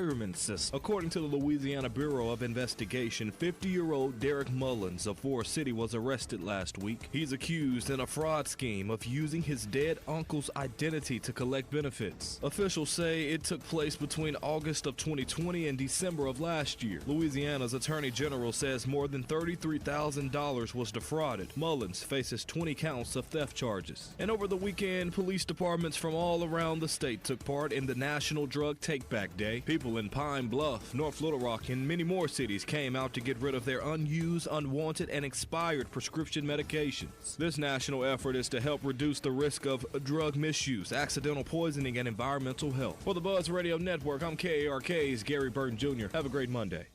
retirement system. According to the Louisiana Bureau of Investigation, 50-year-old Derek Mullins of Forest City was arrested last week. He's accused in a fraud scheme of using his dead uncle's identity to collect benefits. Officials say it took place between August of 2020 and December of last year. Louisiana's Attorney General says more than $33,000 was defrauded. Mullins faces 20 counts of theft charges. And over the weekend, police departments from all around the state took part in the National Drug Take-Back Day. People in Pine Bluff, North Little Rock, and many more cities came out to get rid of their unused, unwanted, and expired prescription medications. This national effort is to help reduce the risk of drug misuse, accidental poisoning, and environmental health. For the Buzz Radio Network, I'm KARK's Gary Burton Jr. Have a great Monday.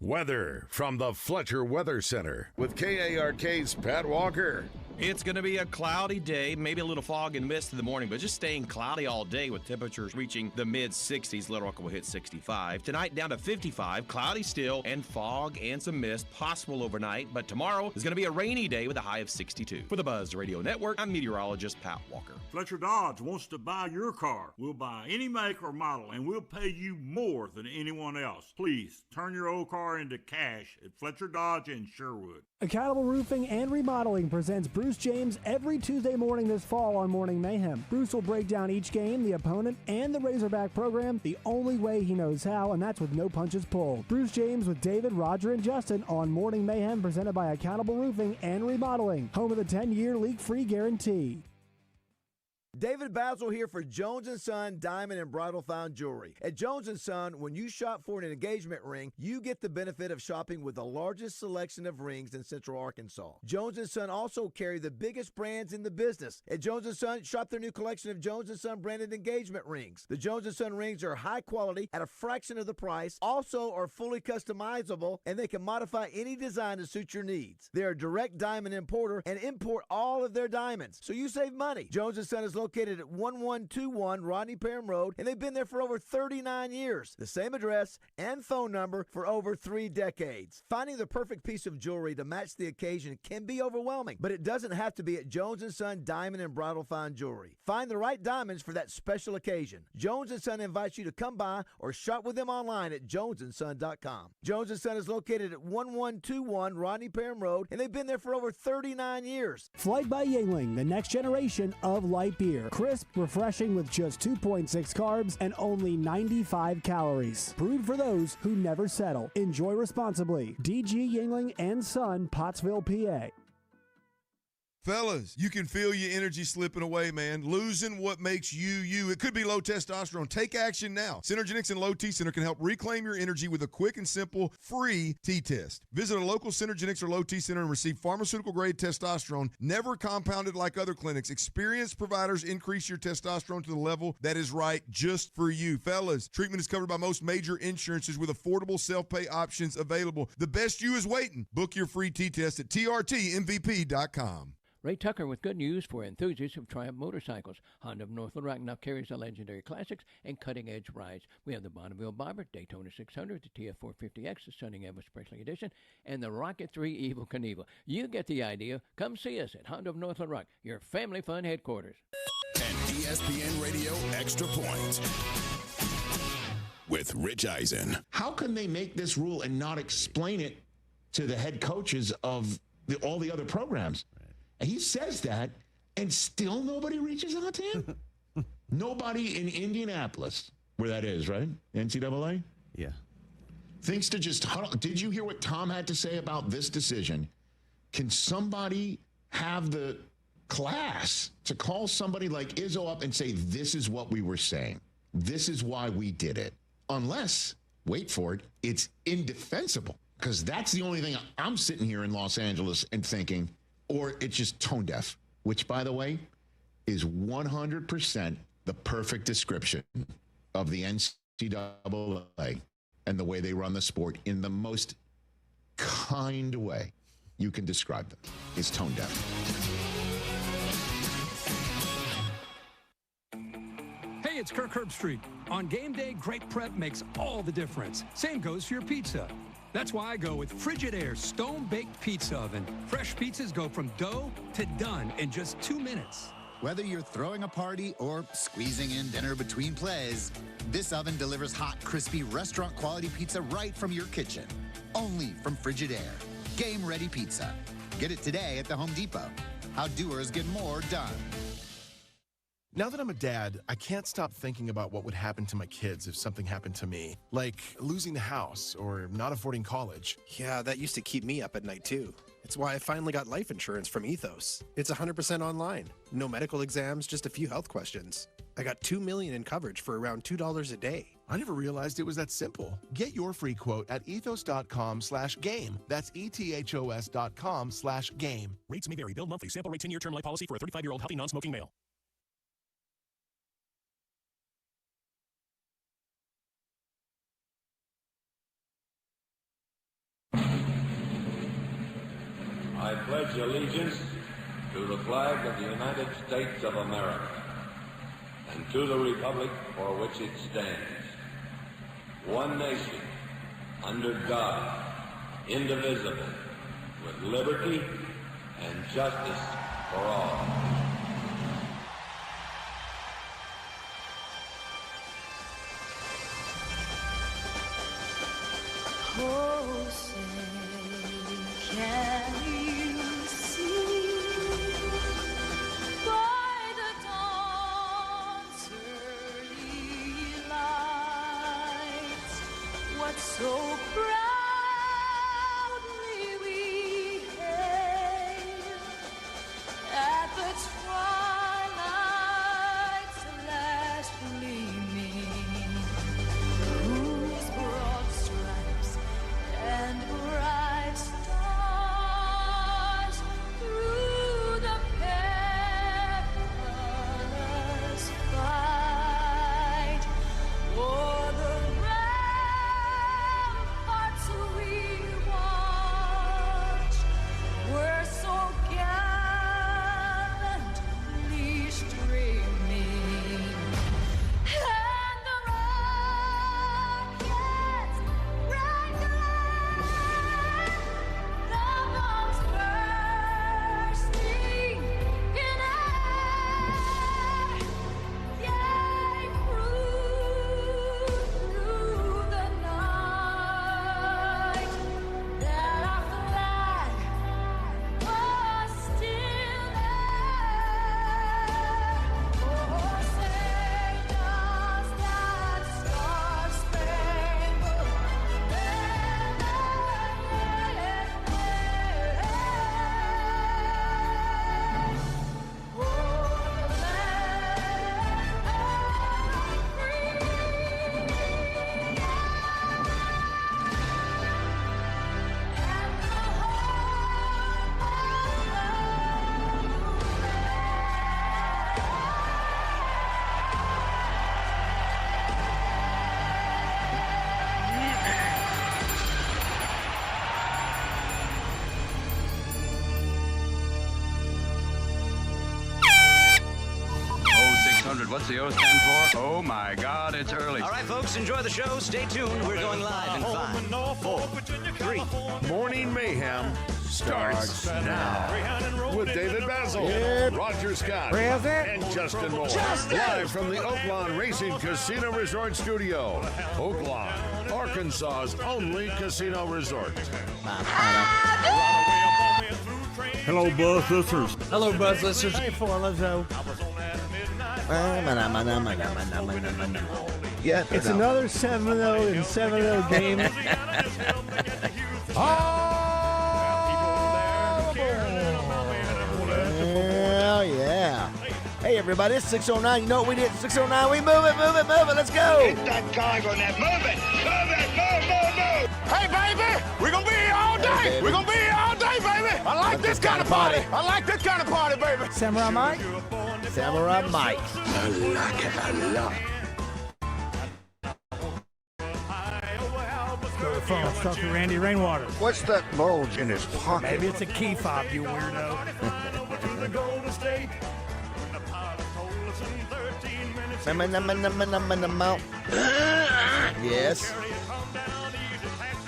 Weather from the Fletcher Weather Center with KARK's Pat Walker. It's going to be a cloudy day, maybe a little fog and mist in the morning, but just staying cloudy all day with temperatures reaching the mid-60s. Little Rock will hit 65. Tonight down to 55, cloudy still, and fog and some mist possible overnight. But tomorrow is going to be a rainy day with a high of 62. For the Buzz Radio Network, I'm meteorologist Pat Walker. Fletcher Dodge wants to buy your car. We'll buy any make or model, and we'll pay you more than anyone else. Please turn your old car into cash at Fletcher Dodge in Sherwood. Accountable Roofing and Remodeling presents Bruce James every Tuesday morning this fall on Morning Mayhem. Bruce will break down each game, the opponent, and the Razorback program the only way he knows how, and that's with no punches pulled. Bruce James with David, Roger, and Justin on Morning Mayhem, presented by Accountable Roofing and Remodeling, home of the 10-year leak-free guarantee. David BAZZEL here for Jones & Son Diamond and Bridal Fine Jewelry. At Jones & Son, when you shop for an engagement ring, you get the benefit of shopping with the largest selection of rings in Central Arkansas. Jones & Son also carry the biggest brands in the business. At Jones & Son, shop their new collection of Jones & Son branded engagement rings. The Jones & Son rings are high quality at a fraction of the price, also are fully customizable, and they can modify any design to suit your needs. They are a direct diamond importer and import all of their diamonds, so you save money. Jones & Son is located at 1121 Rodney Parham Road, and they've been there for over 39 years. The same address and phone number for over 3 decades. Finding the perfect piece of jewelry to match the occasion can be overwhelming, but it doesn't have to be at Jones & Son Diamond and Bridal Fine Jewelry. Find the right diamonds for that special occasion. Jones & Son invites you to come by or shop with them online at jonesandson.com. Jones & Son is located at 1121 Rodney Parham Road, and they've been there for over 39 years. Flight by Yingling, the next generation of light beer. Crisp, refreshing with just 2.6 carbs and only 95 calories. Brewed for those who never settle. Enjoy responsibly. DG Yingling and Son, Pottsville, PA. Fellas, you can feel your energy slipping away, man. Losing what makes you, you. It could be low testosterone. Take action now. Synergenics and Low T Center can help reclaim your energy with a quick and simple free T-test. Visit a local Synergenics or Low T Center and receive pharmaceutical-grade testosterone, never compounded like other clinics. Experienced providers increase your testosterone to the level that is right just for you. Fellas, treatment is covered by most major insurances with affordable self-pay options available. The best you is waiting. Book your free T-test at trtmvp.com. Ray Tucker with good news for enthusiasts of Triumph motorcycles. Honda of North Little Rock now carries the legendary classics and cutting-edge rides. We have the Bonneville Bobber, Daytona 600, the TF450X, the Stunning Elvis Presley Edition, and the Rocket 3 Evel Knievel. You get the idea. Come see us at Honda of North Little Rock, your family fun headquarters. And ESPN Radio Extra Point with Rich Eisen. How can they make this rule and not explain it to the head coaches of all the other programs? And he says that, and still nobody reaches out to him? Nobody in Indianapolis, where that is, right? NCAA? Yeah. Thinks to just huddle. Did you hear what Tom had to say about this decision? Can somebody have the class to call somebody like Izzo up and say, this is what we were saying. This is why we did it. Unless, wait for it, it's indefensible. Because that's the only thing I'm sitting here in Los Angeles and thinking, or it's just tone deaf, which, by the way, is 100% the perfect description of the NCAA and the way they run the sport in the most kind way you can describe them, is tone deaf. Hey, it's Kirk Herbstreit. On game day, great prep makes all the difference. Same goes for your pizza. That's why I go with Frigidaire Stone Baked Pizza Oven. Fresh pizzas go from dough to done in just 2 minutes. Whether you're throwing a party or squeezing in dinner between plays, this oven delivers hot, crispy, restaurant-quality pizza right from your kitchen. Only from Frigidaire. Game-ready pizza. Get it today at the Home Depot. How doers get more done. Now that I'm a dad, I can't stop thinking about what would happen to my kids if something happened to me, like losing the house or not affording college. Yeah, that used to keep me up at night too. It's why I finally got life insurance from Ethos. It's 100% online. No medical exams, just a few health questions. I got $2 million in coverage for around $2 a day. I never realized it was that simple. Get your free quote at ethos.com/game. That's ethos.com/game. Rates may vary. Bill monthly. Sample rate 10-year term life policy for a 35-year-old healthy non-smoking male. I pledge allegiance to the flag of the United States of America and to the republic for which it stands, one nation, under God, indivisible, with liberty and justice for all. Oh, say, can you see by the dawn's early light what so proudly we hailed at the twilight's last gleaming, whose broad stripes and bright stars through the perilous fight o'er the ramparts we watched were so gallantly streaming, and the rockets rang the bombs bursting in air, yea, through the night, that our flag was still there. Oh, say does that star-spangled What's the O stand for? Oh my God, it's early. All right, folks, enjoy the show. Stay tuned. We're going live in 5, 4, 3. Morning Mayhem starts now with David BAZZEL, Roger Scott, and Justin Moore. Live from the Oaklawn Racing Casino Resort Studio. Oaklawn, Arkansas's only casino resort. Hello, Buzz listeners. Hello, Buzz listeners. Hey, Lizzo. Yeah, It's another 7-0 and 7-0 game. Hell yeah. Hey, everybody, it's 6:09. You know what we did at 6:09? We move it. Let's go. Get that guy on that. Move it. Hey, baby, we're going to be here all day. Hey, we're going to be here all day, baby. I like this kind of party. I like this kind of party, baby. Samurai Mike? Samurai Mike. I like it a lot. Go to the phone. Let's talk to Randy Rainwater. What's that bulge in his pocket? Maybe it's a key fob, you weirdo. Yes.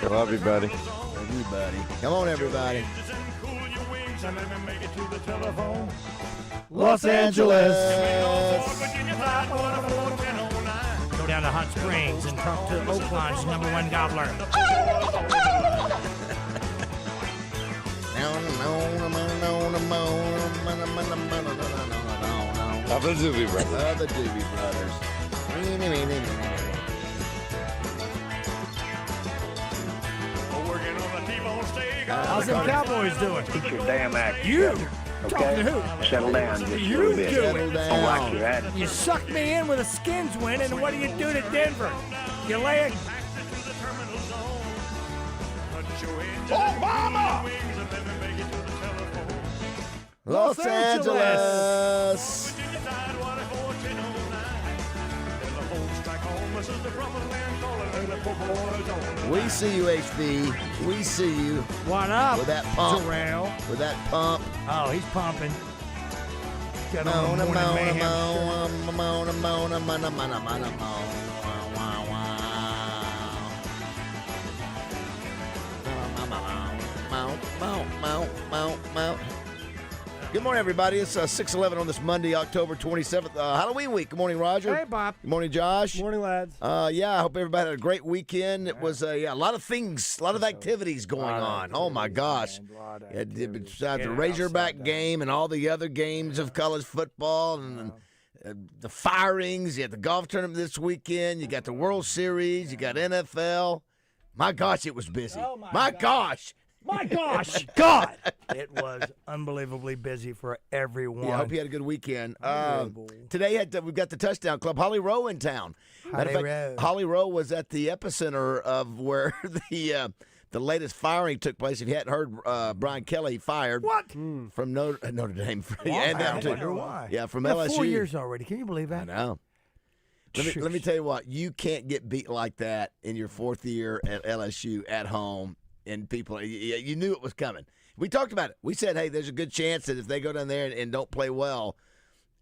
Love you, buddy. Love you, buddy. Come on, everybody. Make it to the telephone. Los Angeles. Go down to Hot Springs and talk to Oaklawn's #1 gobbler. Of the Doobie Brothers. Of the Doobie Brothers. How's them Cowboys doing? Keep your damn act. You? together, Talking Okay? to who? Settle down just a You little bit. do it. Don't like your attitude. You sucked me in with a Skins win, and what do you do to Denver? You lay a... Obama! Los Angeles. We see you, HB. We see you. What up? With that pump. Terrell? With that pump. Oh, he's pumping. Got on the Mona, morning Mona, mayhem shirt. Mona, Mona, Mona, Mona, Mona, Mona. Good morning, everybody. It's 6:11 on this Monday, October 27th, Halloween week. Good morning, Roger. Hey, Bob. Good morning, Josh. Good morning, lads. Yeah, I hope everybody had a great weekend. It was a lot of things, a lot of activities going on. Oh, my gosh. Besides the Razorback game and all the other games of college football and the firings. You had the golf tournament this weekend. You got the World Series. You got NFL. My gosh, it was busy. Oh, my gosh. My gosh, God! It was unbelievably busy for everyone. Yeah, I hope you had a good weekend. Today we've got the Touchdown Club. Holly Rowe in town. Matter of fact, Holly Rowe was at the epicenter of where the latest firing took place. If you hadn't heard, Brian Kelly fired. What? From Notre Dame. I wonder why. Yeah, from Been LSU. 4 years already. Can you believe that? I know. Let me tell you what. You can't get beat like that in your fourth year at LSU at home. And people, you knew it was coming. We talked about it. We said, hey, there's a good chance that if they go down there and don't play well,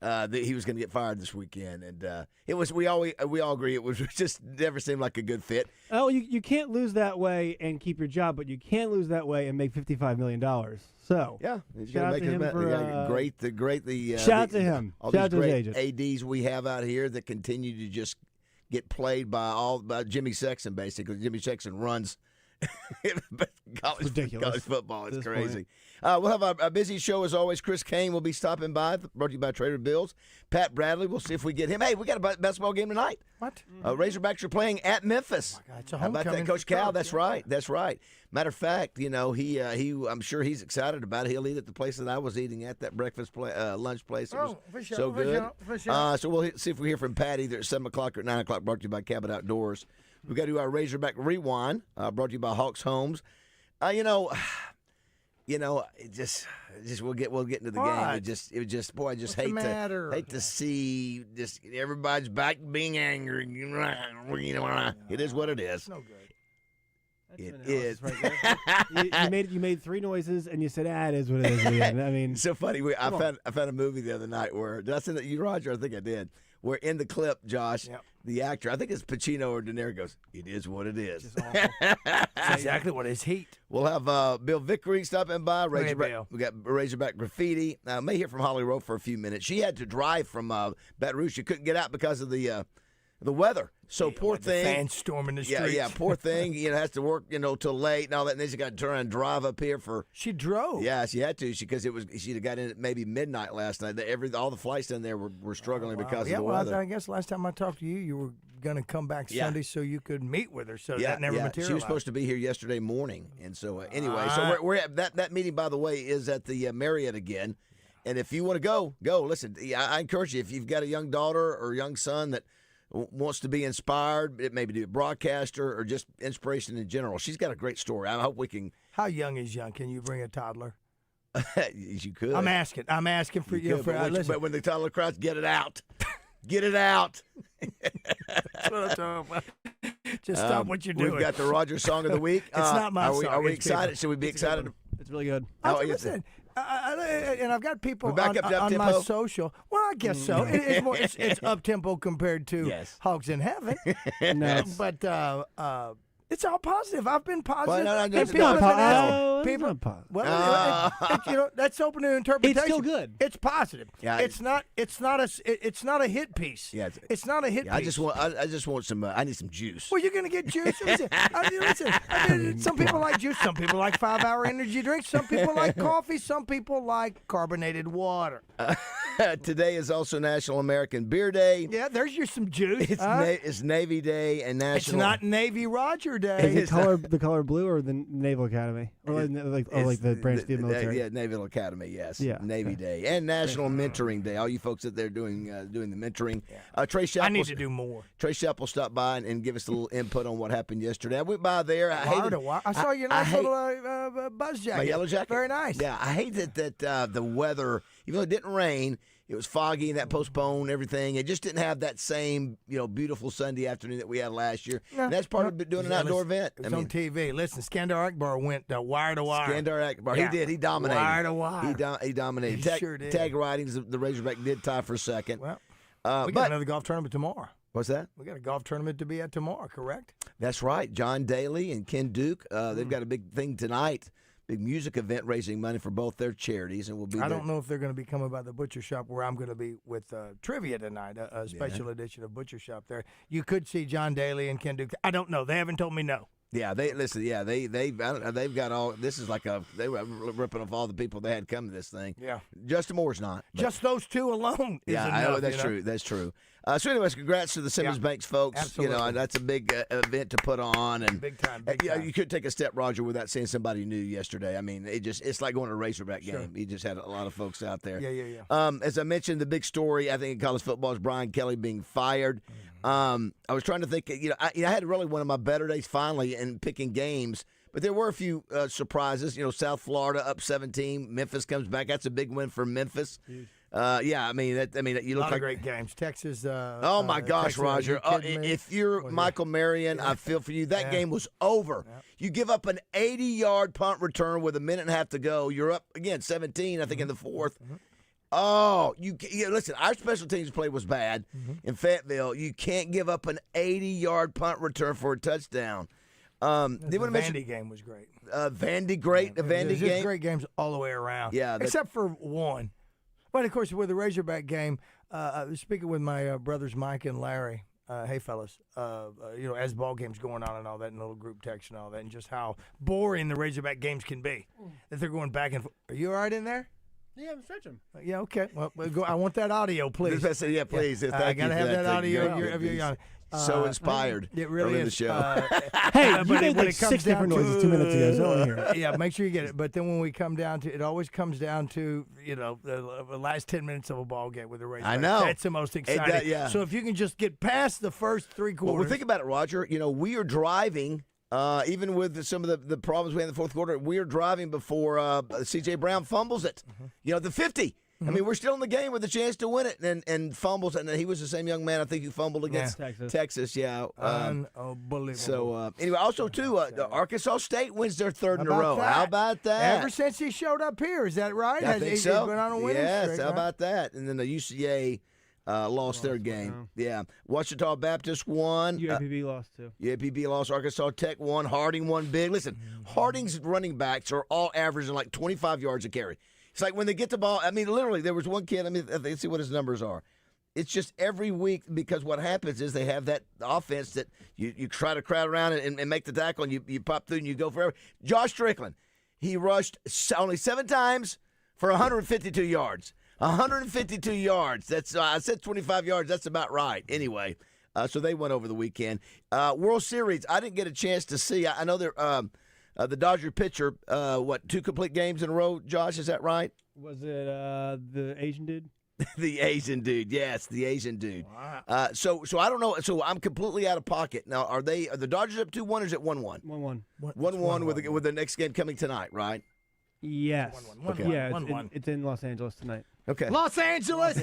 that he was going to get fired this weekend. And it was. We all agree it was just never seemed like a good fit. Oh, you can't lose that way and keep your job, but you can lose that way and make $55 million. So yeah, shout out to him for shout out to him. All shout out these to his great agent. ADs we have out here that continue to just get played by Jimmy Sexton. Basically, Jimmy Sexton runs. College football is crazy. We'll have a busy show as always. Chris Kane will be stopping by, brought to you by Trader Bill's. Pat Bradley, we'll see if we get him. Hey, we got a basketball game tonight. What? Razorbacks are playing at Memphis. Oh my God, it's a How about homecoming that, Coach for Cal? Coach. That's right. That's right. Matter of fact, he I'm sure he's excited about it. He'll eat at the place that I was eating at, that lunch place. It was for sure, so for good. sure, for sure. So we'll see if we hear from Pat either at 7 o'clock or 9 o'clock, brought to you by Cabot Outdoors. We've got to do our Razorback Rewind, brought to you by Hawks Homes. It just we'll get into the game. It was just boy, I just hate to see just everybody's back being angry. It is what it is. No good. It is. Right you made three noises and you said, it is what it is. Man. I mean, it's so funny. I found a movie the other night where did I send it to you, Roger? I think I did. Where in the clip, Josh, the actor, I think it's Pacino or De Niro, goes, "It is what it is." That's exactly what is heat. We'll have Bill Vickery stopping by. Bill. We got Razorback Graffiti. May hear from Holly Rowe for a few minutes. She had to drive from Baton Rouge. She couldn't get out because of the weather. So poor thing. Fans storming the streets. Yeah, poor thing. Has to work, till late and all that. And then she got to turn and drive up here for. She drove. Yeah, she had to. She'd have got in at maybe midnight last night. All the flights down there were struggling because of the weather. I guess last time I talked to you, you were going to come back Sunday so you could meet with her. So that never materialized. She was supposed to be here yesterday morning, and so anyway, so we're at that meeting. By the way, is at the Marriott again. And if you want to go. Listen, I encourage you if you've got a young daughter or young son that wants to be inspired, it may be a broadcaster or just inspiration in general. She's got a great story. I hope we can. How young is young? Can you bring a toddler? You could. I'm asking for you. But when the toddler cries, get it out. Get it out. That's what I'm talking about. Just stop what you're doing. We've got the Roger Song of the Week. It's not my song. Are we excited? Should we be excited? It's really good. Listen, and I've got people back up to on up-tempo? my social. Well, I guess so. It's up tempo compared to Hogs in Heaven. No. But It's all positive. I've been positive. Well, no, and it's people not have been positive. asking- It's not positive. Well, that's open to interpretation. It's still good. It's positive. Yeah, it's not a hit piece. Yeah, it's not a hit I piece. just want some. I need some juice. Well, you're gonna get juice. Listen, some people like juice. Some people like 5-hour energy drinks. Some people like coffee. Some people like carbonated water. Today is also National American Beer Day. Yeah, there's some juice. It's Navy Day and National. It's not Navy Roger Day. Is it the color blue or the Naval Academy? Or like the branch of the military? Yeah, Naval Academy, yes. Yeah. Navy Day. And National Mentoring Day. All you folks out there doing the mentoring. Trey Shapple, I need to do more. Trey Shapple stopped by and give us a little input on what happened yesterday. I went by there. I saw your nice little buzz jacket. My yellow jacket? Very nice. Yeah, I hate that the weather, even though it didn't rain, it was foggy and that postponed everything. It just didn't have that same, beautiful Sunday afternoon that we had last year. No, and that's part of doing an outdoor event. It was on TV. Listen, Skandar Akbar went wire to wire. Skandar Akbar, Yeah. he did. He dominated. Wire to wire. He dominated. He sure did. Tag ridings, the Razorback did tie for second. Well, we but got another golf tournament tomorrow. What's that? We got a golf tournament to be at tomorrow, correct? That's right. John Daly and Ken Duke, they've got a big thing tonight. Big music event raising money for both their charities, and we'll be I there. don't know if they're going to be coming by the Butcher Shop where I'm going to be with trivia tonight, a special edition of Butcher Shop there. You could see John Daly and Ken Duke. I don't know. They haven't told me no. Yeah, they've got all. This is like they were ripping off all the people they had come to this thing. Yeah. Justin Moore's not. but- Just those two alone is Yeah, enough. I know that's true. That's true. So, anyways, congrats to the Simmons Yeah, Banks folks. absolutely. That's a big event to put on, and Big time. you couldn't take a step, Roger, without seeing somebody new yesterday. I mean, it's like going to a Razorback Sure. game. You just had a lot of folks out there. Yeah. As I mentioned, the big story I think in college football is Brian Kelly being fired. I was trying to think. I had really one of my better days finally in picking games. But there were a few surprises. South Florida up 17. Memphis comes back. That's a big win for Memphis. You look A lot like of great games. Texas. Oh my gosh, Texas, Roger! are you kidding me? If you're Michael Marion, I feel for you. That game was over. You give up an 80-yard punt return with a minute and a half to go. You're up again, 17. I think in the fourth. Oh, listen. Our special teams play was bad in Fayetteville. You can't give up an 80-yard punt return for a touchdown. The Vandy game was great. Vandy There's game. great games all the way around. Yeah, except for one. But of course, with the Razorback game, speaking with my brothers Mike and Larry, hey fellas, as ball games going on and all that, and little group text and all that, and just how boring the Razorback games can be. That they're going back and forth. Are you all right in there? Yeah, I'm stretching. Yeah, okay. Well, we'll go. I want that audio, please. Yeah, please. Yeah. Thank I you got to for have that. that audio Thank you. of your So inspired. It really early in is. the show. Hey, you but made when like it comes 6 different down to- noises 2 minutes ago. So I want to hear it. Yeah, make sure you get it. But then when we come down to it, always comes down to the last 10 minutes of a ball game with the Razorbacks. I know. That's the most exciting. yeah. So if you can just get past the first three quarters. Well, think about it, Roger. We are driving, even with some of the problems we had in the fourth quarter, we are driving before C.J. Brown fumbles it. The 50. I mean, we're still in the game with a chance to win it, and fumbles. And he was the same young man, I think, who fumbled against Texas. Yeah. Unbelievable. So, anyway, also, too, Arkansas State wins their third in a How row. about that? How about that? Ever since he showed up here, is that right? I think so. He's been on a winning yes, streak, how right? about that? And then the UCA lost their game. Yeah. Ouachita Baptist won. UAPB lost too. UAPB lost. Arkansas Tech won. Harding won big. Listen, Harding's running backs are all averaging like 25 yards a carry. It's like when they get the ball, I mean, literally, there was one kid, let's see what his numbers are. It's just every week, because what happens is they have that offense that you try to crowd around and make the tackle, and you pop through and you go forever. Josh Strickland, he rushed only 7 times for 152 yards. 152 yards. That's I said 25 yards. That's about right. Anyway, so they went over the weekend. World Series, I didn't get a chance to see. I know they're the Dodger pitcher, 2 complete games in a row, Josh, is that right? Was it the Asian dude? The Asian dude, yes, the Asian dude. Wow. So I don't know. So I'm completely out of pocket. Now, are the Dodgers up 2-1 or is it 1-1? 1-1. 1-1 with the next game coming tonight, right? Yes. 1-1. Okay. Yeah, 1-1. it's in Los Angeles tonight. Okay. Los Angeles.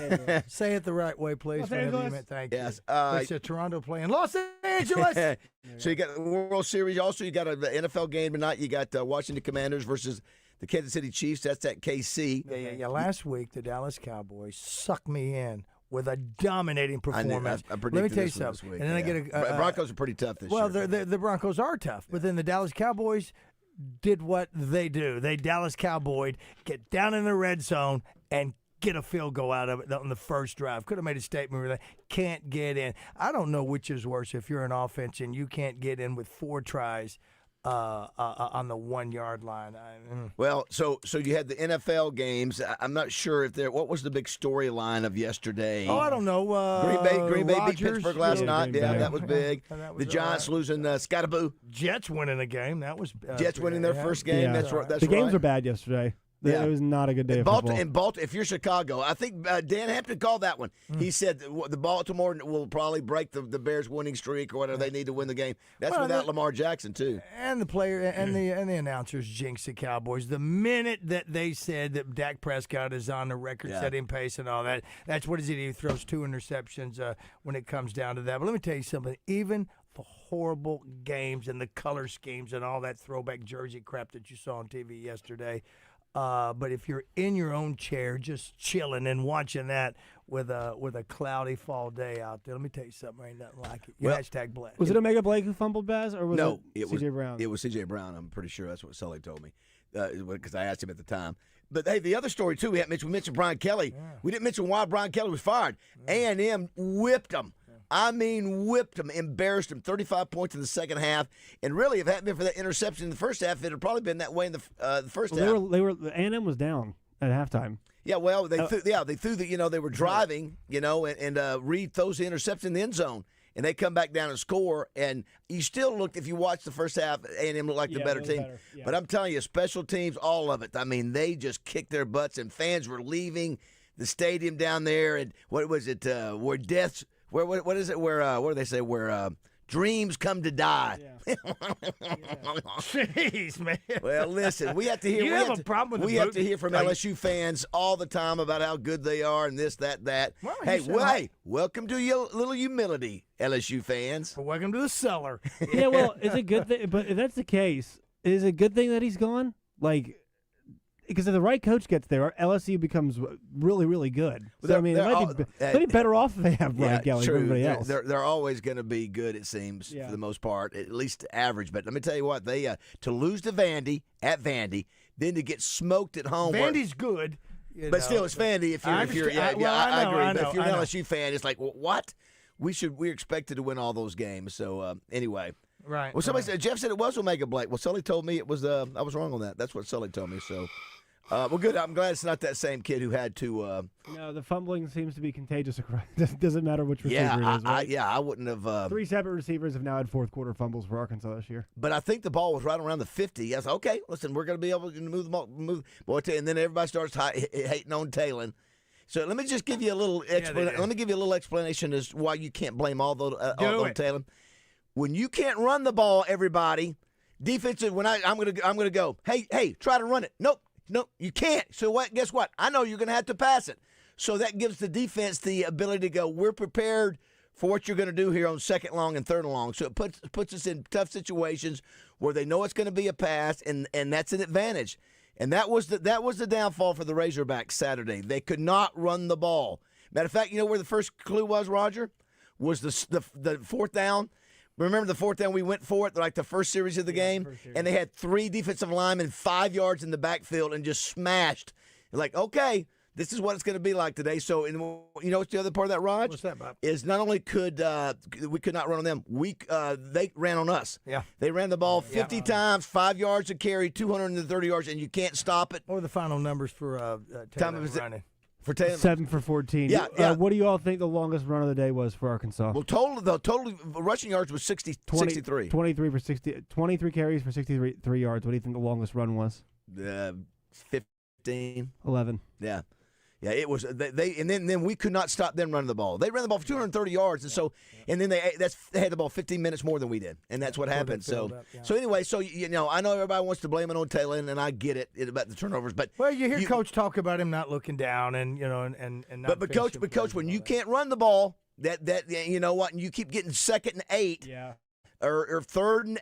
Say it the right way, please. Los whenever you Angeles. meant. Thank Yes. you. It's Toronto playing Los Angeles. So you got the World Series. Also, you got the NFL game tonight. You got Washington Commanders versus the Kansas City Chiefs. That's at KC. Yeah. Last week, the Dallas Cowboys sucked me in with a dominating performance. I Let me predicted tell you this one this something. week, And then I get a Broncos are pretty tough this well, year. the Broncos are tough, but then the Dallas Cowboys did what they do. They Dallas Cowboyed, get down in the red zone and get a field goal out of it on the first drive. Could have made a statement where they can't get in. I don't know which is worse if you're an offense and you can't get in with 4 tries on the 1 yard line. Well, so you had the NFL games. I'm not sure if what was the big storyline of yesterday? Oh, I don't know. Green Bay beat Rodgers, Pittsburgh last night. Yeah, that was big. That was the Giants losing Scatterboo. Jets winning a a game. That was Jets winning their first game. Yeah. That's right. That's the games right. were bad yesterday. It was not a good day of football. In Baltimore, if you're Chicago, I think Dan Hampton called that one. He said that the Baltimore will probably break the Bears' winning streak or whatever they need to win the game. That's without Lamar Jackson too. And the player and the announcers jinxed the Cowboys. The minute that they said that Dak Prescott is on the record-setting pace and all that, that's what he throws 2 interceptions when it comes down to that. But let me tell you something. Even the horrible games and the color schemes and all that throwback jersey crap that you saw on TV yesterday. But if you're in your own chair, just chilling and watching that with a cloudy fall day out there, let me tell you something. Ain't nothing like it. Hashtag Blake. Was it Omega Blake who fumbled, Baz, or was it C.J. Brown? It was C.J. Brown. I'm pretty sure that's what Sully told me because I asked him at the time. But, hey, the other story, too, we mentioned Brian Kelly. Yeah. We didn't mention why Brian Kelly was fired. A&M whipped him. I mean, whipped him, embarrassed him, 35 points in the second half. And really, if it hadn't been for that interception in the first half, it would probably been that way in the first half. A&M was down at halftime. Yeah, well, they threw they were driving, and Reed throws the interception in the end zone. And they come back down and score, and you still looked, if you watch the first half, A&M looked like the better team. Yeah. But I'm telling you, special teams, all of it. I mean, they just kicked their butts, and fans were leaving the stadium down there. And what was it? Where deaths, what is it? Where what do they say? Where dreams come to die. Yeah. Jeez, man. Well, listen, we have to hear. You have a problem with we have to hear from LSU fans all the time about how good they are and this, that. Well, hey, welcome to your little humility, LSU fans. Welcome to the cellar. Yeah, well, it's a good thing. But if that's the case, is it a good thing that he's gone? Because if the right coach gets there, LSU becomes really, really good. So, I mean, it might be better off if they have Brian Kelly than everybody else. They're always going to be good, it seems, for the most part, at least average. But let me tell you what, they to lose to Vandy, at Vandy, then to get smoked at home. Vandy's good. But still, it's Vandy. I agree. But if you're an LSU fan, it's like, what? We're expected to win all those games. So, anyway. Right. Well, somebody said, Jeff said it was Omega Blake. Well, Sully told me it was, I was wrong on that. That's what Sully told me. So, well, good. I'm glad it's not that same kid who had to. No, the fumbling seems to be contagious. It doesn't matter which receiver it is. Right? I wouldn't have. 3 separate receivers have now had fourth quarter fumbles for Arkansas this year. But I think the ball was right around the 50. I was like, okay, listen, we're going to be able to move the ball. And then everybody starts hating on Talon. So let me just give you a little Let me give you a little explanation as to why you can't blame all on Talon. When you can't run the ball, everybody, defensive. When I'm gonna go. Hey, try to run it. Nope, you can't. So what? Guess what? I know you're gonna have to pass it. So that gives the defense the ability to go. We're prepared for what you're gonna do here on second long and third and long. So it puts us in tough situations where they know it's gonna be a pass, and that's an advantage. And that was the downfall for the Razorbacks Saturday. They could not run the ball. Matter of fact, you know where the first clue was, Roger? Was the fourth down. Remember the fourth down we went for it, like the first series of the game? And they had 3 defensive linemen 5 yards in the backfield and just smashed. Like, okay, this is what it's going to be like today. So, you know what's the other part of that, Raj? What's that, Bob? Is not only we could not run on them, they ran on us. Yeah. They ran the ball 50 times, 5 yards to carry, 230 yards, and you can't stop it. What were the final numbers for Taylor running? For Taylor? 7 for 14. Yeah. What do you all think the longest run of the day was for Arkansas? Well, total rushing yards was 63. 23 carries for 63 yards. What do you think the longest run was? 15. 11. Yeah, it was and then we could not stop them running the ball. They ran the ball for 230 yards, and then they had the ball 15 minutes more than we did, and that's what happened. So anyway, I know everybody wants to blame it on Taylor, and I get it about the turnovers, but you hear Coach talk about him not looking down, and not. But Coach, when you can't run the ball, that you know what, and you keep getting 2nd and 8, or 3rd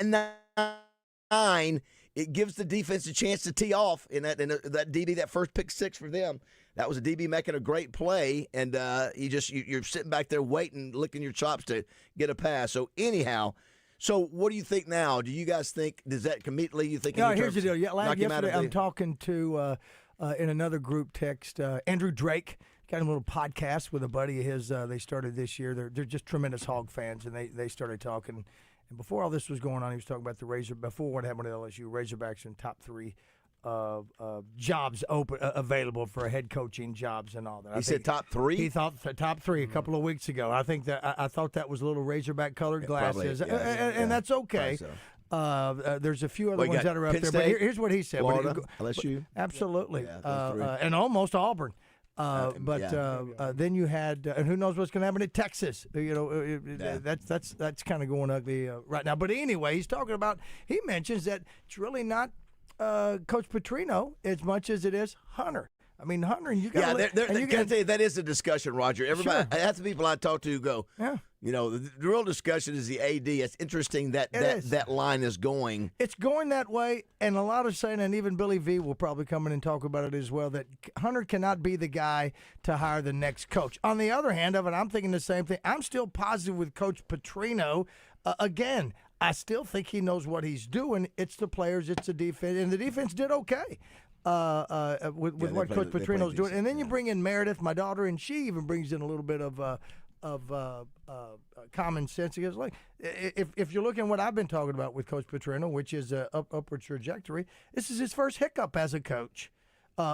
and 9. It gives the defense a chance to tee off in that DB, that first pick 6 for them. That was a DB making a great play, and you're sitting back there waiting, licking your chops to get a pass. So anyhow, what do you think now? Do you guys think, does that immediately you think? No, here's the deal. Yesterday I'm talking to in another group text, Andrew Drake. Got a little podcast with a buddy of his. They started this year. They're just tremendous Hog fans, and they started talking. And before all this was going on, he was talking about before what happened at LSU, Razorbacks in top 3 jobs available for head coaching jobs and all that. He said top 3? He thought top 3 a couple of weeks ago. I think I thought that was a little Razorback colored glasses, and that's okay. There's a few other ones that are up there, but here's what he said. Florida, LSU? Absolutely. And almost Auburn. Then you had, and who knows what's going to happen at Texas? That's kind of going ugly right now. But anyway, he mentions that it's really not Coach Petrino as much as it is Hunter. I mean, Hunter, and you got that is a discussion, Roger. Everybody, that's the people I talk to go, yeah. The real discussion is the AD. It's interesting that line is going. It's going that way, and a lot of saying, and even Billy V will probably come in and talk about it as well, that Hunter cannot be the guy to hire the next coach. On the other hand of it, I'm thinking the same thing. I'm still positive with Coach Petrino. Again, I still think he knows what he's doing. It's the players, it's the defense, and the defense did okay. With what Coach Petrino's doing. And then you bring in Meredith, my daughter, and she even brings in a little bit of common sense. Because, like, if you're looking at what I've been talking about with Coach Petrino, which is upward trajectory, this is his first hiccup as a coach.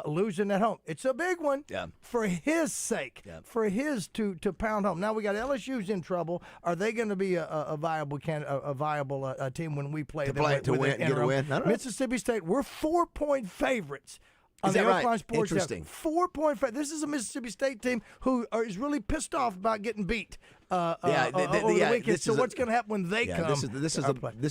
Losing at home. It's a big one for his sake, for his to pound home. Now we got LSU's in trouble. Are they going to be a viable team when we play them? To win, get a win? Mississippi State, we're 4-point favoriits. On the Oaklawn Sports Interesting. 4.5. This is a Mississippi State team who is really pissed off about getting beat over the weekend. So what's going to happen when they come? This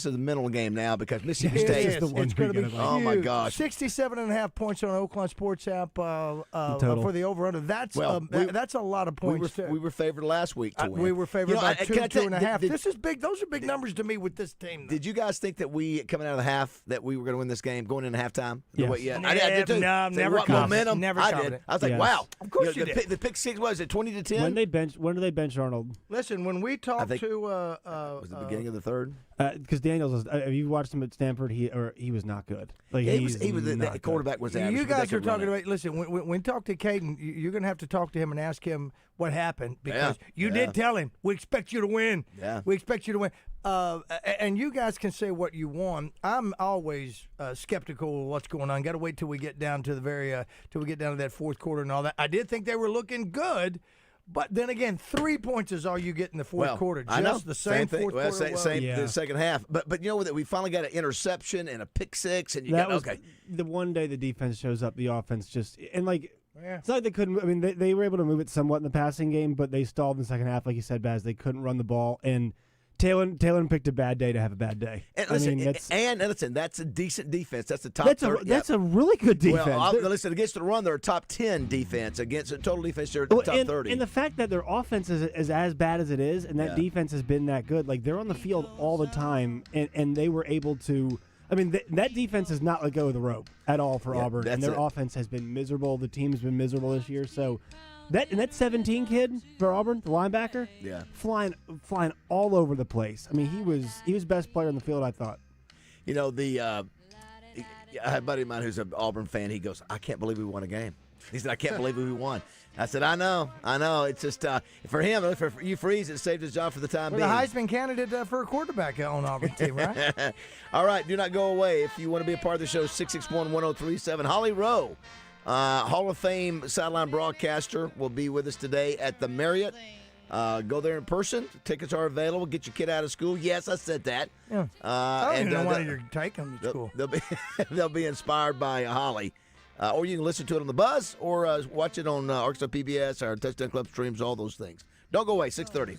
is a mental game now because Mississippi State is the one. It's going to be huge. Oh my gosh, 67.5 points on Oaklawn Sports app for the over/under. That's a lot of points. We were favored last week to win. We were favored by 2.5. This is big. Those are big numbers to me with this team. Did you guys think that we coming out of the half that we were going to win this game going into halftime? Yes. I did too. No, never momentum. Never I confident. did. I was like, wow. Of course you did. The pick six was it 20-10? When do they bench Arnold? Listen, when we talked to was the beginning of the third. Because Daniels, if you watched him at Stanford, he was not good. Like he was the quarterback was average. You guys are talking about. Listen, when we talk to Caden, you're going to have to talk to him and ask him what happened because you did tell him we expect you to win. Yeah, we expect you to win. And you guys can say what you want. I'm always skeptical of what's going on. Got to wait till we get down to till we get down to that fourth quarter and all that. I did think they were looking good. But then again, 3 points is all you get in the fourth quarter. Just I know. the same fourth quarter. The second half. But you know that we finally got an interception and a pick six, and the one day the defense shows up, the offense just it's not like they couldn't. I mean, they were able to move it somewhat in the passing game, but they stalled in the second half, like you said, Baz. They couldn't run the ball, and Taylor picked a bad day to have a bad day. And listen, that's a decent defense. That's a top 30. That's a really good defense. Well, listen, against the run, they're a top 10 defense. Against the total defense, they're top 30. And the fact that their offense is as bad as it is, and that defense has been that good, like they're on the field all the time, and they were able to. I mean, that defense has not let go of the rope at all for Auburn, and their offense has been miserable. The team's been miserable this year, so. That 17 kid for Auburn, the linebacker, flying all over the place. I mean, he was best player on the field, I thought. You know, I had a buddy of mine who's an Auburn fan. He goes, I can't believe we won a game. He said, I can't believe we won. I said, I know. It's just for him, for you Freeze, it saved his job for the time being. The Heisman candidate for a quarterback on Auburn team, right? All right, do not go away. If you want to be a part of the show, 661-1037. Holly Rowe. Hall of Fame sideline broadcaster will be with us today at the Marriott. Go there in person. Tickets are available. Get your kid out of school. Yes, I said that. Yeah. I don't even know why you're taking them to school. They'll be inspired by Holly. Or you can listen to it on the Buzz or watch it on Arkansas PBS, our Touchdown Club streams, all those things. Don't go away, 6:30.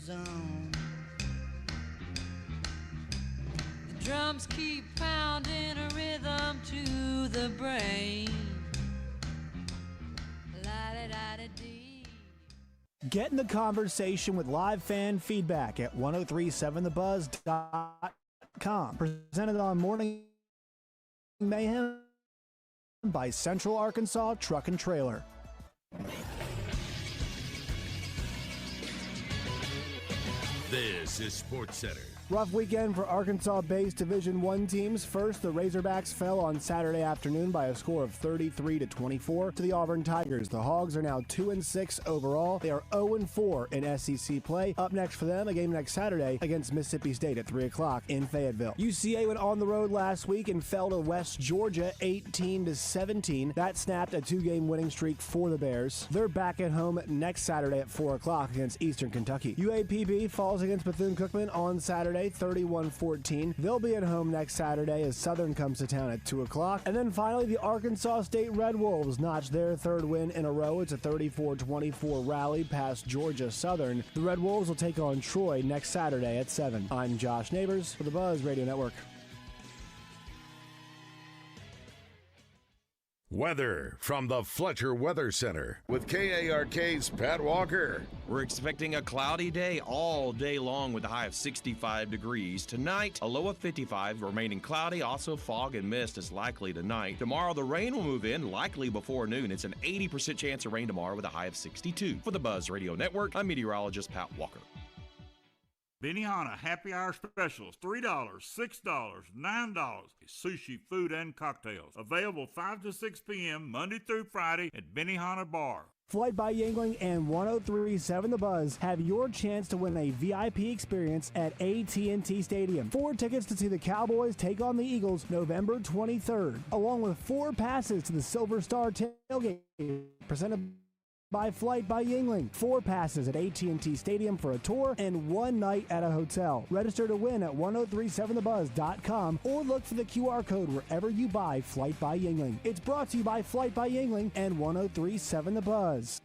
The drums keep pounding a rhythm to the brain. Get in the conversation with live fan feedback at 1037thebuzz.com. Presented on Morning Mayhem by Central Arkansas Truck and Trailer. This is Sports Center. Rough weekend for Arkansas-based Division I teams. First, the Razorbacks fell on Saturday afternoon by a score of 33-24 to the Auburn Tigers. The Hogs are now 2-6 overall. They are 0-4 in SEC play. Up next for them, a game next Saturday against Mississippi State at 3 o'clock in Fayetteville. UCA went on the road last week and fell to West Georgia 18-17. That snapped a 2-game winning streak for the Bears. They're back at home next Saturday at 4 o'clock against Eastern Kentucky. UAPB falls against Bethune-Cookman on Saturday, 31-14. They'll be at home next Saturday as Southern comes to town at 2 o'clock. And then finally, the Arkansas State Red Wolves notched their third win in a row. It's a 34-24 rally past Georgia Southern. The Red Wolves will take on Troy next Saturday at 7. I'm Josh Neighbors for the Buzz Radio Network. Weather from the Fletcher Weather Center with KARK's Pat Walker. We're expecting a cloudy day all day long with a high of 65 degrees. Tonight, a low of 55, remaining cloudy. Also, fog and mist is likely tonight. Tomorrow, the rain will move in, likely before noon. It's an 80% chance of rain tomorrow with a high of 62. For the Buzz Radio Network, I'm meteorologist Pat Walker. Benihana Happy Hour Specials, $3, $6, $9. Sushi, food, and cocktails. Available 5 to 6 p.m. Monday through Friday at Benihana Bar. Flight by Yingling and 103.7 The Buzz have your chance to win a VIP experience at AT&T Stadium. 4 tickets to see the Cowboys take on the Eagles November 23rd, along with 4 passes to the Silver Star Tailgate presented by Flight by Yingling. 4 passes at AT&T Stadium for a tour and 1 night at a hotel. Register to win at 1037thebuzz.com or look for the QR code wherever you buy Flight by Yingling. It's brought to you by Flight by Yingling and 1037 The Buzz.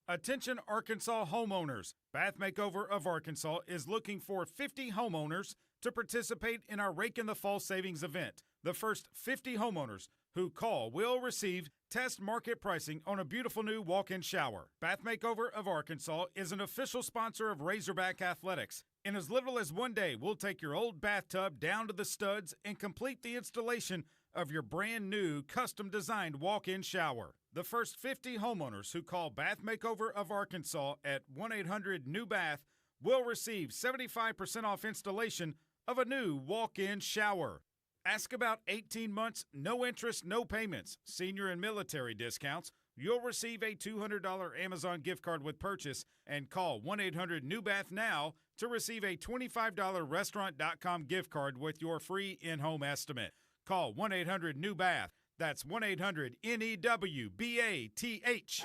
Attention Arkansas homeowners. Bath Makeover of Arkansas is looking for 50 homeowners to participate in our Rake in the Fall Savings event. The first 50 homeowners who call will receive test market pricing on a beautiful new walk-in shower. Bath Makeover of Arkansas is an official sponsor of Razorback Athletics. In as little as 1 day, we'll take your old bathtub down to the studs and complete the installation of your brand new custom-designed walk-in shower. The first 50 homeowners who call Bath Makeover of Arkansas at 1-800-NEW-BATH will receive 75% off installation of a new walk-in shower. Ask about 18 months, no interest, no payments, senior and military discounts. You'll receive a $200 Amazon gift card with purchase and call 1-800-NEW-BATH now to receive a $25 Restaurant.com gift card with your free in-home estimate. Call 1-800-NEW-BATH. That's 1-800-NEWBATH.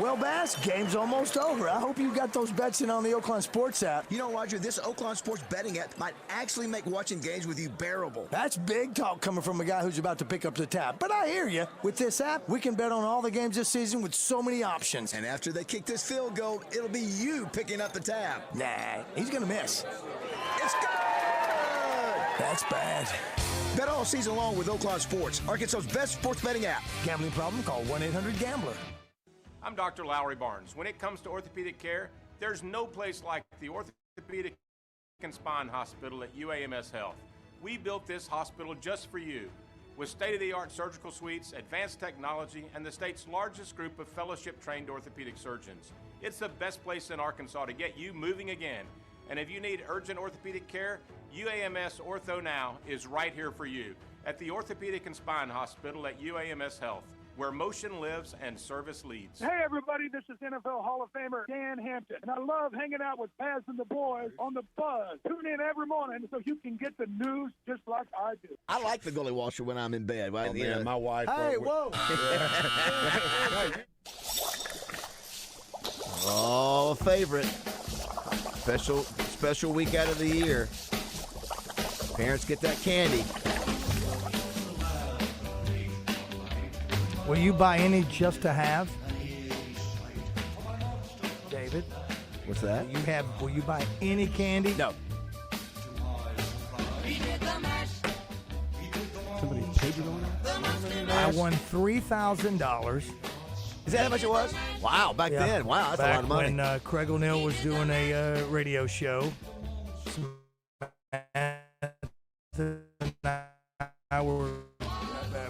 Well, Bass, game's almost over. I hope you got those bets in on the Oaklawn Sports app. You know, Roger, this Oaklawn Sports betting app might actually make watching games with you bearable. That's big talk coming from a guy who's about to pick up the tab. But I hear you. With this app, we can bet on all the games this season with so many options. And after they kick this field goal, it'll be you picking up the tab. Nah, he's going to miss. It's good! That's bad. Bet all season long with Oaklawn Sports, Arkansas's best sports betting app. Gambling problem? Call 1-800-GAMBLER. I'm Dr. Lowry Barnes. When it comes to orthopedic care, there's no place like the Orthopedic and Spine Hospital at UAMS Health. We built this hospital just for you. With state-of-the-art surgical suites, advanced technology, and the state's largest group of fellowship-trained orthopedic surgeons. It's the best place in Arkansas to get you moving again. And if you need urgent orthopedic care, UAMS Ortho Now is right here for you at the Orthopedic and Spine Hospital at UAMS Health, where motion lives and service leads. Hey, everybody, this is NFL Hall of Famer Dan Hampton, and I love hanging out with Baz and the boys on the Buzz. Tune in every morning so you can get the news just like I do. I like the gully washer when I'm in bed. Right? Oh, man, my wife. Hey, whoa. Oh, a favorite. Special week out of the year. Parents get that candy. Will you buy any just to have? David? What's that? Will you buy any candy? No. Somebody paid you on that? I won $3,000. Is that how much it was? Wow, back then. Wow, that's a lot of money. When Craig O'Neill was doing a radio show.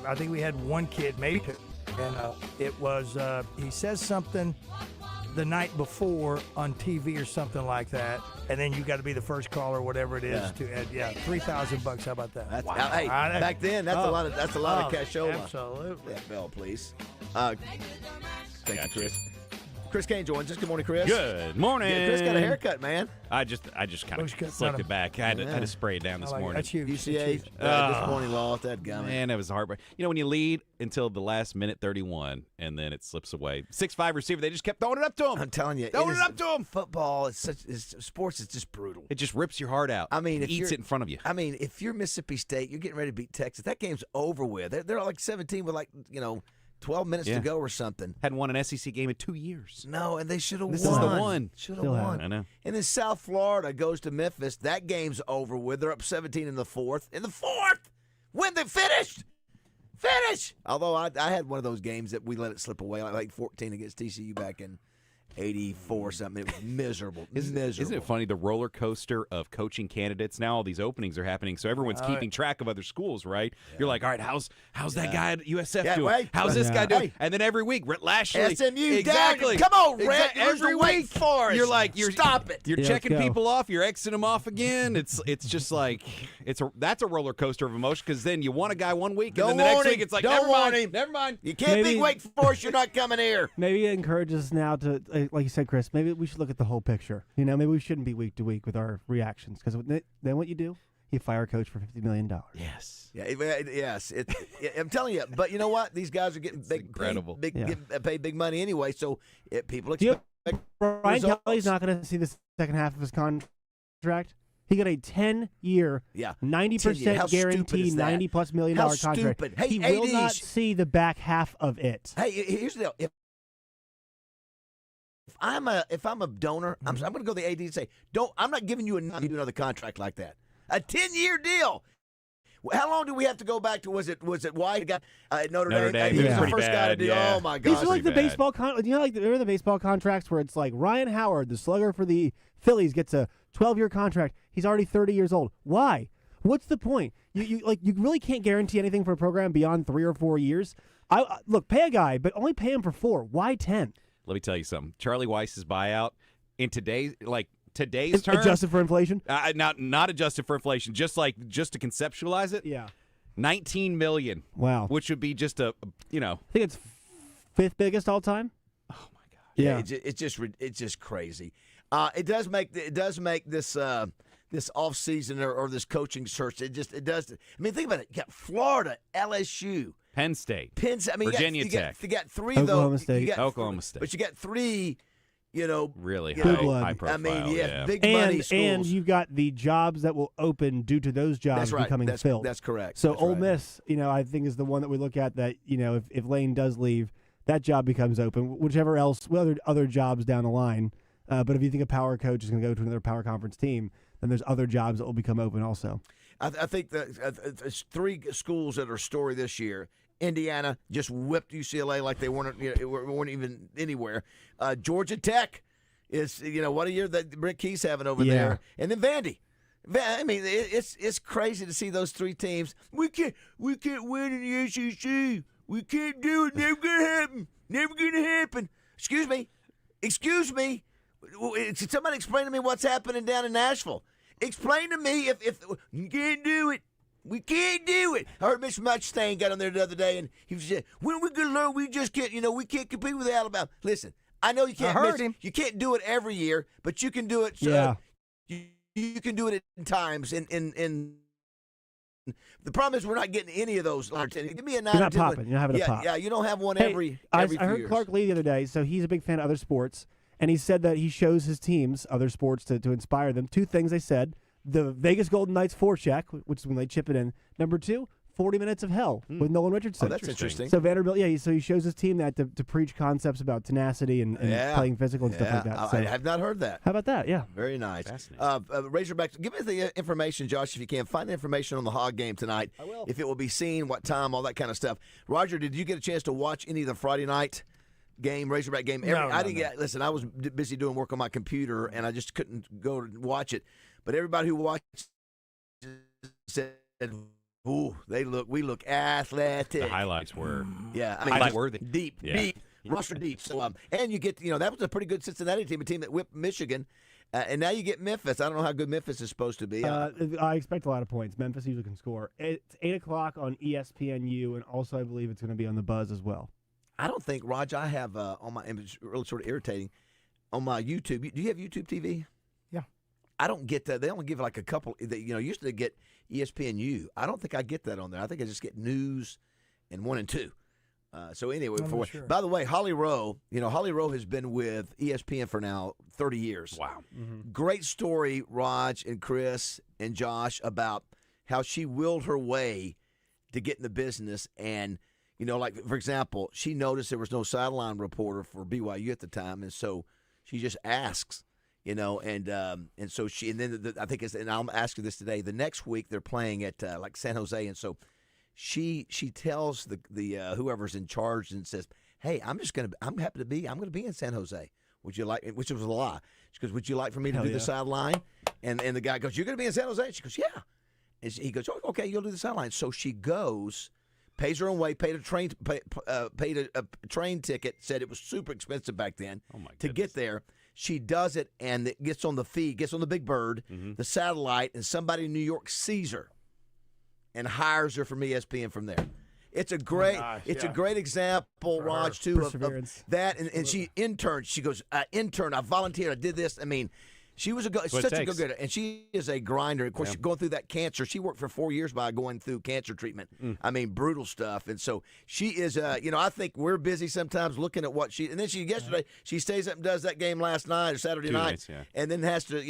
I think we had one kid, maybe two. And it was, he says something the night before on TV or something like that, and then you got to be the first caller, whatever it is, to add, $3,000. How about that? Wow. Hey, back then, that's a lot of cashola. Absolutely. That bell, please. Thank you, Chris. Chris Kane joins us. Good morning, Chris. Good morning. Yeah, Chris got a haircut, man. I just kind of slicked it back. I had to spray it down this morning. That's huge. UCA disappointing loss. That guy. Man, that was heartbreaking. You know, when you lead until the last minute 31, and then it slips away. 6'5" receiver, they just kept throwing it up to him. I'm telling you. Throwing it up to him. Football, sports is just brutal. It just rips your heart out. I mean, it eats it in front of you. I mean, if you're Mississippi State, you're getting ready to beat Texas. That game's over with. They're like 17 with 12 minutes to go or something. Hadn't won an SEC game in 2 years. No, and they should have won. This is the one. Should have won. I know. And then South Florida goes to Memphis. That game's over with. They're up 17 in the fourth. When they finished. Although I had one of those games that we let it slip away, like 14 against TCU back in 84 or something. It was miserable. Isn't it funny, the roller coaster of coaching candidates? Now all these openings are happening, so everyone's keeping track of other schools, right? Yeah. You're like, all right, how's that guy at USF doing? Wait. How's this guy doing? And then every week, Rhett Lashley. SMU, exactly. Come on, Rhett. Every week, Forest. you're like, stop it. You're checking people off. You're Xing them off again. It's just like that's a roller coaster of emotion, because then you want a guy one week, and then the next week it's like, never mind. You can't be Wake Forest. You're not coming here. Maybe it encourages us now to, like you said, Chris. Maybe we should look at the whole picture. Maybe we shouldn't be week to week with our reactions, because then what you do, you fire a coach for $50 million. Yes. Yeah. Yes. I'm telling you. But you know what? These guys are getting paid big money anyway. So people expect. Ryan Kelly's not going to see the second half of his contract. He got a 10-year, 90% guaranteed, $90+ million contract. Hey, he will not see the back half of it. Hey, here's the deal. If I'm a donor, I'm going to go to the AD and say, I'm not giving you another contract like that. A 10-year deal. How long do we have to go back to? Was it White got at Notre Dame? He was the first guy to do. Oh my God! These are like the baseball. Remember the baseball contracts where it's like Ryan Howard, the slugger for the Phillies, gets a 12-year contract. He's already 30 years old. Why? What's the point? You really can't guarantee anything for a program beyond 3 or 4 years. Look, pay a guy, but only pay him for 4. Why 10? Let me tell you something. Charlie Weiss's buyout in today's term, adjusted for inflation. Not adjusted for inflation. Just to conceptualize it. Yeah. $19 million. Wow. Which would be just I think it's 5th biggest all time. Oh my God. Yeah. It's just crazy. It does make this this offseason or this coaching search. It does. I mean, think about it. You got Florida, LSU. Penn State. Virginia Tech. You got 3 Oklahoma State. Oklahoma State. But you got 3, really high profile. Big money schools. And you've got the jobs that will open due to those jobs becoming filled. That's correct. So Ole Miss, I think is the one that we look at that, if Lane does leave, that job becomes open. Whichever other jobs down the line. But if you think a power coach is going to go to another power conference team, then there's other jobs that will become open also. I think that there's 3 schools that are a story this year. Indiana just whipped UCLA like they weren't even anywhere. Georgia Tech is what a year that Rick Key's having over there, and then Vandy. I mean, it's crazy to see those 3 teams. We can't win in the SEC. We can't do it. Never gonna happen. Excuse me. Somebody explain to me what's happening down in Nashville. Explain to me if you can't do it. We can't do it. I heard Mr. Mustaine got on there the other day, and he was saying, when are we going to learn? We just can't, we can't compete with Alabama. Listen, I know you can't you can't do it every year, but you can do it. You can do it in times. In the problem is we're not getting any of those. Give me a 9 You're not popping. You're not having a pop. Yeah, you don't have one every few I years. heard Clark Lee the other day, so he's a big fan of other sports, and he said that he shows his teams other sports to inspire them. 2 things they said. The Vegas Golden Knights forecheck, which is when they chip it in. Number 2, 40 Minutes of Hell with Nolan Richardson. Oh, that's interesting. So Vanderbilt, so he shows his team that to preach concepts about tenacity and playing physical and stuff like that. So, I have not heard that. How about that? Yeah. Very nice. Razorbacks, give us the information, Josh, if you can. Find the information on the Hog game tonight. I will. If it will be seen, what time, all that kind of stuff. Roger, did you get a chance to watch any of the Friday night game, Razorback game? I didn't get. Listen, I was busy doing work on my computer, and I just couldn't go to watch it. But everybody who watched said, Ooh, we look athletic. The highlights were highlight worthy, deep. Roster deep. So and you get that was a pretty good Cincinnati team, a team that whipped Michigan, and now you get Memphis. I don't know how good Memphis is supposed to be. I expect a lot of points. Memphis usually can score. It's 8:00 on ESPNU, and also I believe it's going to be on the Buzz as well. I don't think, Raj, I have on my, and it's really sort of irritating, on my YouTube. Do you have YouTube TV? Yeah. I don't get that. They only give like a couple. Used to get ESPNU. I don't think I get that on there. I think I just get news and 1 and 2. So anyway, by the way, Holly Rowe, Holly Rowe has been with ESPN for now 30 years. Wow. Mm-hmm. Great story, Raj and Chris and Josh, about how she willed her way to get in the business. And, like, for example, she noticed there was no sideline reporter for BYU at the time. And so she just asks, and so she, and then I think and I'll ask you this today, the next week they're playing at like San Jose. And so she tells the whoever's in charge and says, "Hey, I'm going to be in San Jose. Would you like?" Which was a lie. She goes, "Would you like for me to do the sideline?" And the guy goes, "You're going to be in San Jose?" She goes, "Yeah." And he goes, "Oh, okay, you'll do the sideline." So she goes, pays her own way, paid a train ticket. Said it was super expensive back then to get there. She does it, and it gets on the feed, gets on the Big Bird, the satellite, and somebody in New York sees her and hires her from ESPN from there. It's a great, a great example, Raj, too, of that. And she interned. She goes, intern. I volunteered. I did this. I mean, she was such a go-getter, and she is a grinder. Of course, going through that cancer. She worked for 4 years by going through cancer treatment. I mean, brutal stuff. And so she is. I think we're busy sometimes looking at what she. And then yesterday she stays up and does that game last night or Saturday night, and then has to.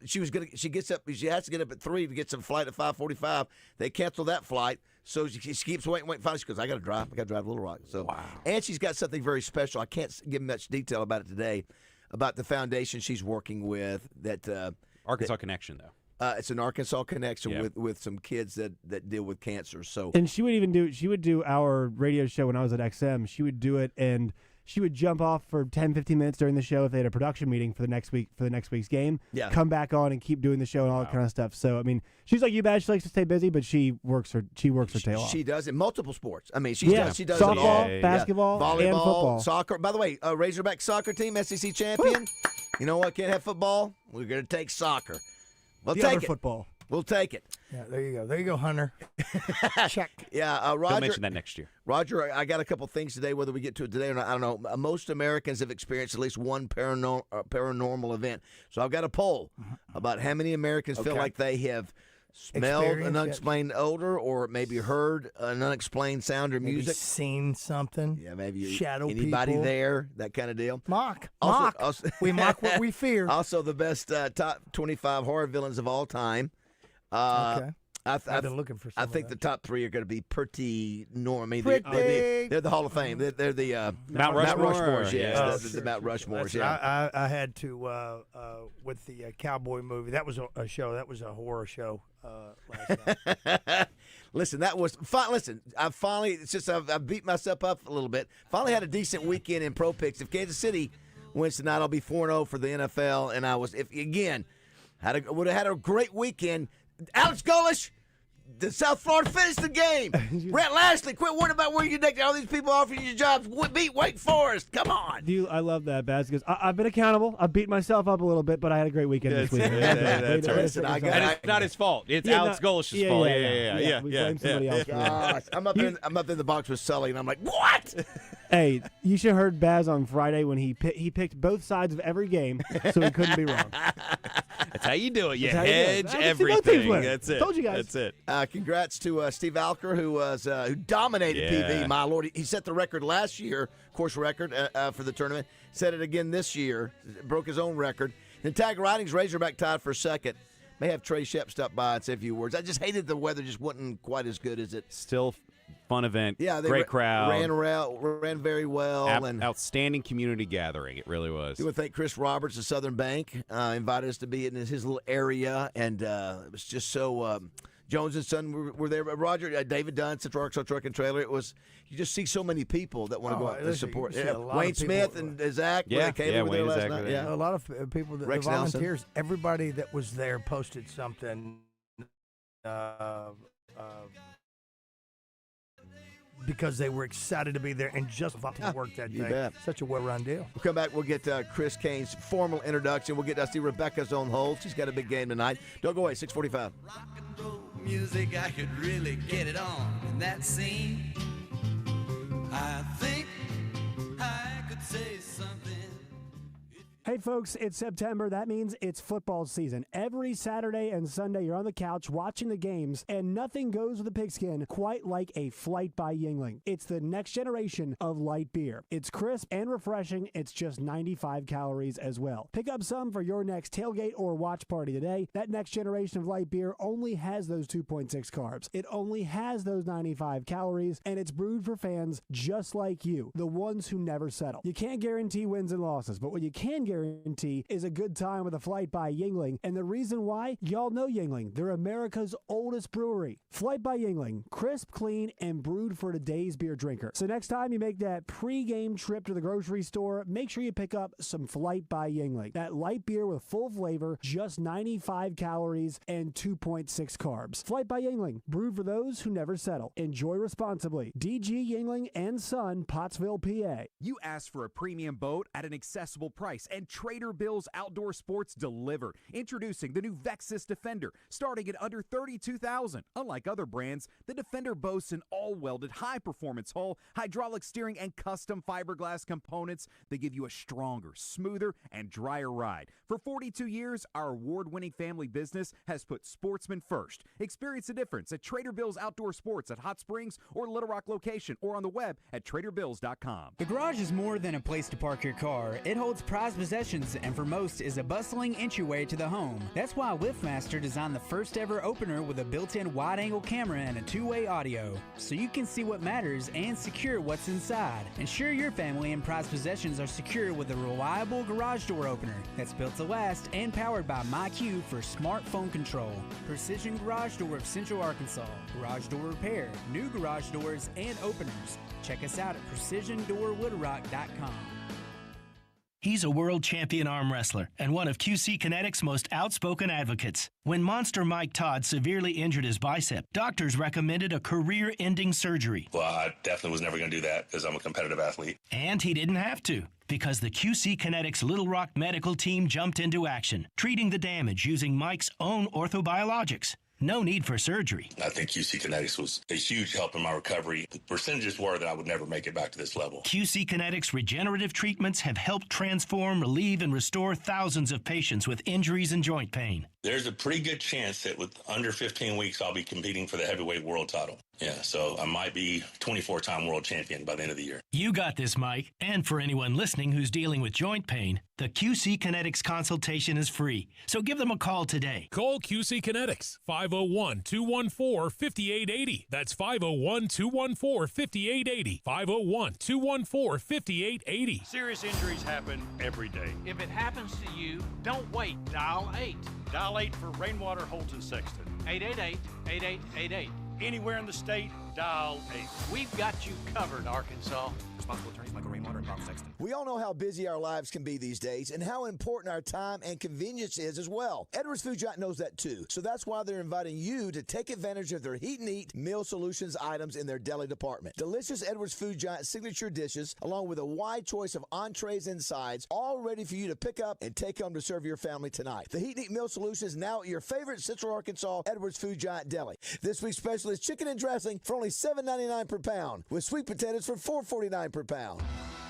She gets up. She has to get up at 3 to get some flight at 5:45. They cancel that flight. So she keeps waiting. Finally, she goes, I got to drive to Little Rock. So, and she's got something very special. I can't give much detail about it today, about the foundation she's working with. That Arkansas Connection, though. It's an Arkansas Connection with some kids that deal with cancer. So, and she would do our radio show when I was at XM. She would do it, and she would jump off for 10, 15 minutes during the show if they had a production meeting for the next week's game. Yeah. Come back on and keep doing the show and all that kind of stuff. So I mean, she's like you, bad. She likes to stay busy, but she works her tail off. She does in multiple sports. I mean, she does softball, basketball, volleyball, and football, soccer. By the way, Razorback soccer team, SEC champion. You know what? Can't have football. We're gonna take soccer. We'll take it. Football. We'll take it. Yeah, there you go. There you go, Hunter. Check. Yeah, Roger. He'll mention that next year. Roger, I got a couple things today, whether we get to it today or not, I don't know. Most Americans have experienced at least one paranormal event. So I've got a poll about how many Americans feel like they have smelled an unexplained odor or maybe heard an unexplained sound or music. Maybe seen something. Yeah, maybe anybody people there, that kind of deal. Mock. We mock what we fear. Also, the best top 25 horror villains of all time. Okay. I've been looking for some. I think the top 3 are going to be pretty normal. I mean, they're the Hall of Fame. They're the Mount Rushmore. The Mount Rushmores. Yeah. I had to with the Cowboy movie. That was a show. That was a horror show last night. Listen, that was fun. Listen, I've beat myself up a little bit. Finally had a decent weekend in Pro Picks. If Kansas City wins tonight, I'll be 4-0 for the NFL. And I was, would have had a great weekend. Alex Golish, the South Florida finished the game. Brett Lashley, quit worrying about where you get all these people offering you jobs. Beat Wake Forest. Come on. I love that, Baz, because I've been accountable. I've beat myself up a little bit, but I had a great weekend this weekend. That's right. Listen, and it's not his fault. It's Alex Golish's fault. Yeah. We blame somebody else. Gosh, I'm up in the box with Sully, and I'm like, what? Hey, you should have heard Baz on Friday when he picked both sides of every game, so he couldn't be wrong. That's how you do it. You hedge everything. That's it. Told you guys. That's it. Congrats to Steve Alker, who dominated PV. My Lord, he set the record last year, course record for the tournament. Set it again this year. Broke his own record. And Tag Riding's Razorback tied for second. May have Trey Shep stop by and say a few words. I just hated the weather just wasn't quite as good as it. Still fun event. Yeah, great crowd. Ran very well. And outstanding community gathering. It really was. I want to thank Chris Roberts of Southern Bank. Invited us to be in his little area, and it was just so. Jones and Son were there. Roger, David Dunn, Central Arkansas Truck and Trailer. It was, you just see so many people that want to go out and support. Wayne Smith and Zach. Yeah, came over there Wayne last night. Yeah, a lot of people, the volunteers, everybody that was there posted something because they were excited to be there and just about to work that You day. bet. Such a well-run deal. We'll come back. We'll get Chris Kane's formal introduction. We'll get to see Rebecca's on hold. She's got a big game tonight. Don't go away. 6:45. Music, I could really get it on in that scene. I think I could say something. Hey folks, it's September. That means it's football season. Every Saturday and Sunday, you're on the couch watching the games, and nothing goes with the pigskin quite like a Flight by Yuengling. It's the next generation of light beer. It's crisp and refreshing. It's just 95 calories as well. Pick up some for your next tailgate or watch party today. That next generation of light beer only has those 2.6 carbs. It only has those 95 calories, and it's brewed for fans just like you, the ones who never settle. You can't guarantee wins and losses, but what you can guarantee is a good time with a Flight by Yuengling. And the reason why? Y'all know Yuengling. They're America's oldest brewery. Flight by Yuengling. Crisp, clean, and brewed for today's beer drinker. So next time you make that pre-game trip to the grocery store, make sure you pick up some Flight by Yuengling. That light beer with full flavor, just 95 calories and 2.6 carbs. Flight by Yuengling. Brewed for those who never settle. Enjoy responsibly. DG Yuengling and Son, Pottsville, PA. You asked for a premium boat at an accessible price, and Trader Bill's Outdoor Sports delivered. Introducing the new Vexus Defender, starting at under $32,000. Unlike other brands, the Defender boasts an all-welded, high-performance hull, hydraulic steering, and custom fiberglass components that give you a stronger, smoother, and drier ride. For 42 years, our award-winning family business has put sportsmen first. Experience the difference at Trader Bill's Outdoor Sports at Hot Springs or Little Rock location, or on the web at traderbills.com. The garage is more than a place to park your car. It holds prized possessions, and for most is a bustling entryway to the home. That's why LiftMaster designed the first ever opener with a built-in wide-angle camera and a two-way audio, so you can see what matters and secure what's inside. Ensure your family and prized possessions are secure with a reliable garage door opener that's built to last and powered by MyQ for smartphone control. Precision Garage Door of Central Arkansas. Garage door repair, new garage doors, and openers. Check us out at precisiondoorwoodrock.com. He's a world champion arm wrestler and one of QC Kinetics' most outspoken advocates. When Monster Mike Todd severely injured his bicep, doctors recommended a career-ending surgery. Well, I definitely was never going to do that because I'm a competitive athlete. And he didn't have to, because the QC Kinetics Little Rock medical team jumped into action, treating the damage using Mike's own orthobiologics. No need for surgery. I think QC Kinetics was a huge help in my recovery. The percentages were that I would never make it back to this level. QC Kinetics regenerative treatments have helped transform, relieve, and restore thousands of patients with injuries and joint pain. There's a pretty good chance that with under 15 weeks, I'll be competing for the heavyweight world title. Yeah, so I might be 24-time world champion by the end of the year. You got this, Mike. And for anyone listening who's dealing with joint pain, the QC Kinetics consultation is free. So give them a call today. Call QC Kinetics, 501-214-5880. That's 501-214-5880. 501-214-5880. Serious injuries happen every day. If it happens to you, don't wait. Dial 8. Dial 8 for Rainwater, Holtz, and Sexton. 888-8888. Anywhere in the state, dial 8. We've got you covered, Arkansas. Responsible attorneys Michael Rainwater and Bob Sexton. We all know how busy our lives can be these days and how important our time and convenience is as well. Edwards Food Giant knows that too. So that's why they're inviting you to take advantage of their Heat and Eat meal solutions items in their deli department. Delicious Edwards Food Giant signature dishes, along with a wide choice of entrees and sides, all ready for you to pick up and take home to serve your family tonight. The Heat and Eat meal solution is now at your favorite Central Arkansas Edwards Food Giant deli. This week's special is chicken and dressing for only $7.99 per pound, with sweet potatoes for $4.49 per pound.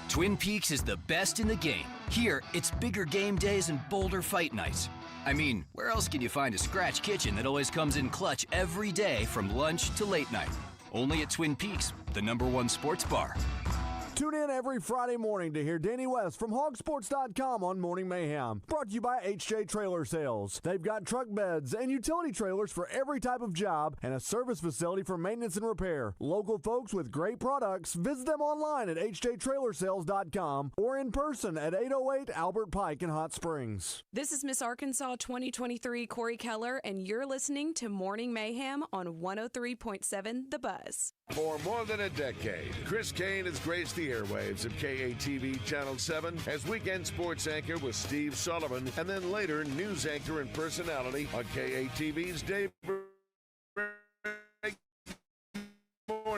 Twin Peaks is the best in the game. Here, it's bigger game days and bolder fight nights. I mean, where else can you find a scratch kitchen that always comes in clutch every day from lunch to late night? Only at Twin Peaks, the #1 sports bar. Tune in every Friday morning to hear Danny West from hogsports.com on Morning Mayhem. Brought to you by HJ Trailer Sales. They've got truck beds and utility trailers for every type of job and a service facility for maintenance and repair. Local folks with great products. Visit them online at hjtrailersales.com or in person at 808 Albert Pike in Hot Springs. This is Miss Arkansas 2023 Corey Keller, and you're listening to Morning Mayhem on 103.7 The Buzz. For more than a decade, Chris Kane has graced the airwaves of KATV Channel 7 as weekend sports anchor with Steve Sullivan, and then later news anchor and personality on KATV's Daybreak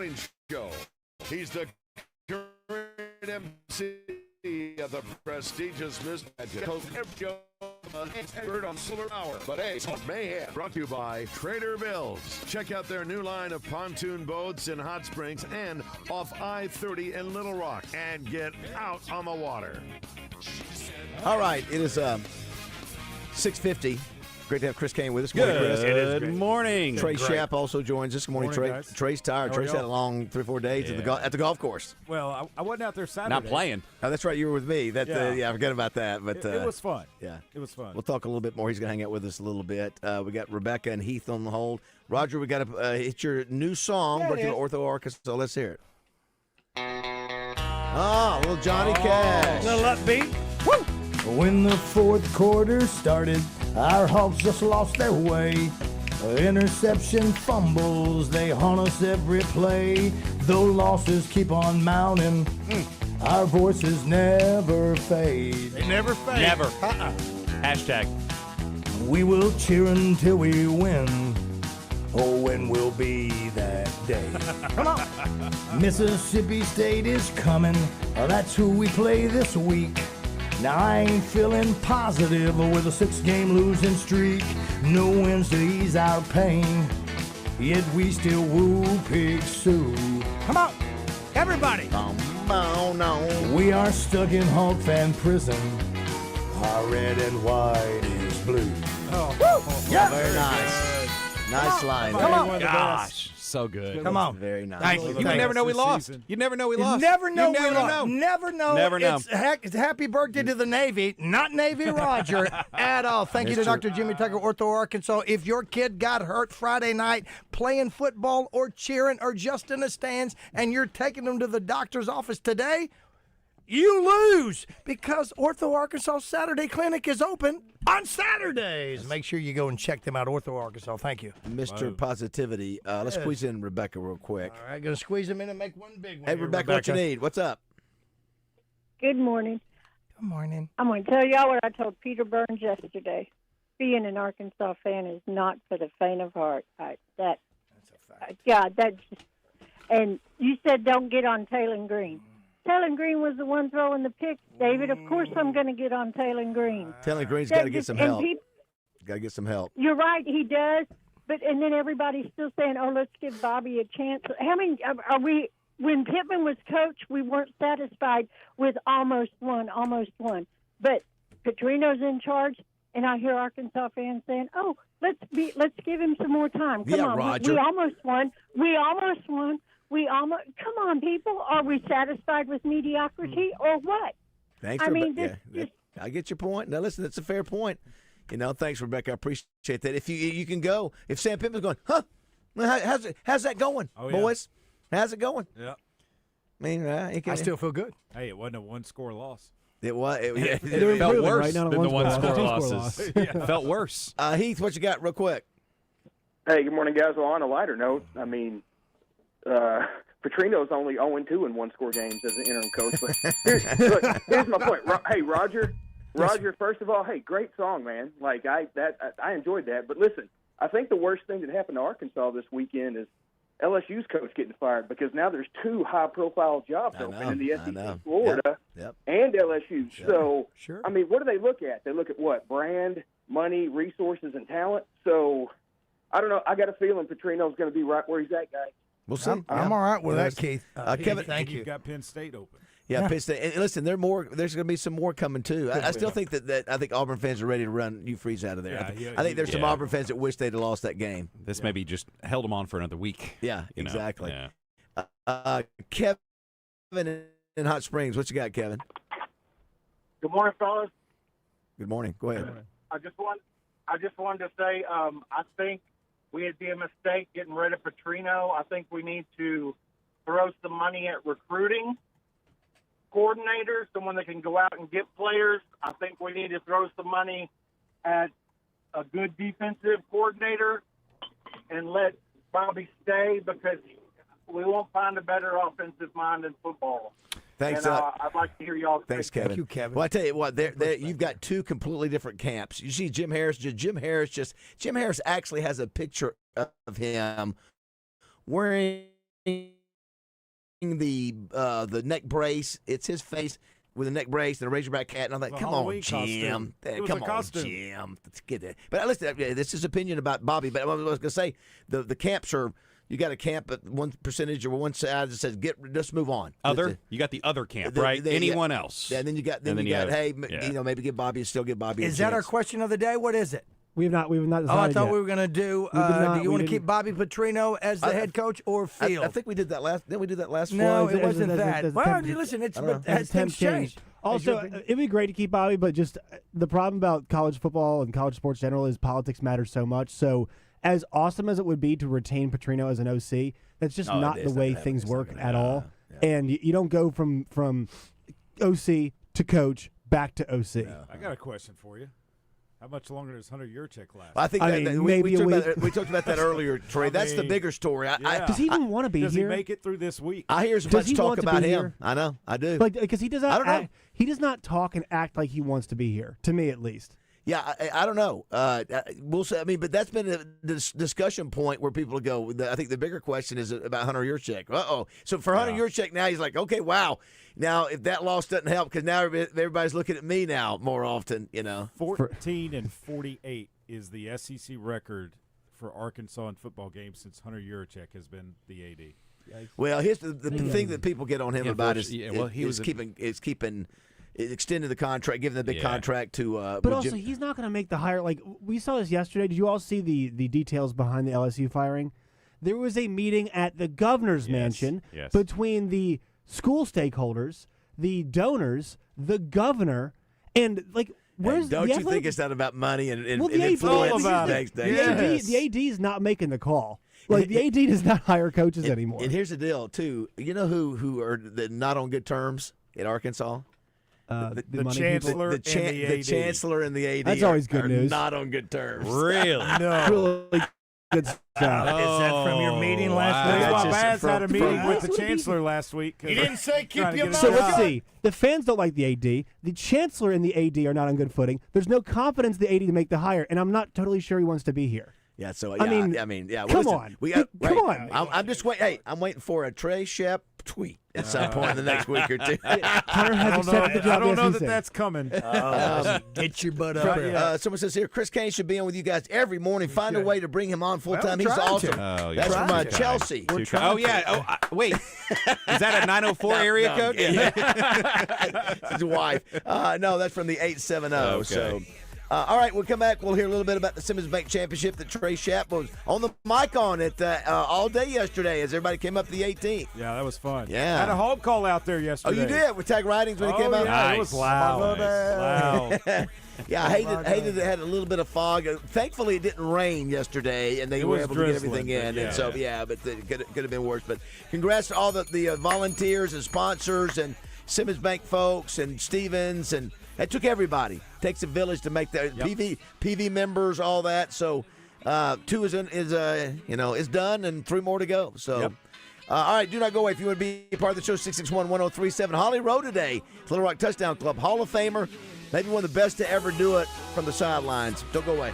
morning show. He's the current MC of the prestigious Mr. Expert on Silver Hour. But hey, Mayhem brought to you by Trader Bill's. Check out their new line of pontoon boats in Hot Springs and off I-30 in Little Rock, and get out on the water. All right, it is 6:50. Great to have Chris Kane with us. Good morning, Chris. Good morning. Trey Shapp also joins us. Good morning, Trey. Guys. Trey's tired. Trey's had a long 3-4 days at the golf course. Well, I wasn't out there Saturday. Not playing. Oh, that's right. You were with me. I forgot about that. But it was fun. Yeah, it was fun. We'll talk a little bit more. He's going to hang out with us a little bit. We got Rebecca and Heath on the hold. Roger, we got to hit your new song. Brought to you by Ortho Arkansas. Let's hear it. Oh, little Johnny Cash. Little upbeat. Woo! When the fourth quarter started, our Hawks just lost their way. Interception fumbles, they haunt us every play. Though losses keep on mounting, our voices never fade. They never fade. Never. Hashtag. We will cheer until we win. Oh, when will be that day? Come on. Mississippi State is coming. That's who we play this week. Now I ain't feeling positive with a 6-game losing streak. No wins to ease our pain, yet we still woo Pig Sue. Come on, everybody. We are stuck in Hawk fan prison. Our red and white is blue. Yeah, very nice. Nice line. Come on. Gosh, so good. Come on. Very nice. Thank you. You would never know we lost. You never know we lost. Never know You we never lost. know. Never know. Never know. It's happy birthday to the Navy, not Navy Roger at all. Thank you to Dr. Jimmy Tucker, Ortho Arkansas. If your kid got hurt Friday night playing football or cheering or just in the stands and you're taking them to the doctor's office today, you lose because Ortho Arkansas Saturday Clinic is open on Saturdays. Make sure you go and check them out, Ortho Arkansas. Thank you. Mr. Positivity. Let's squeeze in Rebecca real quick. All right, going to squeeze them in and make one big one. Hey, here, Rebecca, what you need? What's up? Good morning. Good morning. I'm going to tell y'all what I told Peter Burns yesterday. Being an Arkansas fan is not for the faint of heart. That's a fact. God, that's just, and you said don't get on Taylor Green. Taylor Green was the one throwing the picks, David. Of course I'm going to get on Taylor Green. Taylor Green's got to get some help. Got to get some help. You're right, he does. But and then everybody's still saying, "Oh, let's give Bobby a chance." How many are we? When Pittman was coach, we weren't satisfied with almost won. But Petrino's in charge, and I hear Arkansas fans saying, "Oh, let's give him some more time." Come on, Roger. We almost won. Come on, people. Are we satisfied with mediocrity or what? Thanks, Rebecca. I get your point. Now, listen, that's a fair point. Thanks, Rebecca. I appreciate that. If you can go, if Sam Pittman's going, how's that going, boys? How's it going? Yeah. I mean, I still feel good. Hey, it wasn't a one-score loss. It was. It felt worse than the one-score losses. Felt worse. Heath, what you got real quick? Hey, good morning, guys. Well, on a lighter note, I mean, Petrino's only 0-2 in one-score games as an interim coach. But here's my point. Hey, Roger, first of all, hey, great song, man. Like, I enjoyed that. But listen, I think the worst thing that happened to Arkansas this weekend is LSU's coach getting fired, because now there's two high-profile jobs open in the SEC, Florida and LSU. Sure. So, Sure. I mean, what do they look at? They look at what? Brand, money, resources, and talent. So, I don't know. I got a feeling Petrino's going to be right where he's at, guys. We'll see. I'm all right with that, Keith. Kevin, thank you. You've got Penn State open. Yeah, Penn State. And listen, there's going to be some more coming too. I still think that I think Auburn fans are ready to run Hugh Freeze out of there. I think there's some Auburn fans that wish they'd have lost that game. This maybe just held them on for another week. Yeah, you know? exactly. Yeah. Kevin in Hot Springs, what you got, Kevin? Good morning, fellas. Good morning. Go ahead. I just wanted to say I think we'd be a mistake getting rid of Petrino. I think we need to throw some money at recruiting coordinators, someone that can go out and get players. I think we need to throw some money at a good defensive coordinator and let Bobby stay, because we won't find a better offensive mind in football. Thanks. And, I'd like to hear y'all. Thanks, Kevin. Thank you, Kevin. Well, I tell you what, you've got two completely different camps. You see Jim Harris. Jim Harris actually has a picture of him wearing the neck brace. It's his face with a neck brace and a Razorback hat, and I'm like, come on, Jim. Come on, Jim. Let's get it. But listen, this is opinion about Bobby, but I was going to say the camps are, you got a camp at one percentage or one side that says, just move on. You got the other camp, right? Anyone else. Yeah, and then you got, maybe give Bobby, still give Bobby a chance. Is that our question of the day? What is it? We have not decided I thought yet. we were going to do, do you want to keep Bobby Petrino as the head coach or Field? I think we did that last, didn't we do that last No, fall? it wasn't that. Well, listen, things changed. Also, it'd be great to keep Bobby, but just the problem about college football and college sports in general is politics matter so much. So as awesome as it would be to retain Petrino as an OC, that's just not the way things work at all. Yeah. And you don't go from OC to coach back to OC. Yeah. I got a question for you. How much longer does Hunter Yurchek last? I think maybe we talked about that earlier, Trey. That's the bigger story. Does he even want to be here? Does he make it through this week? I hear so much talk about him. I know, I do. Because he does not. I don't know. He does not talk and act like he wants to be here. To me, at least. Yeah, I don't know. We'll say. I mean, but that's been a discussion point where people go. I think the bigger question is about Hunter Yurchek. So for Hunter Yurchek now, he's like, okay, wow. Now, if that loss doesn't help, because now everybody's looking at me now more often, 14-48 is the SEC record for Arkansas in football games since Hunter Yurchek has been the AD. Well, here's the thing that people get on him about is keeping extending the contract, giving the big contract to. But also, he's not going to make the hire. Like we saw this yesterday. Did you all see the details behind the LSU firing? There was a meeting at the governor's mansion between the school stakeholders, the donors, the governor, and where's don't the you think it's not about money and the influence? The AD is not making the call. The AD does not hire coaches anymore. And here's the deal, too. You know who are not on good terms in Arkansas? The chancellor, the chancellor and the AD. That's always good news. Not on good terms. Really? No. Really good stuff. Is that from your meeting last week? That's why Baz had a meeting with the chancellor last week. He didn't say keep your mouth shut. So let's see. The fans don't like the AD. The chancellor and the AD are not on good footing. There's no confidence in the AD to make the hire, and I'm not totally sure he wants to be here. Yeah, so I mean, come on. Come on. I'm just waiting. Hey, I'm waiting for a Trey Shep tweet at some point in the next week or two. Hunter has accepted the job. I don't know that that's coming. Get your butt up there. Someone says here, Chris Kane should be on with you guys every morning. Find a way to bring him on full time. He's awesome. That's from Chelsea. Wait. Is that a 904 area code? His wife. No, that's from the 870. Okay. So. All right, we'll come back. We'll hear a little bit about the Simmons Bank Championship that Trey Shapp was on the mic on it all day yesterday as everybody came up to the 18th. Yeah, that was fun. Yeah. Had a hog call out there yesterday. Oh, you did? With Tag Writings when it came out? Yeah, it was loud. Loud. Yeah, I hated it had a little bit of fog. Thankfully, it didn't rain yesterday, and they were able to get everything in. But it could have been worse. But congrats to all the volunteers and sponsors and Simmons Bank folks and Stevens, and it took everybody. Takes a village to make that. PV members, all that. So 2 is done, and 3 more to go. So. All right, do not go away. If you want to be a part of the show, 661-1037. Holly Rowe today, Little Rock Touchdown Club, Hall of Famer, maybe one of the best to ever do it from the sidelines. Don't go away.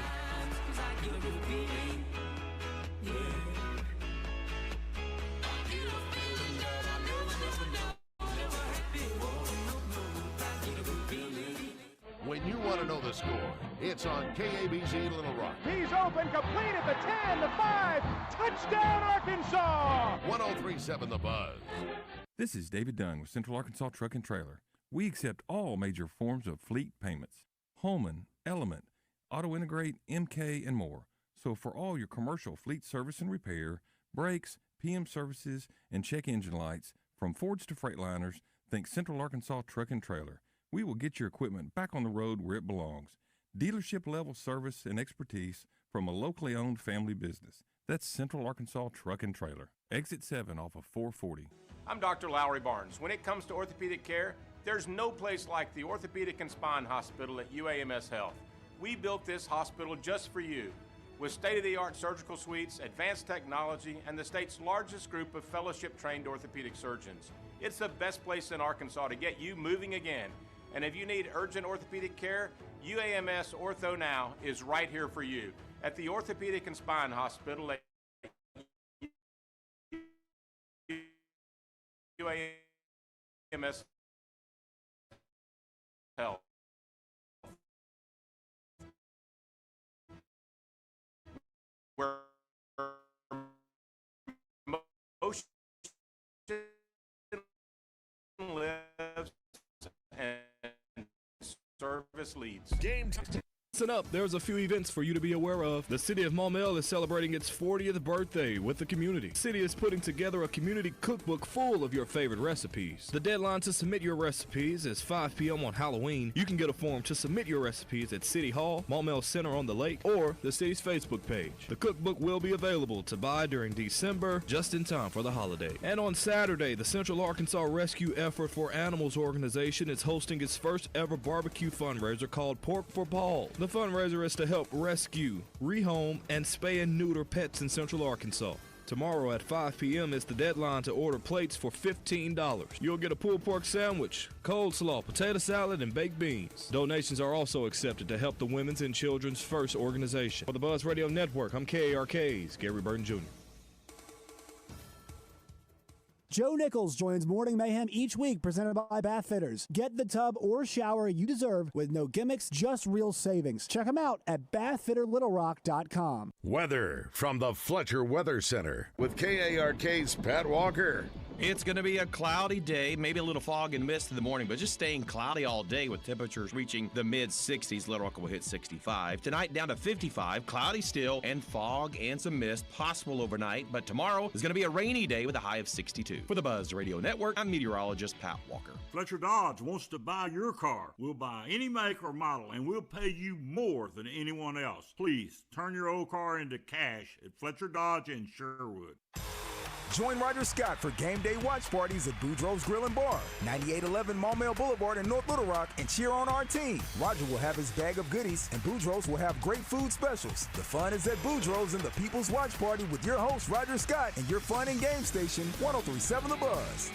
When you want to know the score, it's on KABZ Little Rock. He's open, complete at the 10, the 5, touchdown Arkansas! 103.7 The Buzz. This is David Dunn with Central Arkansas Truck and Trailer. We accept all major forms of fleet payments. Holman, Element, Auto Integrate, MK, and more. So for all your commercial fleet service and repair, brakes, PM services, and check engine lights, from Fords to Freightliners, think Central Arkansas Truck and Trailer. We will get your equipment back on the road where it belongs. Dealership-level service and expertise from a locally owned family business. That's Central Arkansas Truck and Trailer. Exit 7 off of 440. I'm Dr. Lowry Barnes. When it comes to orthopedic care, there's no place like the Orthopedic and Spine Hospital at UAMS Health. We built this hospital just for you, with state-of-the-art surgical suites, advanced technology, and the state's largest group of fellowship-trained orthopedic surgeons. It's the best place in Arkansas to get you moving again. And if you need urgent orthopedic care, UAMS Ortho Now is right here for you at the Orthopedic and Spine Hospital at UAMS Health. Where motion lives and service leads. Game Listen up, there's a few events for you to be aware of. The city of Maumelle is celebrating its 40th birthday with the community. The city is putting together a community cookbook full of your favorite recipes. The deadline to submit your recipes is 5 p.m. on Halloween. You can get a form to submit your recipes at City Hall, Maumelle Center on the Lake, or the city's Facebook page. The cookbook will be available to buy during December, just in time for the holiday. And on Saturday, the Central Arkansas Rescue Effort for Animals organization is hosting its first ever barbecue fundraiser called Pork for Paul. The fundraiser is to help rescue, rehome, and spay and neuter pets in Central Arkansas. Tomorrow at 5 p.m. is the deadline to order plates for $15. You'll get a pulled pork sandwich, coleslaw, potato salad, and baked beans. Donations are also accepted to help the Women's and Children's First organization. For the Buzz Radio Network, I'm KARK's Gary Burton Jr. Joe Nichols joins Morning Mayhem each week, presented by Bath Fitters. Get the tub or shower you deserve with no gimmicks, just real savings. Check them out at bathfitterlittlerock.com. Weather from the Fletcher Weather Center with KARK's Pat Walker. It's going to be a cloudy day, maybe a little fog and mist in the morning, but just staying cloudy all day with temperatures reaching the mid-60s. Little Rock will hit 65. Tonight down to 55, cloudy still, and fog and some mist possible overnight. But tomorrow is going to be a rainy day with a high of 62. For the Buzz Radio Network, I'm meteorologist Pat Walker. Fletcher Dodge wants to buy your car. We'll buy any make or model, and we'll pay you more than anyone else. Please turn your old car into cash at Fletcher Dodge in Sherwood. Join Roger Scott for game day watch parties at Boudreaux's Grill and Bar, 9811 Maumelle Boulevard in North Little Rock, and cheer on our team. Roger will have his bag of goodies, and Boudreaux's will have great food specials. The fun is at Boudreaux's and the People's Watch Party with your host, Roger Scott, and your fun and game station, 103.7 The Buzz.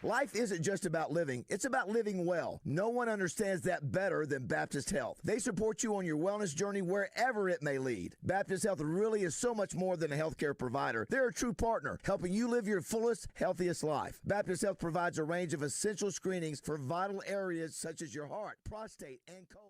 Life isn't just about living, it's about living well. No one understands that better than Baptist Health. They support you on your wellness journey wherever it may lead. Baptist Health really is so much more than a healthcare provider. They're a true partner, helping you live your fullest, healthiest life. Baptist Health provides a range of essential screenings for vital areas such as your heart, prostate, and colon.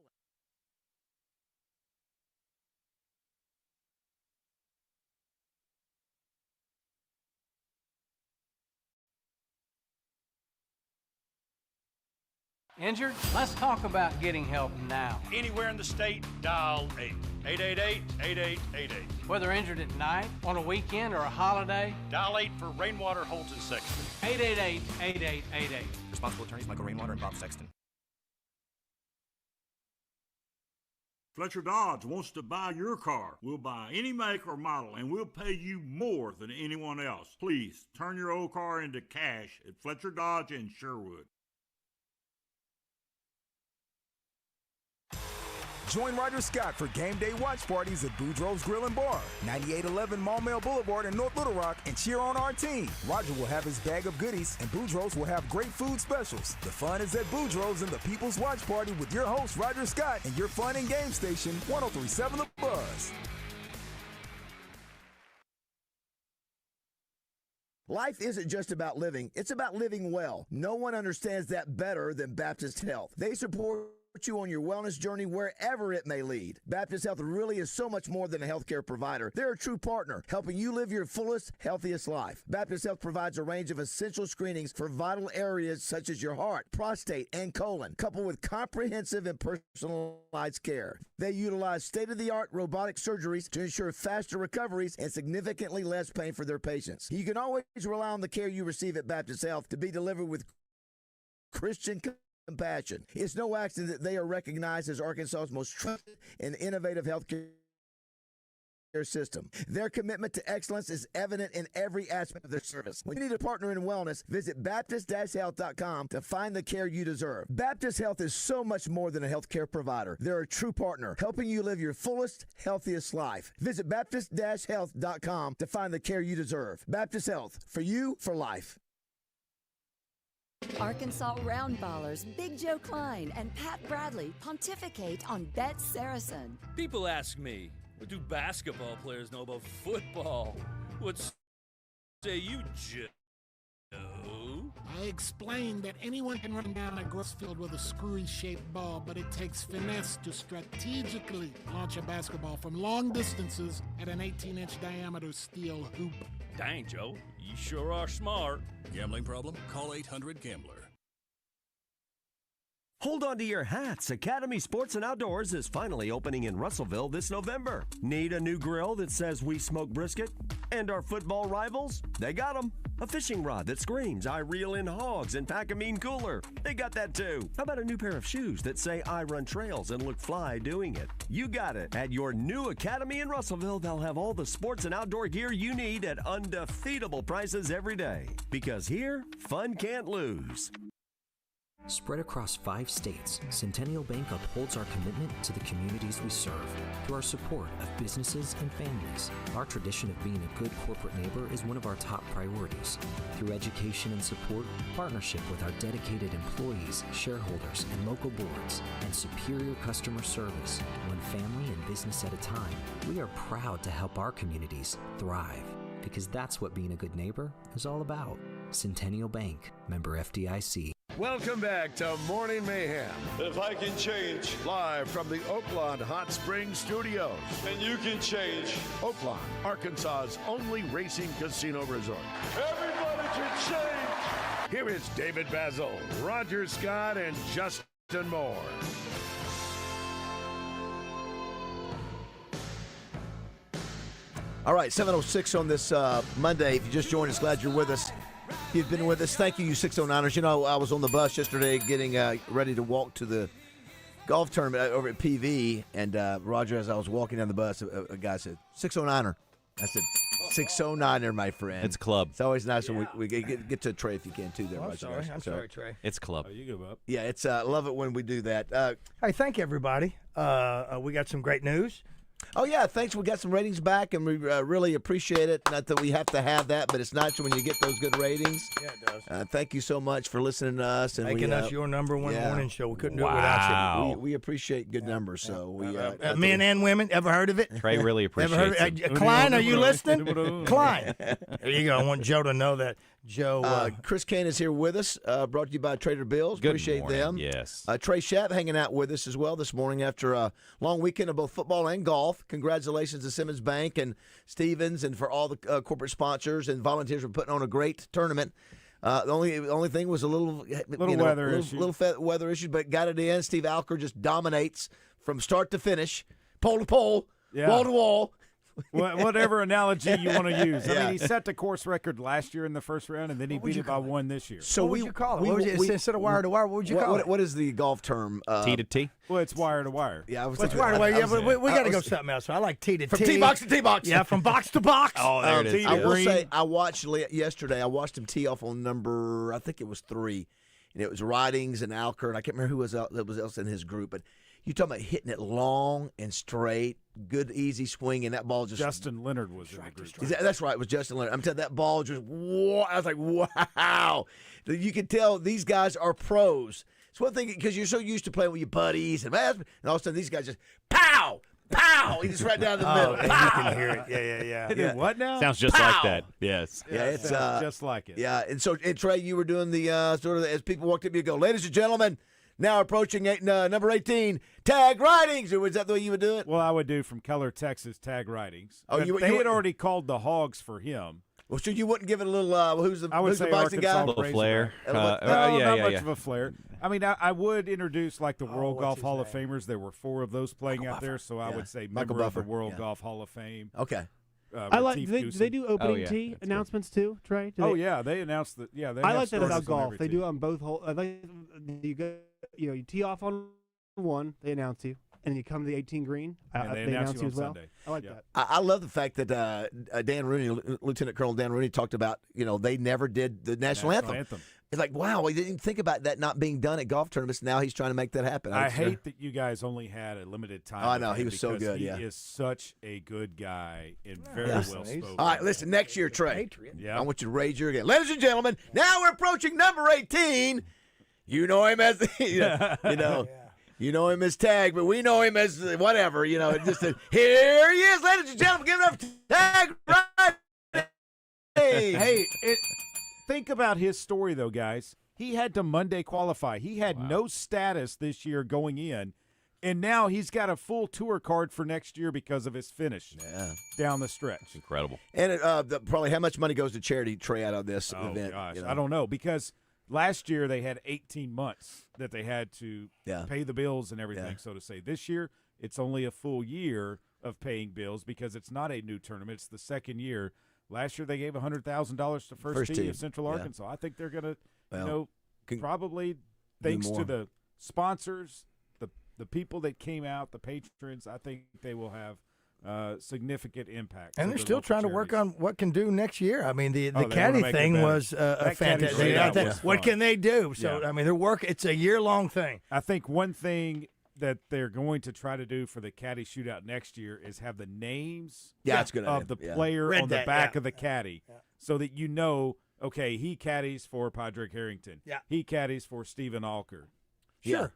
Injured? Let's talk about getting help now. Anywhere in the state, dial 8. 888-8888. Whether injured at night, on a weekend, or a holiday, Dial 8 for Rainwater, Holt, and Sexton. 888-8888. Responsible attorneys Michael Rainwater and Bob Sexton. Fletcher Dodge wants to buy your car. We'll buy any make or model, and we'll pay you more than anyone else. Please turn your old car into cash at Fletcher Dodge in Sherwood. Join Roger Scott for game day watch parties at Boudreaux's Grill and Bar, 9811 Maumelle Boulevard in North Little Rock, and cheer on our team. Roger will have his bag of goodies, and Boudreaux's will have great food specials. The fun is at Boudreaux's and the People's Watch Party with your host, Roger Scott, and your fun and game station, 103.7 The Buzz. Life isn't just about living, it's about living well. No one understands that better than Baptist Health. They support you on your wellness journey wherever it may lead. Baptist Health really is so much more than a healthcare provider. They're a true partner, helping you live your fullest, healthiest life. Baptist Health provides a range of essential screenings for vital areas such as your heart, prostate, and colon, coupled with comprehensive and personalized care. They utilize state-of-the-art robotic surgeries to ensure faster recoveries and significantly less pain for their patients. You can always rely on the care you receive at Baptist Health to be delivered with Christian compassion. It's no accident that they are recognized as Arkansas's most trusted and innovative healthcare system. Their commitment to excellence is evident in every aspect of their service. When you need a partner in wellness, visit Baptist-Health.com to find the care you deserve. Baptist Health is so much more than a healthcare provider. They're a true partner, helping you live your fullest, healthiest life. Visit Baptist-Health.com to find the care you deserve. Baptist Health, for you, for life. Arkansas Roundballers Big Joe Klein and Pat Bradley pontificate on Bet Saracen. People ask me, what do basketball players know about football? What say you, I explained that anyone can run down a grass field with a screwy-shaped ball, but it takes finesse to strategically launch a basketball from long distances at an 18-inch diameter steel hoop. Dang, Joe, you sure are smart. Gambling problem? Call 800-GAMBLER. Hold on to your hats. Academy Sports and Outdoors is finally opening in Russellville this November. Need a new grill that says we smoke brisket? And our football rivals? They got them. A fishing rod that screams, I reel in hogs and pack a mean cooler. They got that too. How about a new pair of shoes that say I run trails and look fly doing it? You got it. At your new Academy in Russellville, they'll have all the sports and outdoor gear you need at undefeatable prices every day. Because here, fun can't lose. Spread across 5 states, Centennial Bank upholds our commitment to the communities we serve. Through our support of businesses and families, our tradition of being a good corporate neighbor is one of our top priorities. Through education and support, partnership with our dedicated employees, shareholders, and local boards, and superior customer service, one family and business at a time, we are proud to help our communities thrive. Because that's what being a good neighbor is all about. Centennial Bank, member FDIC. Welcome back to Morning Mayhem. If I can change. Live from the Oaklawn Hot Springs Studios. And you can change. Oaklawn, Arkansas's only racing casino resort. Everybody can change. Here is David BAZZEL, Roger Scott, and Justin Moore. All right, 7:06 on this Monday. If you just joined us, glad you're with us. If you've been with us, thank you 609ers. You know, I was on the bus yesterday getting ready to walk to the golf tournament over at PV, and Roger, as I was walking down the bus, a guy said, 609er. I said, 609er, my friend. It's club. It's always nice when we get to Trey if you can, too. There, I'm Roger. sorry. I'm sorry, Trey. It's club. Oh, you go up. Yeah, it's love it when we do that. Hey, thank you, everybody. We got some great news. Oh, yeah, thanks. We got some ratings back, and we really appreciate it. Not that we have to have that, but it's nice when you get those good ratings. Yeah, it does. Thank you so much for listening to us. And Making us your number one morning show. We couldn't do it without you. We appreciate good numbers. So we men and women, ever heard of it? Trey really appreciates it. Klein, are you listening? Klein. There you go. I want Joe to know that. Joe. Chris Kane is here with us, brought to you by Trader Bill's. Good Appreciate morning. them. Yes. Trey Schapp hanging out with us as well this morning after a long weekend of both football and golf. Congratulations to Simmons Bank and Stevens and for all the corporate sponsors and volunteers for putting on a great tournament. The only thing was a little weather issue, but got it in. Steve Alker just dominates from start to finish, pole to pole, wall to wall. Whatever analogy you want to use. I mean, he set the course record last year in the first round, and then he beat it by 1 this year. So what would you call it? Instead of wire to wire, what would you call it? What is the golf term? T to T? Well, it's wire to wire. Yeah, it's wire to wire. Yeah, but we got to go something else. So I like T to T. From T-box to T-box. Yeah, from box to box. Oh, there it is. I will say, I watched yesterday. I watched him tee off on number, I think it was 3, and it was Ridings and Alker, and I can't remember who was else in his group, but you talking about hitting it long and straight, good easy swing, and that ball just. Justin Leonard was in the group. That's right, it was Justin Leonard. I'm telling you, that ball just. Whoa, I was like, wow! You can tell these guys are pros. It's one thing because you're so used to playing with your buddies, and all of a sudden these guys just pow. Pow! He just right down the middle. You can hear it. Yeah. What now? Sounds just like that. Yes. Yeah, it's just like it. Yeah, and Trey, you were doing the sort of as people walked up, you go, ladies and gentlemen, now approaching number 18, Tag Ridings. Or was that the way you would do it? Well, I would do from Keller, Texas, Tag Ridings. Oh, they had already called the Hogs for him. Well, so you wouldn't give it a little, who's the boxing guy? A little flair. Not much of a flair. I mean, I would introduce like the World Golf Hall of Famers. There were 4 of those playing out there, so I would say member of the World Golf Hall of Fame. Okay. I like. Do they do opening tee announcements too, Trey? They announced that. Yeah, they I like that about on golf. They tee. do it on both holes. I like you go. You tee off on 1, they announce you, and you come to the 18 green. They announce you on as well. Sunday. I like that. I love the fact that Dan Rooney, Lieutenant Colonel Dan Rooney, talked about they never did the national anthem. It's like, wow, we didn't think about that not being done at golf tournaments. Now he's trying to make that happen. I hate that you guys only had a limited time. Oh, I know. He was so good, He is such a good guy and very well spoken. All right, listen, next year, Trey, yeah. I want you to raise your again. Ladies and gentlemen, now we're approaching number 18. You know him as, you know him as Tag, but we know him as whatever. Here he is, ladies and gentlemen. Give it up to Tag Ridings. Hey, think about his story, though, guys. He had to Monday qualify. He had no status this year going in, and now he's got a full tour card for next year because of his finish down the stretch. It's incredible. And probably how much money goes to charity, Trey, out of this event? Gosh, you know? I don't know, because last year they had 18 months that they had to pay the bills and everything, so to say. This year it's only a full year of paying bills because it's not a new tournament. It's the second year. Last year they gave $100,000 to first team of Central Arkansas. I think they're going to, probably thanks to the sponsors, the people that came out, the patrons, I think they will have significant impact. And they're still trying to work on what can do next year. I mean, the caddy thing was a fantastic. What can they do? So, I mean, it's a year-long thing. I think one thing that they're going to try to do for the caddy shootout next year is have the names of the player on the back of the caddy so that you know, okay, he caddies for Padraig Harrington. Yeah. He caddies for Stephen Alker. Sure.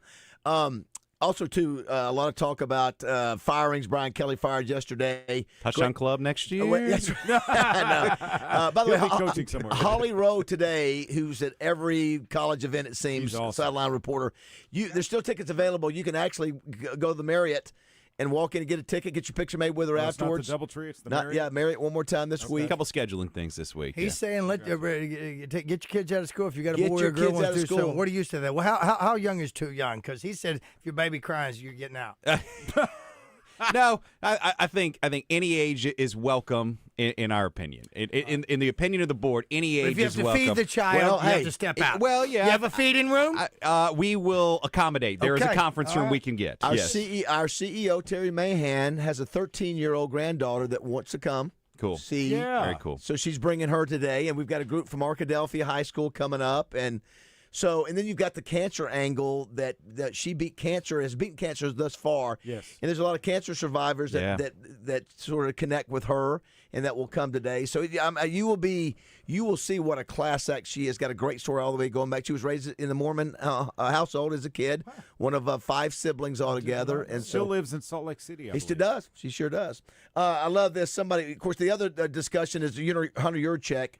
Also, too, a lot of talk about firings. Brian Kelly fired yesterday. Touchdown Club next year? That's right. By the way, coaching somewhere. Holly Rowe today, who's at every college event, it seems, awesome. Sideline reporter. There's still tickets available. You can actually go to the Marriott and walk in and get a ticket, get your picture made with her afterwards. It's not the DoubleTree, it's the Marriott. Yeah, Marriott one more time this week. A couple scheduling things this week. He's saying get your kids out of school if you got a boy or girl wants to do something. What do you say that? Well, how young is too young? Because he said if your baby cries, you're getting out. No, I think any age is welcome in our opinion. In the opinion of the board, any age is welcome. If you have to feed the child, you have to step out. Well, yeah. You have a feeding room? We will accommodate. There is a conference room we can get. Our CEO, Terry Mahan, has a 13-year-old granddaughter that wants to come. Cool. See. Yeah. Very cool. So she's bringing her today, and we've got a group from Arkadelphia High School coming up, and then you've got the cancer angle that she has beaten cancer thus far. Yes. And there's a lot of cancer survivors that sort of connect with her and that will come today. So you will see what a class act she is. Got a great story all the way going back. She was raised in the Mormon household as a kid, one of 5 siblings altogether, and still lives in Salt Lake City. He still does. She sure does. I love this. Somebody, of course, the other discussion is Hunter Yurchek.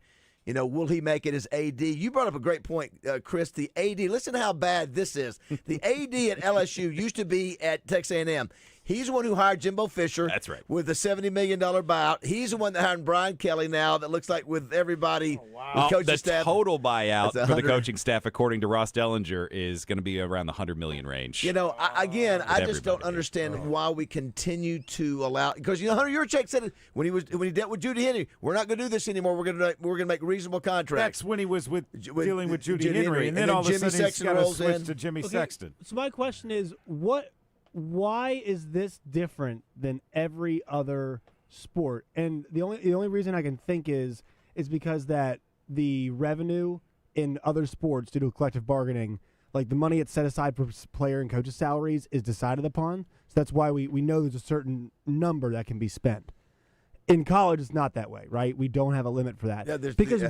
Will he make it as AD? You brought up a great point, Chris. The AD, listen to how bad this is. The AD at LSU used to be at Texas A&M. He's the one who hired Jimbo Fisher. That's right. With the $70 million buyout. He's the one that hired Brian Kelly now that looks like with everybody. The total buyout for the coaching staff, according to Ross Dellinger, is going to be around the $100 million range. I just don't understand why we continue to allow, because Hunter Yurchek said it when he dealt with Judy Henry, we're not going to do this anymore. We're going to make reasonable contracts. That's when he was dealing with Judy Henry, and then all of a sudden he's got to switch to Jimmy Sexton. So my question is, why is this different than every other sport? And the only reason I can think is because that the revenue in other sports due to collective bargaining, like the money it's set aside for player and coaches' salaries is decided upon. So that's why we know there's a certain number that can be spent. In college, it's not that way, right? We don't have a limit for that. Yeah,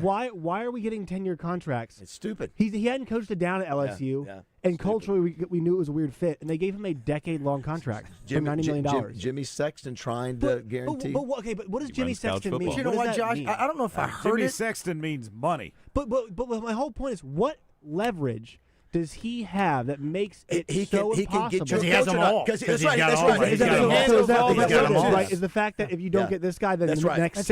why are we getting 10-year contracts? It's stupid. He hadn't coached it down at LSU, and culturally we knew it was a weird fit, and they gave him a decade-long contract for $90 million. Jimmy Sexton trying to guarantee. But what does Jimmy Sexton mean? You know what, Josh? I don't know if I heard Jimmy Sexton means money. But my whole point is, what leverage does he have that makes it impossible? Because he has them all. That's right. Is the fact that if you don't get this guy, then the next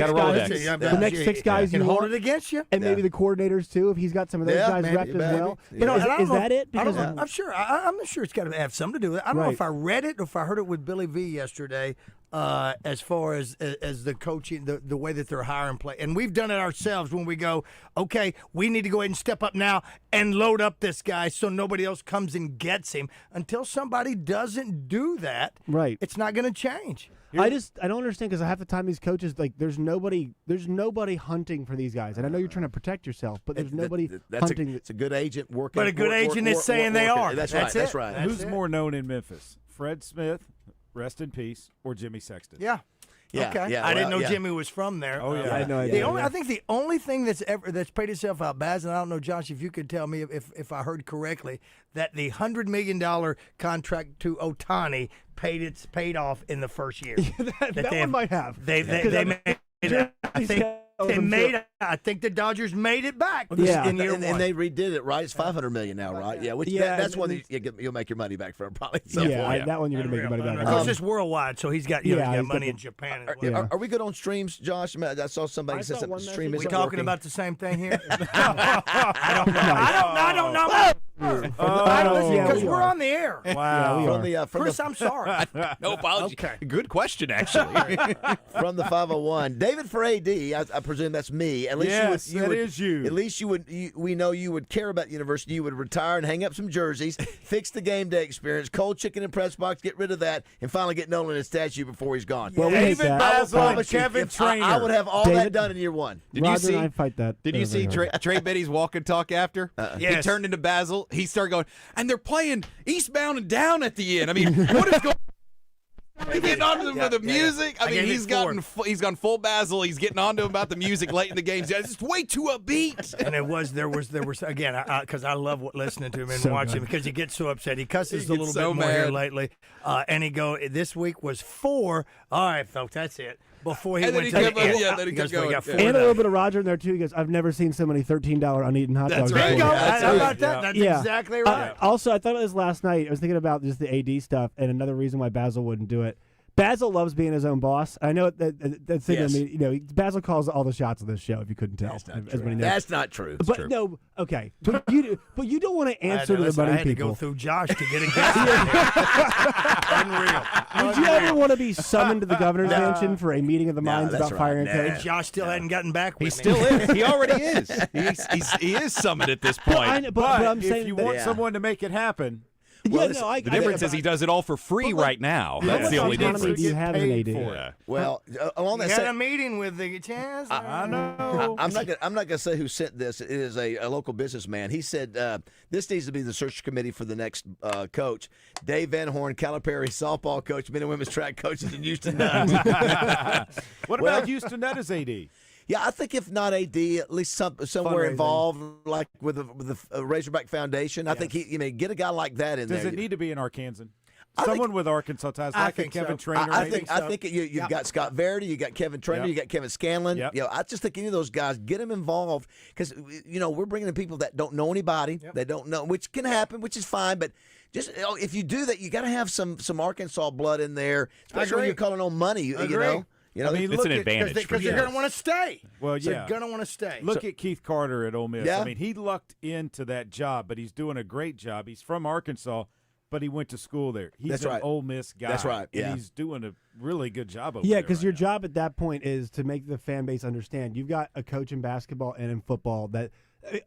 6 guys can hold it against you, and maybe the coordinators too, if he's got some of those guys repped as well. Is that it? I'm sure. I'm sure it's got to have something to do with it. I don't know if I read it or if I heard it with Billy V yesterday. As far as the coaching, the way that they're hiring play. And we've done it ourselves when we go, okay, we need to go ahead and step up now and load up this guy so nobody else comes and gets him. Until somebody doesn't do that, it's not going to change. I don't understand, because half the time these coaches, like, there's nobody hunting for these guys. And I know you're trying to protect yourself, but there's nobody hunting. It's a good agent working. But a good agent is saying they are. That's right. Who's more known in Memphis? Fred Smith, rest in peace, or Jimmy Sexton? Yeah. Okay. I didn't know Jimmy was from there. Oh yeah, I had no idea. I think the only thing that's paid itself out, Baz, and I don't know, Josh, if you could tell me if I heard correctly, that the $100 million contract to Ohtani paid off in the first year. that one might have. They made. I think I think the Dodgers made it back. Yeah, in year and one. they redid it, right? It's $500 million now, right? Yeah, that's one you'll make your money back from probably. That one you're gonna make your money back. Of course, it's worldwide, so he's got he's got money in Japan. As well. Are we good on streams, Josh? I saw somebody said something. Stream is talking about the same thing here. I don't know. Because we're on the air. Wow. Chris, I'm sorry. No apology. Okay. Good question, actually. From the 501, David for AD. I presume that's me. At least that is you. At least we know you would care about the university. You would retire and hang up some jerseys, fix the game day experience, cold chicken and press box, get rid of that, and finally get Nolan a statue before he's gone. Well, David BAZZEL and Kevin Trainer. I would have all that done in year one. Did you see? I fight that. Did you see Trey Biddy's walk and talk after? Yes. He turned into BAZZEL. He started going, and they're playing Eastbound and Down at the end. I mean, what is going? He's getting on to them with the music. I mean, he's gone full BAZZEL. He's getting on to him about the music late in the games. It's just way too upbeat. And there was again, because I love listening to him and watching him because he gets so upset. He cusses a little bit more here lately. And this week was 4. All right, folks, that's it. Before he went to he kept going. Got 4 and a little bit of Roger in there too. He goes, "I've never seen so many $13 uneaten hot dogs." That's right. before." How about that? That's exactly right. Also, I thought about this last night. I was thinking about just the AD stuff, and another reason why BAZZEL wouldn't do it. BAZZEL loves being his own boss. I know that's thing. Yes. I mean, BAZZEL calls all the shots on this show. If you couldn't tell, That's not true. But true. no, okay. But you don't want to answer to the money I had people. to go through Josh to get a guest. Unreal. Would you ever want to be summoned to the governor's mansion for a meeting of the minds about firing a coach? Josh still hadn't gotten back with me. He still is. He already is. He is summoned at this point. But I'm if saying you want someone to make it happen, the difference is he does it all for free right now. That's the only difference. Do you have an AD? Well, along that had a meeting with the Chaz. I know. I'm not gonna say who sent this. It is a local businessman. He said this needs to be the search committee for the next coach. Dave Van Horn, Calipari softball coach, men and women's track coaches in Houston Nuns. What about Houston Nutt as AD? Yeah, I think if not AD, at least somewhere involved, like with the Razorback Foundation. I think get a guy like that in there. Does it need to be an Arkansan? Someone with Arkansas ties, like a Kevin Trainer. I think you've got Scott Verity, you got Kevin Trainer, you got Kevin Scanlon. Yep. I just think any of those guys, get them involved because we're bringing in people that don't know anybody, they don't know, which can happen, which is fine, but. Just if you do that, you got to have some Arkansas blood in there, especially when you're calling on money. You know, I mean, it's an advantage because you're going to want to stay. Well, so you're going to want to stay. Look at Keith Carter at Ole Miss. Yeah. I mean, he lucked into that job, but he's doing a great job. He's from Arkansas, but he went to school there. He's an Ole Miss guy. That's right. Yeah. And he's doing a really good job over there. Yeah, because your job at that point is to make the fan base understand you've got a coach in basketball and in football that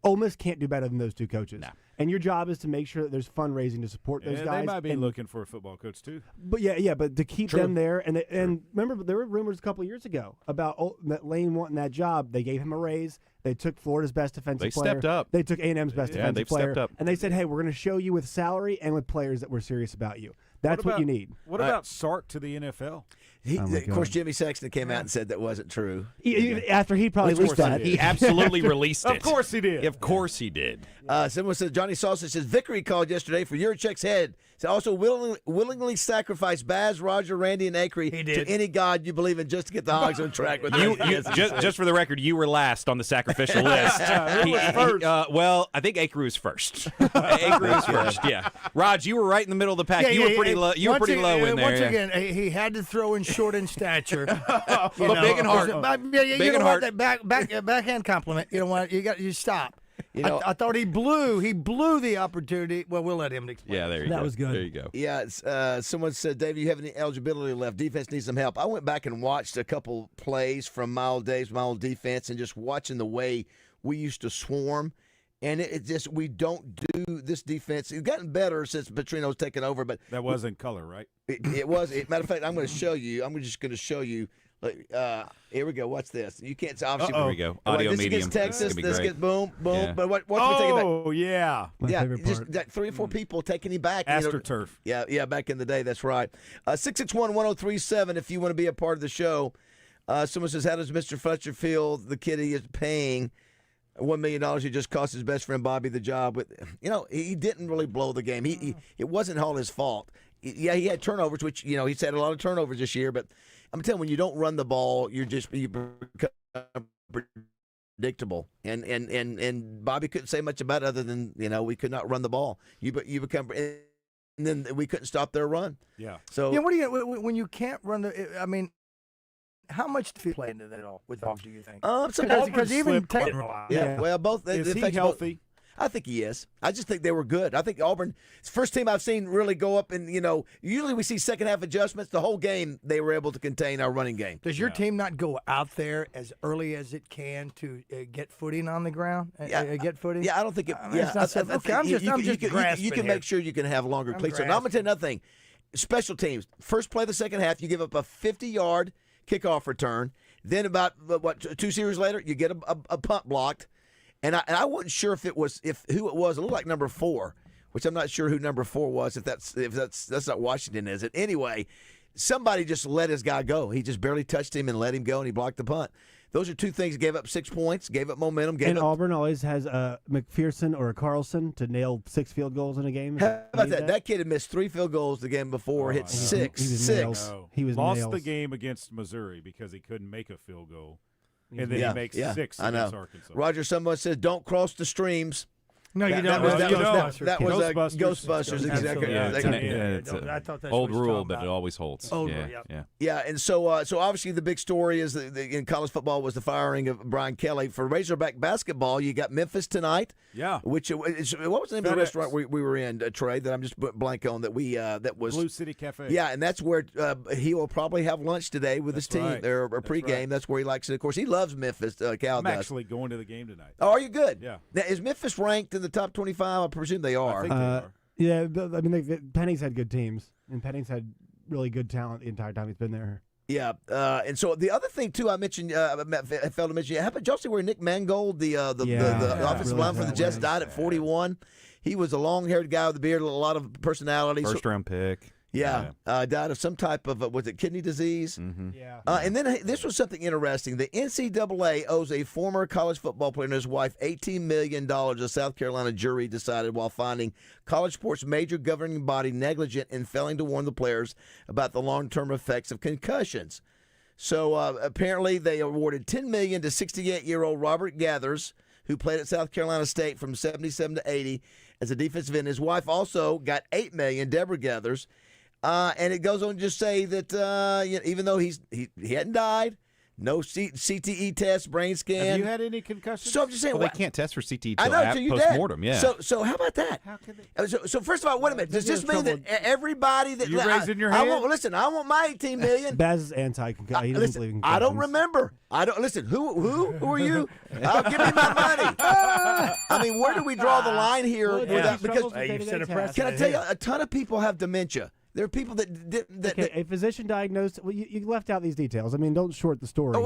Ole Miss can't do better than those two coaches. No. And your job is to make sure that there's fundraising to support those guys. They might be looking for a football coach too. But but to keep them there, and remember, there were rumors a couple of years ago about that Lane wanting that job. They gave him a raise. They took Florida's best defensive player. They stepped up. They took A&M's best defensive player. Stepped up. And they said, hey, we're going to show you with salary and with players that we're serious about you. That's what you need. What about Sark to the NFL? Of course, Jimmy Sexton came out and said that wasn't true. After he probably released that. He absolutely released it. Of course he did. Of course he did. Someone said, Johnny Sausage says, Vickery called yesterday for Yurichek's head. So also willingly sacrificed Baz, Roger, Randy, and Acree to any god you believe in just to get the Hogs on track with just for the record, you were last on the sacrificial list. Who was first? Well, I think Acree was first. Acree was first, yeah. Raj, you were right in the middle of the pack. You were pretty low. You were pretty low in there. Once again, he had to throw in short in stature. But big in heart. Big in heart. That backhand compliment. You know what? You stop. I thought he blew the opportunity. Well, we'll let him explain. Yeah, there you go. That was good. There you go. Yeah, someone said, Dave, you have any eligibility left? Defense needs some help. I went back and watched a couple plays from my old days, my old defense, and just watching the way we used to swarm. And it just, we don't do this defense. It's gotten better since Petrino's taken over. But that was in color, right? It was. Matter of fact, I'm going to show you. I'm just going to show you. Here we go. What's this? You can't obviously. Here we go. Audio this medium. Gets Texas. This gets boom, boom. Yeah. But what we take it back? Oh yeah. Just like 3 or 4 people taking him back. AstroTurf. Yeah. Back in the day, that's right. 661-1037. If you want to be a part of the show. Someone says, how does Mr. Fletcher feel? The kid he is paying $1 million. He just cost his best friend Bobby the job. He didn't really blow the game. It wasn't all his fault. Yeah, he had turnovers, which he's had a lot of turnovers this year. But I'm telling you, when you don't run the ball, you become predictable. And Bobby couldn't say much about it other than, we could not run the ball. You become, and then we couldn't stop their run. Yeah. So what do you when you can't run the? I mean, how much do you play into that all with Dogs? Do you think? Because even well, both. Is he healthy? I think he is. I just think they were good. I think Auburn, it's the first team I've seen really go up and, usually we see second half adjustments. The whole game, they were able to contain our running game. Does your team not go out there as early as it can to get footing on the ground? Get footing? Yeah, I don't think it. You can make sure you can have longer cleats. So now I'm going to tell you another thing. Special teams, first play of the second half, you give up a 50-yard kickoff return. Then about, 2 series later, you get a punt blocked. And I wasn't sure if who it was. It looked like number 4, which I'm not sure who number 4 was. If that's not Washington, is it? Anyway, somebody just let his guy go. He just barely touched him and let him go, and he blocked the punt. Those are two things. Gave up 6 points, gave up momentum. Auburn always has a McPherson or a Carlson to nail 6 field goals in a game. How about that? That kid had missed 3 field goals the game before. Hit 6. He was lost nails. the game against Missouri because he couldn't make a field goal. And then he makes 6 against Arkansas. Roger, someone says, don't cross the streams. No, you don't. That was Ghostbusters. Exactly. I thought that's old rule, but it always holds. Yeah, and so obviously the big story is in college football was the firing of Brian Kelly. For Razorback basketball, you got Memphis tonight. Yeah. What was the name of the restaurant we were in, Trey, that I'm just blank on, that was Blue City Cafe. Yeah, and that's where he will probably have lunch today with his team. Right. Or pregame. Right. That's where he likes it. Of course, he loves Memphis. Cal I'm actually going to the game tonight. Oh, are you good? Yeah. Now, is Memphis ranked in the top 25? I presume they are. I think they are. Yeah, I mean, Penny's had good teams, and Penny's had really good talent the entire time he's been there. Yeah, and so the other thing too, I mentioned, I failed to mention. How about y'all see where Nick Mangold, the offensive line for the Jets, died at 41? He was a long-haired guy with a beard, a lot of personality. First-round pick. Yeah, died of some type of, was it kidney disease? Mm-hmm. Yeah. And then this was something interesting. The NCAA owes a former college football player and his wife $18 million, a South Carolina jury decided while finding college sports' major governing body negligent in failing to warn the players about the long-term effects of concussions. So apparently they awarded $10 million to 68-year-old Robert Gathers, who played at South Carolina State from 77 to 80 as a defensive end. His wife also got $8 million, Deborah Gathers. And it goes on to just say that even though he hadn't died, no CTE test, brain scan. Have you had any concussions? So I'm just saying, they can't test for CTE until post-mortem. Yeah. So how about that? How can they? So first of all, wait a minute. Does this mean that everybody that you raising your hand? I want my $18 million. Baz is anti-concussion. He doesn't believe in concussions. I don't remember. Listen. Who are you? Give me my money. I mean, where do we draw the line here? Because can I tell you, a ton of people have dementia. There are people a physician diagnosed. Well, you left out these details. I mean, don't short the story.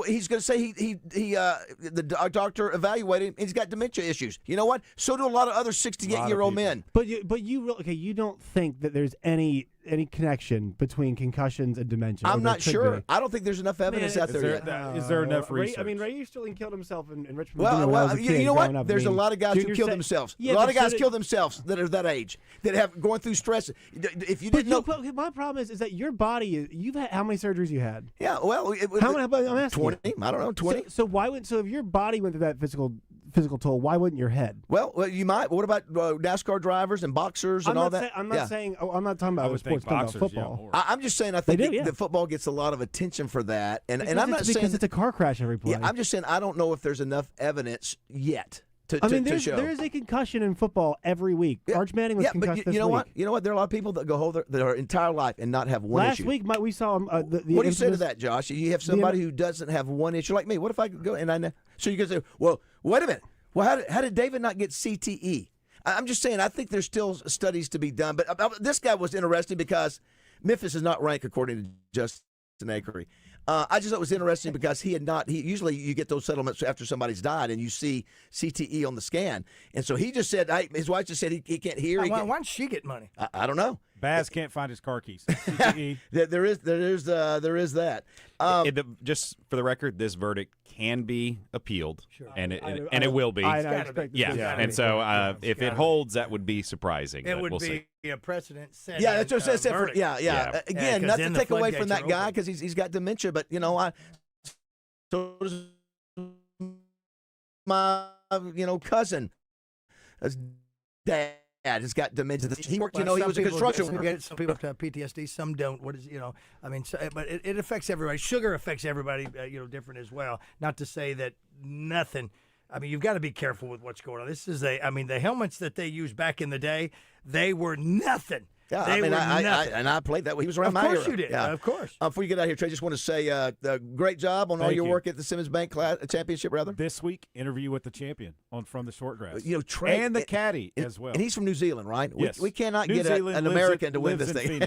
He's going to say the doctor evaluated him and he's got dementia issues. You know what? So do a lot of other 68-year-old men. But you don't think that there's any connection between concussions and dementia? I'm not sure. I don't think there's enough evidence out there yet. Is there enough research? Ray Easterling killed himself in Richmond. Well, you know what? There's a lot of guys who kill themselves. A lot of guys kill themselves that are that age, that have going through stress. If you didn't know, my problem is that your body. You've had how many surgeries you had? Yeah, well, how many? I'm asking 20. You. I don't know, 20. So why would if your body went through that physical toll, why wouldn't your head? Well, you might. What about NASCAR drivers and boxers and all that? I'm not saying. I'm not talking about sports. I'm talking about football. I'm just saying. I think that football gets a lot of attention for that, and I'm not saying because it's a car crash every play. Yeah, I'm just saying I don't know if there's enough evidence yet. To show. There is a concussion in football every week. Yeah. Arch Manning was concussed this week. You know what? There are a lot of people that go their entire life and not have one issue. Last week, we saw what do you say to that, Josh? You have somebody who doesn't have one issue like me. What if I go and I know? So you can say, well, wait a minute. Well, how did David not get CTE? I'm just saying. I think there's still studies to be done. But this guy was interesting because Memphis is not ranked according to Justin Acri. I just thought it was interesting because he usually you get those settlements after somebody's died and you see CTE on the scan. And so he just said, his wife just said he can't hear. Why don't she get money? I don't know. Baz can't find his car keys. CTE. there is that. Just for the record, this verdict can be appealed, and it will be. I expect and so if it holds, that would be surprising. It would we'll be see. a precedent setting. Yeah, that's what I said. Yeah. Again, not to take away from that guy because he's got dementia, but so does my cousin. His dad has got dementia. He worked, he was a construction worker. Some people have PTSD, some don't. But it affects everybody. Sugar affects everybody, different as well. Not to say that nothing. I mean, you've got to be careful with what's going on. The helmets that they used back in the day, they were nothing. Yeah, I played that. He was around my era. Of course you did. Yeah. Of course. Before you get out of here, Trey, just want to say great job on all your work at the Simmons Bank Championship, rather. This week, interview with the champion from the short grass. Trey, and the caddy as well. And he's from New Zealand, right? Yes. We cannot get an American to win this thing.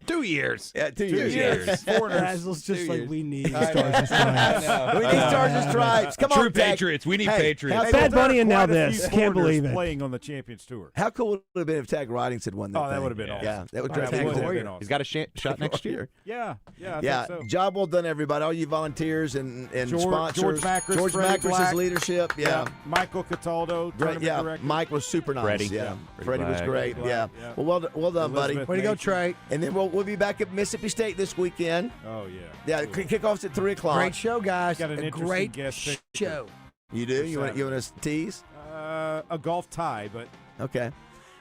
2 years. Yeah, 2 years. Basil's just like, we need stars and stripes. We need stars and stripes. Come on, True Patriots. We need Patriots. Bad Bunny and now this. Can't believe it. Playing on the Champions Tour. How cool would it have been if Tag Ridings had won that thing? That would have been awesome. Yeah, that would awesome. He's got a shot next year. Yeah. I think so. Job well done, everybody. All you volunteers and sponsors. George Macris' leadership. Yeah. Michael Cataldo, tournament director. Mike was super nice. Freddie. Yeah. Freddie was great. Yeah. Well done, buddy. Way to go, Trey. And then we'll be back at Mississippi State this weekend. Oh, yeah. Yeah, kickoff's at 3 o'clock. Great show, guys. Got an interesting great guest show. You do? You want to tease? A golf tie, but. Okay.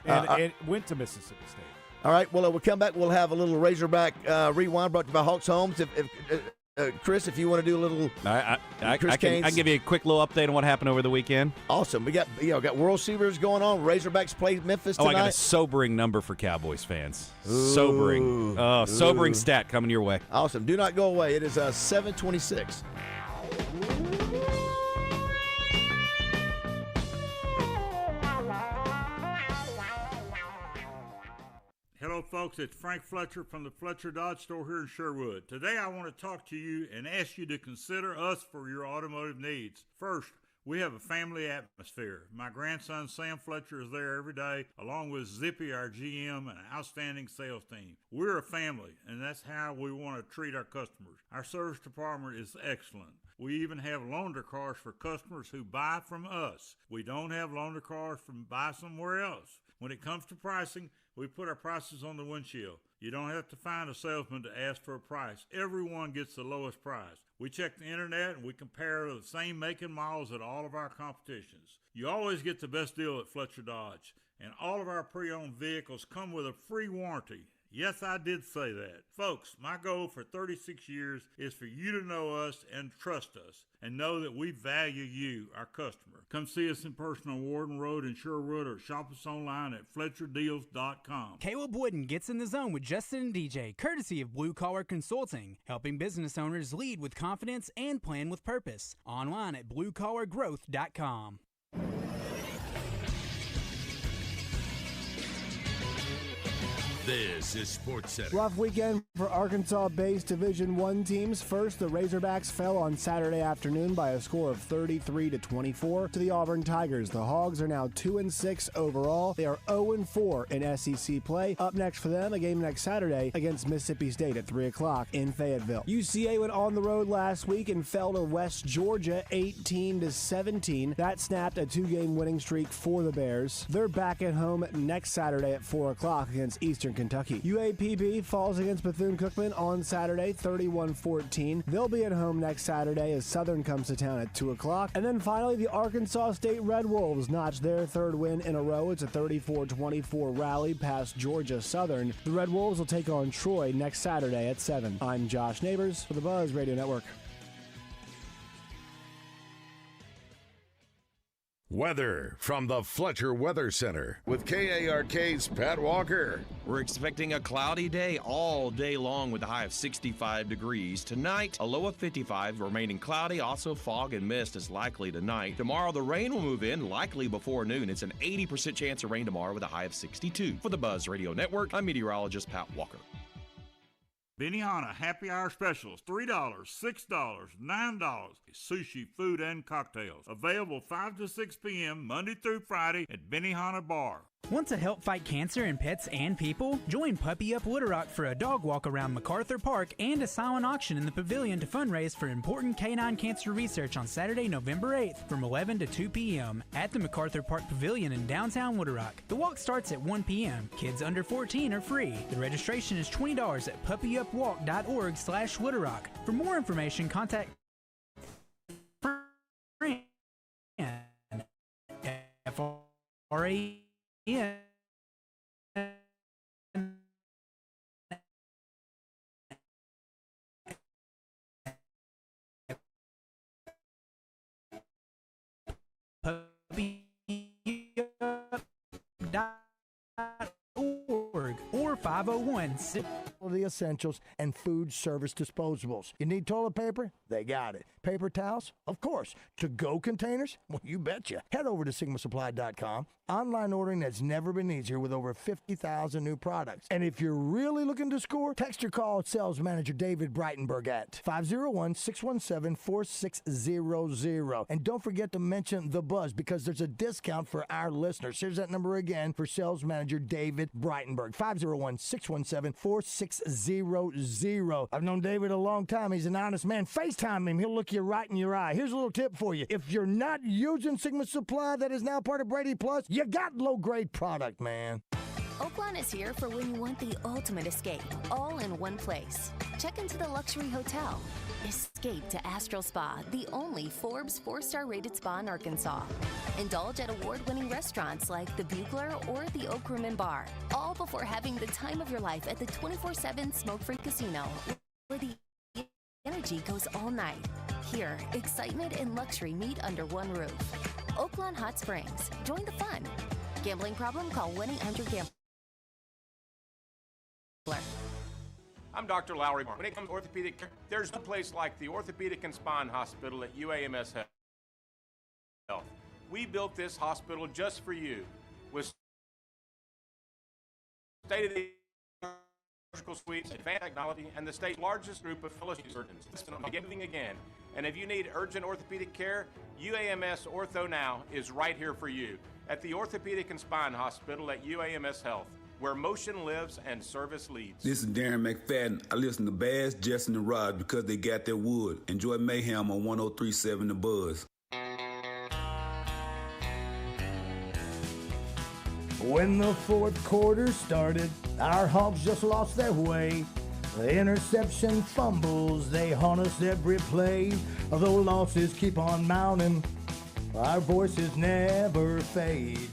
And it went to Mississippi State. All right. Well, we'll come back. We'll have a little Razorback rewind brought to you by Hawks Homes. Chris, if you want to do a little, I can give you a quick little update on what happened over the weekend. Awesome. We got World Series going on. Razorbacks play Memphis tonight. I got a sobering number for Cowboys fans. Sobering. Sobering stat coming your way. Awesome. Do not go away. It is 7:26. Hello, folks. It's Frank Fletcher from the Fletcher Dodge store here in Sherwood. Today, I want to talk to you and ask you to consider us for your automotive needs. First, we have a family atmosphere. My grandson, Sam Fletcher, is there every day, along with Zippy, our GM, and an outstanding sales team. We're a family, and that's how we want to treat our customers. Our service department is excellent. We even have loaner cars for customers who buy from us. We don't have loaner cars from buy somewhere else. When it comes to pricing, we put our prices on the windshield. You don't have to find a salesman to ask for a price. Everyone gets the lowest price. We check the internet and we compare the same make and models at all of our competitions. You always get the best deal at Fletcher Dodge. And all of our pre-owned vehicles come with a free warranty. Yes, I did say that. Folks, my goal for 36 years is for you to know us and trust us and know that we value you, our customer. Come see us in person on Warden Road in Sherwood or shop us online at FletcherDeals.com. Caleb Wooden gets in the zone with Justin and DJ, courtesy of Blue Collar Consulting, helping business owners lead with confidence and plan with purpose. Online at BlueCollarGrowth.com. This is Sports Center. Rough weekend for Arkansas-based Division I teams. First, the Razorbacks fell on Saturday afternoon by a score of 33-24 to the Auburn Tigers. The Hogs are now 2-6 overall. They are 0-4 in SEC play. Up next for them, a game next Saturday against Mississippi State at 3 o'clock in Fayetteville. UCA went on the road last week and fell to West Georgia 18-17. That snapped a 2-game winning streak for the Bears. They're back at home next Saturday at 4 o'clock against Eastern Kentucky. UAPB falls against Bethune-Cookman on Saturday, 31-14. They'll be at home next Saturday as Southern comes to town at 2 o'clock. And then finally, the Arkansas State Red Wolves notch their third win in a row. It's a 34-24 rally past Georgia Southern. The Red Wolves will take on Troy next Saturday at 7. I'm Josh Neighbors for the Buzz Radio Network. Weather from the Fletcher Weather Center with KARK's Pat Walker. We're expecting a cloudy day all day long with a high of 65 degrees. Tonight, a low of 55, remaining cloudy. Also, fog and mist is likely tonight. Tomorrow, the rain will move in, likely before noon. It's an 80% chance of rain tomorrow with a high of 62. For the Buzz Radio Network, I'm meteorologist Pat Walker. Benihana Happy Hour Specials, $3, $6, $9. Sushi, food, and cocktails. Available 5 to 6 p.m. Monday through Friday at Benihana Bar. Want to help fight cancer in pets and people? Join Puppy Up Little Rock for a dog walk around MacArthur Park and a silent auction in the pavilion to fundraise for important canine cancer research on Saturday, November 8th from 11 to 2 p.m. at the MacArthur Park Pavilion in downtown Little Rock. The walk starts at 1 p.m. Kids under 14 are free. The registration is $20 at puppyupwalk.org/Little Rock. For more information, contact 501 The essentials and food service disposables. You need toilet paper? They got it. Paper towels? Of course. To-go containers? Well, you betcha. Head over to SigmaSupply.com. Online ordering that's never been easier with over 50,000 new products. And if you're really looking to score, text or call sales manager David Breitenberg at 501-617-4600. And don't forget to mention The Buzz because there's a discount for our listeners. Here's that number again for sales manager David Breitenberg. 501-617-4600. I've known David a long time. He's an honest man. FaceTime him. He'll look you right in your eye. Here's a little tip for you. If you're not using Sigma Supply that is now part of Brady Plus, you got low-grade product, man. Oaklawn is here for when you want the ultimate escape, all in one place. Check into the luxury hotel. Escape to Astral Spa, the only Forbes 4-star rated spa in Arkansas. Indulge at award-winning restaurants like the Bugler or the Oak Room and Bar, all before having the time of your life at the 24/7 smoke-free casino, where the energy goes all night. Here, excitement and luxury meet under one roof. Oaklawn Hot Springs. Join the fun. Gambling problem? Call 1-800-GAMBLER. I'm Dr. Lowry. When it comes to orthopedic care, there's no place like the Orthopedic and Spine Hospital at UAMS Health. We built this hospital just for you with state-of-the-art surgical suites, advanced technology, and the state's largest group of fellowship surgeons. Listen, I'm giving again. And if you need urgent orthopedic care, UAMS Ortho Now is right here for you at the Orthopedic and Spine Hospital at UAMS Health, where motion lives and service leads. This is Darren McFadden. I listen to Baz, Justin, and Rod because they got their wood. Enjoy Mayhem on 103.7 The Buzz. When the fourth quarter started, our Hawks just lost their way. The interception fumbles, they haunt us every play. Although losses keep on mounting, our voices never fade.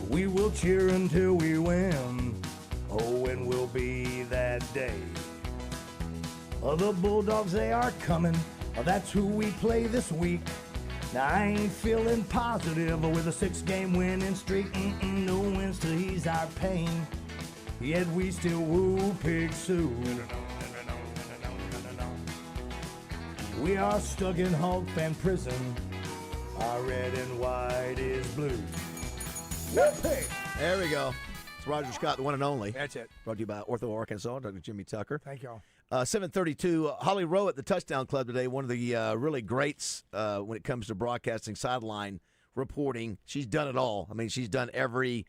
We will cheer until we win. Oh, when will be that day? The Bulldogs, they are coming. That's who we play this week. Now, I ain't feeling positive with a 6-game winning streak. No wins to ease our pain. Yet we still woo Pig Sue. We are stuck in Hog fan prison. Our red and white is blue. There we go. It's Roger Scott, the one and only. That's it. Brought to you by Ortho Arkansas, Dr. Jimmy Tucker. Thank y'all. 7:32. Holly Rowe at the Touchdown Club today, one of the really greats when it comes to broadcasting sideline reporting. She's done it all. I mean, she's done every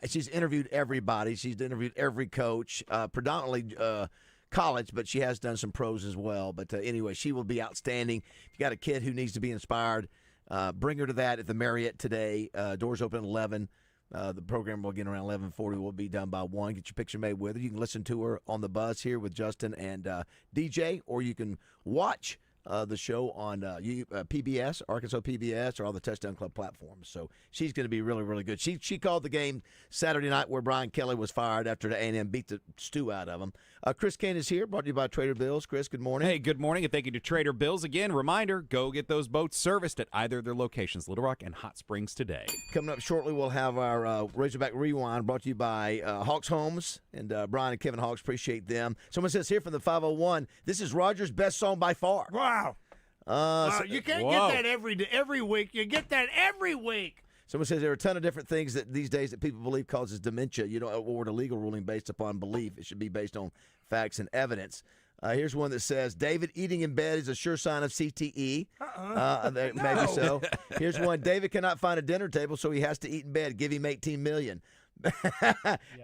she's interviewed everybody. She's interviewed every coach, predominantly college, but she has done some pros as well. But anyway, she will be outstanding. If you got a kid who needs to be inspired, bring her to that at the Marriott today. Doors open at 11. The program will get around 11:40. Will be done by 1. Get your picture made with her. You can listen to her on the Buzz here with Justin and DJ, or you can watch the show on PBS, Arkansas PBS, or all the Touchdown Club platforms. So she's going to be really, really good. She called the game Saturday night where Brian Kelly was fired after the A&M beat the stew out of him. Chris Kane is here, brought to you by Trader Bill's. Chris, good morning. Hey, good morning, and thank you to Trader Bill's. Again, reminder, go get those boats serviced at either of their locations, Little Rock and Hot Springs today. Coming up shortly, we'll have our Razorback Rewind brought to you by Hawks Homes, and Brian and Kevin Hawks, appreciate them. Someone says here from the 501, this is Roger's best song by far. Wow. You can't get that every week. You get that every week. Someone says there are a ton of different things that these days that people believe causes dementia. You don't award a legal ruling based upon belief. It should be based on facts and evidence. Here's one that says, David eating in bed is a sure sign of CTE. Maybe so. Here's one, David cannot find a dinner table, so he has to eat in bed. Give him $18 million.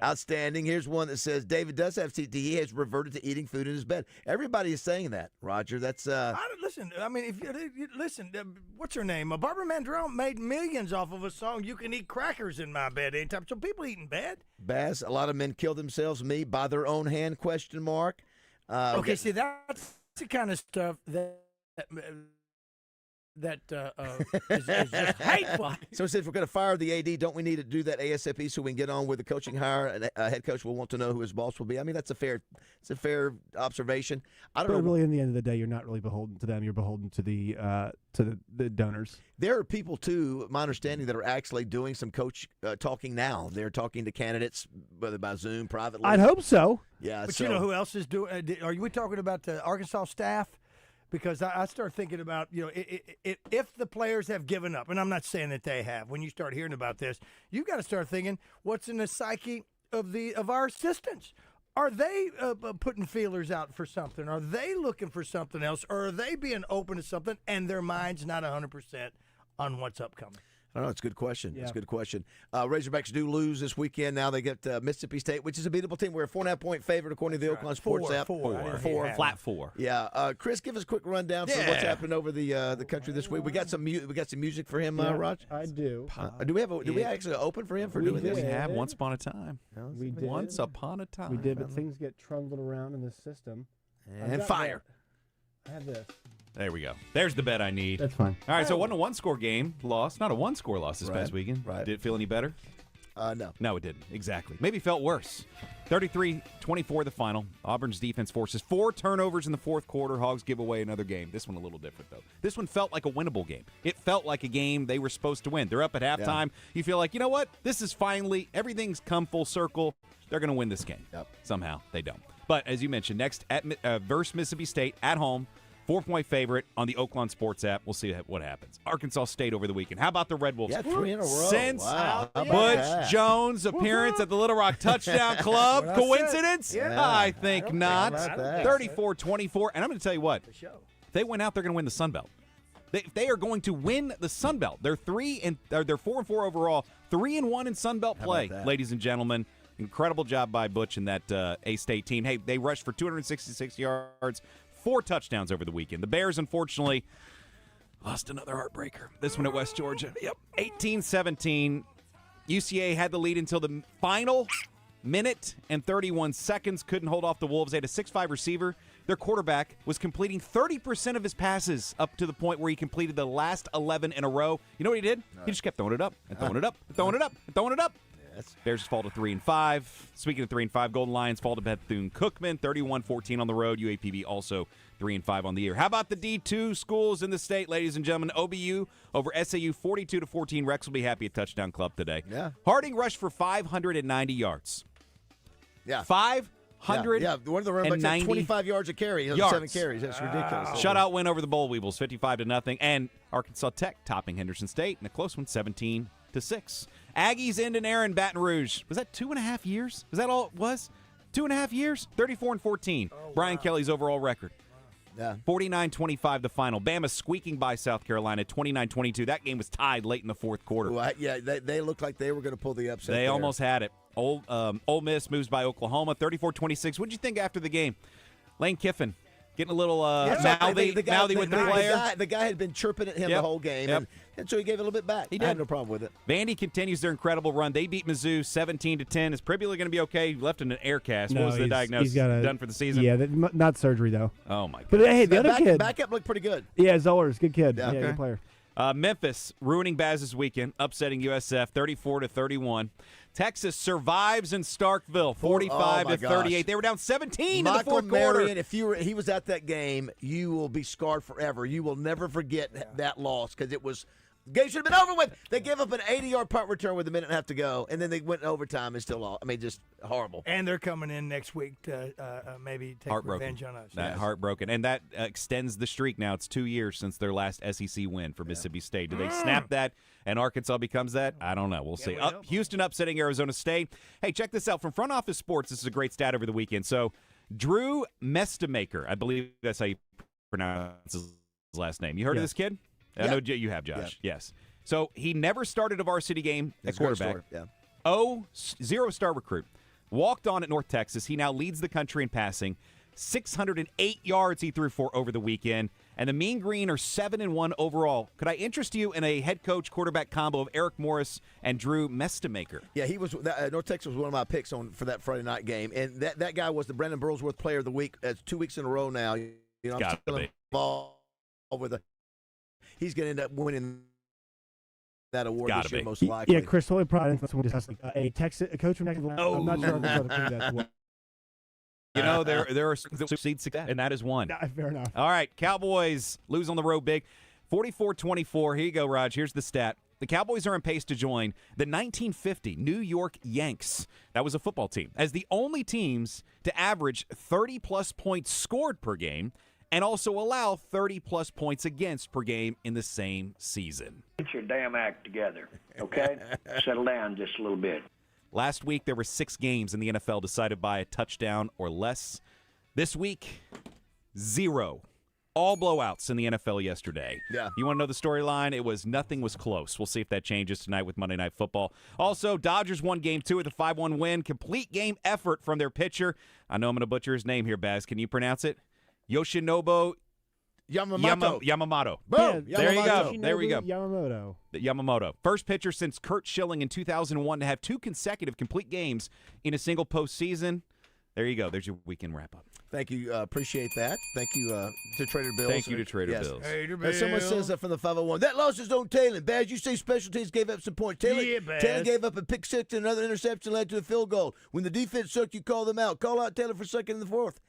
Outstanding. Here's one that says David does have CTE. He has reverted to eating food in his bed. Everybody is saying that, Roger. That's listen. I mean, if you listen, what's her name? Barbara Mandrell made millions off of a song. You can eat crackers in my bed anytime. So people eat in bed. Baz, a lot of men kill themselves. Me by their own hand? ? Okay, see that's the kind of stuff that that is just hateful. So since we're going to fire the AD, don't we need to do that ASAP so we can get on with the coaching hire? And a head coach will want to know who his boss will be. I mean, it's a fair observation. I don't But know. really, in the end of the day, you're not really beholden to them. You're beholden to the donors. There are people, too, my understanding, that are actually doing some coach talking now. They're talking to candidates, whether by Zoom, privately. I'd hope so. Yeah, But so, you know who else is doing? Are we talking about the Arkansas staff? Because I start thinking about, if the players have given up, and I'm not saying that they have. When you start hearing about this, you've got to start thinking, what's in the psyche of our assistants? Are they putting feelers out for something? Are they looking for something else? Or are they being open to something and their mind's not 100% on what's upcoming? I don't know. It's a good question. Yeah. It's a good question. Razorbacks do lose this weekend. Now they get Mississippi State, which is a beatable team. We're a 4.5-point favorite according to the Oaklawn Sports app. Flat four. Yeah. Chris, give us a quick rundown for what's happening over the country this week. We got some music for him, Raj. I do. Do we actually open for him for doing this? We have once upon a time. We did. Once upon a time. We did, but things get trundled around in the system. And fire. I have this. There we go. There's the bet I need. That's fine. All right, so it wasn't a one-score game loss. Not a one-score loss this past weekend. Right. Did it feel any better? No. No, it didn't. Exactly. Maybe it felt worse. 33-24 the final. Auburn's defense forces 4 turnovers in the fourth quarter. Hogs give away another game. This one a little different, though. This one felt like a winnable game. It felt like a game they were supposed to win. They're up at halftime. Yeah. You feel like, you know what? This is finally, everything's come full circle. They're going to win this game. Yep. Somehow, they don't. But as you mentioned, next at versus Mississippi State at home. 4-point favorite on the Oaklawn Sports app. We'll see what happens. Arkansas State over the weekend. How about the Red Wolves? Yeah, 3 in a row. Since Wow. Butch Jones' appearance at the Little Rock Touchdown Club. Coincidence? Yeah. I think not. about that. 34-24. And I'm going to tell you what. If they win out, they're going to win the Sun Belt. They are going to win the Sun Belt. They're 4-4 overall. 3-1 in Sun Belt play, ladies and gentlemen. Incredible job by Butch and that A-State team. Hey, they rushed for 266 yards. 4 touchdowns over the weekend. The Bears, unfortunately, lost another heartbreaker. This one at West Georgia. Yep, 18-17. UCA had the lead until the final minute and 31 seconds. Couldn't hold off the Wolves. They had a 6'5 receiver. Their quarterback was completing 30% of his passes up to the point where he completed the last 11 in a row. You know what he did? He just kept throwing it up and throwing it up and throwing it up and throwing it up. Bears fall to 3-5. Speaking of 3-5, Golden Lions fall to Bethune-Cookman, 31-14 on the road. UAPB also 3-5 on the year. How about the D2 schools in the state, ladies and gentlemen? OBU over SAU, 42-14. Rex will be happy at Touchdown Club today. Yeah. Harding rushed for 590 yards. Yeah. 590 Yeah, one of the running backs had 25 yards a carry. 7 carries. That's ridiculous. Shutout win over the Boll Weevils, 55-0. And Arkansas Tech topping Henderson State in a close one, 17-6. Aggies end an era in Baton Rouge. Was that 2.5 years? Was that all it was? 2.5 years? 34-14. Brian Kelly's overall record. Yeah. 49-25 the final. Bama squeaking by South Carolina, 29-22. That game was tied late in the fourth quarter. Well, they looked like they were going to pull the upset. They there. almost had it. Ole Miss moves by Oklahoma, 34-26. What did you think after the game? Lane Kiffin getting a little mouthy with the player. The guy had been chirping at him the whole game, and so he gave a little bit back. He did. I had no problem with it. Vandy continues their incredible run. They beat Mizzou 17-10. Is Pribula going to be okay? He left in an air cast. No, what was the diagnosis? Done for the season? Yeah, not surgery, though. Oh, my God. But, hey, the other kid. Backup looked pretty good. Yeah, Zollers, good kid. Yeah, good player. Memphis ruining Baz's weekend, upsetting USF 34-31. Texas survives in Starkville 45-38. They were down 17 in the fourth quarter. Marion, if he was at that game, you will be scarred forever. You will never forget that loss because it was. The game should have been over with. They gave up an 80-yard punt return with a minute and a half to go, and then they went in overtime and still lost. I mean, just horrible. And they're coming in next week to maybe take revenge on us. Heartbroken. And that extends the streak now. It's 2 years since their last SEC win for Mississippi State. Do they snap that and Arkansas becomes that? I don't know. We'll see. Houston upsetting Arizona State. Hey, check this out. From Front Office Sports, this is a great stat over the weekend. So Drew Mestemaker, I believe that's how you pronounce his last name. You heard of this kid? I know you have, Josh. Yeah. Yes. So he never started a varsity game at quarterback. Zero-star recruit. Walked on at North Texas. He now leads the country in passing. 608 yards he threw for over the weekend. And the Mean Green are 7-1 overall. Could I interest you in a head coach quarterback combo of Eric Morris and Drew Mestemaker? Yeah, he was. North Texas was one of my picks for that Friday night game, and that guy was the Brandon Burlsworth Player of the Week. 2 weeks in a row now. I'm still involved with he's going to end up winning that award Gotta this year, be. most likely. Yeah, Chris, totally proud of someone just a coach from Texas. I'm not sure Arkansas could do that. You know, there are succeed success, and that is one. Fair enough. All right, Cowboys lose on the road big, 44-24. Here you go, Raj. Here's the stat. The Cowboys are on pace to join the 1950 New York Yanks. That was a football team. As the only teams to average 30-plus points scored per game and also allow 30-plus points against per game in the same season. Get your damn act together, okay? Settle down just a little bit. Last week, there were 6 games in the NFL decided by a touchdown or less. This week, 0. All blowouts in the NFL yesterday. Yeah. You want to know the storyline? It was nothing was close. We'll see if that changes tonight with Monday Night Football. Also, Dodgers won Game 2 with a 5-1 win. Complete game effort from their pitcher. I know I'm going to butcher his name here, Baz. Can you pronounce it? Yoshinobu Yamamoto. Boom. Yeah, there you go. Shinobu There we go. Yamamoto. First pitcher since Kurt Schilling in 2001 to have 2 consecutive complete games in a single postseason. There you go. There's your weekend wrap-up. Thank you. Appreciate that. Thank you to Trader Bills. Thank you to Trader Yes. Bills. Trader Bills. Someone says from the 501, that loss is on Taylor. Baz, you say special teams gave up some points. Taylor gave up a pick six and another interception led to a field goal. When the defense sucked, you call them out. Call out Taylor for second in the fourth.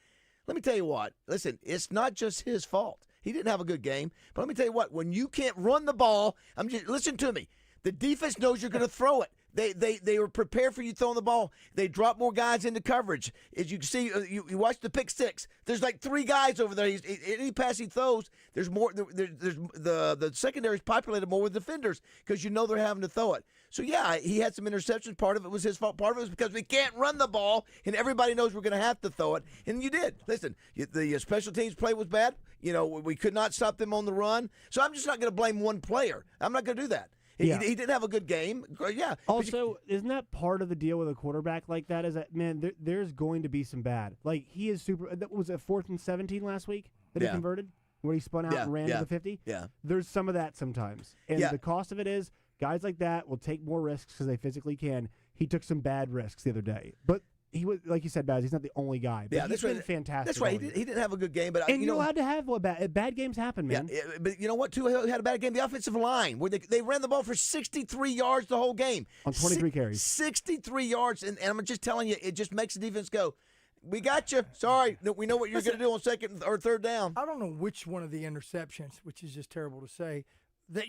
Let me tell you what. Listen, it's not just his fault. He didn't have a good game. But let me tell you what. When you can't run the ball, listen to me. The defense knows you're going to throw it. They were prepared for you throwing the ball. They drop more guys into coverage. As you can see, you watch the pick six. There's like 3 guys over there. Any pass he throws, there's more. There's the secondary's populated more with defenders because you know they're having to throw it. So yeah, he had some interceptions. Part of it was his fault. Part of it was because we can't run the ball, and everybody knows we're going to have to throw it. And you did. Listen, the special teams play was bad. You know, we could not stop them on the run. So I'm just not going to blame one player. I'm not going to do that. He didn't have a good game. Yeah. Also, isn't that part of the deal with a quarterback like that? Is that, man, there's going to be some bad. Like, he is super. That was a 4th and 17 last week that he converted, where he spun out and ran to the 50. Yeah. There's some of that sometimes. And the cost of it is guys like that will take more risks because they physically can. He took some bad risks the other day. But he was, like you said, Baz, he's not the only guy. But he's been fantastic. That's right. He didn't have a good game. But and you're allowed to have bad games happen, man. Yeah, but you know what, too? He had a bad game. The offensive line, where they ran the ball for 63 yards the whole game. On 23 carries. 63 yards. And I'm just telling you, it just makes the defense go, we got you. Sorry. We know what you're going to do on second or third down. I don't know which one of the interceptions, which is just terrible to say, that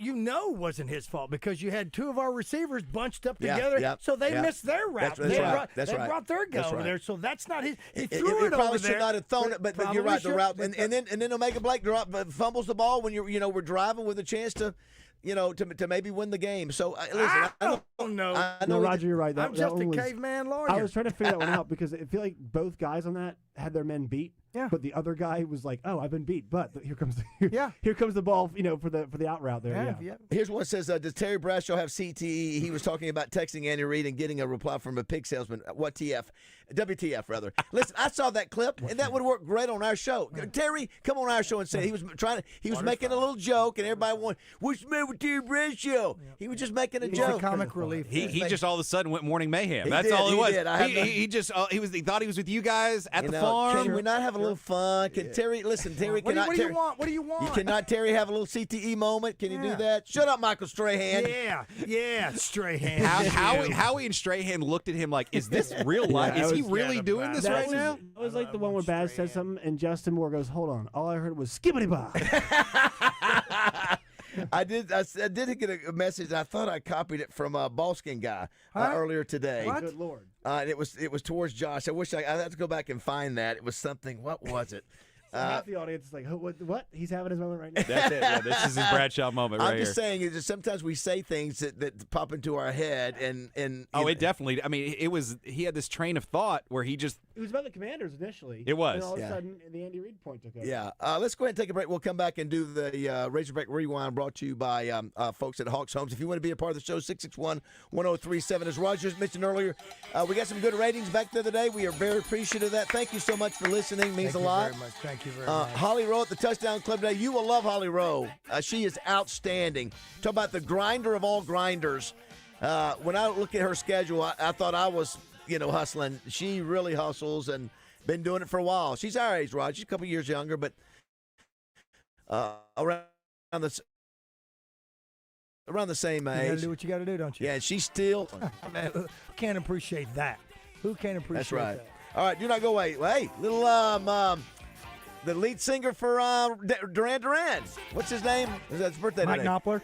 wasn't his fault because you had 2 of our receivers bunched up together, so they missed their route. They brought their guy over there, so that's not his. He threw it over there. Probably should not have thrown it, but you're right. The route, and then Omega Blake fumbles the ball when we're driving with a chance to. To maybe win the game. So, listen, I don't know. No, Roger, you're right. I'm just a caveman lawyer. I was trying to figure that one out because I feel like both guys on that had their men beat. Yeah. But the other guy was like, "Oh, I've been beat." But here comes the ball. For the out route there. Yeah. Here's one that says, "Does Terry Bradshaw have CTE?" He was talking about texting Andy Reid and getting a reply from a pig salesman. What TF? WTF rather. Listen, I saw that clip, and that would work great on our show. Terry, come on our show and say he was making a little joke, and everybody went, "What's the matter with Terry Bradshaw?" He was just making a joke. Comic relief. He just all of a sudden went Morning Mayhem. That's did, all he was. Did. He thought he was with you guys at the farm. Can we not have a little fun? Can Terry listen? Terry, what do you want? What do you want? You cannot Terry have a little CTE moment? Can you do that? Shut up, Michael Strahan. Yeah, Strahan. Howie and Strahan looked at him like, "Is this real life? Is he really doing this right now?" It was like the one where Baz said something, and Justin Moore goes, "Hold on." All I heard was skibbity bop. I did get a message, and I thought I copied it from a Ballskin guy earlier today. What? Good Lord. And it was towards Josh. I wish I had to go back and find that. It was something. What was it? Half the audience is like, what? He's having his moment right now. That's it. Yeah, this is his Bradshaw moment right here. I'm just saying, is that sometimes we say things that pop into our head, and it definitely. I mean, he had this train of thought where he just. It was about the Commanders initially. It was. And all of a sudden, the Andy Reid point took over. Yeah. Let's go ahead and take a break. We'll come back and do the Razorback Rewind brought to you by folks at Hawks Homes. If you want to be a part of the show, 661-1037. As Rogers mentioned earlier, we got some good ratings back the other day. We are very appreciative of that. Thank you so much for listening. It means a lot. Thank you very much. Holly Rowe at the Touchdown Club today. You will love Holly Rowe. She is outstanding. Talk about the grinder of all grinders. When I look at her schedule, I thought I was, hustling. She really hustles and been doing it for a while. She's our age, Rod. She's a couple years younger, but around the Around the same age. You got to do what you got to do, don't you? Yeah, and she's still. Man, who can't appreciate that? Who can't appreciate That's right. that? All right, do not go away. Hey, little the lead singer for Duran Duran. What's his name? Is that his birthday Mike today? Knopfler.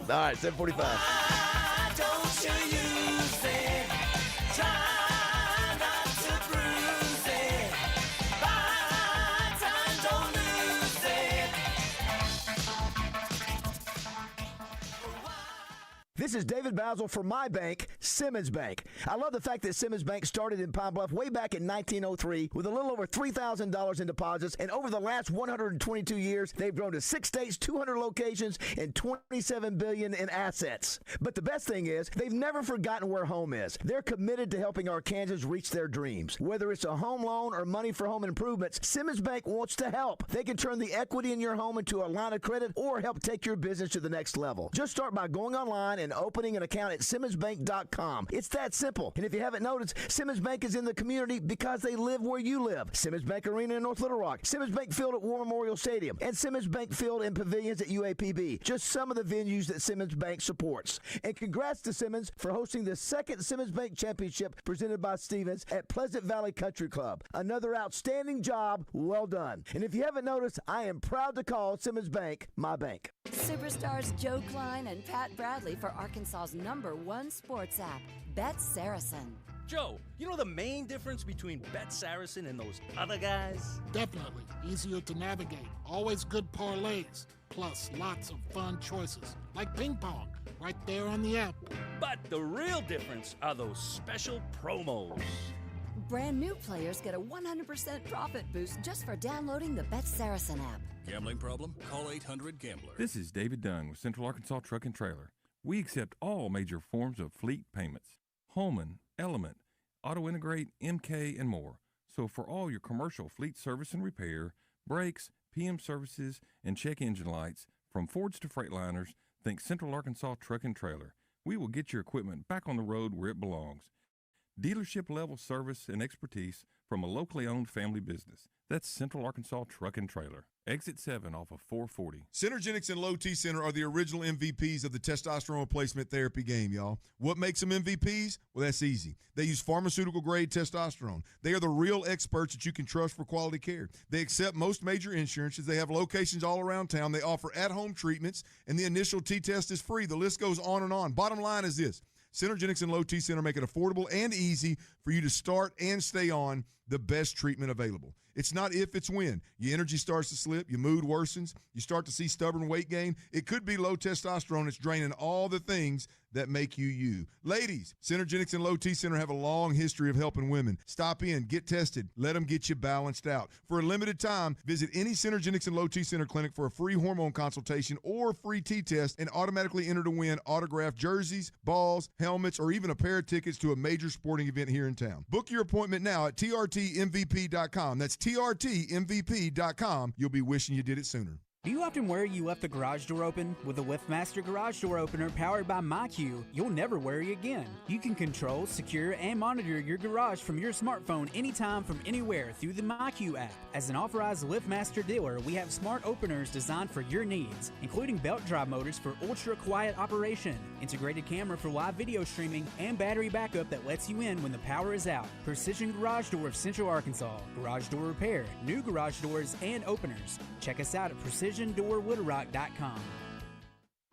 All right, 7:45. Don't you use it. Try not to bruise it. Buy time, don't lose it. This is David BAZZEL for my bank, Simmons Bank. I love the fact that Simmons Bank started in Pine Bluff way back in 1903 with a little over $3,000 in deposits, and over the last 122 years, they've grown to 6 states, 200 locations, and $27 billion in assets. But the best thing is, they've never forgotten where home is. They're committed to helping Arkansans reach their dreams. Whether it's a home loan or money for home improvements, Simmons Bank wants to help. They can turn the equity in your home into a line of credit or help take your business to the next level. Just start by going online and opening an account at SimmonsBank.com. It's that simple. And if you haven't noticed, Simmons Bank is in the community because they live where you live. Simmons Bank Arena in North Little Rock, Simmons Bank Field at War Memorial Stadium, and Simmons Bank Field and Pavilions at UAPB. Just some of the venues that Simmons Bank supports. And congrats to Simmons for hosting the second Simmons Bank Championship presented by Stevens at Pleasant Valley Country Club. Another outstanding job. Well done. And if you haven't noticed, I am proud to call Simmons Bank my bank. Superstars Joe Klein and Pat Bradley for Arkansas's #1 sports app, Bet Saracen. Joe, you know the main difference between Bet Saracen and those other guys? Definitely. Easier to navigate. Always good parlays. Plus lots of fun choices. Like ping pong. Right there on the app. But the real difference are those special promos. Brand new players get a 100% profit boost just for downloading the Bet Saracen app. Gambling problem? Call 800-GAMBLER. This is David Dunn with Central Arkansas Truck and Trailer. We accept all major forms of fleet payments. Holman, Element, Auto Integrate, MK, and more. So for all your commercial fleet service and repair, brakes, PM services, and check engine lights, from Fords to Freightliners, think Central Arkansas Truck and Trailer. We will get your equipment back on the road where it belongs. Dealership-level service and expertise from a locally owned family business. That's Central Arkansas Truck and Trailer. Exit 7 off of 440. Synergenics and Low T Center are the original MVPs of the testosterone replacement therapy game, y'all. What makes them MVPs? Well, that's easy. They use pharmaceutical-grade testosterone. They are the real experts that you can trust for quality care. They accept most major insurances. They have locations all around town. They offer at-home treatments, and the initial T-test is free. The list goes on and on. Bottom line is this. Synergenics and Low T Center make it affordable and easy for you to start and stay on the best treatment available. It's not if, it's when. Your energy starts to slip, your mood worsens, you start to see stubborn weight gain. It could be low testosterone that's draining all the things that make you you. Ladies, Synergenics and Low T Center have a long history of helping women. Stop in, get tested, let them get you balanced out. For a limited time, visit any Synergenics and Low T Center clinic for a free hormone consultation or free T-test and automatically enter to win autographed jerseys, balls, helmets, or even a pair of tickets to a major sporting event here in town. Book your appointment now at trtmvp.com. That's trtmvp.com. You'll be wishing you did it sooner. Do you often worry you left the garage door open? With the LiftMaster Garage Door Opener powered by MyQ, you'll never worry again. You can control, secure, and monitor your garage from your smartphone anytime from anywhere through the MyQ app. As an authorized LiftMaster dealer, we have smart openers designed for your needs, including belt drive motors for ultra-quiet operation, integrated camera for live video streaming, and battery backup that lets you in when the power is out. Precision Garage Door of Central Arkansas, garage door repair, new garage doors, and openers. Check us out at PrecisionDoorWoodrock.com.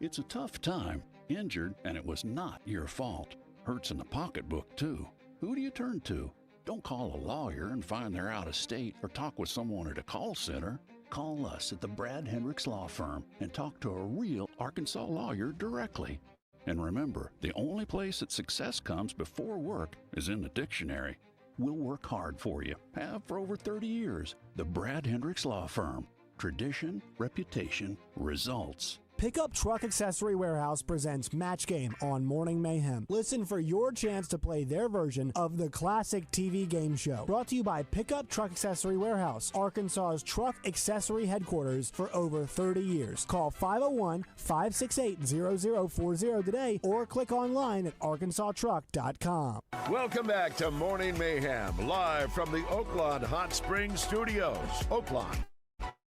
It's a tough time. Injured, and it was not your fault. Hurts in the pocketbook, too. Who do you turn to? Don't call a lawyer and find they're out of state or talk with someone at a call center. Call us at the Brad Hendricks Law Firm and talk to a real Arkansas lawyer directly. And remember, the only place that success comes before work is in the dictionary. We'll work hard for you. Have for over 30 years. The Brad Hendricks Law Firm. Tradition, reputation, results. Pickup Truck Accessory Warehouse presents Match Game on Morning Mayhem. Listen for your chance to play their version of the classic TV game show. Brought to you by Pickup Truck Accessory Warehouse, Arkansas's truck accessory headquarters for over 30 years. Call 501-568-0040 today or click online at arkansastruck.com. Welcome back to Morning Mayhem, live from the Oaklawn Hot Springs Studios. Oaklawn,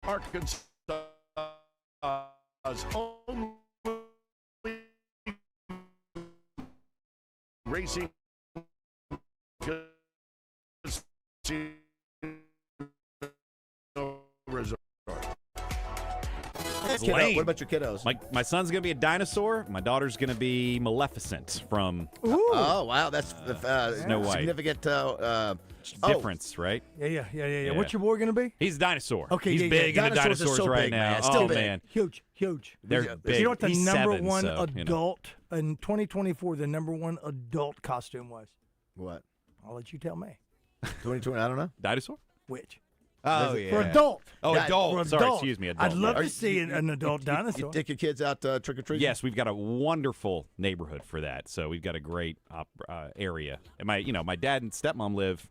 Arkansas's only Racing Resort. Lame. What about your kiddos? My son's going to be a dinosaur. My daughter's going to be Maleficent from Oh, wow. That's Snow White. significant difference, right? Yeah. What's your boy going to be? He's a dinosaur. Okay, He's big into Dinosaurs are dinosaurs so right big, now. man. Still Oh, big. man. Huge. They're big. You know what the He's number 7, one so, adult in 2024? The number one adult costume was. What? I'll let you tell me. 2020, I don't know. Dinosaur? Which? Oh, yeah. For adult. Oh, Yeah, adult. for Sorry, adult. excuse me. Adult. I'd love Are to you- see an adult dinosaur. You take your kids out trick-or-treating? Yes, we've got a wonderful neighborhood for that. So we've got a great area. And my dad and stepmom live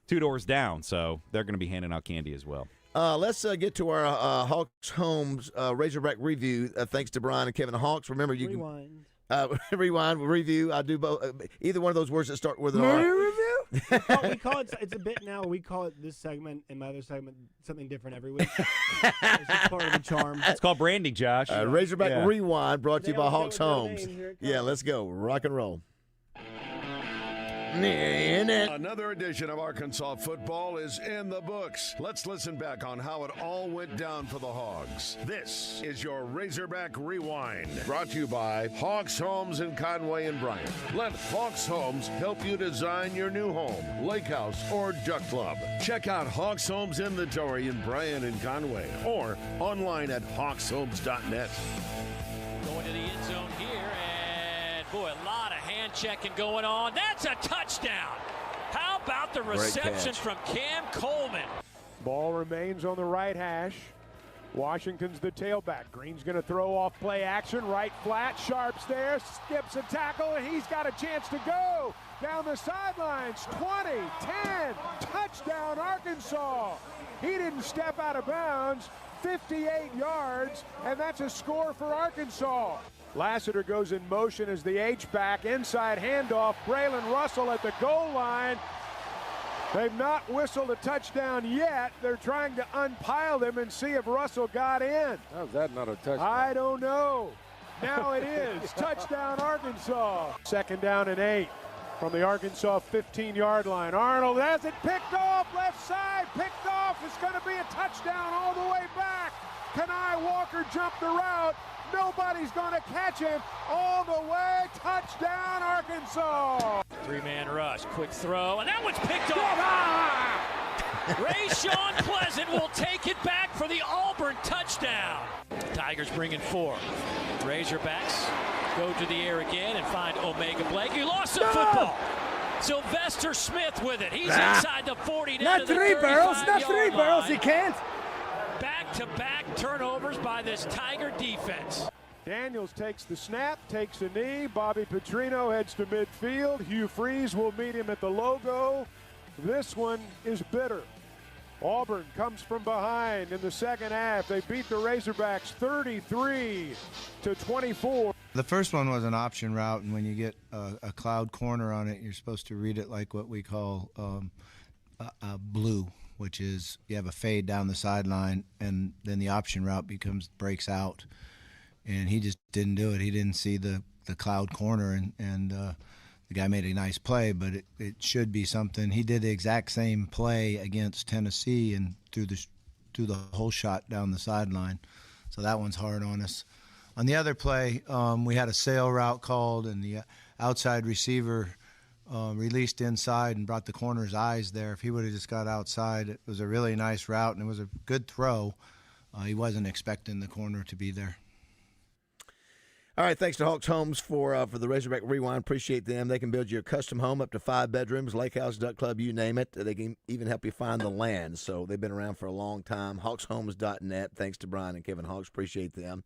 2 doors down, so they're going to be handing out candy as well. Let's get to our Hawks Homes Razorback review. Thanks to Brian and Kevin Hawks. Remember, you Rewind. can rewind, review. I do both. Either one of those words that start with an R. review? We call it. It's a bit now. We call it this segment and my other segment something different every week. It's just part of the charm. It's called branding, Josh. Razorback Rewind brought to you by Hawks with their Homes. name. Here it Yeah, comes. let's go. Rock and roll. Another edition of Arkansas football is in the books. Let's listen back on how it all went down for the Hogs. This is your Razorback Rewind, brought to you by Hawks Homes in Conway and Bryant. Let Hawks Homes help you design your new home, lake house, or duck club. Check out Hawks Homes inventory in Bryant and Conway or online at hawkshomes.net. Going to the end zone here, and boy, a lot of hand checking going on. That's a touchdown. How about the reception catch. from Cam Coleman? Ball remains on the right hash. Washington's the tailback. Green's going to throw off play action, right flat. Sharp's there, skips a tackle, and he's got a chance to go down the sidelines. 20, 10, touchdown Arkansas. He didn't step out of bounds. 58 yards, and that's a score for Arkansas. Lassiter goes in motion as the H-back, inside handoff. Braylon Russell at the goal line. They've not whistled a touchdown yet. They're trying to unpile them and see if Russell got in. How's that not a touchdown? I don't know. Now it is. Touchdown Arkansas. 2nd down and 8 from the Arkansas 15-yard line. Arnold has it picked off, left side, picked off. It's going to be a touchdown all the way back. Kanai Walker jumped the route. Nobody's going to catch him all the way. Touchdown, Arkansas. 3-man rush, quick throw, and that one's picked off. Rayshawn Pleasant will take it back for the Auburn touchdown. Tigers bringing 4. Razorbacks go to the air again and find Omega Blake. He lost the football. Sylvester Smith with it. He's inside the 40. Not 3 barrels. Not 3 barrels. He can't. Back-to-back turnovers by this Tiger defense. Daniels takes the snap, takes a knee. Bobby Petrino heads to midfield. Hugh Freeze will meet him at the logo. This one is bitter. Auburn comes from behind in the second half. They beat the Razorbacks 33-24. The first one was an option route, and when you get a cloud corner on it, you're supposed to read it like what we call a blue, which is you have a fade down the sideline, and then the option route breaks out. And he just didn't do it. He didn't see the cloud corner, and the guy made a nice play, but it should be something. He did the exact same play against Tennessee and threw the whole shot down the sideline. So that one's hard on us. On the other play, we had a sail route called, and the outside receiver released inside and brought the corner's eyes there. If he would have just got outside, it was a really nice route, and it was a good throw. He wasn't expecting the corner to be there. All right, thanks to Hawks Homes for the Razorback Rewind. Appreciate them. They can build you a custom home up to 5 bedrooms, lake house, duck club, you name it. They can even help you find the land. So they've been around for a long time. Hawkshomes.net. Thanks to Brian and Kevin Hawks. Appreciate them.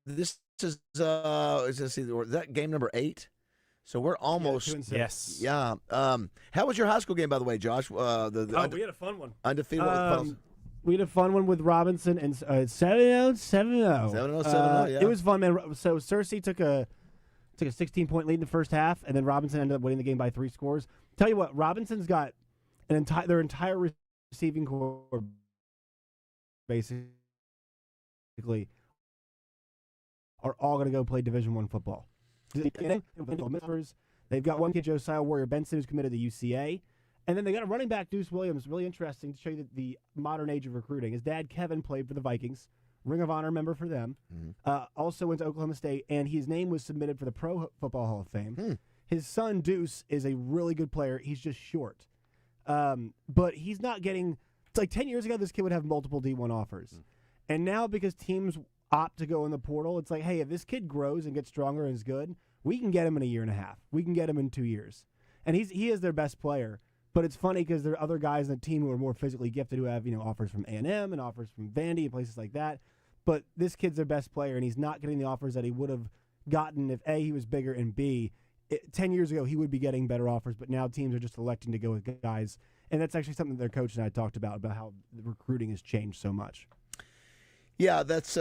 This is that game number 8? So we're almost. Yes. Yeah. How was your high school game, by the way, Josh? We had a fun one. Undefeated. We had a fun one with Robinson and 7-0, 7-0. 7-0, 7-0, yeah. It was fun, man. So Cersei took a 16-point lead in the first half, and then Robinson ended up winning the game by 3 scores. Tell you what, Robinson's got their entire receiving core basically are all going to go play Division I football. They've got one kid, Josiah Warrior Benson, who's committed to UCA. And then they got a running back, Deuce Williams, really interesting to show you the modern age of recruiting. His dad, Kevin, played for the Vikings, Ring of Honor member for them, also went to Oklahoma State, and his name was submitted for the Pro Football Hall of Fame. His son, Deuce, is a really good player. He's just short. But he's not getting – it's like 10 years ago, this kid would have multiple D1 offers. And now because teams opt to go in the portal, it's like, hey, if this kid grows and gets stronger and is good, we can get him in a year and a half. We can get him in 2 years. And he is their best player. But it's funny because there are other guys on the team who are more physically gifted who have, offers from A&M and offers from Vandy and places like that. But this kid's their best player, and he's not getting the offers that he would have gotten if, A, he was bigger, and B, 10 years ago he would be getting better offers, but now teams are just electing to go with guys. And that's actually something their coach and I talked about how the recruiting has changed so much. Yeah, that's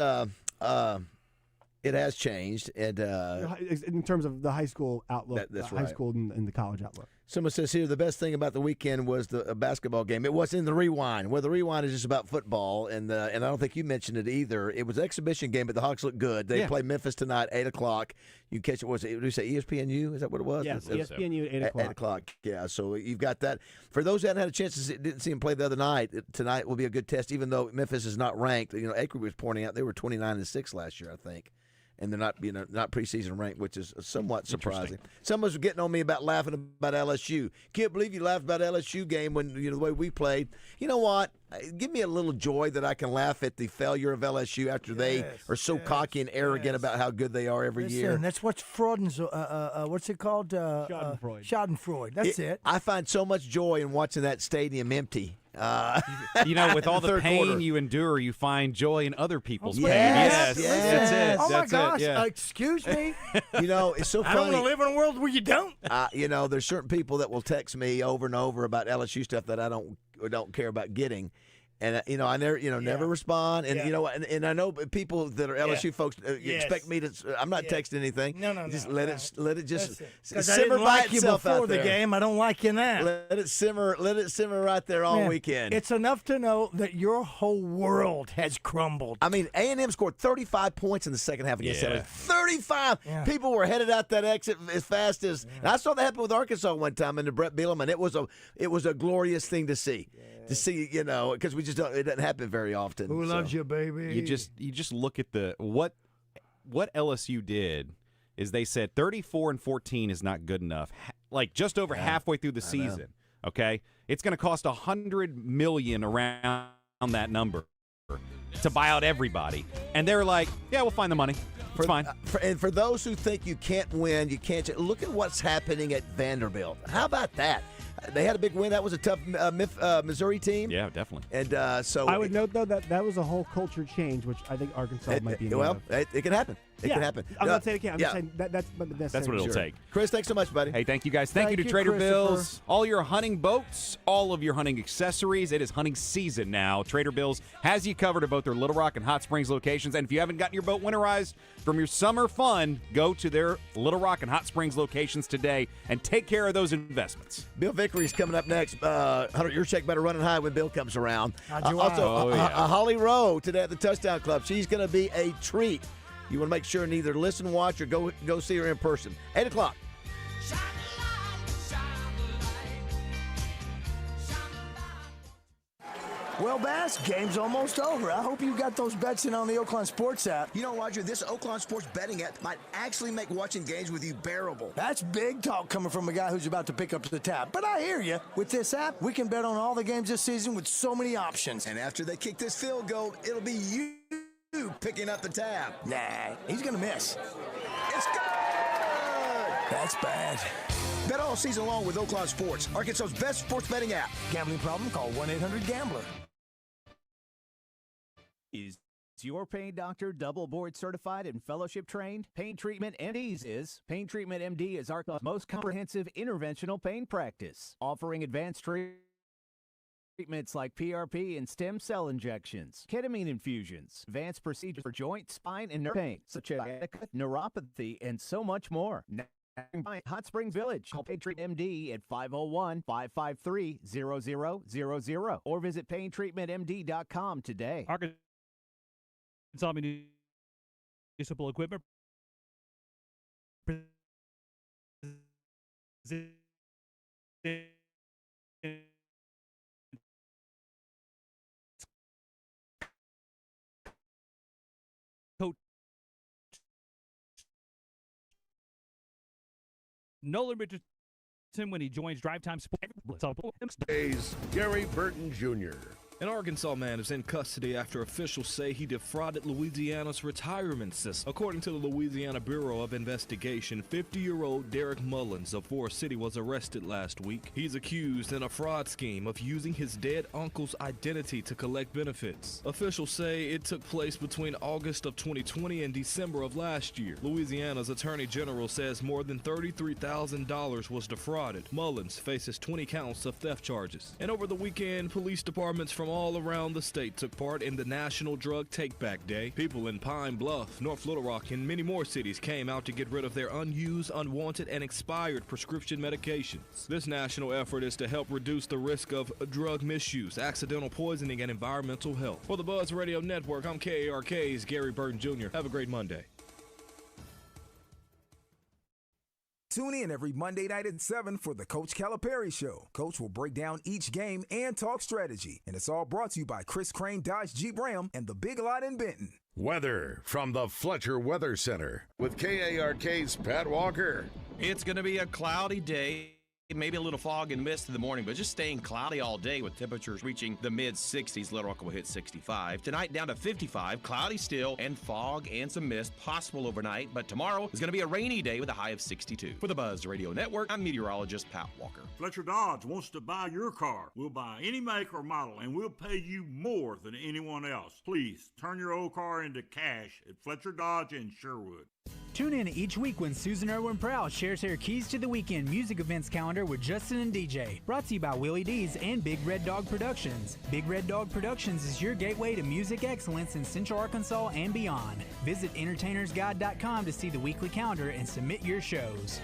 it has changed. And in terms of the high school outlook, that's high right. school and the college outlook. Someone says here the best thing about the weekend was the basketball game. It was in the rewind. Well, the rewind is just about football, and I don't think you mentioned it either. It was an exhibition game, but the Hawks look good. They play Memphis tonight, 8 o'clock. You catch it. What did you say? ESPNU? Is that what it was? Yes, ESPNU at 8 o'clock. 8 o'clock. Yeah. So you've got that. For those who hadn't had a chance to didn't see him play the other night, tonight will be a good test. Even though Memphis is not ranked, Acre was pointing out they were 29-6 last year, I think. And they're not preseason ranked, which is somewhat surprising. Someone was getting on me about laughing about LSU. Can't believe you laughed about LSU game when the way we played. You know what? Give me a little joy that I can laugh at the failure of LSU after they are so cocky and arrogant about how good they are every year. That's what's Freuden's. What's it called? Schadenfreude. Schadenfreude. That's it. I find so much joy in watching that stadium empty. With all the pain quarter. you endure, you find joy in other people's pain. Yes. That's it. Oh, That's my gosh. it. Yeah. Excuse me. It's so funny. I don't want to live in a world where you don't. There's certain people that will text me over and over about LSU stuff that I don't care about getting. And I never respond, and and I know people that are LSU folks expect me to. I'm not texting anything. No. Just let it just Because simmer I didn't by like you itself before out the there. game. I don't like you now. Let it simmer. Let it simmer right there all weekend. It's enough to know that your whole world has crumbled. I mean, A&M scored 35 points in the second half against LSU. 35. Yeah. People were headed out that exit as fast as. And I saw that happen with Arkansas one time in the Brett Bielema. It was a glorious thing to see. To see, because we just don't. It doesn't happen very often. Who loves you, baby? You just look at what LSU did is they said 34-14 is not good enough. Like just over halfway through the season. Okay, it's going to cost $100 million around that number to buy out everybody, and they're like, yeah, we'll find the money. It's fine. And for those who think you can't win, you can't. Look at what's happening at Vanderbilt. How about that? They had a big win. That was a tough Missouri team. Yeah, definitely. And so I would note, though, that was a whole culture change, which I think Arkansas might be. It can happen. It can happen. I'm not saying it can't. I'm just saying that's what it'll take. Chris, thanks so much, buddy. Hey, thank you, guys. Thank you to Trader Bill's. All your hunting boats, all of your hunting accessories. It is hunting season now. Trader Bill's has you covered at both their Little Rock and Hot Springs locations. And if you haven't gotten your boat winterized from your summer fun, go to their Little Rock and Hot Springs locations today and take care of those investments. Bill Vickery's coming up next. Your check better running high when Bill comes around. Also, Holly Rowe today at the Touchdown Club. She's going to be a treat. You want to make sure and either listen, watch, or go see her in person. 8 o'clock. Well, Bass, game's almost over. I hope you got those bets in on the Oaklawn Sports app. You know, Roger, this Oaklawn Sports betting app might actually make watching games with you bearable. That's big talk coming from a guy who's about to pick up the tab. But I hear you. With this app, we can bet on all the games this season with so many options. And after they kick this field goal, it'll be you picking up the tab. Nah, he's going to miss. It's good! That's bad. Bet all season long with Oaklawn Sports, Arkansas's best sports betting app. Gambling problem? Call 1-800-GAMBLER. Is your pain doctor double board certified and fellowship trained? Pain Treatment MD's is. Pain Treatment MD is Arkansas's most comprehensive interventional pain practice, offering advanced treatments like PRP and stem cell injections, ketamine infusions, advanced procedures for joint, spine, and nerve pain, such as sciatica, neuropathy, and so much more. Now, Hot Springs Village. Call Pain Treatment MD at 501-553-0000 or visit paintreatmentmd.com today. Arkansas Municipal Equipment No limit to when he joins Drive Time Sports. Days, Gary Burton Jr. An Arkansas man is in custody after officials say he defrauded Louisiana's retirement system. According to the Louisiana Bureau of Investigation, 50-year-old Derek Mullins of Forest City was arrested last week. He's accused in a fraud scheme of using his dead uncle's identity to collect benefits. Officials say it took place between August of 2020 and December of last year. Louisiana's Attorney General says more than $33,000 was defrauded. Mullins faces 20 counts of theft charges. And over the weekend, police departments from all around the state took part in the National Drug Take-Back Day. People in Pine Bluff, North Little Rock, and many more cities came out to get rid of their unused, unwanted, and expired prescription medications. This national effort is to help reduce the risk of drug misuse, accidental poisoning, and environmental health. For the Buzz Radio Network, I'm KARK's Gary Burton Jr. Have a great Monday. Tune in every Monday night at 7 for the Coach Calipari Show. Coach will break down each game and talk strategy. And it's all brought to you by Chris Crane Dodge Jeep Ram and the Big Lot in Benton. Weather from the Fletcher Weather Center with KARK's Pat Walker. It's going to be a cloudy day. Maybe a little fog and mist in the morning, but just staying cloudy all day with temperatures reaching the mid-60s. Little Rock will hit 65. Tonight down to 55, cloudy still, and fog and some mist possible overnight. But tomorrow is going to be a rainy day with a high of 62. For the Buzz Radio Network, I'm meteorologist Pat Walker. Fletcher Dodge wants to buy your car. We'll buy any make or model, and we'll pay you more than anyone else. Please turn your old car into cash at Fletcher Dodge in Sherwood. Tune in each week when Susan Irwin Prowl shares her Keys to the Weekend music events calendar with Justin and DJ. Brought to you by Willie D's and Big Red Dog Productions. Big Red Dog Productions is your gateway to music excellence in Central Arkansas and beyond. Visit entertainersguide.com to see the weekly calendar and submit your shows.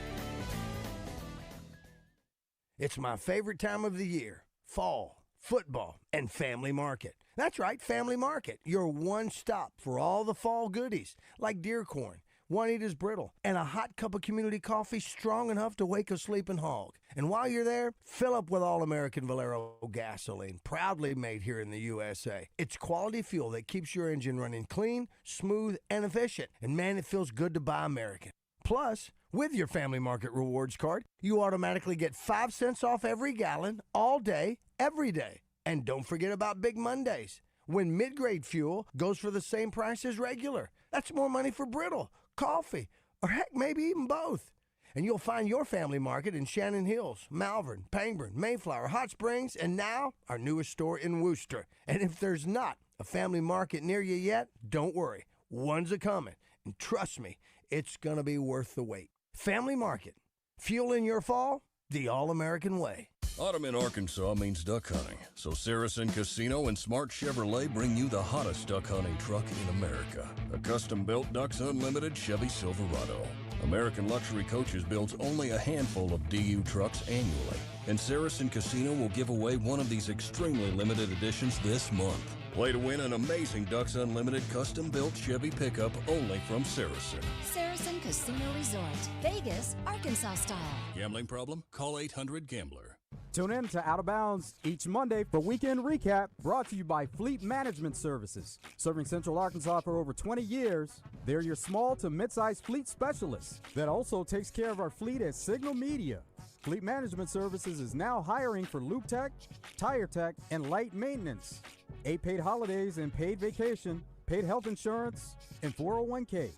It's my favorite time of the year, fall, football, and Family Market. That's right, Family Market, your one stop for all the fall goodies, like deer corn, Juanita's Brittle, and a hot cup of community coffee strong enough to wake a sleeping hog. And while you're there, fill up with All-American Valero gasoline, proudly made here in the USA. It's quality fuel that keeps your engine running clean, smooth, and efficient. And man, it feels good to buy American. Plus, with your Family Market Rewards card, you automatically get 5 cents off every gallon, all day, every day. And don't forget about Big Mondays, when mid-grade fuel goes for the same price as regular. That's more money for Brittle, coffee, or heck, maybe even both. And you'll find your Family Market in Shannon Hills, Malvern, Pangburn, Mayflower, Hot Springs, and now our newest store in Wooster. And if there's not a Family Market near you yet, don't worry. One's a-coming. And trust me, it's going to be worth the wait. Family Market. Fuel in your fall the All-American way. Autumn in Arkansas means duck hunting, so Saracen Casino and Smart Chevrolet bring you the hottest duck hunting truck in America. A custom-built Ducks Unlimited Chevy Silverado. American Luxury Coaches builds only a handful of DU trucks annually, and Saracen Casino will give away one of these extremely limited editions this month. Play to win an amazing Ducks Unlimited custom-built Chevy pickup only from Saracen. Saracen Casino Resort, Vegas, Arkansas style. Gambling problem? Call 800-GAMBLER. Tune in to Out of Bounds each Monday for Weekend Recap, brought to you by Fleet Management Services. Serving Central Arkansas for over 20 years, they're your small to mid-sized fleet specialists that also takes care of our fleet at Signal Media. Fleet Management Services is now hiring for Loop Tech, Tire Tech, and Light Maintenance. 8 paid holidays and paid vacation, paid health insurance, and 401k.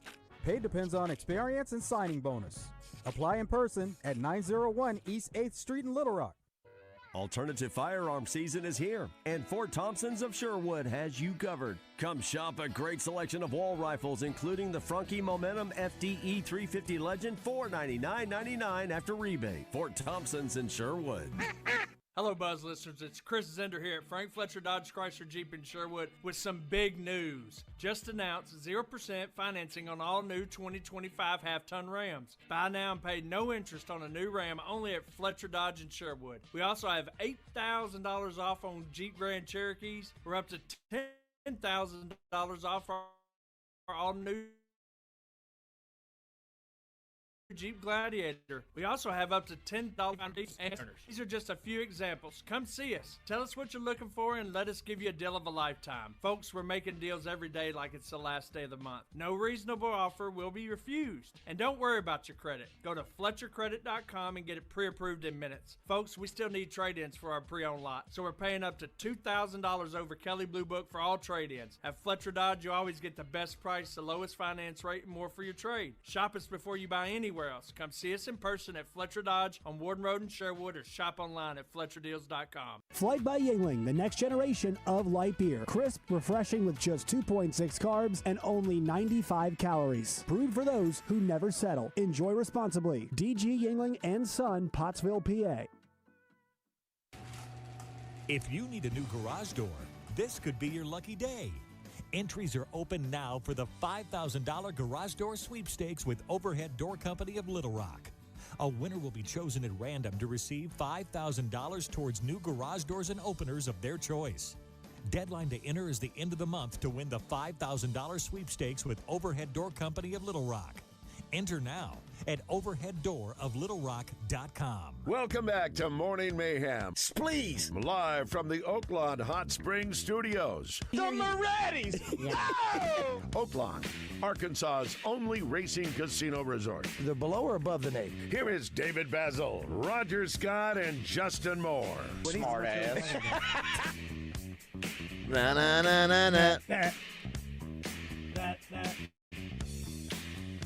Pay depends on experience and signing bonus. Apply in person at 901 East 8th Street in Little Rock. Alternative firearm season is here, and Fort Thompson's of Sherwood has you covered. Come shop a great selection of wall rifles, including the Frunky Momentum FDE 350 Legend for $99.99 after rebate. Fort Thompson's in Sherwood. Hello, Buzz listeners. It's Chris Zender here at Frank Fletcher Dodge Chrysler Jeep in Sherwood with some big news. Just announced 0% financing on all new 2025 half-ton Rams. Buy now and pay no interest on a new Ram only at Fletcher Dodge in Sherwood. We also have $8,000 off on Jeep Grand Cherokees. We're up to $10,000 off our all new Jeep Gladiator. We also have up to $10 earners. These are just a few examples. Come see us. Tell us what you're looking for and let us give you a deal of a lifetime. Folks, we're making deals every day like it's the last day of the month. No reasonable offer will be refused. And don't worry about your credit. Go to FletcherCredit.com and get it pre-approved in minutes. Folks, we still need trade-ins for our pre-owned lot, so we're paying up to $2,000 over Kelley Blue Book for all trade-ins. At Fletcher Dodge, you always get the best price, the lowest finance rate, and more for your trade. Shop us before you buy anywhere else. Come see us in person at Fletcher Dodge on Warden Road in Sherwood, or shop online at FletcherDeals.com. Flight by Yingling, the next generation of light beer. Crisp, refreshing with just 2.6 carbs and only 95 calories. Brewed for those who never settle. Enjoy responsibly. DG Yingling and Son, Pottsville, PA. If you need a new garage door, this could be your lucky day. Entries are open now for the $5,000 garage door sweepstakes with Overhead Door Company of Little Rock. A winner will be chosen at random to receive $5,000 towards new garage doors and openers of their choice. Deadline to enter is the end of the month to win the $5,000 sweepstakes with Overhead Door Company of Little Rock. Enter now at overheaddooroflittlerock.com. Welcome back to Morning Mayhem. Please. Live from the Oaklawn Hot Springs Studios. The Moretti's! Whoa! Oaklawn, Arkansas's only racing casino resort. They're below or above the Navy? Here is David Bazzell, Roger Scott, and Justin Moore. Smart ass. Na na na na na.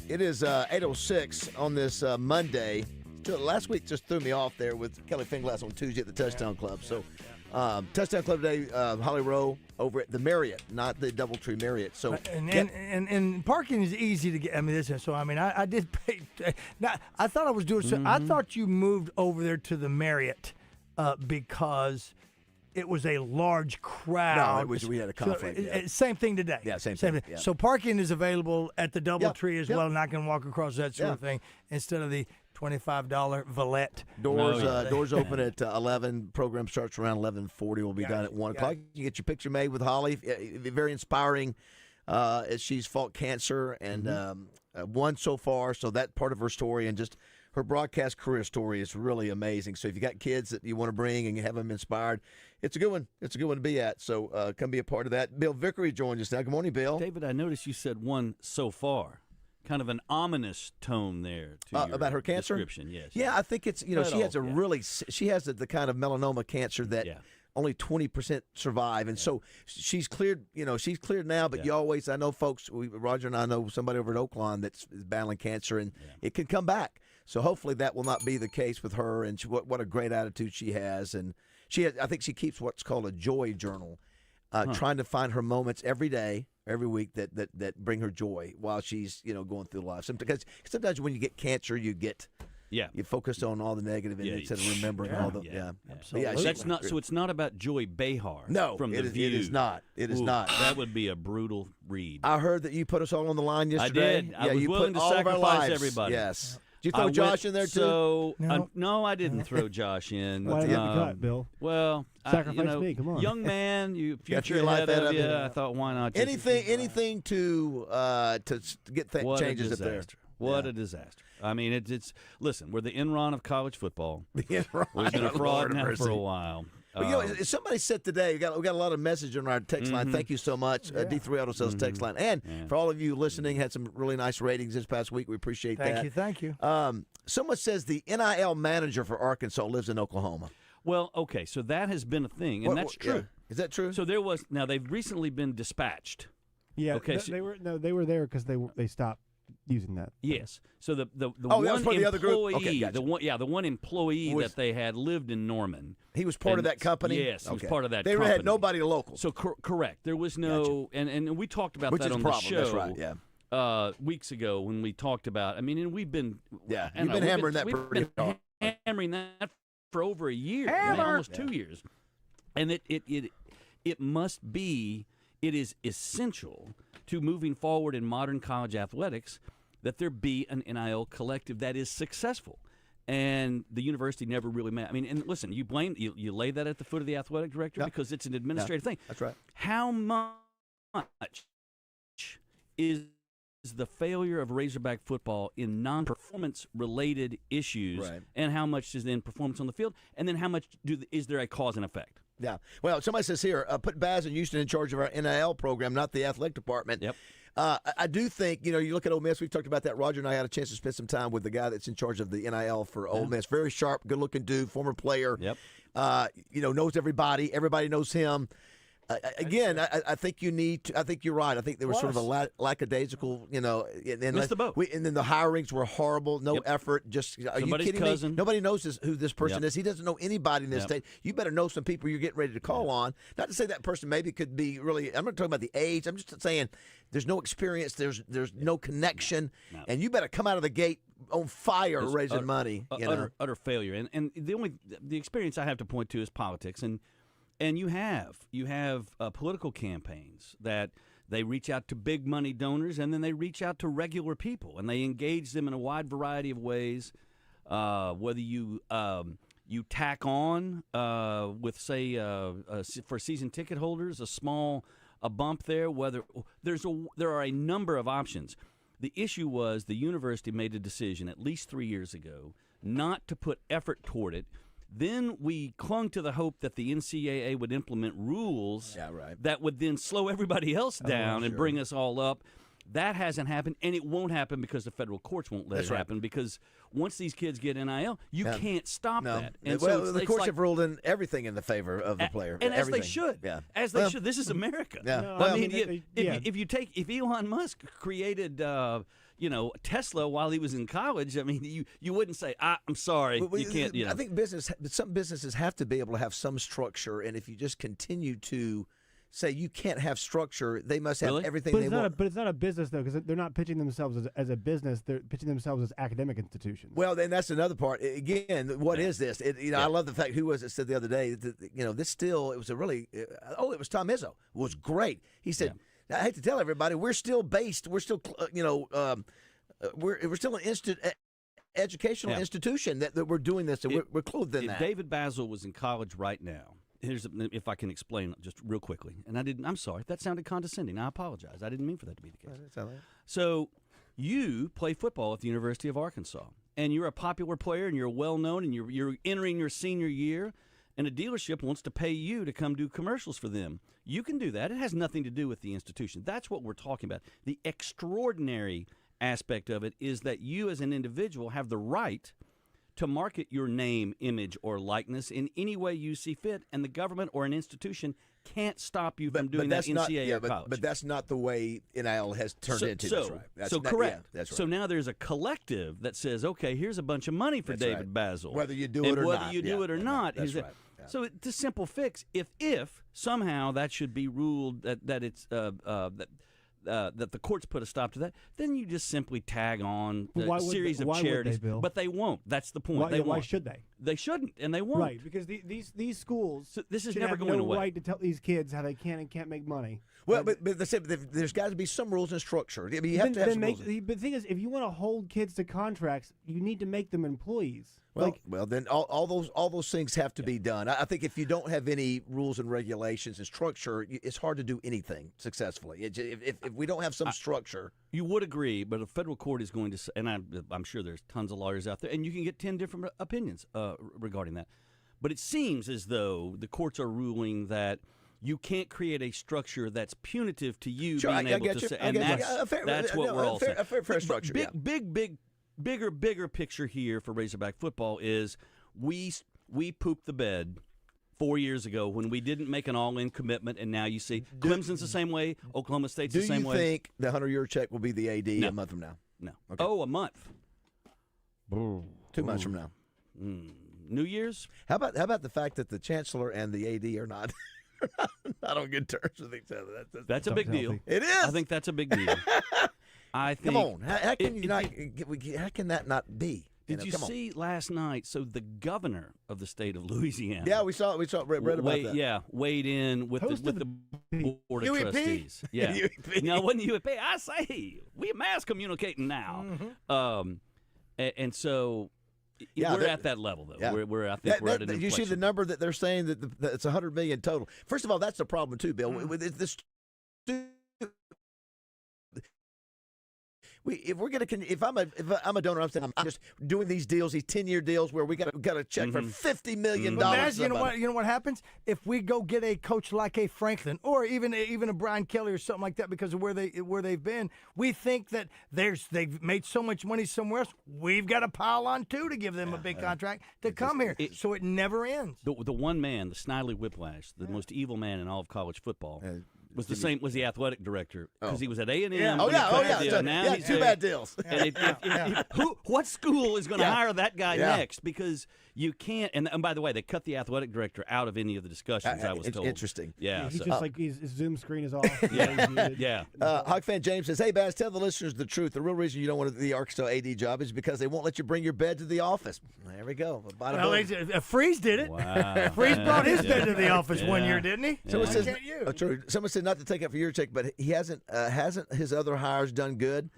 It is 8:06 on this Monday. Last week just threw me off there with Kelly Finglass on Tuesday at the Touchdown Club. So, Touchdown Club today, Holly Rowe over at the Marriott, not the DoubleTree Marriott. So, and parking is easy to get. I mean, I did pay. Now, I thought I was doing. So I thought you moved over there to the Marriott because it was a large crowd. No, we had a conflict. So, same thing today. Yeah, same thing. Yeah. So parking is available at the DoubleTree as well, and I can walk across that sort of thing instead of the $25 Valette. Doors open at 11. Program starts around 11:40. We'll be done at 1 o'clock. You get your picture made with Holly. Very inspiring as she's fought cancer and won so far. So that part of her story and just her broadcast career story is really amazing. So if you got kids that you want to bring and you have them inspired, it's a good one. It's a good one to be at. So come be a part of that. Bill Vickery joins us now. Good morning, Bill. David, I noticed you said one so far. Kind of an ominous tone there to your about her cancer description. Yes. Yeah, I think it's she has she has the kind of melanoma cancer that only 20% survive, and so she's cleared. She's cleared now. But you always, I know folks. Roger and I know somebody over at Oaklawn that's battling cancer, and it can come back. So hopefully that will not be the case with her. And what a great attitude she has, and I think she keeps what's called a joy journal, trying to find her moments every day, every week that bring her joy while she's going through life. Because sometimes when you get cancer, you focus on all the negative instead of remembering all the absolutely. That's not so. It's not about Joy Behar. No, from it is not. It is not. That would be a brutal read. I heard that you put us all on the line yesterday. I did. I was willing to sacrifice everybody. Yes. Did you throw Josh in there too? No, I didn't throw Josh in. Why did you cut, Bill? Well, sacrifice me. Come on, young man. You future life ahead of you. I thought, why not? Just, anything to get changes up there. What a disaster. I mean, it's listen. We're the Enron of college football. The Enron. We've been a fraud now for a while. But, somebody said today, we got a lot of messages on our text line. Thank you so much. D3 Auto Sales text line. And for all of you listening, had some really nice ratings this past week. We appreciate that. Thank you. Someone says the NIL manager for Arkansas lives in Oklahoma. Well, okay, so that has been a thing, and that's true. Yeah. Is that true? So now they've recently been dispatched. Yeah. Okay. They were there because they stopped using that. Yes. So the one employee, the other group? Okay, gotcha. the one employee that they had lived in Norman. He was part of that company? Yes, he was part of that company. They had nobody local. So correct. There was no and we talked about that on the show. That's right, yeah. Weeks ago when we talked about, and we've been you've been hammering that pretty hard. Hammering that for over a year, almost 2 years. And it must be, it is essential to moving forward in modern college athletics that there be an NIL collective that is successful. And the university never really I mean, and listen, you lay that at the foot of the athletic director because it's an administrative thing. That's right. How much is the failure of Razorback football in non-performance related issues, Right. and how much is in performance on the field, and then how much is there a cause and effect? Yeah. Well, somebody says here, put Baz and Houston in charge of our NIL program, not the athletic department. Yep. I do think, you look at Ole Miss. We've talked about that. Roger and I had a chance to spend some time with the guy that's in charge of the NIL for Ole Miss. Very sharp, good-looking dude, former player. Yep. Knows everybody. Everybody knows him. Again, I think you need to. I think you're right. I think there was sort of a lackadaisical, and Missed the boat. And then the hirings were horrible. No effort. Just are Somebody's you kidding cousin. me? Nobody knows who this person Yep. is. He doesn't know anybody in this Yep. state. You better know some people you're getting ready to call on. Not to say that person maybe could be really. I'm not talking about the age. I'm just saying there's no experience. There's no connection, and you better come out of the gate on fire It's raising money. Utter failure. And the experience I have to point to is politics. And you have political campaigns that they reach out to big money donors, and then they reach out to regular people, and they engage them in a wide variety of ways. Whether you tack on with, say, for season ticket holders, a bump there. Whether there are a number of options. The issue was the university made a decision at least 3 years ago not to put effort toward it. Then we clung to the hope that the NCAA would implement rules that would then slow everybody else down and bring us all up. That hasn't happened, and it won't happen because the federal courts won't let it happen, because once these kids get NIL, you can't stop that. And well, so the courts have ruled in everything in the favor of the player. And everything. as they should. Yeah. As they should. This is America. Yeah. No, Well, I mean, if Elon Musk created Tesla while he was in college, I mean, you wouldn't say, I'm sorry, you can't. I think some businesses have to be able to have some structure, and if you just continue to say you can't have structure, they must have everything they want. But it's not a business, though, because they're not pitching themselves as a business. They're pitching themselves as academic institutions. Well, then that's another part. Again, what is this? I love the fact, who was it said the other day, that, this still, it was a really, it was Tom Izzo. It was great. He said, I hate to tell everybody, we're still based, we're still, we're still an educational institution that we're doing this, and we're clothed in if that. David BAZZEL was in college right now, if I can explain just real quickly, and I'm sorry, that sounded condescending. I apologize. I didn't mean for that to be the case. So you play football at the University of Arkansas, and you're a popular player, and you're well-known, and you're entering your senior year, and a dealership wants to pay you to come do commercials for them. You can do that. It has nothing to do with the institution. That's what we're talking about. The extraordinary aspect of it is that you as an individual have the right to market your name, image, or likeness in any way you see fit, and the government or an institution can't stop you from doing that in NCAA or college. But that's not the way NIL has turned into. That's right. Correct. That's right. So now there's a collective that says, okay, here's a bunch of money for David BAZZEL. Whether you do it or not. Whether you do it or not. That's right. So it's a simple fix. If somehow that should be ruled that it's that the courts put a stop to that, then you just simply tag on a series of charities. But they won't. That's the point. Why should they? They shouldn't, and they won't. Right, because these schools this is should never have going no away. right to tell these kids how they can and can't make money. Well, but there's got to be some rules and structure. I mean, you have to have some rules. But the thing is, if you want to hold kids to contracts, you need to make them employees. Well, then all those things have to be done. I think if you don't have any rules and regulations and structure, it's hard to do anything successfully. If we don't have some structure, you would agree. But a federal court is going to, and I'm sure there's tons of lawyers out there, and you can get 10 different opinions regarding that. But it seems as though the courts are ruling that you can't create a structure that's punitive to you being able to say, and that's what we're all saying. A fair structure. Bigger picture here for Razorback football is we pooped the bed 4 years ago when we didn't make an all-in commitment, and now you see Clemson's the same way, Oklahoma State's the same way. Do you think the $100 check will be the AD a month from now? No. Okay. Oh, a month. 2 months from now. New Year's? How about the fact that the chancellor and the AD are not on good terms with each other? That's a big deal. It is. I think that's a big deal. I think. Come on, how can you not? How can that not be? Did you see last night? So the governor of the state of Louisiana. Yeah, we read about that. Yeah, weighed in with the board of UEP? trustees. Yeah, UEP. No, it wasn't UEP. I say we mass communicating now, and so. We're at that level, though. Yeah. I think we're at an inflection. You see the number that they're saying that it's $100 million total. First of all, that's the problem too, Bill. if I'm a donor, I'm saying I'm just doing these deals, these 10-year deals where we got to check for $50 million. But you know what happens if we go get a coach like a Franklin or even a Brian Kelly or something like that because of where they've been. We think that they've made so much money somewhere else. We've got to pile on too to give them a big contract to come here. So it never ends. The one man, the Snidely Whiplash, the most evil man in all of college football. Was the athletic director because he was at A&M. Yeah. Now he's two bad deals. And what school is going to hire that guy next? Because you can't. And by the way, they cut the athletic director out of any of the discussions. I was told. Interesting. Yeah, he's just like his Zoom screen is off. Yeah. Hawk fan James says, "Hey, Baz, tell the listeners the truth. The real reason you don't want the Arkansas AD job is because they won't let you bring your bed to the office." There we go. Freeze did it. Wow. Freeze brought his bed to the office 1 year, didn't he? Someone says, true. Someone said not to take up for your check, but he hasn't his other hires done good.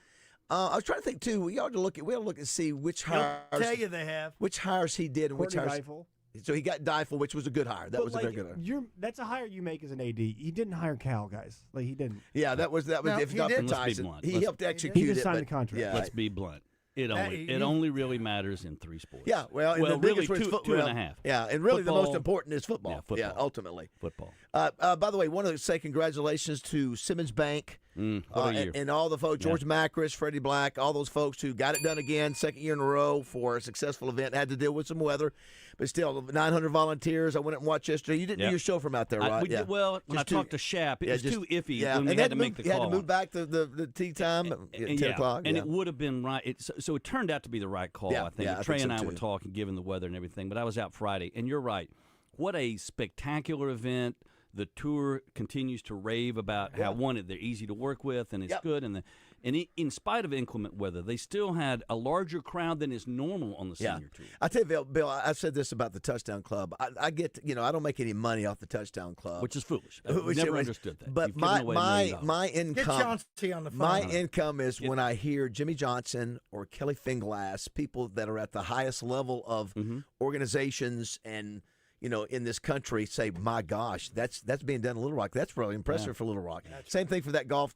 I was trying to think too. We ought to look and see which hires. Tell you they have which hires he did and which hires. Deifel. So he got Deifel, which was a good hire. That was a very good hire. That's a hire you make as an AD. He didn't hire Cal, guys. Like he didn't. Yeah, that was No, if he not for did. Tyson, he helped execute He just it. signed the contract. Yeah, Let's be blunt. It only really matters in 3 sports. Yeah, well, the really biggest two and a half. Yeah, and really football, the most important is football. Yeah, football. Ultimately. Football. By the way, want to say congratulations to Simmons Bank what a year. and all the folks, George Macris, Freddie Black, all those folks who got it done again, second year in a row for a successful event. Had to deal with some weather, but still, 900 volunteers. I went up and watched yesterday. You didn't do your show from out there, right? When I talked to Shap, it was too iffy when we had to make the call. You had to move back the tee time at 10 o'clock. And it would have been right. So it turned out to be the right call, I think. Trey and I were talking, given the weather and everything, but I was out Friday, and you're right. What a spectacular event. The tour continues to rave about how, one, they're easy to work with and it's good. And in spite of inclement weather, they still had a larger crowd than is normal on the senior tour. I tell you, Bill, I've said this about the Touchdown Club. I get, I don't make any money off the Touchdown Club. Which is foolish. I've never understood that. But my income, Get Chauncey on the phone. My income is when I hear Jimmy Johnson or Kelly Finglass, people that are at the highest level of organizations and in this country, say, my gosh, that's being done in Little Rock. That's really impressive for Little Rock. Same thing for that golf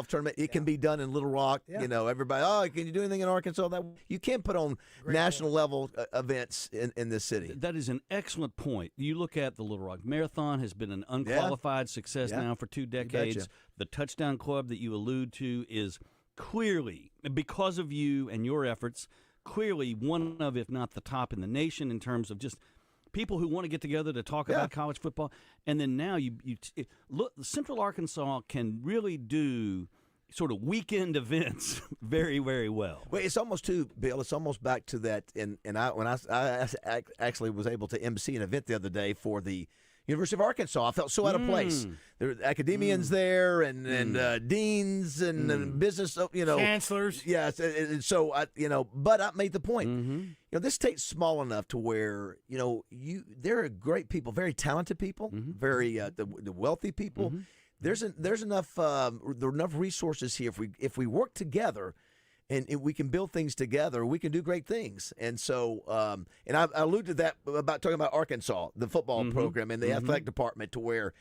tournament. It can be done in Little Rock. Everybody, can you do anything in Arkansas? You can put on national level events in this city. That is an excellent point. You look at the Little Rock Marathon has been an unqualified success now for 2 decades. The Touchdown Club that you allude to is clearly, because of you and your efforts, clearly one of, if not the top in the nation in terms of just people who want to get together to talk about college football. And then now look, Central Arkansas can really do sort of weekend events very, very well. Well, it's almost Bill. It's almost back to that. And I actually was able to MC an event the other day for the University of Arkansas. I felt so out of place. There were academians there and deans and business, chancellors. Yes, and so but I made the point. This state's small enough to where there are great people, very talented people, very the wealthy people. There's enough resources here if we work together. And we can build things together. We can do great things. And so, and I alluded to that about talking about Arkansas, the football program and the athletic department, to where,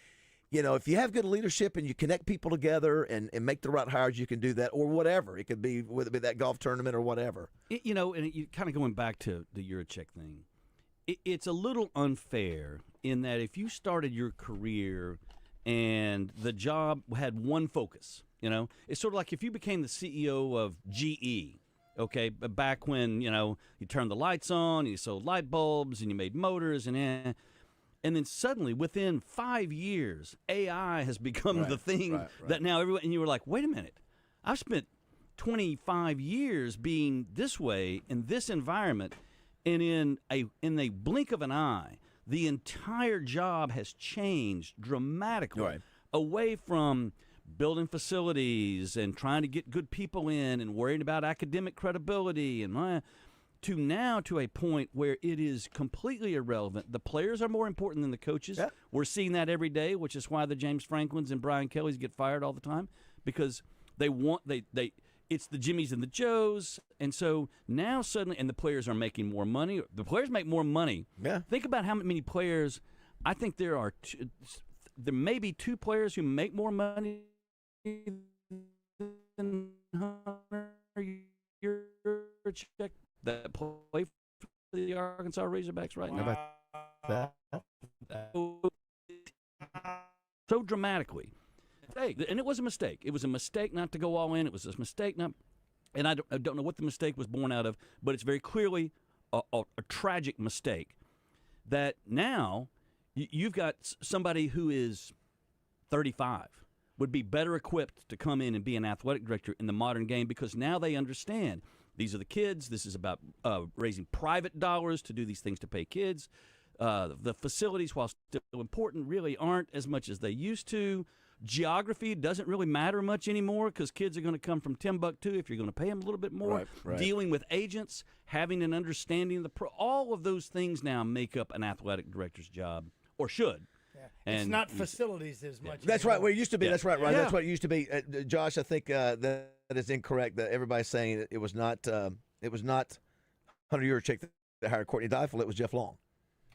if you have good leadership and you connect people together and make the right hires, you can do that, or whatever. It could be, whether it be that golf tournament or whatever. And you kind of going back to the Yurachek thing, it's a little unfair in that if you started your career and the job had one focus, it's sort of like if you became the CEO of GE, okay, back when, you turned the lights on, and you sold light bulbs, and you made motors, and then suddenly, within 5 years, AI has become the thing that now everyone, and you were like, wait a minute, I've spent 25 years being this way in this environment, and in a blink of an eye, the entire job has changed dramatically away from building facilities and trying to get good people in and worrying about academic credibility and to a point where it is completely irrelevant. The players are more important than the coaches. We're seeing that every day, which is why the James Franklins and Brian Kellys get fired all the time, because it's the Jimmies and the Joes, and so now suddenly, and the players are making more money. The players make more money. Think about how many players. I think there may be 2 players who make more money than Hunter. Yurachek that play for the Arkansas Razorbacks right now. How about that? So dramatically. And it was a mistake. It was a mistake not to go all in. It was a mistake not. And I don't know what the mistake was born out of, but it's very clearly a tragic mistake that now you've got somebody who is 35 would be better equipped to come in and be an athletic director in the modern game because now they understand these are the kids. This is about raising private dollars to do these things to pay kids. The facilities, while still important, really aren't as much as they used to. Geography doesn't really matter much anymore because kids are going to come from Timbuktu if you're going to pay them a little bit more. Right. Dealing with agents, having an understanding of all of those things now make up an athletic director's job, or should. Yeah. It's not facilities as much. That's right. Where it used to be. Yeah. That's right. Yeah. That's what it used to be. Josh, I think that is incorrect. That everybody's saying that it was not Hunter Yurachek that hired Courtney Deifel. It was Jeff Long.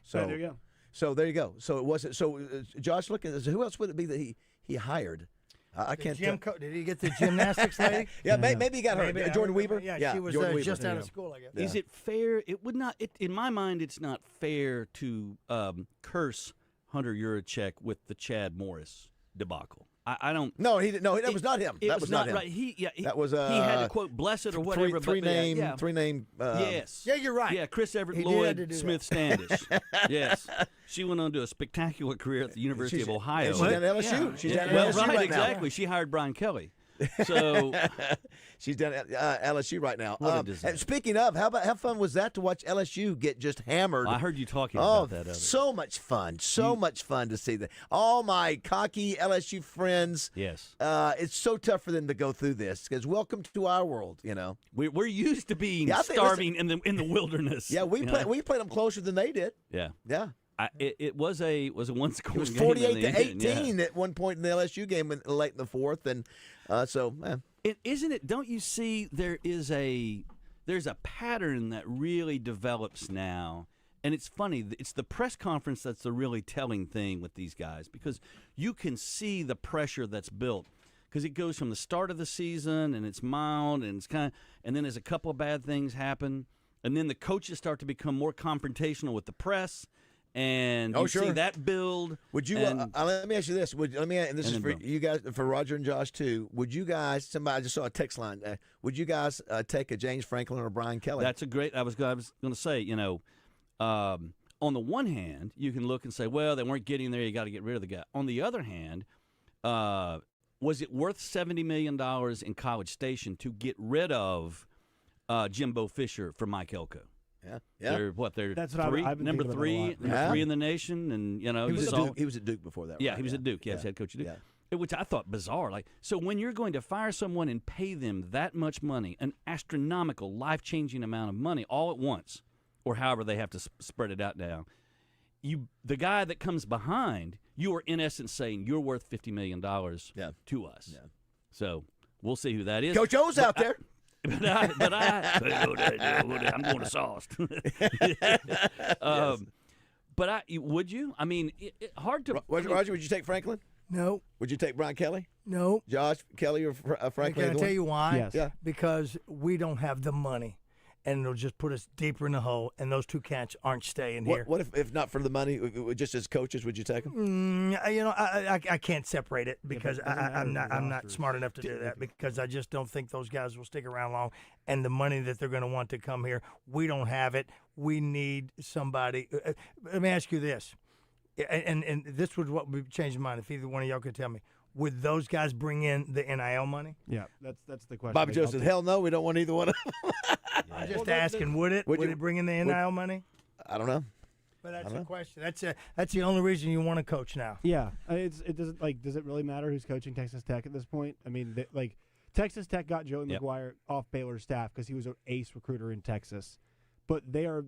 So there you go. So there you go. So it wasn't. So Josh, look at this. Who else would it be that he hired? I can't. Did he get the gymnastics lady? Yeah, maybe he got her. Maybe, Jordan Weaver. Yeah, she was just out of school, I guess. Is it fair? It would not. In my mind, it's not fair to curse Hunter Yurachek with the Chad Morris debacle. I don't. No, he didn't. No, that was not him. It That was not him. right. That was he had to quote blessed or whatever. Three name. Yes. Yeah, you're right. Yeah, Chris Everett He Lloyd did Smith Standish. Yes, she went on to a spectacular career at the University of Ohio. She's at LSU. She's at well, LSU right, right exactly. now. She hired Brian Kelly. So she's down at LSU right now. What a disaster. And speaking of, how fun was that to watch LSU get just hammered? I heard you talking about that. So much fun. So much fun to see that. All my cocky LSU friends. Yes. It's so tough for them to go through this because welcome to our world. You know, we're used to being starving in the wilderness. Yeah, we played them closer than they did. Yeah. Yeah. It was a one score. It was game 48-18 at one point in the LSU game late in the fourth, and isn't it? Don't you see there's a pattern that really develops now, and it's funny. It's the press conference that's the really telling thing with these guys because you can see the pressure that's built. Because it goes from the start of the season and it's mild and it's and then there's a couple of bad things happen, and then the coaches start to become more confrontational with the press. And you see that build. Would you? Let me ask you this. And this is for you guys, for Roger and Josh too. Would you guys? Somebody I just saw a text line. Would you guys take a James Franklin or Brian Kelly? That's a great. I was going to say. On the one hand, you can look and say, well, they weren't getting there. You got to get rid of the guy. On the other hand, was it worth $70 million in College Station to get rid of Jimbo Fisher for Mike Elko? Yeah. They're That's what three, I've been number thinking three, about a lot. number three in the nation, and he was at Duke before that. Yeah, right? he was at Duke. Yes, head coach at Duke. Which I thought bizarre. So when you're going to fire someone and pay them that much money, an astronomical, life-changing amount of money all at once, or however they have to spread it out now, the guy that comes behind, you are in essence saying you're worth $50 million to us. Yeah. So we'll see who that is. Coach O's out there. I'm going to Sauce. But would you? I mean, hard to. Roger, would you take Franklin? No. Would you take Brian Kelly? No. Josh, Kelly, or Franklin? Can I tell you why? Yes. Yeah. Because we don't have the money, and it'll just put us deeper in the hole, and those two cats aren't staying here. What if not for the money, just as coaches, would you take them? I can't separate it because I'm not smart enough to do that because I just don't think those guys will stick around long. And the money that they're going to want to come here, we don't have it. We need somebody. Let me ask you this, and this was what would change my mind if either one of y'all could tell me. Would those guys bring in the NIL money? Yeah, that's the question. Bobby Joe said, hell no, we don't want either one of them. I'm just asking, would it bring in the NIL money? I don't know. But that's the question. That's the only reason you want to coach now. Yeah, it doesn't does it really matter who's coaching Texas Tech at this point? I mean, Texas Tech got Joey McGuire off Baylor's staff because he was an ace recruiter in Texas, but they're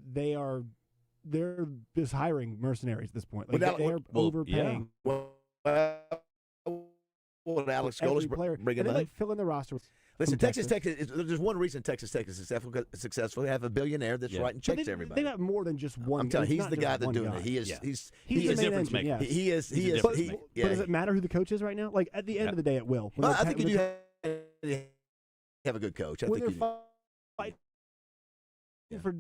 just hiring mercenaries at this point. They're overpaying. What Alex Golas bringing in? Fill in the roster. Listen, Texas Tech. There's one reason Texas Tech is successful. They have a billionaire that's writing checks to everybody. They got more than just one. I'm telling you, he's the guy that's doing it. He is the difference maker. Yes. He is. But does it matter who the coach is right now? At the end of the day, it will. I think you do. have a good coach. I When think they're fighting for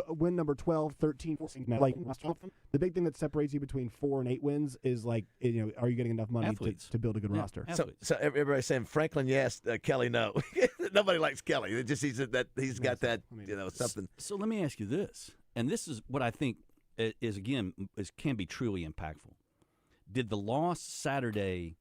win number 12, 13, 14, like the big thing that separates you between 4 and 8 wins is are you getting enough money to build a good roster? So everybody's saying Franklin yes, Kelly no. Nobody likes Kelly. It just he's got that something. So let me ask you this, and this is what I think can be truly impactful. Did the loss Saturday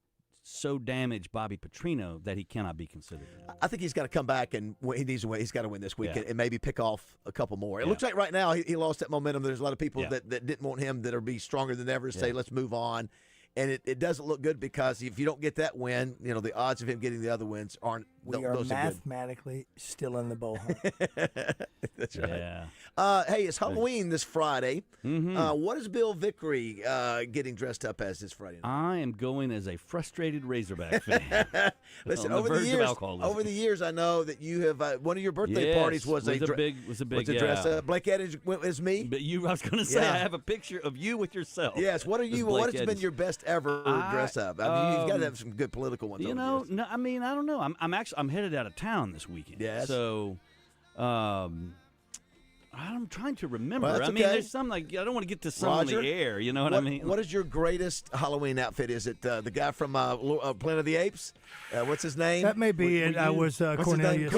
so damage Bobby Petrino that he cannot be considered? I think he's got to come back and he needs to win. He's got to win this weekend and maybe pick off a couple more. It looks like right now he lost that momentum. There's a lot of people that didn't want him that are be stronger than ever to say let's move on. And it doesn't look good because if you don't get that win, the odds of him getting the other wins aren't. We are mathematically still in the bowl hunt. That's right. Yeah. Hey, it's Halloween this Friday. Mm-hmm. What is Bill Vickery getting dressed up as this Friday night? I am going as a frustrated Razorback fan. Listen, on the over verge the years, I know that you have one of your birthday parties was a big dress up. Blake Edge went as me. But I was going to say I have a picture of you with yourself. Yes. What has been your best ever dress up? I mean, you've got to have some good political ones. No, I mean, I don't know. I'm headed out of town this weekend. Yes. So, I'm trying to remember. Well, I mean, there's some I don't want to get to some on the air. You know what I mean? What is your greatest Halloween outfit? Is it the guy from Planet of the Apes? What's his name? That may be it. I was Cornelius.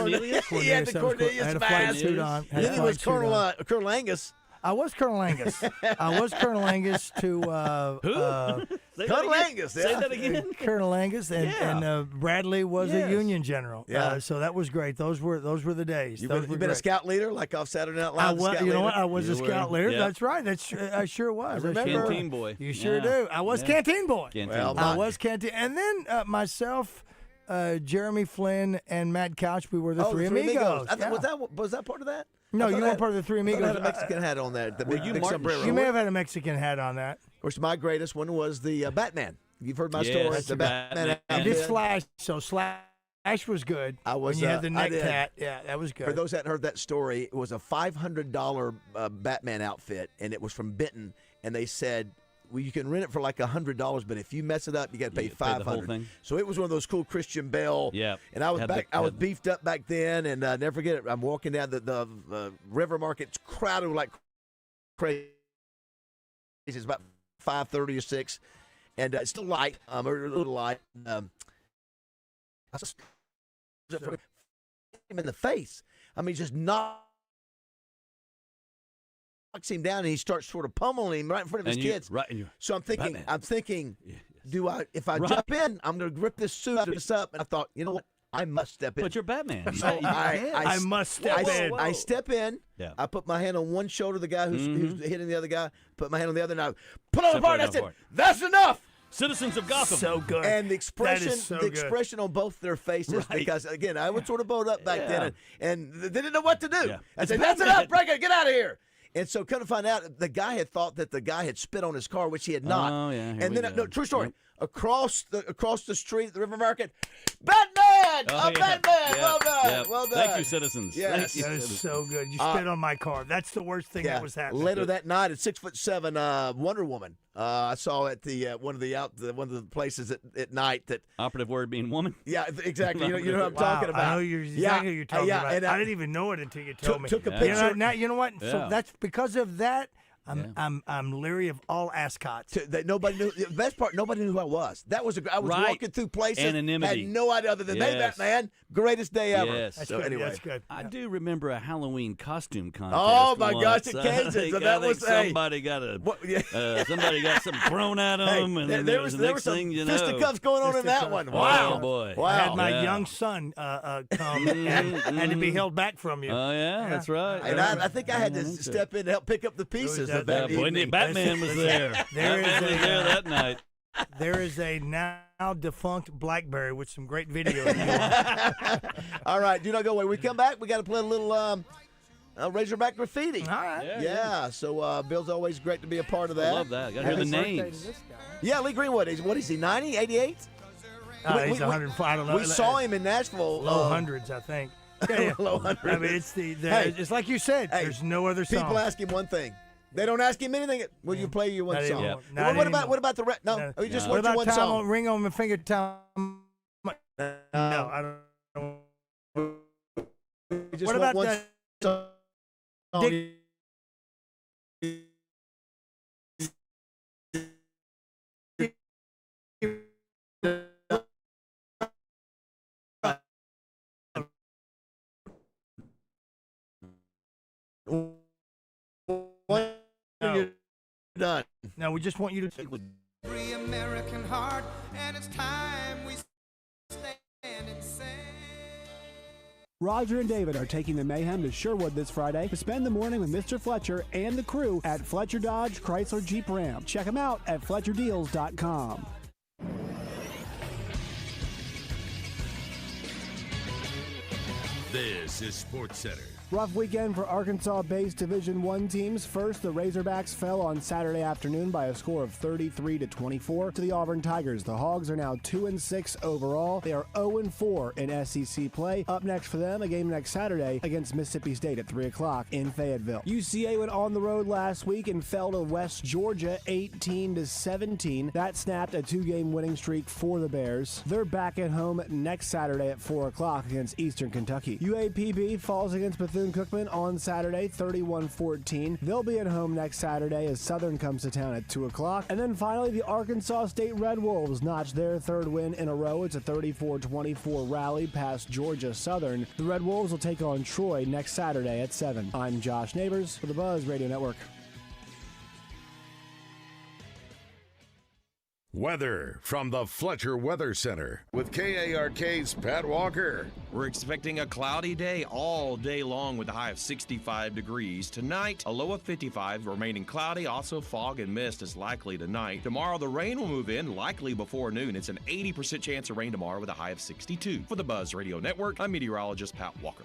He had the Cornelius I had a mask. flight suit on. Then he was Colonel Angus. I was Colonel Angus. I was Colonel Angus to Colonel Angus. Say that again. Colonel Angus and Bradley was a Union general. Yeah. So that was great. Those were the days. You've been a scout leader, like off Saturday Night Live. You know what? I was a scout leader. Yeah. That's right. I sure was. I remember. Canteen boy. You sure do. I was Canteen boy. I was Canteen, and then myself. Jeremy Flynn and Matt Couch, we were the Three Amigos. Was that part of that? No, you weren't part of the Three Amigos. I had a Mexican hat on there. The big sombrero. You may have had a Mexican hat on that. Of course, my greatest one was the Batman. You've heard my story. The Batman. I did Slash, so Slash was good. When you had the neck hat. Yeah, that was good. For those that hadn't heard that story, it was a $500 Batman outfit, and it was from Benton, and they said, well, you can rent it for like $100, but if you mess it up, you got to pay $500. So it was one of those cool Christian Bale. Yeah. And I was beefed up back then, and never forget it. I'm walking down the river market, it's crowded like crazy. It's about 5:30 or 6, and it's still light, or a little light. I just him in the face. I mean, just knocks him down, and he starts sort of pummeling him right in front of his kids. So I'm thinking, if I jump in, I'm going to grip this suit up. And I thought, you know what? I must step in. But you're Batman. So I must step in. I step in. Yeah. I put my hand on one shoulder of the guy who's hitting the other guy. Put my hand on the other, and I pull him apart. I said, "That's enough." Citizens of Gotham. So good. And the expression on both their faces, because again, I was sort of bowed up back then, and they didn't know what to do. Yeah. I said, "That's enough, Breaker, get out of here." And so, come to find out, the guy had thought that the guy had spit on his car, which he had not. Oh yeah. And then, no, true story. Yep. Across the street, the River Market, Batman! Batman! Yeah. Well done. Yeah. Well done. Thank you, citizens. Yes. That is so good. You spit on my car. That's the worst thing that was happening. Later that night, at 6'7", Wonder Woman. I saw at the one of the places at night that operative word being woman. Yeah, exactly. You know what I'm talking about. I know exactly who you're talking about. And I didn't even know it until you told me. Took a picture. You know what? So that's because of that. I'm leery of all ascots. Nobody knew. The best part, nobody knew who I was. I was walking through places, anonymity. had no idea other than they Batman. Greatest day ever. Yes. That's so good. anyway, That's good. I do remember a Halloween costume contest. Oh my gosh, once. in Kansas, I that was somebody got somebody got something thrown at them, and then there was the next thing you know, fisticuffs going on in that one. Wow, oh, boy! Wow. I had my young son come and had to be held back from you. Oh yeah, that's right. And I think I had to step in to help pick up the pieces of that evening. Batman was there. Batman was there that night. There is a now defunct BlackBerry with some great videos. All right, do not go away. We come back, we got to play a little Razorback graffiti. All right. Yeah. So Bill's always great to be a part of that. I love that. Got to hear the names. Yeah, Lee Greenwood. What is he, 90, 88? He's 105. I don't know. We saw him in Nashville. Low hundreds, I think. Yeah. Low hundreds. I mean, it's like you said. There's no other song. People ask him one thing. They don't ask him anything. Will you play your one song? What about the rest? No, just what about one song? Ring on my finger, Tom? No, I don't. What about that? You're done. Now we just want you to take with Free American heart, and it's time we stand and say. Roger and David are taking the Mayhem to Sherwood this Friday to spend the morning with Mr. Fletcher and the crew at Fletcher Dodge Chrysler Jeep Ram. Check them out at FletcherDeals.com. This is SportsCenter. Rough weekend for Arkansas-based Division I teams. First, the Razorbacks fell on Saturday afternoon by a score of 33-24 to the Auburn Tigers. The Hogs are now 2-6 overall. They are 0-4 in SEC play. Up next for them, a game next Saturday against Mississippi State at 3 o'clock in Fayetteville. UCA went on the road last week and fell to West Georgia 18-17. That snapped a 2-game winning streak for the Bears. They're back at home next Saturday at 4 o'clock against Eastern Kentucky. UAPB falls against Bethune-Cookman on Saturday, 31-14. They'll be at home next Saturday as Southern comes to town at 2 o'clock. And then finally, the Arkansas State Red Wolves notch their third win in a row. It's a 34-24 rally past Georgia Southern. The Red Wolves will take on Troy next Saturday at 7. I'm Josh Neighbors for the Buzz Radio Network. Weather from the Fletcher Weather Center with KARK's Pat Walker. We're expecting a cloudy day all day long with a high of 65 degrees. Tonight, a low of 55, remaining cloudy. Also, fog and mist is likely tonight. Tomorrow, the rain will move in, likely before noon. It's an 80% chance of rain tomorrow with a high of 62. For the Buzz Radio Network, I'm meteorologist Pat Walker.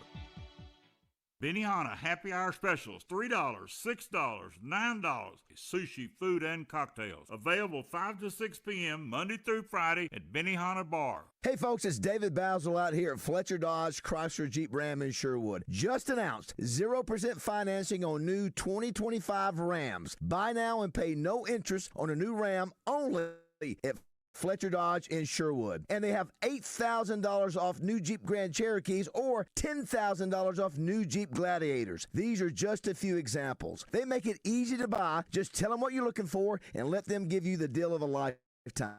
Benihana Happy Hour Specials, $3, $6, $9. Sushi, food, and cocktails. Available 5 to 6 p.m. Monday through Friday at Benihana Bar. Hey folks, it's David BAZZEL out here at Fletcher Dodge Chrysler Jeep Ram in Sherwood. Just announced 0% financing on new 2025 Rams. Buy now and pay no interest on a new Ram only at Fletcher Dodge in Sherwood. And they have $8,000 off new Jeep Grand Cherokees or $10,000 off new Jeep Gladiators. These are just a few examples. They make it easy to buy. Just tell them what you're looking for and let them give you the deal of a lifetime.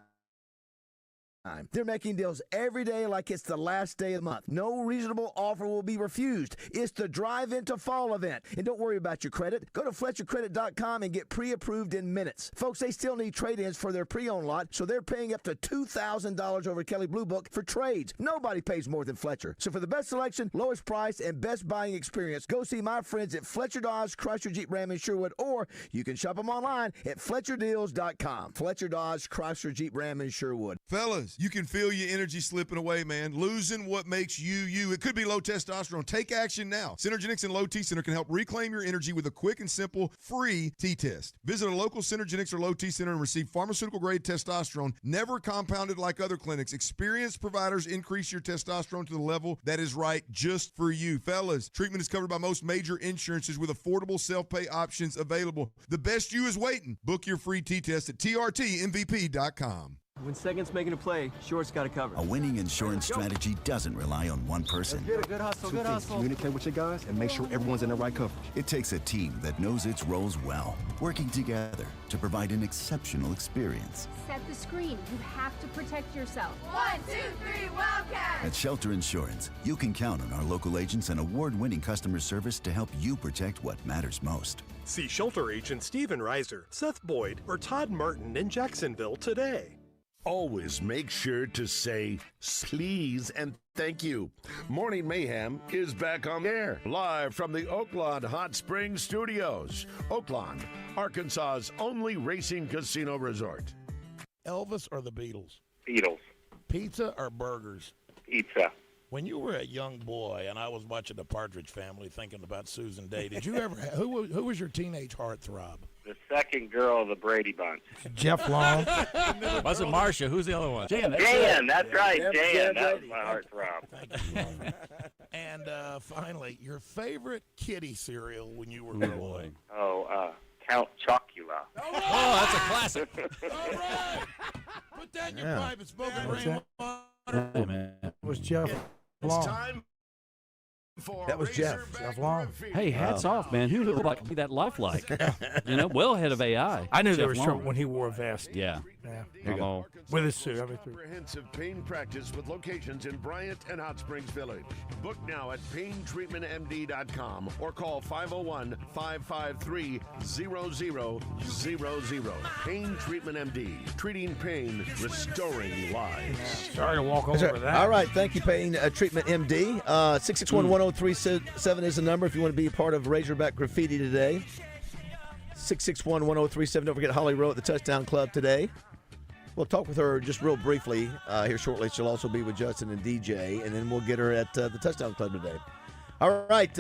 They're making deals every day like it's the last day of the month. No reasonable offer will be refused. It's the Drive Into Fall event. And don't worry about your credit. Go to FletcherCredit.com and get pre-approved in minutes. Folks, they still need trade-ins for their pre-owned lot, so they're paying up to $2,000 over Kelley Blue Book for trades. Nobody pays more than Fletcher. So for the best selection, lowest price, and best buying experience, go see my friends at Fletcher Dodge Chrysler Jeep Ram in Sherwood, or you can shop them online at FletcherDeals.com. Fletcher Dodge Chrysler Jeep Ram in Sherwood. Fellas, you can feel your energy slipping away, man. Losing what makes you, you. It could be low testosterone. Take action now. Synergenics and Low T Center can help reclaim your energy with a quick and simple free T-test. Visit a local Synergenics or Low T Center and receive pharmaceutical-grade testosterone, never compounded like other clinics. Experienced providers increase your testosterone to the level that is right just for you. Fellas, treatment is covered by most major insurances with affordable self-pay options available. The best you is waiting. Book your free T-test at trtmvp.com. When second's making a play, short's got to cover. A winning insurance strategy doesn't rely on one person. Get a good hustle, good hustle. Communicate with your guys and make sure everyone's in the right coverage. It takes a team that knows its roles well, working together to provide an exceptional experience. Set the screen. You have to protect yourself. 1, 2, 3, Wildcat! At Shelter Insurance, you can count on our local agents and award-winning customer service to help you protect what matters most. See Shelter Agent Steven Reiser, Seth Boyd, or Todd Martin in Jacksonville today. Always make sure to say please and thank you. Morning Mayhem is back on air, live from the Oaklawn Hot Springs Studios. Oaklawn, Arkansas's only racing casino resort. Elvis or the Beatles? Beatles. Pizza or burgers? Pizza. When you were a young boy and I was watching The Partridge Family thinking about Susan Day, did you ever who was your teenage heartthrob? The second girl of the Brady Bunch. Jeff Long. Wasn't Marcia? Who's the other one? Jan, that's right. Jan, that was my heartthrob. Thank you. And finally, your favorite kiddie cereal when you were a boy? Oh, Count Chocula. Oh, that's a classic. All right. Put that in your private spoken rainwater. Hey, man. Was Jeff It's time for That was Jeff Long. Hey, hats off, man. Who would like to be that lifelike? Well ahead of AI. I knew there Jeff was Long. trouble when he wore a vest. Yeah. Yeah. There you go. With his suit. Comprehensive pain practice with locations in Bryant and Hot Springs Village. Book now at paintreatmentmd.com or call 501-553-0000. Pain Treatment MD. Treating pain, restoring lives. Sorry to walk over that. All right, thank you, Pain Treatment MD. 661-1037 is the number if you want to be a part of Razorback Graffiti today. 661-1037. Don't forget Holly Rowe at the Touchdown Club today. We'll talk with her just real briefly here shortly. She'll also be with Justin and DJ, and then we'll get her at the Touchdown Club today. All right,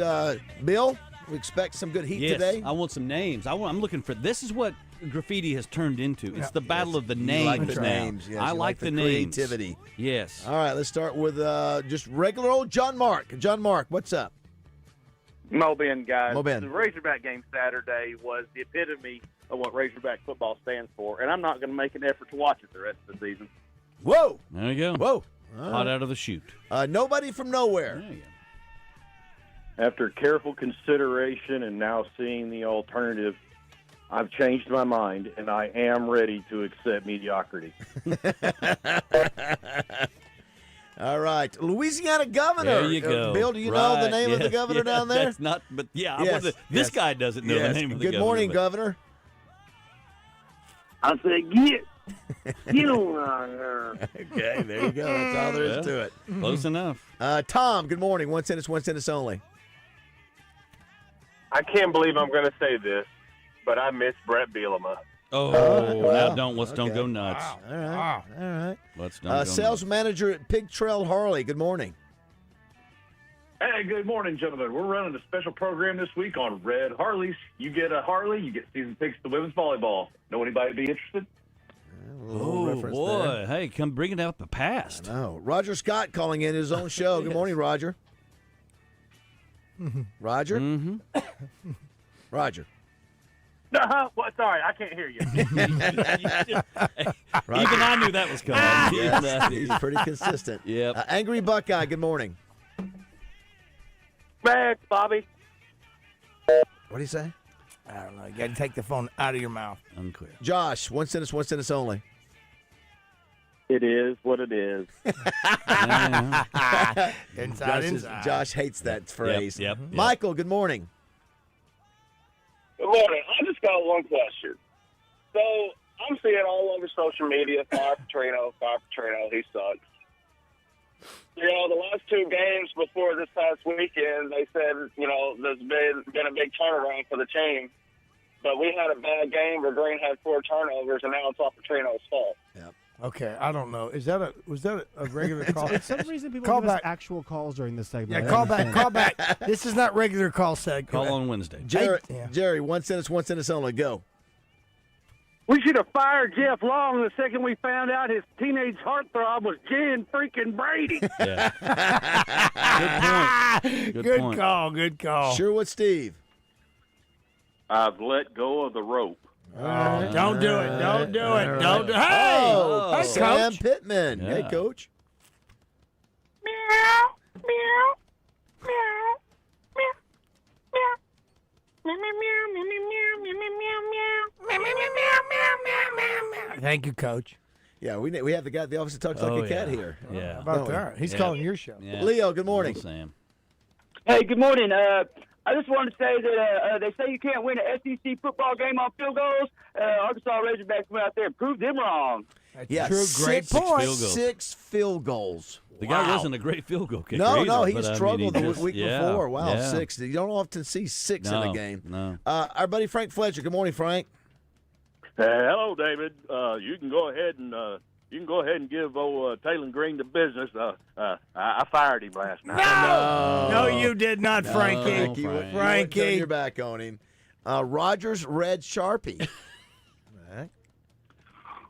Bill, we expect some good heat today. I want some names. I'm looking for. This is what graffiti has turned into. It's the battle of the names. Like the now. names. Yes, I like the names. creativity. Yes. All right, let's start with just regular old John Mark. John Mark, what's up? Mo Ben, guys. Mo Ben. The Razorback game Saturday was the epitome of what Razorback football stands for, and I'm not going to make an effort to watch it the rest of the season. Whoa. There you go. Whoa. Hot out of the chute. Nobody from nowhere. There you go. After careful consideration and now seeing the alternative, I've changed my mind, and I am ready to accept mediocrity. All right, Louisiana governor. There you go. Bill, do you know the name of the governor down there? That's not, but yeah, this guy doesn't know the name of the governor. Good morning, but. Governor. I said, get on there. Okay, there you go. That's all there is to it. Close enough. Tom, good morning. One sentence only. I can't believe I'm going to say this, but I miss Brett Bielema. Oh, well, now don't go nuts. Wow. All right. Let's don't go sales nuts. manager at Pig Trail Harley. Good morning. Hey, good morning, gentlemen. We're running a special program this week on Red Harleys. You get a Harley, you get season tickets to women's volleyball. Know anybody be interested? Oh, boy. Hey, come bring it out the past. Oh, Roger Scott calling in his own show. Good morning, Roger. Roger? Mm-hmm. Roger. What? Sorry, I can't hear you. Even I knew that was coming. Yes, he's pretty consistent. Yep. Angry Buckeye, good morning. Back, Bobby. What do you say? I don't know. You got to take the phone out of your mouth. Unclear. Josh, one sentence only. It is what it is. Inside. Josh hates that phrase. Yep. Michael, good morning. Good morning. I just got one question. So I'm seeing all over social media, fire Petrino, he sucks. You know, the last two games before this past weekend, they said, you know, there's been a big turnaround for the team. But we had a bad game where Green had 4 turnovers, and now it's all Petrino's fault. Yep. Okay, I don't know. Was that a regular call? For some reason, people Call give us back. actual calls during this segment. Yeah, call back. This is not regular call segment. Call on Wednesday. Jerry, one sentence only. Go. We should have fired Jeff Long the second we found out his teenage heartthrob was Jen freaking Brady. Yeah. Good point. Good call. Sherwood Steve. I've let go of the rope. Don't do it. Don't do it. Right. Don't do it. Oh, Hey, Sam Coach. Pittman. Yeah. Hey, Coach. Thank you, Coach. Yeah, we have the guy at the office that talks like a cat here. Yeah. How about Don't we? that? He's calling your show. Yeah. Leo, good morning. Sam. Hey, good morning. I just wanted to say that they say you can't win an SEC football game on field goals. Arkansas Razorbacks went out there and proved them wrong. That's Yeah, true. Great point. field goals. 6 field goals. The guy wasn't a great field goal kicker. No, either, he but, I mean, struggled the just- week yeah, before. Wow, yeah. 6. You don't often see 6 in a game. No. Our buddy Frank Fletcher. Good morning, Frank. Hello, David. You can go ahead and give old Taylor Green the business. I fired him last night. No, you did not, Frankie. You wouldn't turn Frankie. your back on him. Rogers Red Sharpie.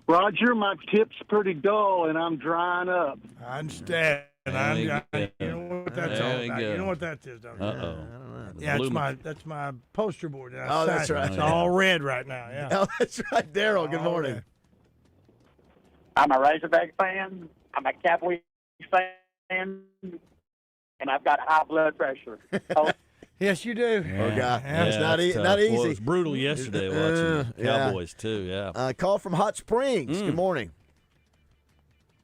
Roger, my tip's pretty dull, and I'm drying up. I understand. You know what that's all about. You know what that is, don't you? Uh-oh. Yeah, that's my poster board. Oh, that's right. It's all red right now. Yeah. Oh, that's right. Daryl, good morning. red. I'm a Razorback fan. I'm a Cowboys fan. and I've got high blood pressure. Oh, Yes, you do. Oh, God. Yeah, It's not that's tough. easy. Well, it was brutal yesterday watching the Cowboys, too, yeah. Call from Hot Springs. Good morning.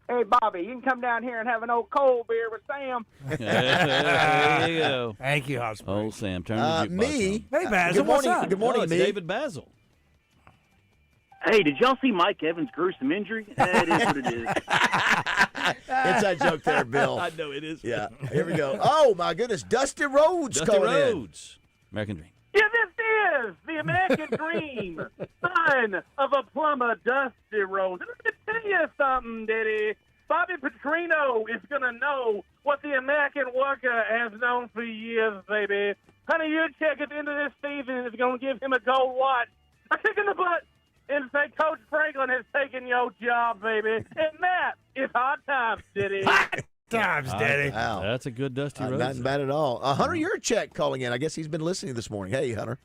hey, Bobby, you can come down here and have an old cold beer with Sam. There you go. Thank you, Hot Springs. Old Sam, turn the jukebox Me? Hey, Basil, Good what's morning. up? Good morning, it's me. David Basil. Hey, did y'all see Mike Evans' gruesome injury? It is what it is. Inside joke there, Bill. I know it is. Yeah. Here we go. Oh, my goodness. Dusty Rhodes Dusty calling in. Rhodes. American Dream. Yeah, this is the American Dream, son of a plumber, Dusty Rhodes. And let me tell you something, Diddy. Bobby Petrino is going to know what the American worker has known for years, baby. Honey, your check at the end of this season is going to give him a gold watch, a kick in the butt, and say Coach Franklin has taken your job, baby. And that is hard times, Diddy. Times, Daddy. Wow. That's a good Dusty Rhodes. Not bad at all. Hunter Yurchek calling in. I guess he's been listening this morning. Hey, Hunter.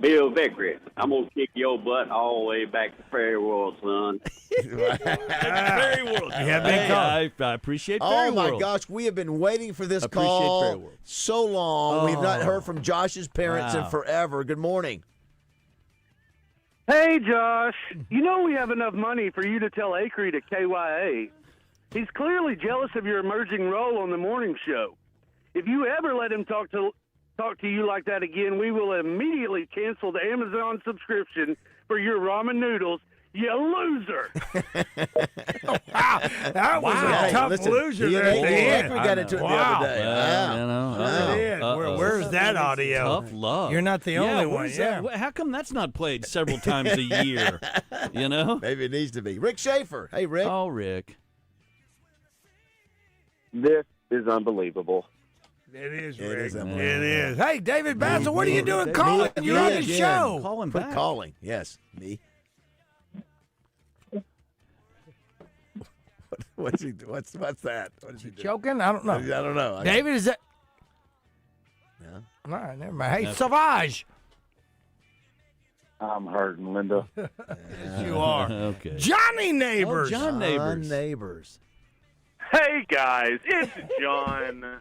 Bill Vickery, I'm going to kick your butt all the way back to Fairy World, son. Fairy World. Yeah, I appreciate Fairy Oh, my World. gosh. We have been waiting for this Appreciate call Fairy World. so long. We've not Oh. heard from Josh's parents in Wow. forever. Good morning. Hey, Josh. You know we have enough money for you to tell Acree to KYA. He's clearly jealous of your emerging role on the morning show. If you ever let him talk to you like that again, we will immediately cancel the Amazon subscription for your ramen noodles. You loser! Wow, that was a tough loser there at the end. We got into it the other day. Well, you know, It is. Where's that audio? Tough love. You're not the only one. where's Yeah. that? How come that's not played several times a year? You know? Maybe it needs to be. Rick Schaefer. Hey, Rick. Oh, Rick. This is unbelievable. It is, It Rick. is It unbelievable. is. Hey, David Basil, what are you doing calling? You're on the again. show. Call him Quit back. calling. Yes, me. What's that? What is he doing? Joking? I don't know. I don't know. David, is that? Yeah. All right, never mind. Hey, Savage. I'm hurting, Linda. Yes, you are. Okay. Johnny Neighbors. Oh, John Neighbors. Neighbors. Hey, guys, it's John.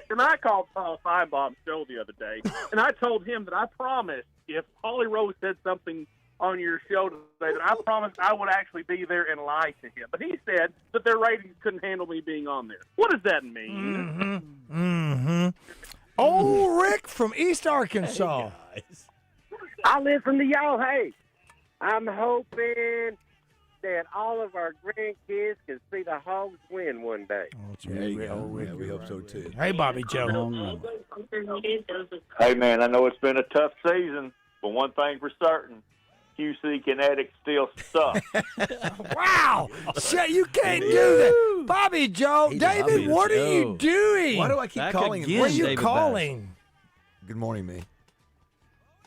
And I called Paul Feinbaum's show the other day, and I told him that I promised if Paulie Rose said something on your show today, that I promised I would actually be there and lie to him. But he said that their ratings couldn't handle me being on there. What does that mean? Old Rick from East Arkansas. I listen to y'all. Hey, I'm hoping that all of our grandkids can see the Hogs win one day. There you go. Yeah, we hope so, too. Hey, Bobby Joe. Hey, man, I know it's been a tough season, but one thing for certain, QC Kinetics still suck. Wow. Shit, you can't do that. Bobby Joe. David, what are you doing? Why do I keep calling him? Where are you calling? Good morning, me.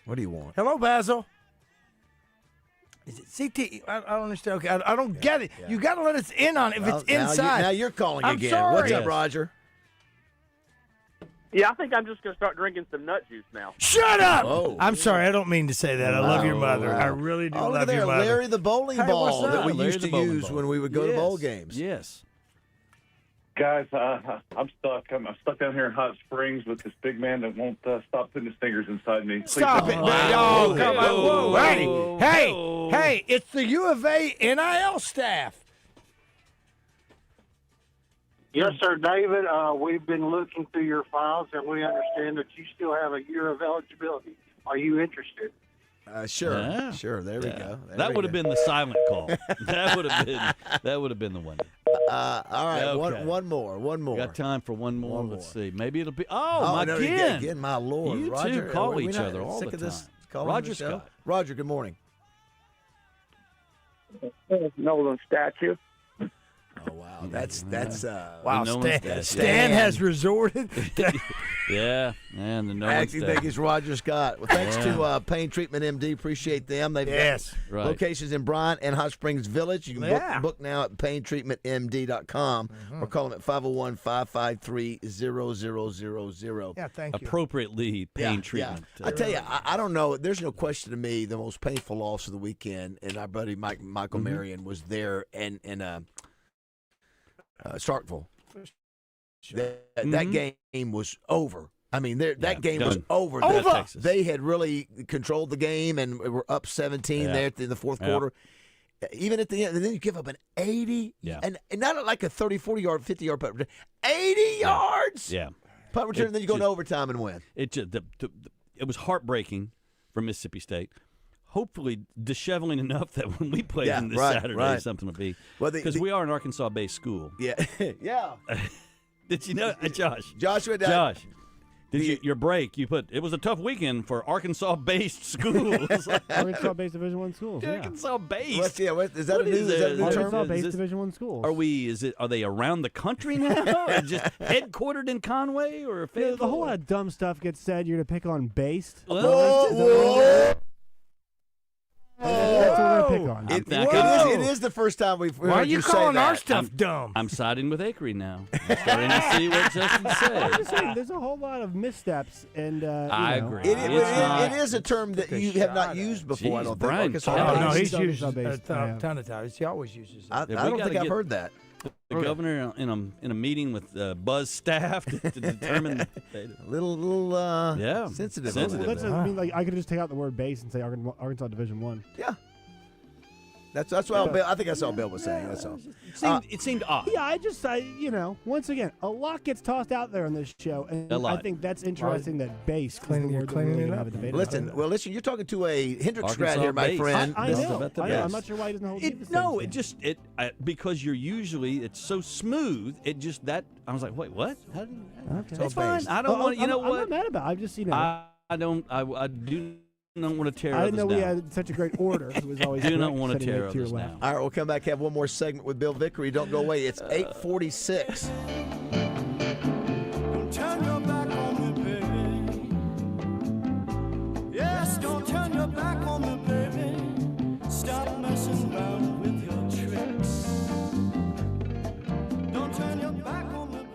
What do you want? Hello, Basil. Is it CT? I don't understand. Okay, I don't get it. You got to let us in on it if it's inside. Now you're calling I'm again. sorry. What's up, Roger? Yeah, I think I'm just going to start drinking some nut juice now. Shut up! Whoa. I'm sorry. I don't mean to say that. I love your mother. I really do Oh, look love at there, your mother. Larry the bowling Hey, ball what's that we up? used to use when we would go to bowl games. Yes. Guys, I'm stuck. I'm stuck down here in Hot Springs with this big man that won't stop putting his fingers inside me. Please Stop don't. it, man. Oh, come on. Hey, it's the U of A NIL staff. Yes, sir, David. We've been looking through your files, and we understand that you still have a year of eligibility. Are you interested? Sure. Yeah. Sure. There we go. That would have been the silent call. That would have been the one. All right. Okay. One more. Got time for one more. One Let's more. see. Maybe it'll be. no, again. Again, my Lord. You Roger, two call are we each not other all sick the of this time. calling Roger the show? Scott. Roger, good morning. Nolan statue. Oh, wow. That's Wow, Nolan Stan has resorted. Yeah, and the Nolan I actually think it's Roger Scott. Well, thanks to Pain Treatment MD. Appreciate them. They've got locations in Bryant and Hot Springs Village. You can book now at paintreatmentmd.com or call them at 501-553-0000. Yeah, thank you. Appropriately pain treatment. I tell you, I don't know. There's no question to me the most painful loss of the weekend, and our buddy Michael Marion was there in Starkville. that game was over. I mean, that game was over. They had really controlled the game and were up 17 there in the fourth quarter. Even at the end, and then you give up an 80, and not like a 30, 40-yard, 50-yard punt return, 80 yards punt return, and then you go into overtime and win. It was heartbreaking for Mississippi State. Hopefully disheveling enough that when we play them this Saturday, something will be. Because we are an Arkansas-based school. Yeah. Did you know, Josh? Josh. Your break, you put, it was a tough weekend for Arkansas-based schools. Arkansas-based Division I schools. Arkansas-based. Is that a new term? Arkansas-based Division I schools. Are they around the country now? Or just headquartered in Conway or Fayetteville? The whole lot of dumb stuff gets said. You're to pick on based. That's what we're going to pick on. It is the first time we've heard Why are you calling our that. stuff dumb? I'm siding with Acree now. I'm starting to see what Justin said. I'm just saying, there's a whole lot of missteps, and I agree. It is a term that you have not used before. I don't think. No, he's used a ton of times. He always uses it. I don't think I've heard that. The governor in a meeting with Buzz staff to determine a little sensitive. I mean, like I could just take out the word base and say Arkansas Division I. Yeah. That's what I think that's all Bill was saying. That's all. It seemed odd. Yeah, once again, a lot gets tossed out there on this show, and I think that's interesting that base. You're cleaning it up. Listen, you're talking to a Hendrix grad here, my friend. I know. I'm not sure why he doesn't hold it. Because you're usually, it's so smooth, I was like, wait, what? How did it's fine. I don't want, I'm what? not mad about it. I've just, I don't want to tear I others didn't know down. we had such a great order. It was always do not want to tear others down. All right, we'll come back, have one more segment with Bill Vickery. Don't go away. It's 8:46. Turn your back on me, baby. Yes, don't turn your back on me, baby. Stop messing around with your tricks. Don't turn your back on me, baby.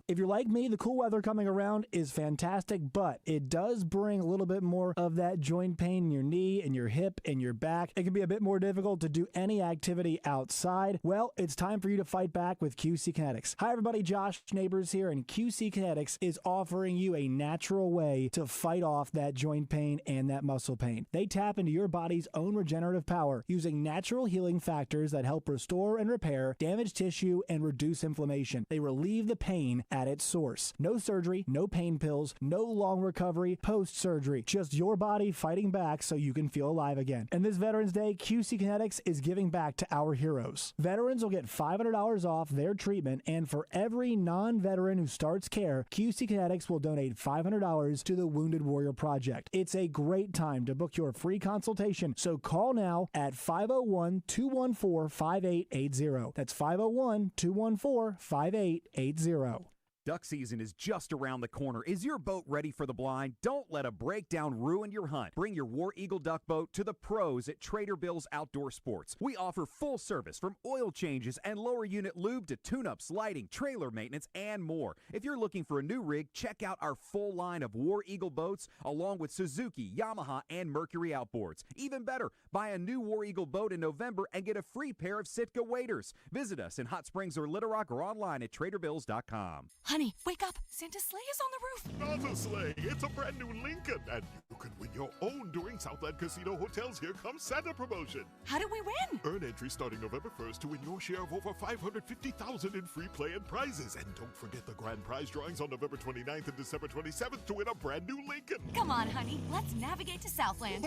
If you're like me, the cool weather coming around is fantastic, but it does bring a little bit more of that joint pain in your knee and your hip and your back. It can be a bit more difficult to do any activity outside. Well, it's time for you to fight back with QC Kinetics. Hi, everybody. Josh Neighbors here, and QC Kinetics is offering you a natural way to fight off that joint pain and that muscle pain. They tap into your body's own regenerative power using natural healing factors that help restore and repair damaged tissue and reduce inflammation. They relieve the pain at its source. No surgery, no pain pills, no long recovery post-surgery. Just your body fighting back so you can feel alive again. And this Veterans Day, QC Kinetics is giving back to our heroes. Veterans will get $500 off their treatment, and for every non-veteran who starts care, QC Kinetics will donate $500 to the Wounded Warrior Project. It's a great time to book your free consultation, so call now at 501-214-5880. That's 501-214-5880. Duck season is just around the corner. Is your boat ready for the blind? Don't let a breakdown ruin your hunt. Bring your War Eagle duck boat to the pros at Trader Bill's Outdoor Sports. We offer full service from oil changes and lower unit lube to tune-ups, lighting, trailer maintenance, and more. If you're looking for a new rig, check out our full line of War Eagle boats along with Suzuki, Yamaha, and Mercury outboards. Even better, buy a new War Eagle boat in November and get a free pair of Sitka waders. Visit us in Hot Springs or Little Rock or online at TraderBills.com. Honey, wake up. Santa's sleigh is on the roof. Not a sleigh. It's a brand new Lincoln. And you can win your own during Southland Casino Hotel's Here Comes Santa promotion. How do we win? Earn entry starting November 1st to win your share of over $550,000 in free play and prizes. And don't forget the grand prize drawings on November 29th and December 27th to win a brand new Lincoln. Come on, honey. Let's navigate to Southland.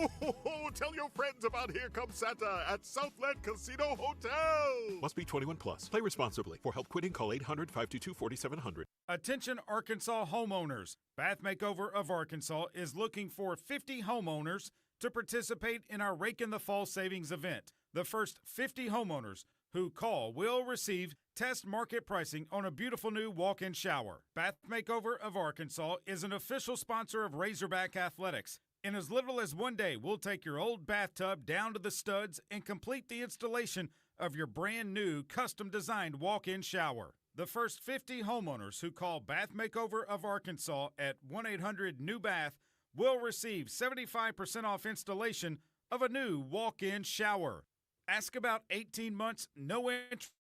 Tell your friends about Here Comes Santa at Southland Casino Hotel. Must be 21 plus. Play responsibly. For help quitting, call 800-522-4700. Attention Arkansas homeowners. Bath Makeover of Arkansas is looking for 50 homeowners to participate in our Rake in the Fall savings event. The first 50 homeowners who call will receive test market pricing on a beautiful new walk-in shower. Bath Makeover of Arkansas is an official sponsor of Razorback Athletics. In as little as one day, we'll take your old bathtub down to the studs and complete the installation of your brand new custom-designed walk-in shower. The first 50 homeowners who call Bath Makeover of Arkansas at 1-800-NEW-BATH will receive 75% off installation of a new walk-in shower. Ask about 18 months, no interest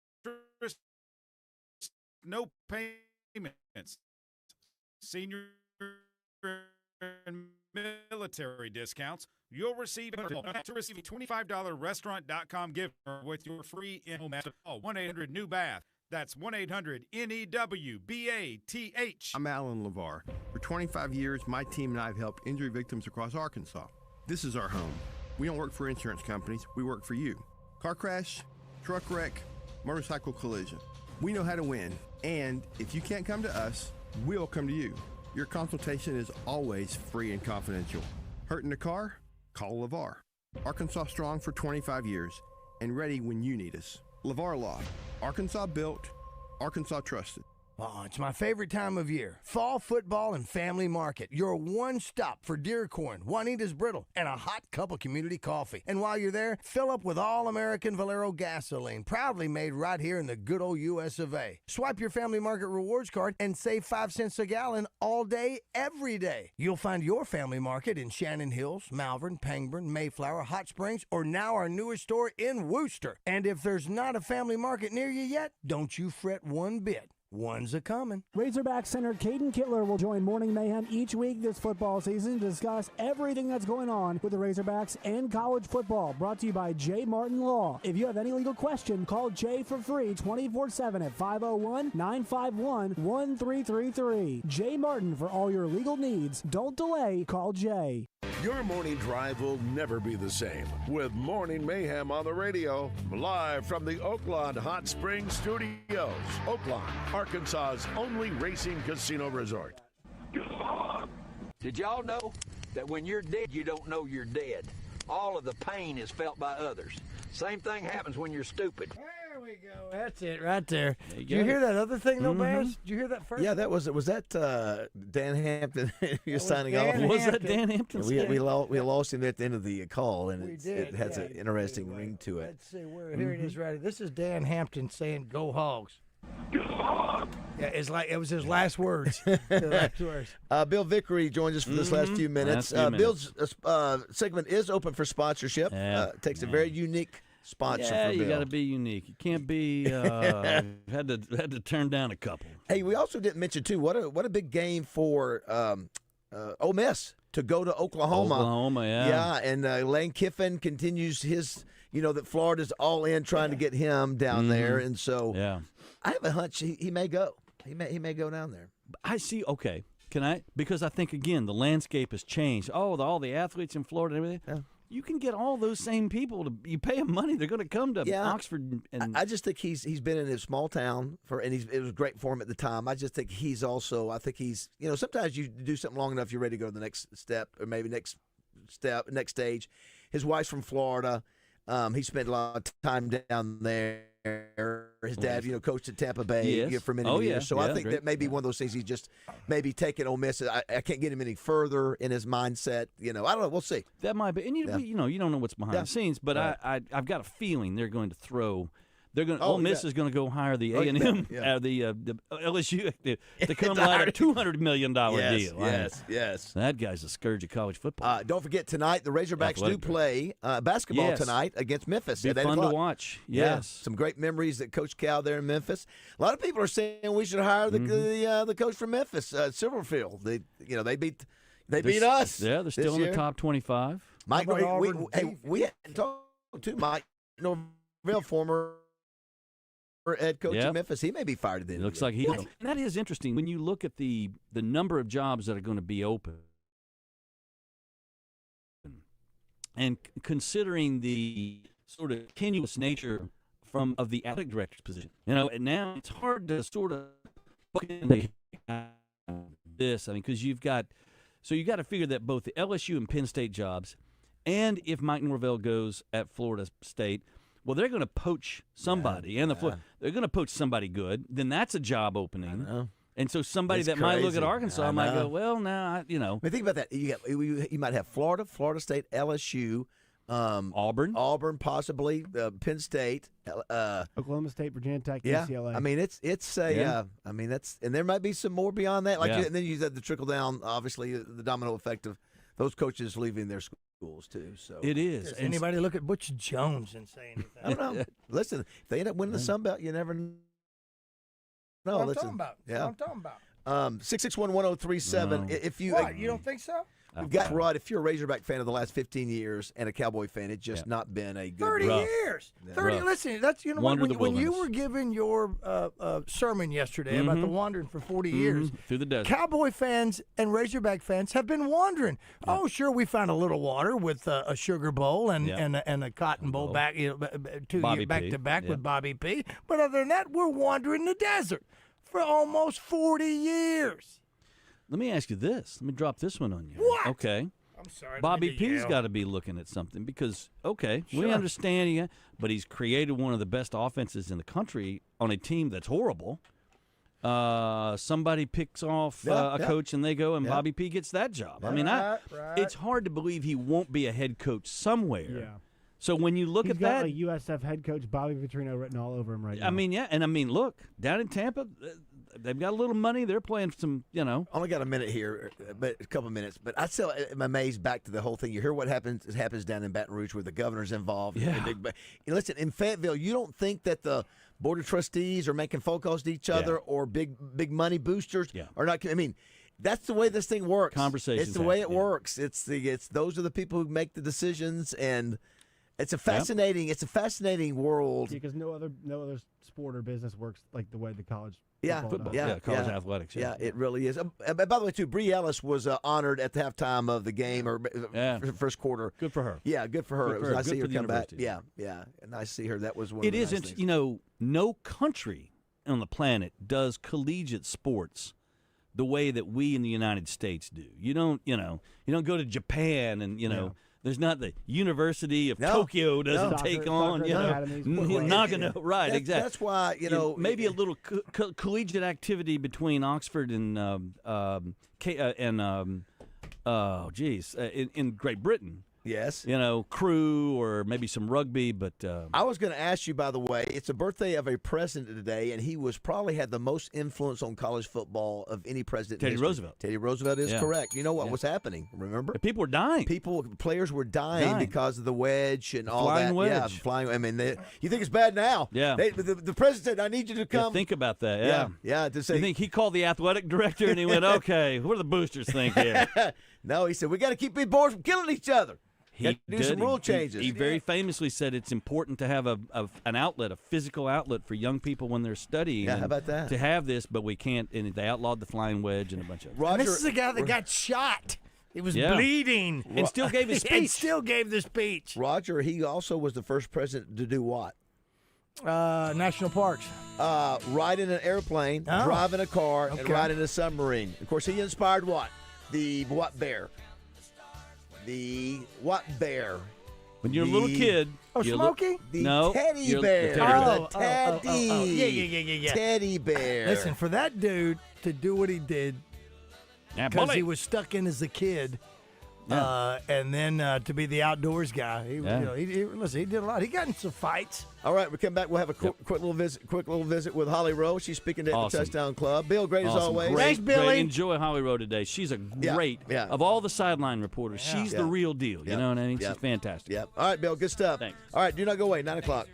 no payments. Senior and military discounts. You'll receive a $25 restaurant.com gift card with your free in-home call 1-800-NEW-BATH. That's 1-800-NEWBATH. I'm Alan LeVar. For 25 years, my team and I have helped injury victims across Arkansas. This is our home. We don't work for insurance companies. We work for you. Car crash, truck wreck, motorcycle collision. We know how to win. And if you can't come to us, we'll come to you. Your consultation is always free and confidential. Hurt in the car? Call LeVar. Arkansas strong for 25 years and ready when you need us. LeVar Law. Arkansas built, Arkansas trusted. Oh, it's my favorite time of year. Fall football and family market. Your one stop for deer corn, Juanita's Brittle, and a hot cup of community coffee. And while you're there, fill up with all-American Valero gasoline, proudly made right here in the good old U.S. of A. Swipe your family market rewards card and save 5 cents a gallon all day, every day. You'll find your family market in Shannon Hills, Malvern, Pangburn, Mayflower, Hot Springs, or now our newest store in Wooster. And if there's not a family market near you yet, don't you fret one bit. One's a-coming. Razorback center Caden Kittler will join Morning Mayhem each week this football season to discuss everything that's going on with the Razorbacks and college football. Brought to you by J. Martin Law. If you have any legal question, call Jay for free 24/7 at 501-951-1333. J. Martin for all your legal needs. Don't delay. Call Jay. Your morning drive will never be the same with Morning Mayhem on the radio, live from the Oaklawn Hot Springs Studios. Oaklawn, Arkansas's only racing casino resort. Did y'all know that when you're dead, you don't know you're dead? All of the pain is felt by others. Same thing happens when you're stupid. There we go. That's it right there. You Did you hear that other thing, though, Bass? Did you hear that first? Yeah, that was that Dan Hampton you're signing off? Was that Dan Hampton? We lost him at the end of the call, and We it did, has yeah. an interesting ring to it. Let's see, here it is right here. This is Dan Hampton saying, "Go Hogs." Yeah, it's like it was his last words. Bill Vickery joins us for this last few minutes. Bill's segment is open for sponsorship. Takes a very unique sponsor Yeah, for Bill. you got to be unique. You can't be had to turn down a couple. Hey, we also didn't mention too what a big game for Ole Miss to go to Oklahoma. Oklahoma, yeah, and Lane Kiffin continues his. That Florida's all in trying to get him down there, and so I have a hunch he may go. He may go down there. I see. Okay, can I? Because I think again the landscape has changed. Oh, all the athletes in Florida and everything. Yeah. You can get all those same people you pay them money. They're going to come to Oxford. And I just think he's been in his small town and it was great for him at the time. I just think he's also. I think he's. Sometimes you do something long enough, you're ready to go to the next step or maybe next stage. His wife's from Florida. He spent a lot of time down there. His dad, coached at Tampa Bay for many years. So I think that may be one of those things he's just maybe taking Ole Miss. I can't get him any further in his mindset. I don't know. We'll see. That might be. And you don't know what's behind the scenes, but I've got a feeling they're going to throw. Ole Miss is going to go hire the A&M, the LSU to come light a $200 million deal. Yes. That guy's a scourge of college football. Don't forget tonight the Razorbacks do play basketball tonight against Memphis. Be fun to watch. Yes, some great memories that Coach Cal there in Memphis. A lot of people are saying we should hire the coach from Memphis, Silverfield. They beat us. Yeah, they're still in the top 25. Mike, we hadn't talked to Mike Norvell, former head coach of Memphis. He may be fired at the end. It looks like he. And that is interesting when you look at the number of jobs that are going to be open, and considering the sort of tenuous nature of the athletic director's position. And now it's hard to sort of look into this. I mean, because you got to figure that both the LSU and Penn State jobs, and if Mike Norvell goes at Florida State. Well, they're going to poach somebody, and they're going to poach somebody good. Then that's a job opening, and so somebody that might look at Arkansas might go, "Well, now I mean, think about that. You might have Florida State, LSU, Auburn, possibly Penn State, Oklahoma State, Virginia Tech, UCLA. I mean, it's I mean that's, and there might be some more beyond that. And then you have the trickle down, obviously the domino effect of those coaches leaving their schools too. So it is. Does anybody look at Butch Jones and say anything? I don't know. Listen, if they end up winning the Sun Belt, you never No, what listen. I'm talking about. Yeah. That's what I'm talking about. 661-1037. If you What? You don't think so? We've got Rod. If you're a Razorback fan of the last 15 years and a Cowboy fan, it's just not been a good 30 run. years. Yeah. 30. Rough. Listen, that's Wander the when you wilderness. were giving your sermon yesterday about the wandering for 40 years. Through the desert. Cowboy fans and Razorback fans have been wandering. Oh, sure, we found a little water with a Sugar Bowl and a Cotton Bowl back 2 Bobby years back P. to back Yeah. with Bobby P. But other than that, we're wandering the desert for almost 40 years. Let me ask you this. Let me drop this one on you. What? Okay. I'm sorry. Bobby I didn't mean to P's yell. got to be looking at something because, we Sure. understand, but he's created one of the best offenses in the country on a team that's horrible. Somebody picks off a coach and they go, and Bobby P gets that job. I mean, it's hard to believe he won't be a head coach somewhere. Yeah. So when you look He's at got that, a USF head coach Bobby Petrino written all over him right now. I mean, look, down in Tampa, they've got a little money. They're playing some, Only got a minute here, but a couple of minutes. But I still am amazed back to the whole thing. You hear what happens down in Baton Rouge where the governor's involved. Yeah. Listen, in Fayetteville, you don't think that the board of trustees are making phone calls to each other or big money boosters are not. I mean, that's the way this thing works. Conversations It's the way it happen, works. It's those are the people who make the decisions, and it's a fascinating world. because no other sport or business works like the way the college Football. does. College athletics. Yeah, it really is. By the way, too, Bree Ellis was honored at the halftime of the game or first quarter. Good for her. Yeah, good for her. Good It for was her. nice to Good see her for the come back. university. Yeah, nice to see her. That was one. It of the is. nice It's things. no country on the planet does collegiate sports the way that we in the United States do. You don't go to Japan and there's not the University of Tokyo doesn't take on Nagano. Right, exactly. That's why maybe a little collegiate activity between Oxford and in Great Britain. Yes. Crew or maybe some rugby, but I was going to ask you, by the way, it's the birthday of a president today, and he was probably had the most influence on college football of any president. Teddy in history. Roosevelt. Teddy Roosevelt is correct. You know what was happening? Remember, people were dying. Players were dying because of the wedge and all flying that. wedge. Yeah, flying. I mean, you think it's bad now? Yeah. The president said, "I need you to come." Think about that. Yeah. To say, you think he called the athletic director and he went, "Okay, what do the boosters think here?" No, he said, "We got to keep these boys from killing each other." He do some rule changes. He very famously said it's important to have an outlet, a physical outlet for young people when they're studying. Yeah, how about that? To have this, but we can't. And they outlawed the flying wedge and a bunch of. And this is the guy that got shot. He was bleeding and still gave his speech. And still gave the speech. Roger, he also was the first president to do what? National parks. Ride in an airplane, drive in a car, and ride in a submarine. Of course, he inspired what? The what bear? The what bear? When you're a little kid. Oh, Smokey? The no, teddy bear. The Teddy. Yeah. Teddy bear. Listen, for that dude to do what he did, because he was stuck in as a kid, and then to be the outdoors guy, he did a lot. He got in some fights. All right, we come back. We'll have a quick little visit with Holly Rowe. She's speaking at the Touchdown Club. Bill, great as always. Great, Thanks, Billy. Great. Enjoy Holly Rowe today. She's a great of all the sideline reporters. She's the real deal. You know what I mean? She's fantastic. Yep. All right, Bill. Good stuff. Thanks. All right, do not go away. 9 o'clock.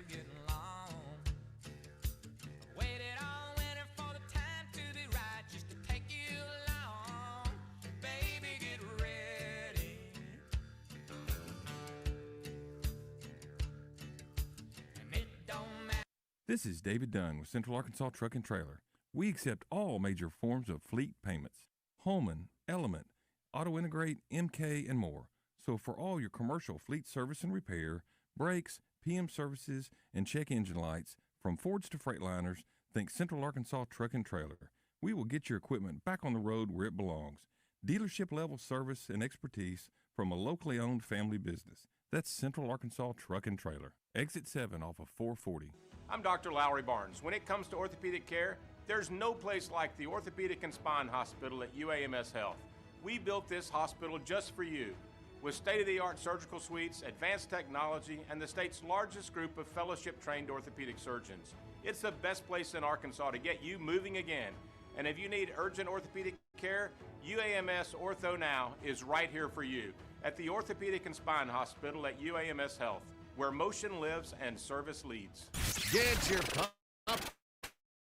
This is David Dunn with Central Arkansas Truck and Trailer. We accept all major forms of fleet payments: Holman, Element, Auto Integrate, MK, and more. So for all your commercial fleet service and repair, brakes, PM services, and check engine lights, from Fords to Freightliners, think Central Arkansas Truck and Trailer. We will get your equipment back on the road where it belongs. Dealership level service and expertise from a locally owned family business. That's Central Arkansas Truck and Trailer. Exit 7 off of 440. I'm Dr. Lowry Barnes. When it comes to orthopedic care, there's no place like the Orthopedic and Spine Hospital at UAMS Health. We built this hospital just for you, with state-of-the-art surgical suites, advanced technology, and the state's largest group of fellowship-trained orthopedic surgeons. It's the best place in Arkansas to get you moving again. And if you need urgent orthopedic care, UAMS Ortho Now is right here for you at the Orthopedic and Spine Hospital at UAMS Health, where motion lives and service leads. Get your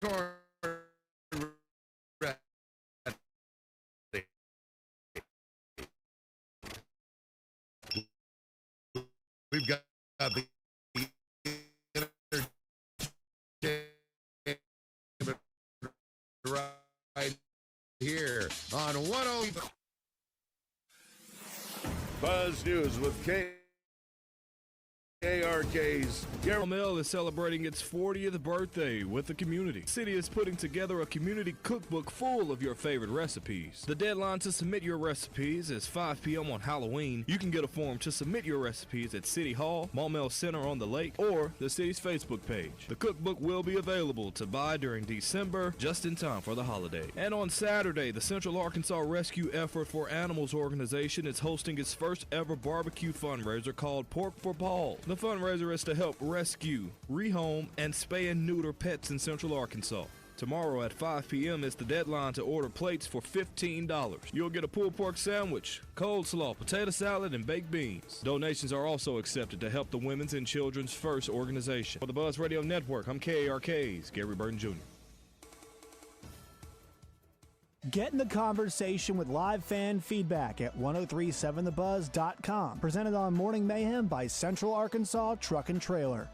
popcorn Sports News with KARK's Gary. Mill is celebrating its 40th birthday with the community. The city is putting together a community cookbook full of your favorite recipes. The deadline to submit your recipes is 5 p.m. on Halloween. You can get a form to submit your recipes at City Hall, Maumelle Center on the Lake, or the city's Facebook page. The cookbook will be available to buy during December, just in time for the holiday. And on Saturday, the Central Arkansas Rescue Effort for Animals organization is hosting its first ever barbecue fundraiser called Pork for Paul. The fundraiser is to help rescue, rehome, and spay and neuter pets in Central Arkansas. Tomorrow at 5 p.m. is the deadline to order plates for $15. You'll get a pulled pork sandwich, coleslaw, potato salad, and baked beans. Donations are also accepted to help the Women's and Children's First organization. For the Buzz Radio Network, I'm KARK's Gary Burton Jr. Get in the conversation with live fan feedback at 1037thebuzz.com. Presented on Morning Mayhem by Central Arkansas Truck and Trailer.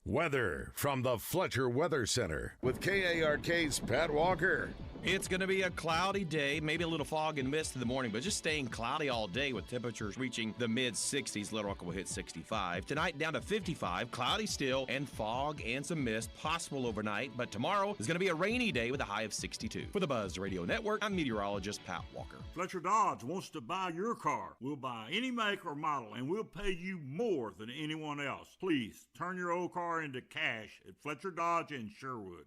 Weather from the Fletcher Weather Center with KARK's Pat Walker. It's going to be a cloudy day, maybe a little fog and mist in the morning, but just staying cloudy all day with temperatures reaching the mid-60s. Little Rock will hit 65. Tonight down to 55, cloudy still, and fog and some mist possible overnight. But tomorrow is going to be a rainy day with a high of 62. For the Buzz Radio Network, I'm meteorologist Pat Walker. Fletcher Dodge wants to buy your car. We'll buy any make or model, and we'll pay you more than anyone else. Please turn your old car into cash at Fletcher Dodge in Sherwood.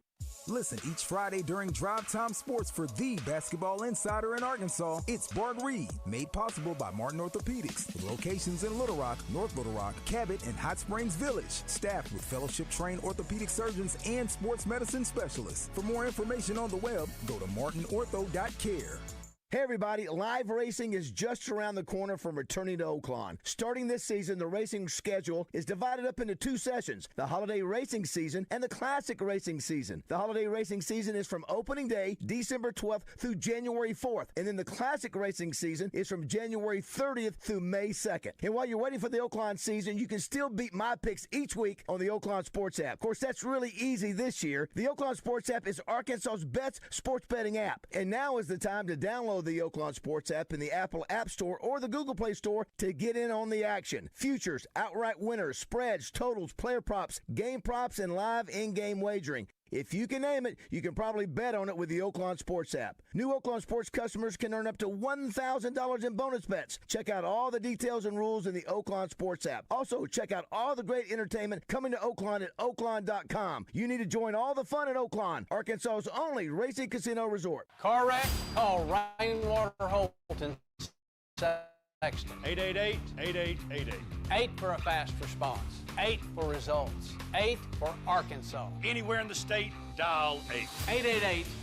Listen each Friday during Drive Time Sports for the basketball insider in Arkansas. It's Bart Reed, made possible by Martin Orthopedics, with locations in Little Rock, North Little Rock, Cabot, and Hot Springs Village. Staffed with fellowship-trained orthopedic surgeons and sports medicine specialists. For more information on the web, go to martinortho.care. Hey everybody, live racing is just around the corner from returning to Oaklawn. Starting this season, the racing schedule is divided up into two sessions, the holiday racing season and the classic racing season. The holiday racing season is from opening day, December 12th through January 4th, and then the classic racing season is from January 30th through May 2nd. And while you're waiting for the Oaklawn season, you can still beat my picks each week on the Oaklawn Sports app. Of course, that's really easy this year. The Oaklawn Sports app is Arkansas's best sports betting app, and now is the time to download the Oaklawn Sports app in the Apple App Store or the Google Play Store to get in on the action. Futures, outright winners, spreads, totals, player props, game props, and live in-game wagering. If you can name it, you can probably bet on it with the Oaklawn Sports app. New Oaklawn Sports customers can earn up to $1,000 in bonus bets. Check out all the details and rules in the Oaklawn Sports app. Also, check out all the great entertainment coming to Oaklawn at Oaklawn.com. You need to join all the fun at Oaklawn, Arkansas's only racing casino resort. Car wreck? Call Rainwater Holton. Sexton. 888-8888. 8 for a fast response. 8 for results. 8 for Arkansas. Anywhere in the state, dial 8.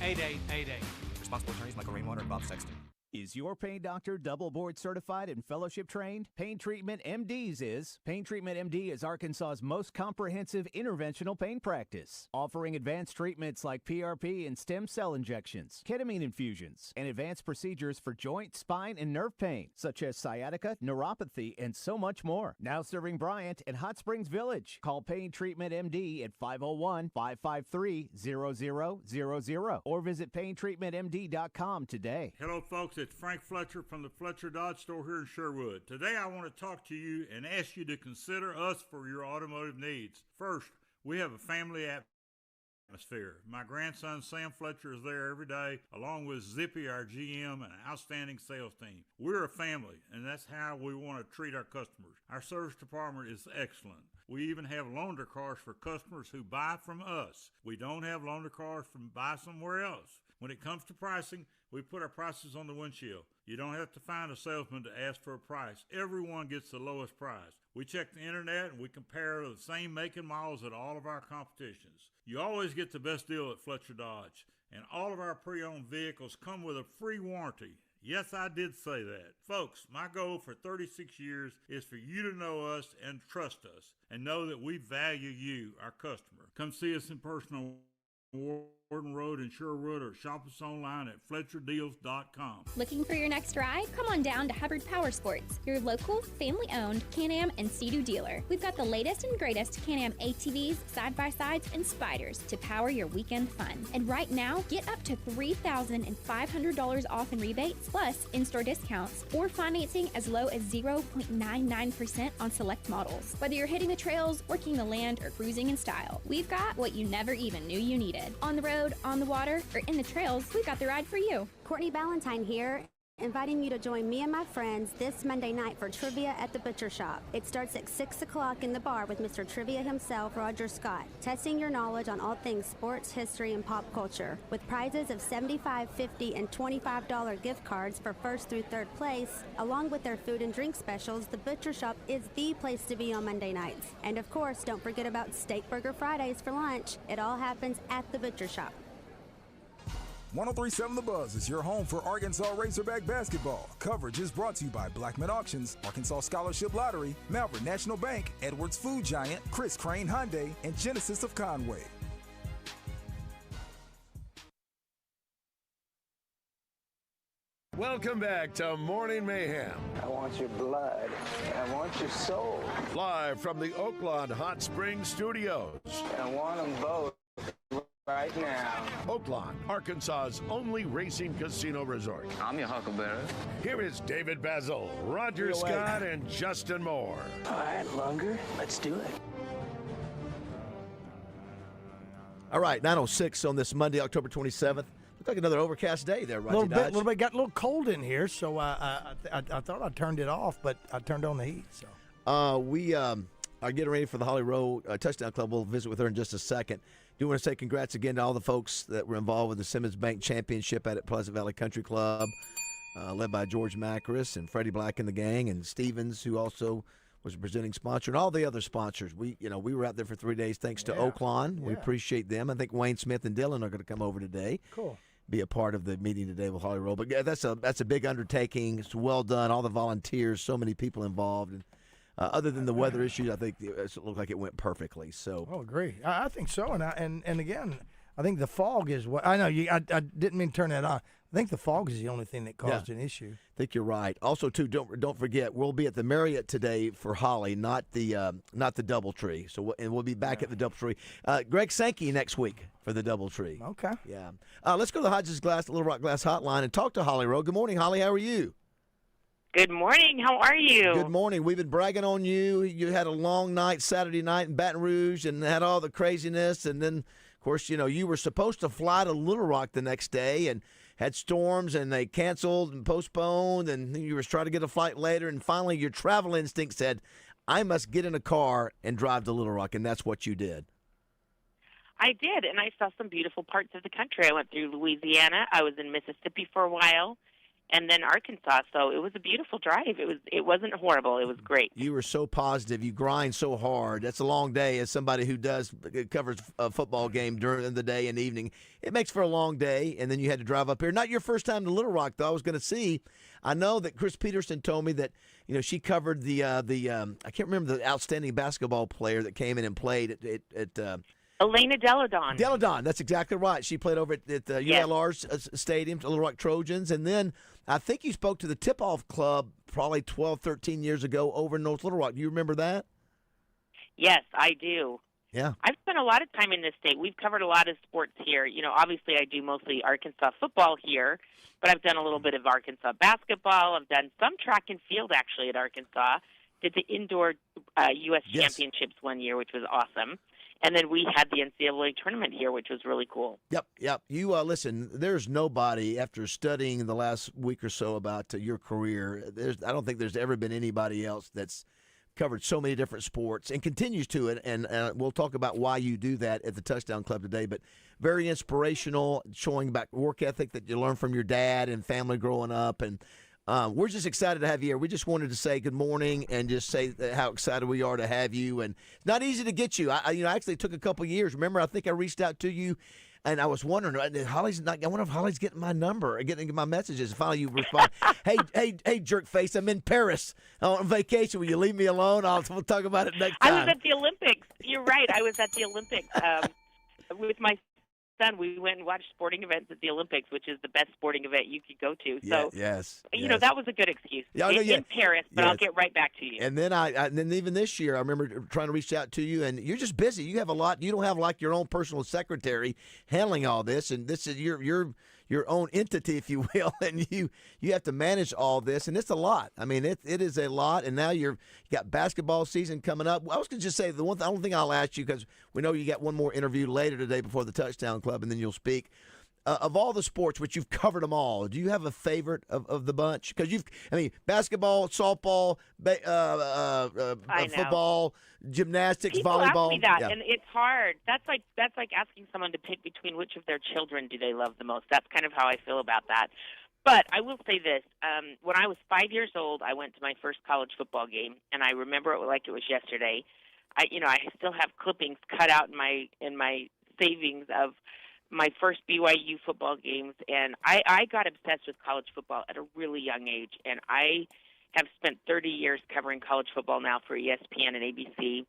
888-8888. Responsible attorneys Michael Rainwater and Bob Sexton. Is your pain doctor double board certified and fellowship trained? Pain Treatment MD's is. Pain Treatment MD is Arkansas's most comprehensive interventional pain practice, offering advanced treatments like PRP and stem cell injections, ketamine infusions, and advanced procedures for joint, spine, and nerve pain, such as sciatica, neuropathy, and so much more. Now serving Bryant and Hot Springs Village. Call Pain Treatment MD at 501-553-0000 or visit paintreatmentmd.com today. Hello, folks. It's Frank Fletcher from the Fletcher Dodge store here in Sherwood. Today I want to talk to you and ask you to consider us for your automotive needs. First, we have a family atmosphere. My grandson Sam Fletcher is there every day, along with Zippy, our GM, and an outstanding sales team. We're a family, and that's how we want to treat our customers. Our service department is excellent. We even have loaner cars for customers who buy from us. We don't have loaner cars from buy somewhere else. When it comes to pricing, we put our prices on the windshield. You don't have to find a salesman to ask for a price. Everyone gets the lowest price. We check the internet and we compare the same make and models at all of our competitions. You always get the best deal at Fletcher Dodge, and all of our pre-owned vehicles come with a free warranty. Yes, I did say that. Folks, my goal for 36 years is for you to know us and trust us and know that we value you, our customer. Come see us in person on Warden Road in Sherwood, or shop us online at FletcherDeals.com. Looking for your next ride? Come on down to Hubbard Power Sports, your local, family-owned Can-Am and Sea-Doo dealer. We've got the latest and greatest Can-Am ATVs, side-by-sides, and spiders to power your weekend fun. And right now, get up to $3,500 off in rebates, plus in-store discounts, or financing as low as 0.99% on select models. Whether you're hitting the trails, working the land, or cruising in style, we've got what you never even knew you needed. On the road, on the water, or in the trails, we've got the ride for you. Courtney Ballantyne here, inviting you to join me and my friends this Monday night for trivia at the Butcher Shop. It starts at 6 o'clock in the bar with Mr. Trivia himself, Roger Scott, testing your knowledge on all things sports, history, and pop culture. With prizes of $75, $50, and $25 gift cards for first through third place, along with their food and drink specials, the Butcher Shop is the place to be on Monday nights. And of course, don't forget about Steak Burger Fridays for lunch. It all happens at the Butcher Shop. 103.7 The Buzz is your home for Arkansas Razorback basketball. Coverage is brought to you by Blackman Auctions, Arkansas Scholarship Lottery, Malvern National Bank, Edwards Food Giant, Chris Crane Hyundai, and Genesis of Conway. Welcome back to Morning Mayhem. I want your blood. I want your soul. Live from the Oaklawn Hot Springs Studios. I want them both right now. Oaklawn, Arkansas's only racing casino resort. I'm your huckleberry. Here is David BAZZEL, Roger Scott, and Justin Moore. All right, Lunger, let's do it. All right, 9:06 on this Monday, October 27th. Looked like another overcast day there, Roger. A little bit. Got a little cold in here, so I thought I turned it off, but I turned on the heat. So we are getting ready for the Holly Rowe Touchdown Club. We'll visit with her in just a second. Do want to say congrats again to all the folks that were involved with the Simmons Bank Championship at Pleasant Valley Country Club, led by George Macris and Freddie Black and the gang, and Stevens, who also was a presenting sponsor, and all the other sponsors. We were out there for 3 days thanks to Oaklawn. We appreciate them. I think Wayne Smith and Dylan are going to come over today. Cool. Be a part of the meeting today with Holly Rowe. But yeah, that's a big undertaking. It's well done. All the volunteers, so many people involved. And other than the weather issues, I think it looked like it went perfectly. So, agree. I think so. And again, I think the fog is what I know. I didn't mean to turn that on. I think the fog is the only thing that caused an issue. I think you're right. Also, too, don't forget, we'll be at the Marriott today for Holly, not the DoubleTree. So we'll be back at the DoubleTree. Greg Sankey next week for the DoubleTree. Okay. Yeah. Let's go to the Hodges Glass, Little Rock Glass Hotline, and talk to Holly Rowe. Good morning, Holly. How are you? Good morning. How are you? Good morning. We've been bragging on you. You had a long night Saturday night in Baton Rouge and had all the craziness. And then, of course, you were supposed to fly to Little Rock the next day and had storms, and they canceled and postponed, and you were trying to get a flight later. And finally, your travel instinct said, I must get in a car and drive to Little Rock, and that's what you did. I did, and I saw some beautiful parts of the country. I went through Louisiana. I was in Mississippi for a while. And then Arkansas, so it was a beautiful drive. It wasn't horrible. It was great. You were so positive. You grind so hard. That's a long day. As somebody who covers a football game during the day and evening, it makes for a long day. And then you had to drive up here. Not your first time to Little Rock, though. I was going to see. I know that Chris Peterson told me that she covered the I can't remember the outstanding basketball player that came in and played at Elena Deladon. Deladon, that's exactly right. She played over at the ULR's stadium, Little Rock Trojans. And then I think you spoke to the tip-off club probably 12, 13 years ago over in North Little Rock. Do you remember that? Yes, I do. Yeah. I've spent a lot of time in this state. We've covered a lot of sports here. Obviously I do mostly Arkansas football here, but I've done a little bit of Arkansas basketball. I've done some track and field, actually, at Arkansas. Did the indoor U.S. championships one year, which was awesome. And then we had the NCAA tournament here, which was really cool. Yep. You listen, there's nobody, after studying the last week or so about your career, I don't think there's ever been anybody else that's covered so many different sports and continues to it. And we'll talk about why you do that at the Touchdown Club today. But very inspirational, showing back work ethic that you learned from your dad and family growing up. And we're just excited to have you here. We just wanted to say good morning and just say how excited we are to have you. And it's not easy to get you. I actually took a couple years. Remember, I think I reached out to you, and I was wondering, I wonder if Holly's getting my number or getting my messages. Finally, you respond, hey, jerk face, I'm in Paris on vacation. Will you leave me alone? We'll talk about it next time. I was at the Olympics. You're right. I was at the Olympics with my son, we went and watched sporting events at the Olympics, which is the best sporting event you could go to. So, you know, that was a good excuse. In Paris, but I'll get right back to you. And then and then even this year, I remember trying to reach out to you, and you're just busy. You have a lot. You don't have like your own personal secretary handling all this, and this is your own entity, if you will, and you have to manage all this, and it's a lot. I mean, it is a lot, and now you got basketball season coming up. I was going to just say the only thing I'll ask you, because we know you got one more interview later today before the Touchdown Club, and then you'll speak. Of all the sports, which you've covered them all, do you have a favorite of the bunch? Because basketball, softball, football, gymnastics, People volleyball. ask me that, and it's hard. That's like asking someone to pick between which of their children do they love the most. That's kind of how I feel about that. But I will say this: when I was 5 years old, I went to my first college football game, and I remember it like it was yesterday. I still have clippings cut out in my savings of my first BYU football games, and I got obsessed with college football at a really young age, and I have spent 30 years covering college football now for ESPN and ABC,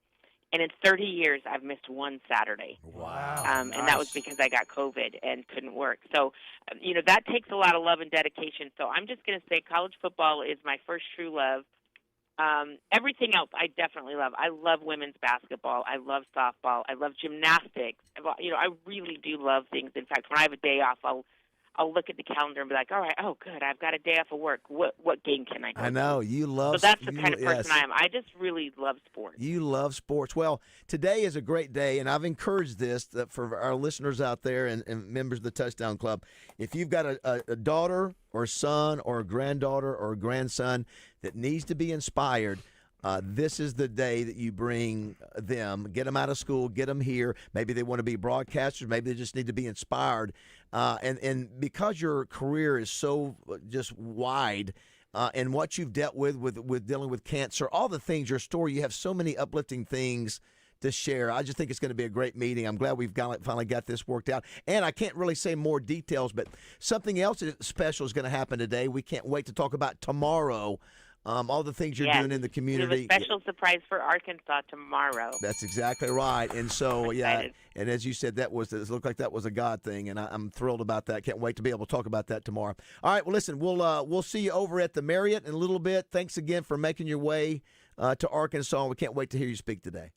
and in 30 years I've missed one Saturday. Wow. And that was because I got COVID and couldn't work. So, that takes a lot of love and dedication. So I'm just going to say college football is my first true love. Everything else I definitely love. I love women's basketball. I love softball. I love gymnastics. I really do love things. In fact, when I have a day off, I'll look at the calendar and be like, all right, oh, good, I've got a day off of work. What game can I go I know. to? You love So that's the kind of person I am. I just really love sports. You love sports. Well, today is a great day, and I've encouraged this for our listeners out there and members of the Touchdown Club. If you've got a daughter or a son or a granddaughter or a grandson that needs to be inspired, this is the day that you bring them, get them out of school, get them here. Maybe they want to be broadcasters. Maybe they just need to be inspired. And because your career is so just wide, and what you've dealt with dealing with cancer, all the things, your story, you have so many uplifting things to share. I just think it's going to be a great meeting. I'm glad we've finally got this worked out. And I can't really say more details, but something else special is going to happen today. We can't wait to talk about tomorrow. All the things you're doing in the community. We have a special surprise for Arkansas tomorrow. That's exactly right. And so, and as you said, it looked like that was a God thing, and I'm thrilled about that. Can't wait to be able to talk about that tomorrow. All right, well, listen, we'll see you over at the Marriott in a little bit. Thanks again for making your way to Arkansas. We can't wait to hear you speak today.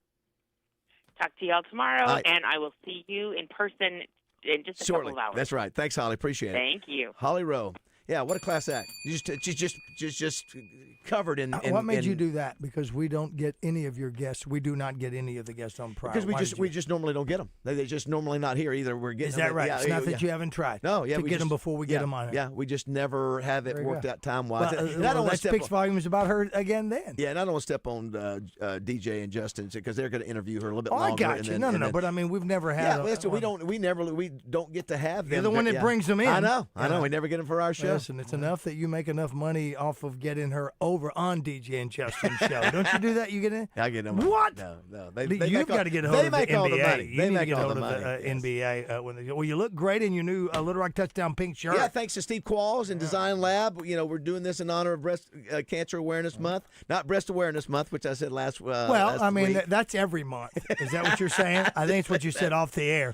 Talk to you all tomorrow, and I will see you in person in just a couple of hours. That's right. Thanks, Holly. Appreciate it. Thank you. Holly Rowe. Yeah, what a class act. She's just covered in. What made you do that? Because we don't get any of your guests. We do not get any of the guests on Pride. Because we just normally don't get them. They're just normally not here either. We're getting. Is that right? Yeah, it's not that you haven't tried. No, yeah, to get them before we get them on. Yeah, we just never have it worked out time wise. Well, that speaks volumes about her again. Then. Yeah, and I don't want to step on DJ and Justin because they're going to interview her a little bit longer. I got you. No. But I mean, we've never had. Yeah, we don't get to have them. You're the one that brings them in. I know. We never get them for our show. Listen, it's enough that you make enough money off of getting her over on DJ and Justin's show. Don't you do that? You get in? I get them. What? No. You've got to get a hold of the NBA. They make all the money. You need to get a hold of the NBA. Well, you look great in your new Little Rock Touchdown pink shirt. Yeah, thanks to Steve Qualls and Design Lab. We're doing this in honor of Breast Cancer Awareness Month. Not Breast Awareness Month, which I said last week. That's every month. Is that what you're saying? I think it's what you said off the air.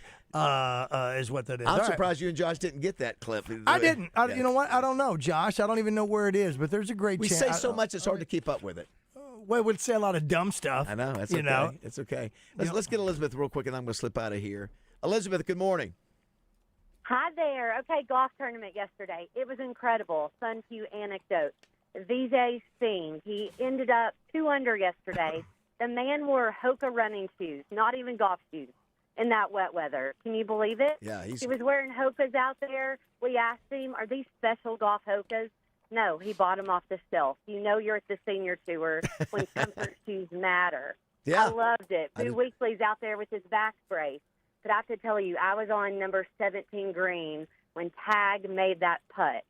Is what that is. I'm surprised you and Josh didn't get that clip. I didn't. You know what? I don't know, Josh. I don't even know where it is, but there's a great chance. We say so much, it's hard to keep up with it. Well, we'd say a lot of dumb stuff. I know. That's okay. It's okay. Let's get Elizabeth real quick, and I'm going to slip out of here. Elizabeth, good morning. Hi there. Okay, golf tournament yesterday. It was incredible. Fun few anecdotes. VJ Singh, he ended up 2 under yesterday. The man wore Hoka running shoes, not even golf shoes, in that wet weather. Can you believe it? Yeah. He was wearing Hokas out there. We asked him, are these special golf Hokas? No, he bought them off the shelf. You're at the senior tour when comfort shoes matter. Yeah. I loved it. Boo Weekly's out there with his back brace. But I have to tell you, I was on number 17 green when Tag made that putt.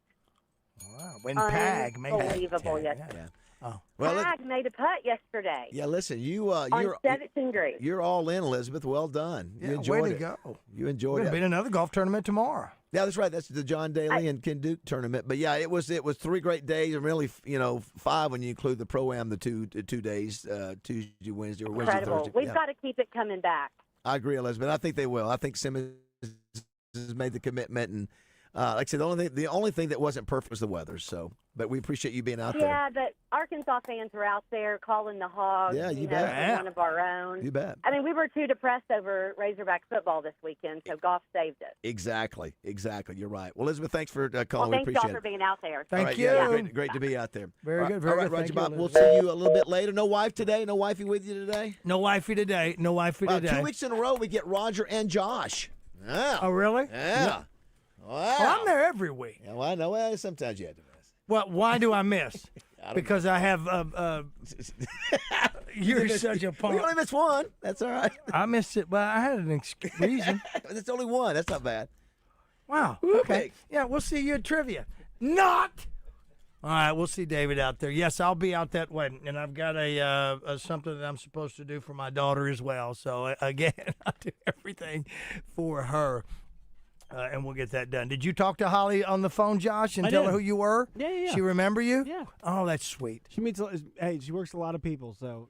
Wow. When Tag made that. Unbelievable yesterday. Yeah. Oh. Well, Tag made a putt yesterday. Yeah, listen, you're on 17 green. You're all in, Elizabeth. Well done. You enjoyed way it. to go. You enjoyed We're it. going to be in another golf tournament tomorrow. Yeah, that's right. That's the John Daly and Ken Duke tournament. But yeah, it was 3 great days, and really 5 when you include the pro-am, the two days, Tuesday, Wednesday, or Wednesday, Incredible. Thursday. We've got to keep it coming back. I agree, Elizabeth. I think they will. I think Simmons has made the commitment, and like I said, the only thing that wasn't perfect was the weather. So, but we appreciate you being out there. Yeah, but Arkansas fans were out there calling the Hogs. Yeah, you know, bet. One of our own. You bet. I mean, we were too depressed over Razorback football this weekend, so Goff saved us. Exactly. You're right. Well, Elizabeth, thanks for calling. Well, We thanks, appreciate y'all, it. for being out there. Thank you. Yeah. Great to be out there. Very good. All right, Roger Bob. We'll see you a little bit later. No wife today. No wifey with you today. No wifey today. No wifey today. 2 weeks in a row, we get Roger and Josh. Yeah. Oh, really? Yeah. Wow. Well, I'm there every week. Yeah, well, I know. Well, sometimes you have to miss. Well, why do I miss? Because know. I have. You're such a punk. We only missed one. That's all right. I missed it, but I had an reason. It's only one. That's not bad. Wow. Okay. Yeah, we'll see you at trivia. Not. All right, we'll see David out there. Yes, I'll be out that way, and I've got a something that I'm supposed to do for my daughter as well. So again, I'll do everything for her. And we'll get that done. Did you talk to Holly on the phone, Josh, and tell her who you were? Yeah. She remember you? Yeah. Oh, that's sweet. She meets. Hey, she works with a lot of people, so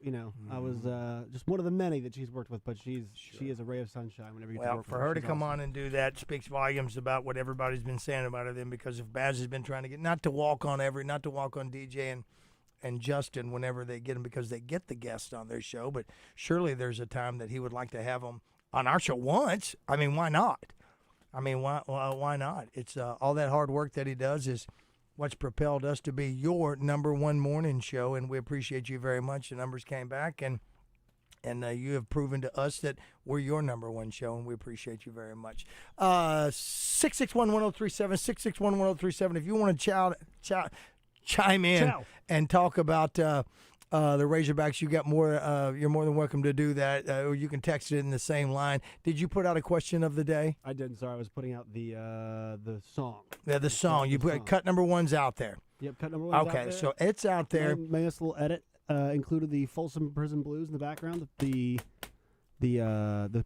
I was just one of the many that she's worked with. But she is a ray of sunshine whenever you Well, work for with her her. to She's come awesome. on and do that speaks volumes about what everybody's been saying about her. Then, because if Baz has been trying to get not to walk on DJ and Justin whenever they get them, because they get the guests on their show, but surely there's a time that he would like to have them on our show once. I mean, why not? Why not? It's all that hard work that he does is what's propelled us to be your number one morning show, and we appreciate you very much. The numbers came back, and you have proven to us that we're your number one show, and we appreciate you very much. 661-1037, 661-1037. If you want to chime in and talk about the Razorbacks, you got more. You're more than welcome to do that, or you can text it in the same line. Did you put out a question of the day? I didn't. Sorry, I was putting out the song. Yeah, the song. You put cut number one's out there. Yep, cut number one's out there. Okay, so it's out there. My nice little edit included the Folsom Prison Blues in the background. The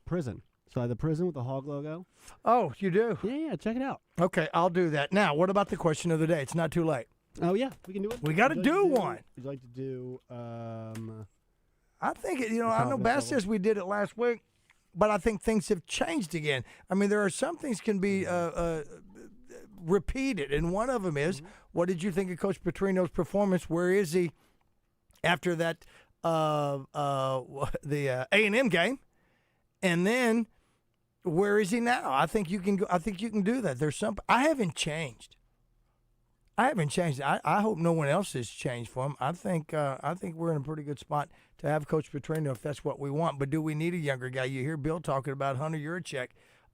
prison. So I have the prison with the hog logo. Oh, you do? Yeah. Check it out. Okay, I'll do that. Now, what about the question of the day? It's not too late. Oh, yeah, we can do it. We got to do one. Would you like to do I think, I know Bass says we did it last week, but I think things have changed again. I mean, there are some things can be repeated, and one of them is, what did you think of Coach Petrino's performance? Where is he after that the A&M game? And then where is he now? I think you can go, I think you can do that. There's some I haven't changed. I hope no one else has changed for him. I think we're in a pretty good spot to have Coach Petrino if that's what we want. But do we need a younger guy? You hear Bill talking about Hunter Yurachek,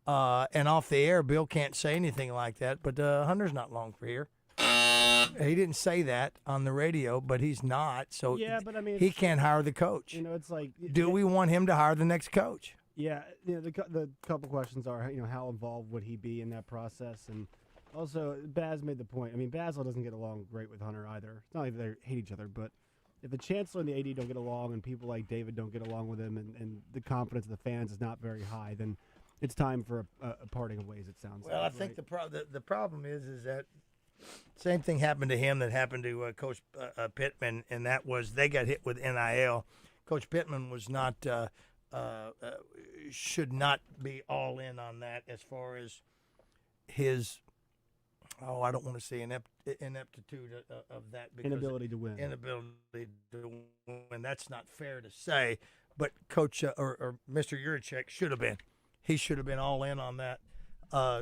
and off the air, Bill can't say anything like that. But Hunter's not long for here. He didn't say that on the radio, but he's not. So yeah, but I mean, he can't hire the coach. It's like, do we want him to hire the next coach? Yeah, the couple questions are, how involved would he be in that process, and also, Baz made the point. I mean, BAZZEL doesn't get along great with Hunter either. It's not like they hate each other, but if the Chancellor and the AD don't get along and people like David don't get along with him and the confidence of the fans is not very high, then it's time for a parting of ways, it sounds like. Well, I think the problem is that same thing happened to him that happened to Coach Pittman, and that was they got hit with NIL. Coach Pittman was not should not be all in on that as far as his – I don't want to say ineptitude of that. Because inability to win. Inability to win. That's not fair to say. But Coach or Mr. Yurachek should have been. He should have been all in on that,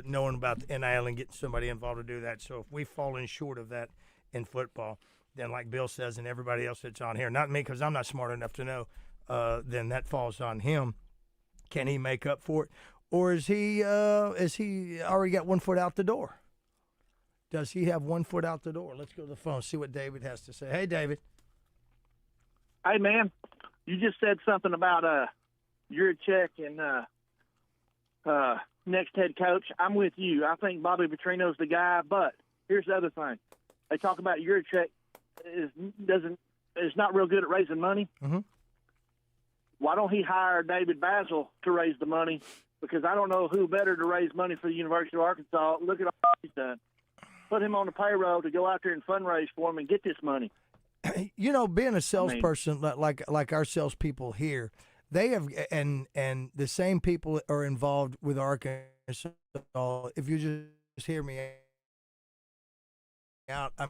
knowing about the NIL and getting somebody involved to do that. So if we've fallen short of that in football, then like Bill says and everybody else that's on here, not me because I'm not smart enough to know, then that falls on him. Can he make up for it? Or is he already got 1 foot out the door? Does he have 1 foot out the door? Let's go to the phone, see what David has to say. Hey, David. Hey, man. You just said something about Yurachek and next head coach. I'm with you. I think Bobby Petrino's the guy, but here's the other thing. They talk about Yurachek is not real good at raising money. Mm-hmm. Why don't he hire David BAZZEL to raise the money? Because I don't know who better to raise money for the University of Arkansas. Look at all he's done. Put him on the payroll to go out there and fundraise for him and get this money. Being a salesperson like our salespeople here, they have, and the same people are involved with Arkansas. If you just hear me out, I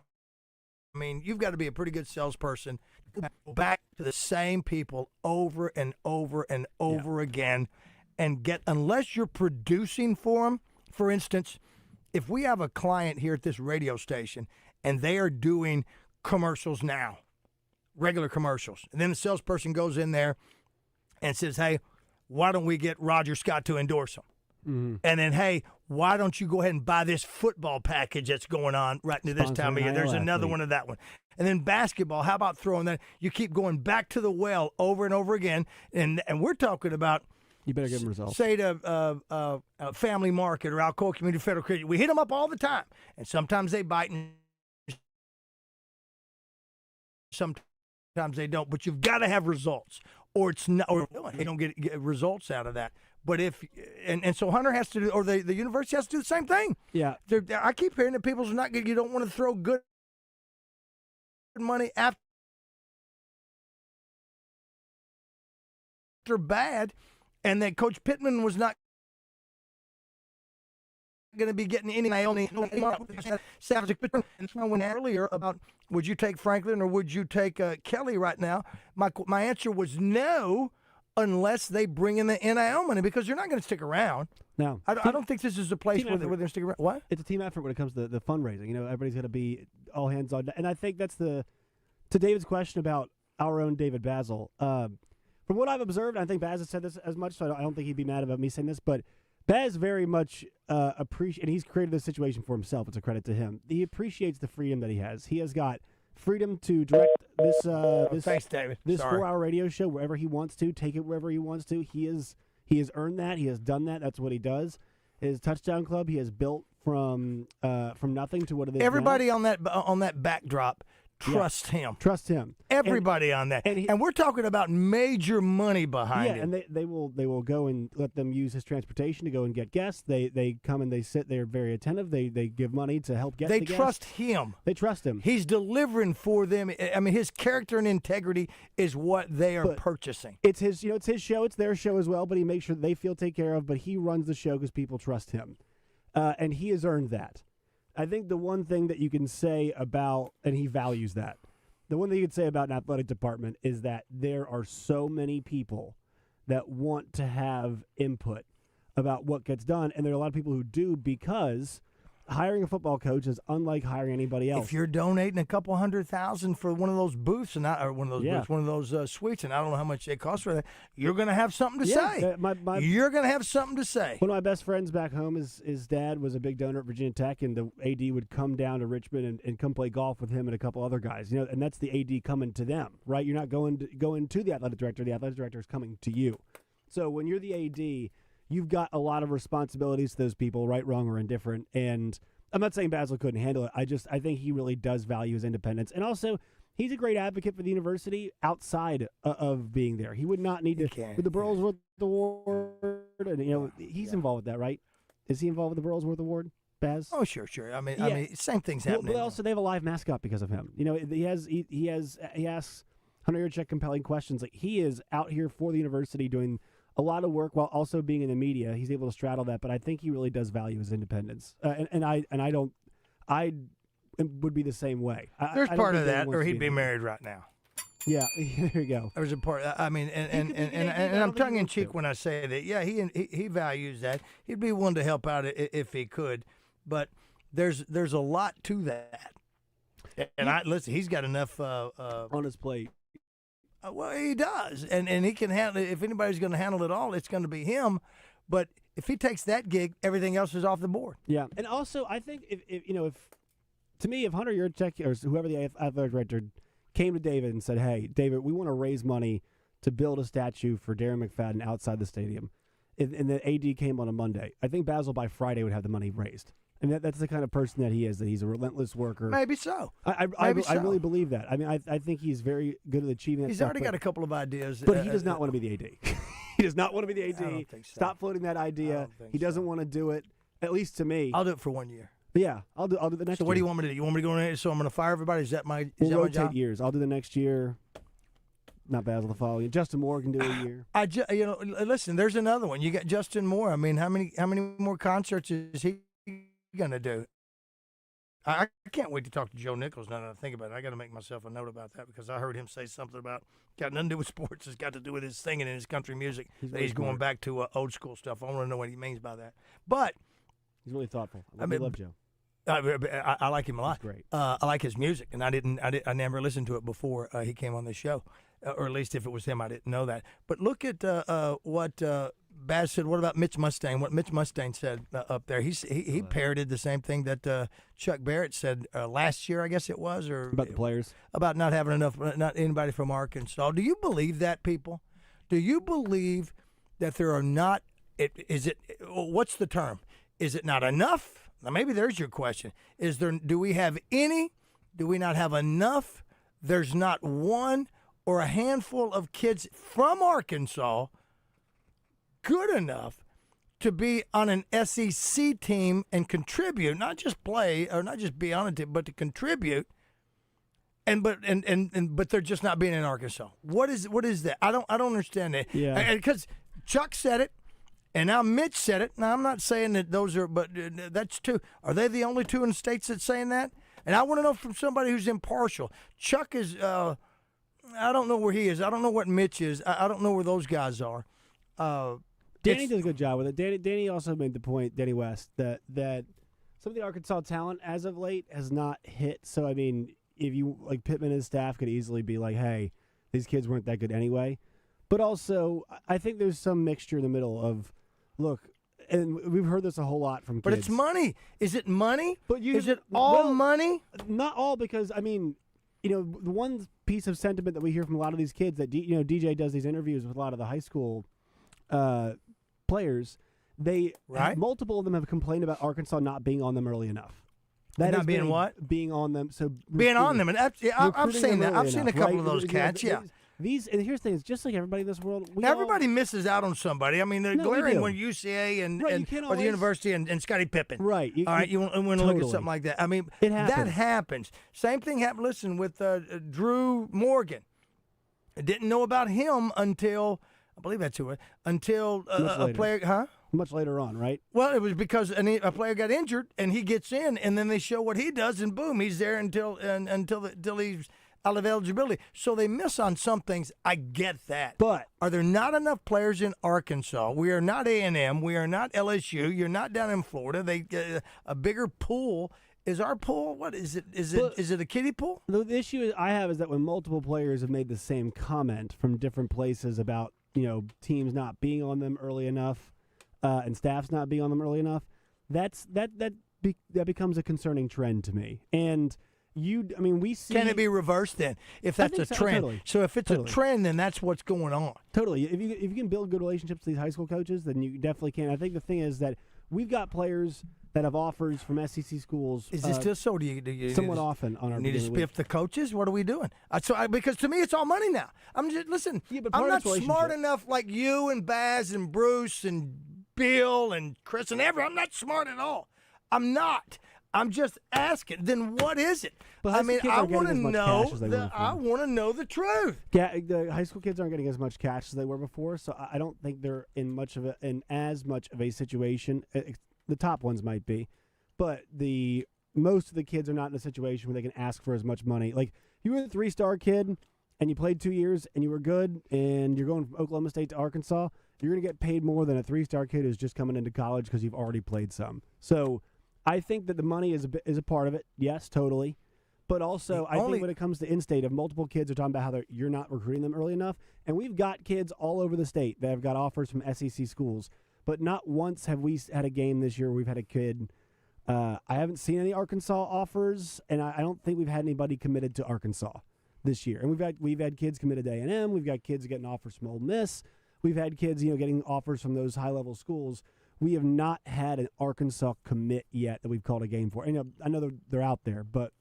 mean, you've got to be a pretty good salesperson. Go back to the same people over and over and over again, and unless you're producing for them. For instance, if we have a client here at this radio station and they are doing commercials now, regular commercials, and then the salesperson goes in there and says, hey, why don't we get Roger Scott to endorse them? Mm-hmm. And then, hey, why don't you go ahead and buy this football package that's going on right into this time of year? There's another one of that one. And then basketball, how about throwing that? You keep going back to the well over and over again. And we're talking about, you better give them results. Say to Family Market or Alcoa Community Federal Credit. We hit them up all the time. And sometimes they bite and sometimes they don't. But you've got to have results. Or it's not, or they don't get results out of that. But if and so Hunter has to do, or the university has to do the same thing. Yeah, I keep hearing that people's not good. You don't want to throw good money after bad, and that Coach Pittman was not going to be getting any. Sounds like Pittman. And I went earlier about would you take Franklin or would you take Kelly right now? My answer was no, unless they bring in the NIL money, because they're not going to stick around. No. I don't think this is a place where they're going to stick around. What? It's a team effort when it comes to the fundraising. You know, everybody's going to be all hands on deck. And I think that's to David's question about our own David BAZZEL. From what I've observed, I think Baz has said this as much, so I don't think he'd be mad about me saying this, but Baz very much appreciates, and he's created this situation for himself. It's a credit to him. He appreciates the freedom that he has. He has got freedom to direct this thanks, David. This 4-hour radio show wherever he wants to, take it wherever he wants to. He has earned that. He has done that. That's what he does. His touchdown club he has built from nothing to what it is. Everybody now. on that backdrop. Trust him. Trust him. Everybody on that. And we're talking about major money behind him. And they will go and let them use his transportation to go and get guests. They come and they sit. They're very attentive. They give money to help get the guests. They trust him. They trust him. He's delivering for them. I mean, his character and integrity is what they are purchasing. It's his, it's his show. It's their show as well, but he makes sure they feel taken care of, but he runs the show because people trust him. And he has earned that. I think the one thing that you can say about, and he values that, the one thing you can say about an athletic department is that there are so many people that want to have input about what gets done, and there are a lot of people who do, because hiring a football coach is unlike hiring anybody else. If you're donating a couple $100,000 for one of those booths, one of those suites, and I don't know how much they cost for that, you're going to have something to say. You're going to have something to say. One of my best friends back home, his dad was a big donor at Virginia Tech, and the AD would come down to Richmond and come play golf with him and a couple other guys. And that's the AD coming to them, right? You're not going to the athletic director. The athletic director is coming to you. So when you're the AD, you've got a lot of responsibilities to those people, right, wrong, or indifferent. And I'm not saying BAZZEL couldn't handle it. I think he really does value his independence. And also, he's a great advocate for the university outside of being there. He would not need to. With the Burlsworth Award, and he's involved with that, right? Is he involved with the Burlsworth Award, Baz? Oh, sure. I mean, same thing's happening. But also, they have a live mascot because of him. He asks Hunter Yurchek compelling questions. Like, he is out here for the university doing a lot of work while also being in the media. He's able to straddle that, but I think he really does value his independence. I would be the same way. There's part of that, or he'd be married right now. Yeah, there you go. There's a part. I mean, and I'm tongue in cheek when I say that. Yeah, he values that. He'd be willing to help out if he could, but there's a lot to that. And listen, he's got enough on his plate. Well, he does, and he can handle it. If anybody's going to handle it all, it's going to be him. But if he takes that gig, everything else is off the board. Yeah, and also I think if Hunter Yurchek or whoever the athletic director came to David and said, "Hey, David, we want to raise money to build a statue for Darren McFadden outside the stadium," and the AD came on a Monday, I think BAZZEL by Friday would have the money raised. And that's the kind of person that he is, that he's a relentless worker. Maybe so. I really believe that. I mean, I think he's very good at achieving that He's stuff, already got a couple of ideas. But he does not want to be the AD. He does not want to be the AD. I don't think so. Stop floating that idea. He doesn't want to do it, at least to me. I'll do it for 1 year. Yeah, I'll do the next year. So what do you want me to do? You want me to go in? So I'm going to fire everybody? Is that my job? Rotate years. I'll do the next year. not BAZZEL the following. Justin Moore can do a year. Listen, there's another one. You got Justin Moore. I mean, how many more concerts is he going to do? I can't wait to talk to Joe Nichols now that I think about it. I got to make myself a note about that because I heard him say something about got nothing to do with sports. It's got to do with his singing and his country music. He's going back to old school stuff. I want to know what he means by that. But he's really thoughtful. I love Joe. I like him a lot. He's great. I like his music, and I never listened to it before he came on the show, or at least if it was him, I didn't know that. But look at what Baz said. What about Mitch Mustang? What Mitch Mustang said up there? He parroted the same thing that Chuck Barrett said last year, I guess it was, or about the players, about not having enough, not anybody from Arkansas. Do you believe that, people? Do you believe that there are not? What's the term? Is it not enough? Now, maybe there's your question. Do we have any? Do we not have enough? There's not one or a handful of kids from Arkansas good enough to be on an SEC team and contribute, not just play or not just be on a team, but to contribute. But they're just not being in Arkansas. What is that? I don't understand that. Yeah. Because Chuck said it. And now Mitch said it. Now, I'm not saying that those are, but that's two. Are they the only two in the states that's saying that? And I want to know from somebody who's impartial. Chuck is, I don't know where he is. I don't know what Mitch is. I don't know where those guys are. Danny did a good job with it. Danny also made the point, Danny West, that some of the Arkansas talent as of late has not hit. So, I mean, if you, like Pittman and his staff could easily be like, hey, these kids weren't that good anyway. But also, I think there's some mixture in the middle of, look, and we've heard this a whole lot from kids. But it's money. Is it money? Is it all money? Not all, because, I mean, the one piece of sentiment that we hear from a lot of these kids that, DJ does these interviews with a lot of the high school players, multiple of them have complained about Arkansas not being on them early enough. Not being what? Being on them. So being on them. And I've seen that. I've seen a couple of those cats, yeah. And here's the thing: it's just like everybody in this world. Everybody misses out on somebody. I mean, they're glaring when UCA and or the university and Scottie Pippen. Right. All right. You want to look at something like that. I mean, that happens. Same thing happened. Listen, with Drew Morgan. I didn't know about him until I believe that's who. Until a player, huh? Much later on, right? Well, it was because a player got injured and he gets in, and then they show what he does, and boom, he's there until he's out of eligibility. So they miss on some things. I get that. But are there not enough players in Arkansas? We are not A&M. We are not LSU. You're not down in Florida. They a bigger pool. Is our pool, what is it? Is it a kiddie pool? The issue I have is that when multiple players have made the same comment from different places about, teams not being on them early enough and staffs not being on them early enough, that becomes a concerning trend to me. And we see. Can it be reversed then? If that's a trend, totally. So if it's a trend, then that's what's going on. Totally. If you can build good relationships with these high school coaches, then you definitely can. I think the thing is that we've got players that have offers from SEC schools. Is this still so? Do you somewhat often on our need to spiff the coaches? What are we doing? Because to me, it's all money now. I'm just listen. Yeah, but I'm not smart enough like you and Baz and Bruce and Bill and Chris and everyone. I'm not smart at all. I'm not. I'm just asking. Then what is it? But I want to know. I want to know the truth. Yeah, the high school kids aren't getting as much cash as they were before, so I don't think they're in as much of a situation. The top ones might be, but most of the kids are not in a situation where they can ask for as much money. Like, you were a 3-star kid and you played 2 years and you were good, and you're going from Oklahoma State to Arkansas. You're going to get paid more than a 3-star kid who's just coming into college because you've already played some. So I think that the money is a part of it. Yes, totally. But also, I think when it comes to in-state, if multiple kids are talking about how you're not recruiting them early enough, and we've got kids all over the state that have got offers from SEC schools, but not once have we had a game this year where we've had a kid. I haven't seen any Arkansas offers, and I don't think we've had anybody committed to Arkansas this year. And we've had kids committed to A&M. We've got kids getting offers from Ole Miss. We've had kids, getting offers from those high-level schools. We have not had an Arkansas commit yet that we've called a game for. And, I know they're out there, but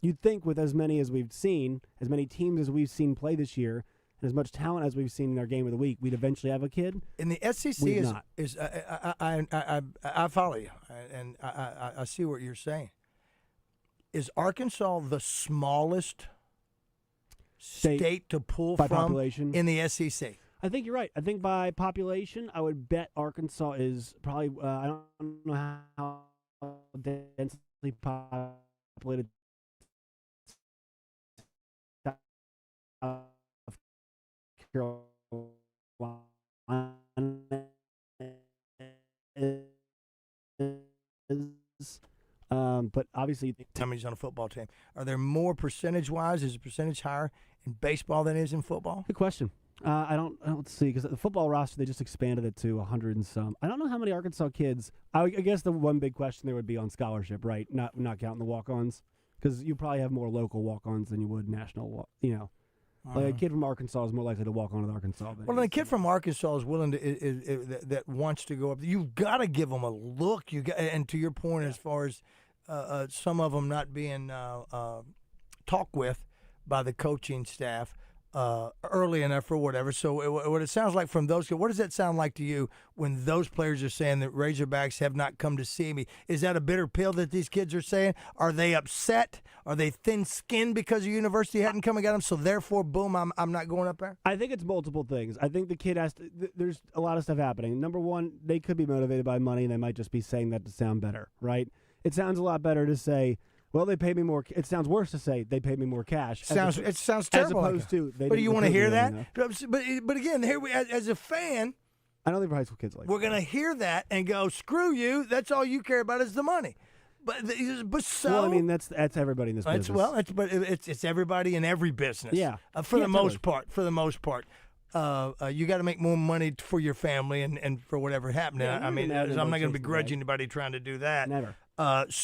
you'd think with as many as we've seen, as many teams as we've seen play this year, and as much talent as we've seen in our game of the week, we'd eventually have a kid. And the SEC is I follow you, and I see what you're saying. Is Arkansas the smallest state to pull by from population in the SEC? I think you're right. I think by population, I would bet Arkansas is probably, I don't know how densely populated South Carolina is. But obviously, Tommy's on a football team. Are there more percentage-wise? Is the percentage higher in baseball than it is in football? Good question. I don't see, because the football roster, they just expanded it to 100 and some. I don't know how many Arkansas kids. I guess the one big question there would be on scholarship, right? Not counting the walk-ons, because you probably have more local walk-ons than you would national. Like a kid from Arkansas is more likely to walk on with Arkansas. Well, a kid from Arkansas is willing to that wants to go up. You've got to give them a look. And to your point, as far as some of them not being talked with by the coaching staff early enough or whatever. So what it sounds like from those, what does that sound like to you when those players are saying that Razorbacks have not come to see me? Is that a bitter pill that these kids are saying? Are they upset? Are they thin-skinned because the university hadn't come and got them, so therefore, boom, I'm not going up there? I think it's multiple things. I think the kid has to there's a lot of stuff happening. Number one, they could be motivated by money, and they might just be saying that to sound better, right? It sounds a lot better to say, well, they pay me more. It sounds worse to say they pay me more cash. It sounds terrible. As opposed to, but do you want to hear that? But again, here as a fan, I don't think for high school kids like we're going to hear that and go, screw you. That's all you care about is the money. But so, well, I mean, that's everybody in this business. It's everybody in every business. Yeah, for the most part. For the most part. You got to make more money for your family and for whatever happened. Yeah, I'm not going to begrudge anybody trying to do that. Never. But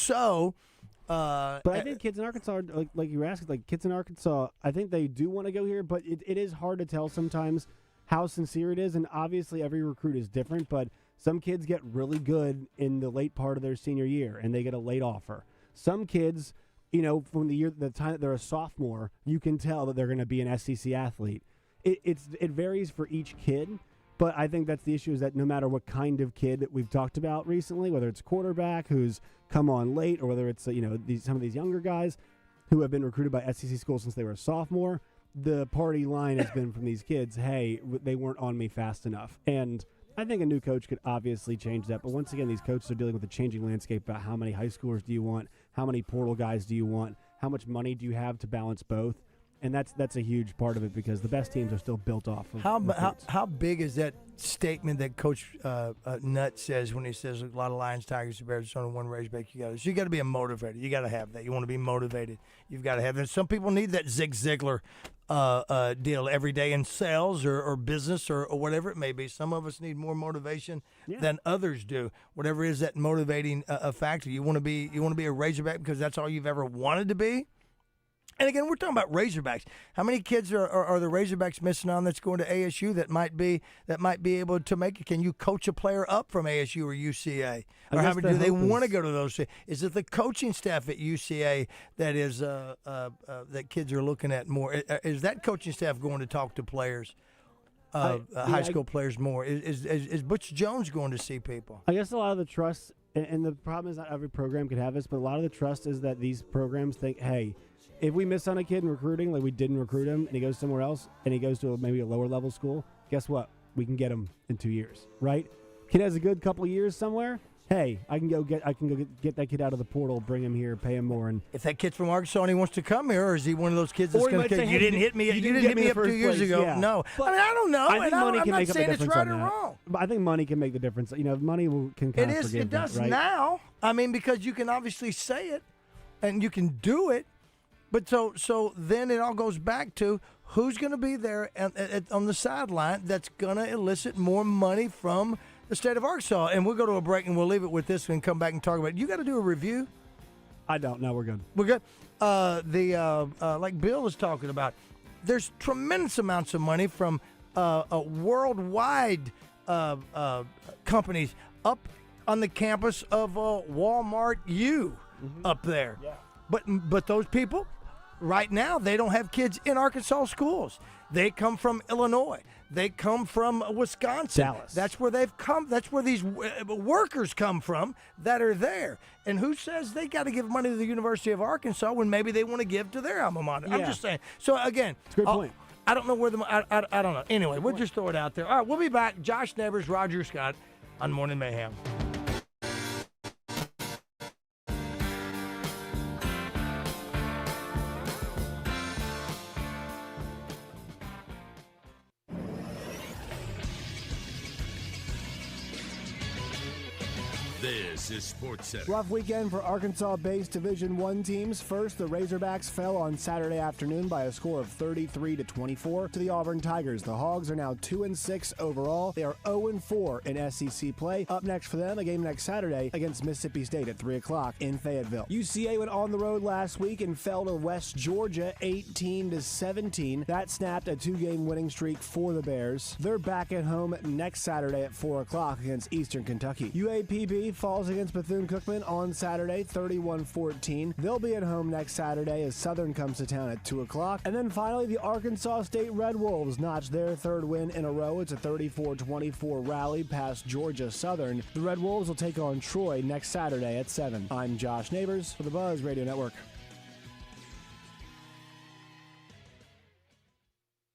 I think kids in Arkansas, like you were asking, like kids in Arkansas, I think they do want to go here, but it is hard to tell sometimes how sincere it is. And obviously every recruit is different, but some kids get really good in the late part of their senior year and they get a late offer. Some kids, from the time that they're a sophomore, you can tell that they're going to be an SEC athlete. It varies for each kid. But I think that's the issue, is that no matter what kind of kid that we've talked about recently, whether it's quarterback who's come on late or whether it's some of these younger guys who have been recruited by SEC schools since they were a sophomore, the party line has been from these kids, hey, they weren't on me fast enough. And I think a new coach could obviously change that. But once again, these coaches are dealing with a changing landscape about how many high schoolers do you want, how many portal guys do you want, how much money do you have to balance both. And that's a huge part of it, because the best teams are still built off of how big is that statement that Coach Nutt says when he says a lot of Lions, Tigers, and Bears, only one Razorback? You got to be a motivator. You got to have that. You want to be motivated. You've got to have that. Some people need that Zig Ziglar deal every day in sales or business or whatever it may be. Some of us need more motivation than others do. Whatever is that motivating factor. You want to be a Razorback because that's all you've ever wanted to be. And again, we're talking about Razorbacks. How many kids are the Razorbacks missing on that's going to ASU that might be able to make it? Can you coach a player up from ASU or UCA? Or how do they want to go to those? Is it the coaching staff at UCA that is that kids are looking at more? Is that coaching staff going to talk to players, high school players more? Is Butch Jones going to see people? I guess a lot of the trust, and the problem is not every program can have this, but a lot of the trust is that these programs think, hey, if we miss on a kid in recruiting, like we didn't recruit him, and he goes somewhere else, and he goes to maybe a lower level school, guess what? We can get him in 2 years, right? Kid has a good couple of years somewhere. Hey, I can go get that kid out of the portal, bring him here, pay him more. And if that kid's from Arkansas and he wants to come here, or is he one of those kids that's going to say, you didn't hit me up 2 years ago? Yeah. No, but I don't know. I think money can make up the difference. It's right or wrong. But I think money can make the difference. Money can kind of forgive it does that, right? now. I mean, because you can obviously say it, and you can do it. But so then it all goes back to who's going to be there on the sideline that's going to elicit more money from the state of Arkansas. And we'll go to a break, and we'll leave it with this and come back and talk about it. You got to do a review? I don't. No, we're good. We're good. Like Bill was talking about, there's tremendous amounts of money from worldwide companies up on the campus of Walmart U up there. Yeah. But those people, right now they don't have kids in Arkansas schools. They come from Illinois. They come from Wisconsin. Dallas. That's where they've come. That's where these workers come from that are there. And who says they got to give money to the University of Arkansas when maybe they want to give to their alma mater? Yeah. I'm just saying. So, again, It's a good point. I don't know where I don't know. Anyway, we'll just throw it out there. All right, we'll be back. Josh Neighbors, Roger Scott on Morning Mayhem. This is Sports Center. Rough weekend for Arkansas-based Division I teams. First, the Razorbacks fell on Saturday afternoon by a score of 33-24 to the Auburn Tigers. The Hogs are now 2-6 overall. They are 0-4 in SEC play. Up next for them, a game next Saturday against Mississippi State at 3 o'clock in Fayetteville. UCA went on the road last week and fell to West Georgia 18-17. That snapped a 2-game winning streak for the Bears. They're back at home next Saturday at 4 o'clock against Eastern Kentucky. UAPB falls against Bethune-Cookman on Saturday, 31-14. They'll be at home next Saturday as Southern comes to town at 2 o'clock. And then finally, the Arkansas State Red Wolves notched their third win in a row. It's a 34-24 rally past Georgia Southern. The Red Wolves will take on Troy next Saturday at 7. I'm Josh Neighbors for the Buzz Radio Network.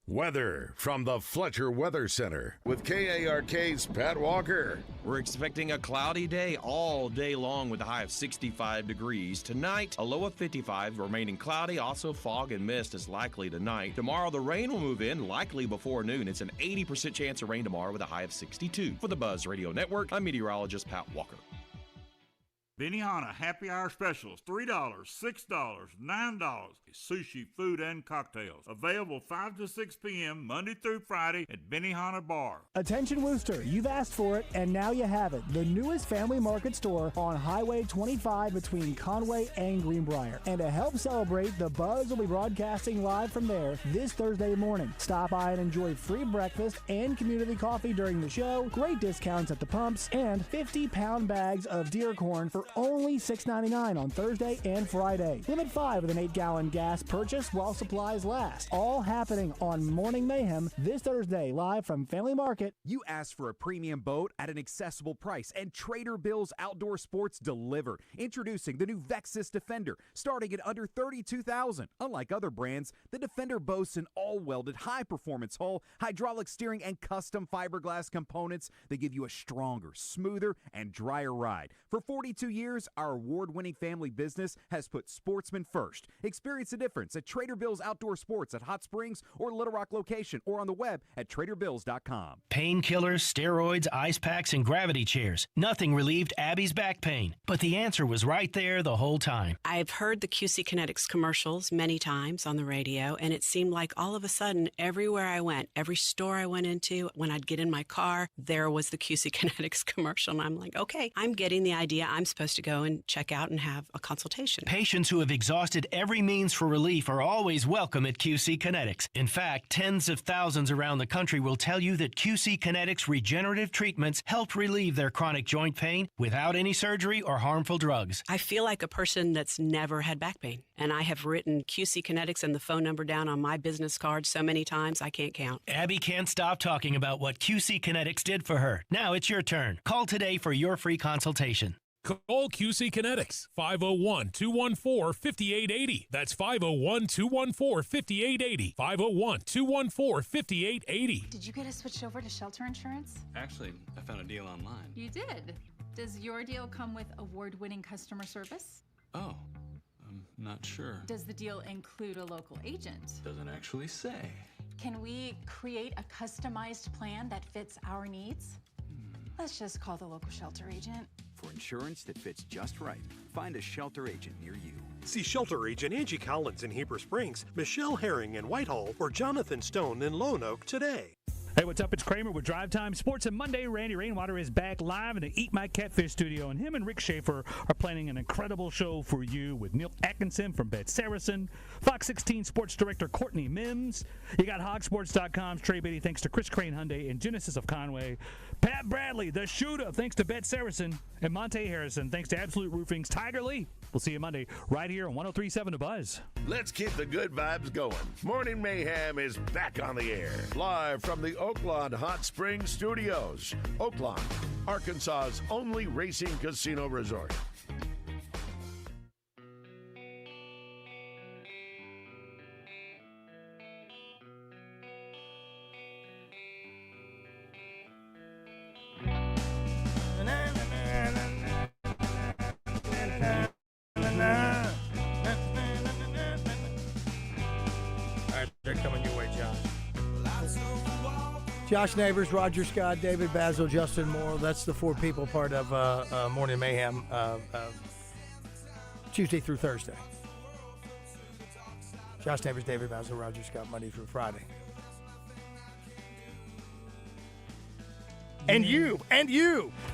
Weather from the Fletcher Weather Center with KARK's Pat Walker. We're expecting a cloudy day all day long with a high of 65 degrees. Tonight, a low of 55, remaining cloudy. Also, fog and mist is likely tonight. Tomorrow, the rain will move in, likely before noon. It's an 80% chance of rain tomorrow with a high of 62. For the Buzz Radio Network, I'm meteorologist Pat Walker. Benihana Happy Hour Specials, $3, $6, $9. Sushi, food, and cocktails. Available 5 to 6 p.m. Monday through Friday at Benihana Bar. Attention Worcester, you've asked for it and now you have it. The newest family market store on Highway 25 between Conway and Greenbrier. And to help celebrate, the Buzz will be broadcasting live from there this Thursday morning. Stop by and enjoy free breakfast and community coffee during the show, great discounts at the pumps, and 50-pound bags of deer corn for only $6.99 on Thursday and Friday. Limit 5 with an 8-gallon gas purchase while supplies last. All happening on Morning Mayhem this Thursday, live from Family Market. You asked for a premium boat at an accessible price, and Trader Bill's Outdoor Sports delivered. Introducing the new Vexus Defender, starting at under $32,000. Unlike other brands, the Defender boasts an all-welded, high-performance hull, hydraulic steering, and custom fiberglass components that give you a stronger, smoother, and drier ride. For 42 years, our award-winning family business has put sportsmen first. Experience the difference at Trader Bill's Outdoor Sports at Hot Springs or Little Rock location, or on the web at traderbills.com. Painkillers, steroids, ice packs, and gravity chairs. Nothing relieved Abby's back pain. But the answer was right there the whole time. I've heard the QC Kinetics commercials many times on the radio, and it seemed like all of a sudden, everywhere I went, every store I went into, when I'd get in my car, there was the QC Kinetics commercial. And I'm like, okay, I'm getting the idea. I'm supposed to go and check out and have a consultation. Patients who have exhausted every means for relief are always welcome at QC Kinetics. In fact, tens of thousands around the country will tell you that QC Kinetics regenerative treatments help relieve their chronic joint pain without any surgery or harmful drugs. I feel like a person that's never had back pain, and I have written QC Kinetics and the phone number down on my business card so many times I can't count. Abby can't stop talking about what QC Kinetics did for her. Now it's your turn. Call today for your free consultation. Call QC Kinetics, 501-214-5880. That's 501-214-5880. 501-214-5880. Did you get us switched over to shelter insurance? Actually, I found a deal online. You did. Does your deal come with award-winning customer service? Oh, I'm not sure. Does the deal include a local agent? Doesn't actually say. Can we create a customized plan that fits our needs? Let's just call the local shelter agent. For insurance that fits just right, find a shelter agent near you. See shelter agent Angie Collins in Heber Springs, Michelle Herring in Whitehall, or Jonathan Stone in Lone Oak today. Hey, what's up? It's Kramer with Drive Time Sports. And Monday, Randy Rainwater is back live in the Eat My Catfish studio. And him and Rick Schaefer are planning an incredible show for you with Neil Atkinson from Bet Saracen, Fox 16 Sports Director Courtney Mims. You got Hogsports.com's Trey Beatty, thanks to Chris Crane Hyundai and Genesis of Conway. Pat Bradley, the shooter, thanks to Bet Saracen. And Monte Harrison, thanks to Absolute Roofing's Tiger Lee. We'll see you Monday right here on 103.7 The Buzz. Let's keep the good vibes going. Morning Mayhem is back on the air. Live from the Oaklawn Hot Springs Studios. Oaklawn, Arkansas's only racing casino resort. Josh Neighbors, Roger Scott, David Basil, Justin Moore. That's the four people part of Morning Mayhem, Tuesday through Thursday. Josh Neighbors, David Basil, Roger Scott, Monday through Friday. And you.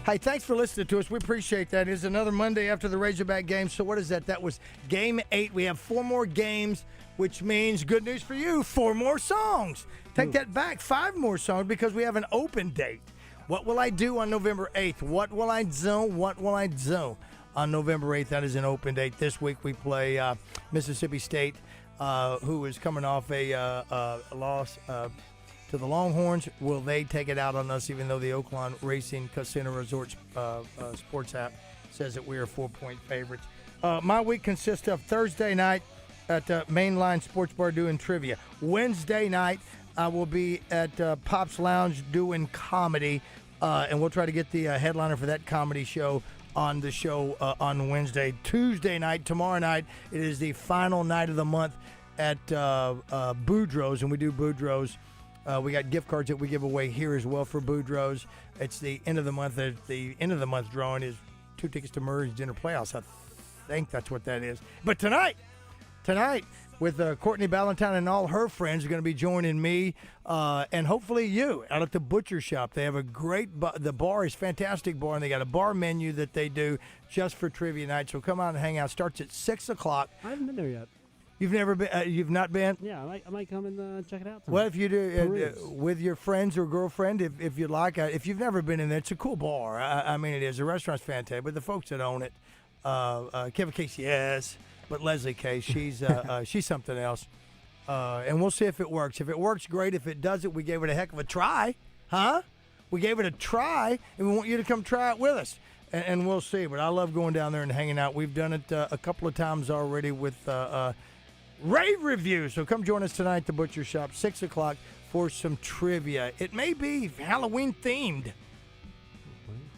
Hey, thanks for listening to us. We appreciate that. It is another Monday after the Razorback game. So what is that? That was game 8. We have 4 more games, which means good news for you, 4 more songs. Take that back, 5 more songs because we have an open date. What will I do on November 8th? What will I do on November 8th? That is an open date. This week we play Mississippi State, who is coming off a loss to the Longhorns. Will they take it out on us, even though the Oaklawn Racing Casino Resort sports app says that we are 4-point favorites? My week consists of Thursday night at Mainline Sports Bar doing trivia. Wednesday night, I will be at Pop's Lounge doing comedy, and we'll try to get the headliner for that comedy show on the show on Wednesday. Tuesday night, tomorrow night, it is the final night of the month at Boudreaux's, and we do Boudreaux's. We got gift cards that we give away here as well for Boudreaux's. It's the end of the month. The end of the month drawing is 2 tickets to Murray's Dinner Playhouse. I think that's what that is. But tonight, with Courtney Ballantyne and all her friends are going to be joining me and hopefully you out at the Butcher Shop. They have a great the bar is fantastic bar, and they got a bar menu that they do just for trivia night. So come out and hang out. Starts at 6 o'clock. I haven't been there yet. You've never been? You've not been? Yeah, I might come and check it out tonight. Well, if you do with your friends or girlfriend, if you'd like, if you've never been in there, it's a cool bar. I mean, it is. The restaurant's fantastic, but the folks that own it, Kevin Case, yes. But Leslie Case, she's something else. And we'll see if it works. If it works, great. If it doesn't, we gave it a heck of a try. Huh? We gave it a try, and we want you to come try it with us. And we'll see. But I love going down there and hanging out. We've done it a couple of times already with rave reviews. So come join us tonight at the Butcher Shop, 6 o'clock, for some trivia. It may be Halloween-themed.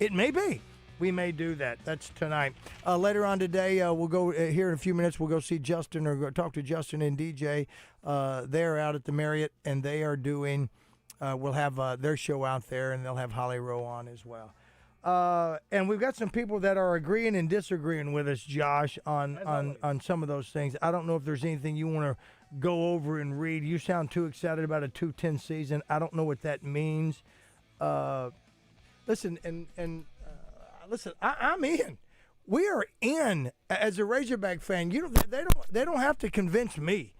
It may be. We may do that. That's tonight. Later on today, we'll go here in a few minutes. We'll go see Justin or go talk to Justin and DJ. They're out at the Marriott, and they are doing. We'll have their show out there, and they'll have Holly Rowe on as well. And we've got some people that are agreeing and disagreeing with us, Josh, on some of those things. I don't know if there's anything you want to go over and read. You sound too excited about a 2-10 season. I don't know what that means. Listen, listen, I'm in. We are in. As a Razorback fan, they don't have to convince me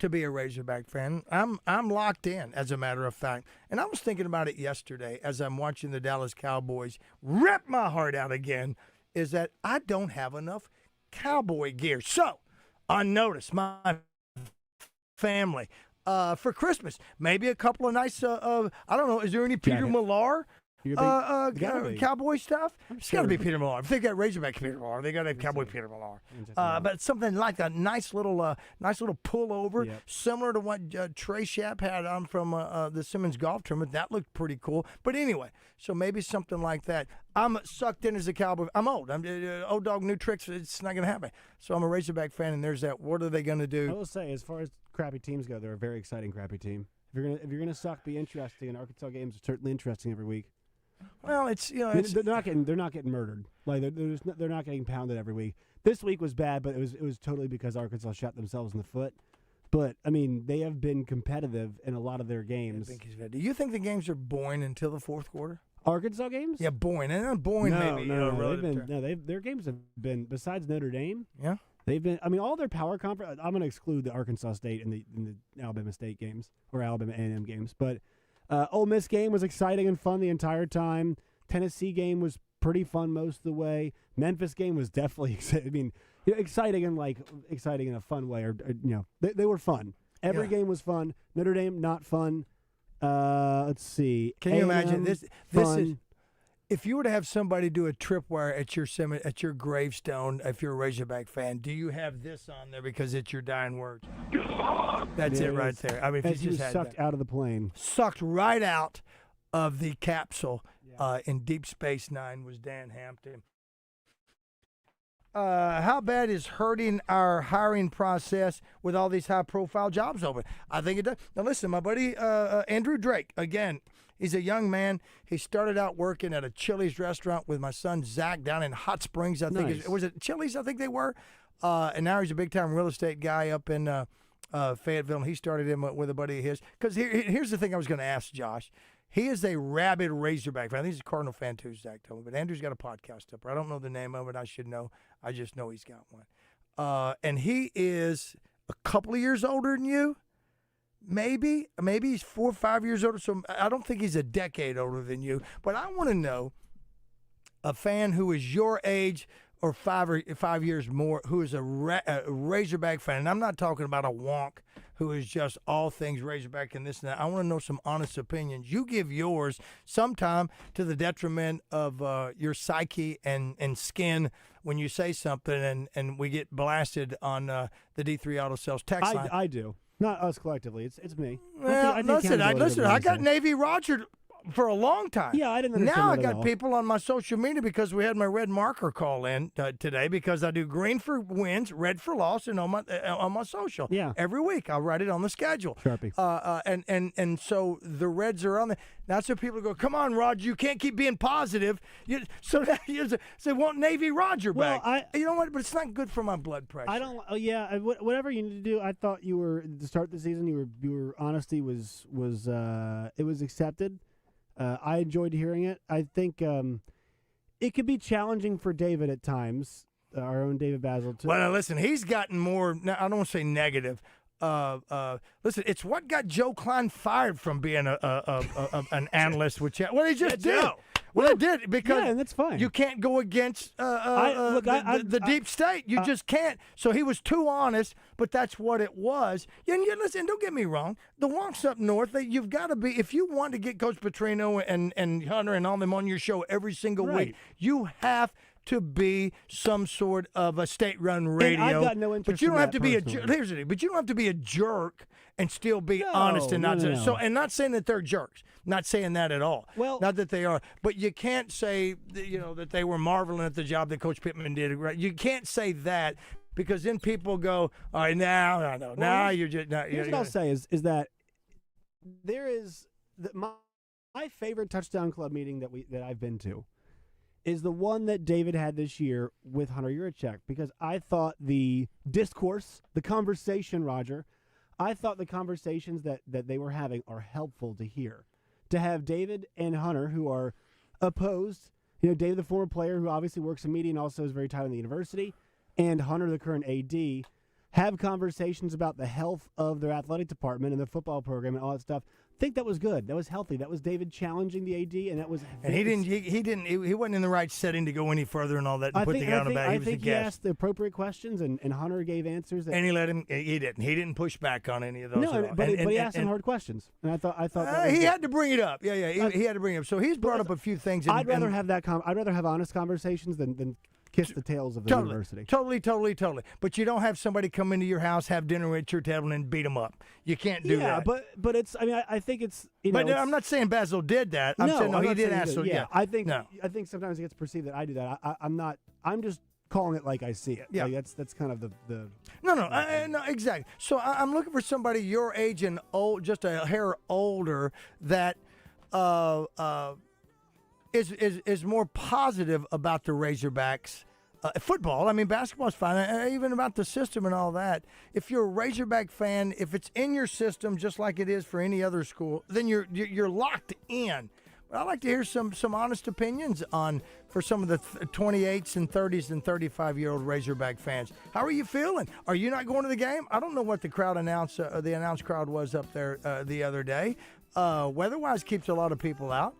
to be a Razorback fan. I'm locked in, as a matter of fact. And I was thinking about it yesterday as I'm watching the Dallas Cowboys rip my heart out again, is that I don't have enough cowboy gear. So, on notice, my family, for Christmas, maybe a couple of nice, I don't know, is there any Peter Millar cowboy stuff? It's got to be Peter Millar. If they got Razorback Peter Millar, they got to have Cowboy Peter Millar. But something like a nice little pullover, similar to what Trey Shapp had on from the Simmons Golf Tournament. That looked pretty cool. But anyway, so maybe something like that. I'm sucked in as a Cowboy. I'm old. I'm old dog, new tricks. It's not going to happen. So I'm a Razorback fan, and there's that. What are they going to do? I will say, as far as crappy teams go, they're a very exciting crappy team. If you're gonna suck, be interesting. And Arkansas games are certainly interesting every week. Well, it's they're not getting murdered. Like they're not getting pounded every week. This week was bad, but it was totally because Arkansas shot themselves in the foot. But I mean, they have been competitive in a lot of their games. Do you think the games are boring until the fourth quarter? Arkansas games? Yeah, boring. And not boring, maybe. Their games have been, besides Notre Dame. Yeah. They've been. I mean, all their power conference. I'm going to exclude the Arkansas State and the Alabama State games or Alabama A&M games, but. Ole Miss game was exciting and fun the entire time. Tennessee game was pretty fun most of the way. Memphis game was definitely exciting in a fun way. Or they were fun. Every game was fun. Notre Dame not fun. Let's see. Can you imagine this? This fun. is if you were to have somebody do a tripwire at your gravestone. If you're a Razorback fan, do you have this on there because it's your dying words? That's it right there. I mean, if you just had sucked out of the plane, sucked right out of the capsule in Deep Space Nine was Dan Hampton. How bad is hurting our hiring process with all these high-profile jobs open? I think it does. Now, listen, my buddy Andrew Drake, again, he's a young man. He started out working at a Chili's restaurant with my son Zach down in Hot Springs, I think. Nice. Was it Chili's? I think they were. And now he's a big-time real estate guy up in Fayetteville, and he started him with a buddy of his. Because here's the thing I was going to ask Josh. He is a rabid Razorback fan. I think he's a Cardinal fan too, Zach told me. But Andrew's got a podcast up there. I don't know the name of it. I should know. I just know he's got one. And he is a couple of years older than you. Maybe he's 4 or 5 years older. So I don't think he's a decade older than you. But I want to know a fan who is your age or 5 years more who is a Razorback fan. And I'm not talking about a wonk who is just all things Razorback and this and that. I want to know some honest opinions. You give yours sometime to the detriment of your psyche and skin when you say something, and we get blasted on the D3 Auto Sales text line. I do. Not us collectively. It's me. Well, listen, I got Navy Roger for a long time. Yeah, I didn't understand Now I that at got all. people on my social media because we had my red marker call in today because I do green for wins, red for loss, and on my social. Yeah. Every week I'll write it on the schedule. Sharpie. And so the reds are on there. That's so people go, come on, Roger, you can't keep being positive. So that you say, want Navy Roger back. You know what? But it's not good for my blood pressure. I don't. Oh yeah. Whatever you need to do. I thought you were to start the season. Your honesty was it was accepted. I enjoyed hearing it. I think it could be challenging for David at times, our own David BAZZEL, too. Well, listen, he's gotten more, I don't want to say negative. Listen, it's what got Joe Klein fired from being an analyst with Well, he just did. Well, it did because and that's fine. You can't go against the deep state. You just can't. So he was too honest, but that's what it was. And listen, don't get me wrong. The wonks up north, you've got to be, if you want to get Coach Petrino and Hunter and all them on your show every single week, you have to be some sort of a state-run radio. And I've got no interest but you don't in have that to be personally. Here's the thing. But you don't have to be a jerk and still be honest and not no. so. And not saying that they're jerks. Not saying that at all. Well, not that they are. But you can't say that they were marveling at the job that Coach Pittman did. You can't say that because then people go, all right, now you're just. Here's what I'll say is that there is my favorite touchdown club meeting that I've been to is the one that David had this year with Hunter Yurichek, because I thought the discourse, the conversation, Roger, I thought the conversations that they were having are helpful to hear. To have David and Hunter, who are opposed, David, the former player who obviously works in media and also is very tight in the university, and Hunter, the current AD, have conversations about the health of their athletic department and the football program and all that stuff. I think that was good. That was healthy. That was David challenging the AD, and that was. And he wasn't in the right setting to go any further and all that. And put the guy on the back. I think he asked the appropriate questions, and Hunter gave answers. And he let him. He didn't. He didn't push back on any of those. No, but he asked some hard questions, and I thought that he had to bring it up. Yeah. He had to bring it up. So he's brought up a few things. I'd rather have that. I'd rather have honest conversations than kiss the tails of the university. Totally. But you don't have somebody come into your house, have dinner at your table, and beat them up. You can't do that. Yeah, but it's. I mean, I think it's. But I'm not saying BAZZEL did that. I'm saying he did ask. So yeah, I think sometimes it gets perceived that I do that. I'm not. I'm just calling it like I see it. Yeah, like that's kind of the. No, exactly. So I'm looking for somebody your age and old, just a hair older, that is more positive about the Razorbacks. Football, I mean, basketball's fine, even about the system and all that. If you're a Razorback fan, if it's in your system just like it is for any other school, then you're locked in. But I'd like to hear some honest opinions for some of the 28s and 30s and 35-year-old Razorback fans. How are you feeling? Are you not going to the game? I don't know what the announced crowd was up there the other day. Weather-wise keeps a lot of people out.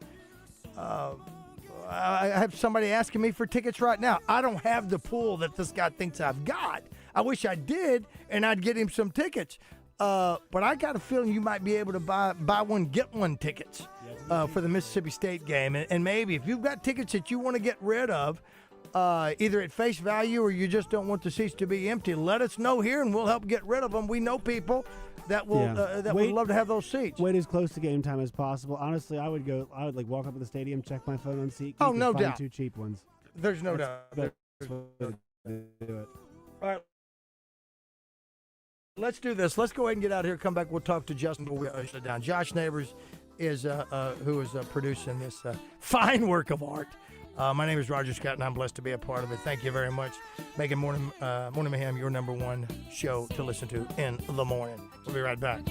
I have somebody asking me for tickets right now. I don't have the pool that this guy thinks I've got. I wish I did, and I'd get him some tickets. But I got a feeling you might be able to buy one, get one tickets for the Mississippi State game. And maybe if you've got tickets that you want to get rid of, either at face value or you just don't want the seats to be empty, let us know here, and we'll help get rid of them. We know people that will would love to have those seats. Wait as close to game time as possible. Honestly, I would like walk up to the stadium, check my phone on SeatGeek. Oh, no find doubt. 2 cheap ones. There's no doubt. Do it. All right. Let's do this. Let's go ahead and get out of here. Come back. We'll talk to Justin before we shut down. Josh Neighbors is who is producing this fine work of art. My name is Roger Scott, and I'm blessed to be a part of it. Thank you very much. Making Morning Mayhem your number one show to listen to in the morning. We'll be right back.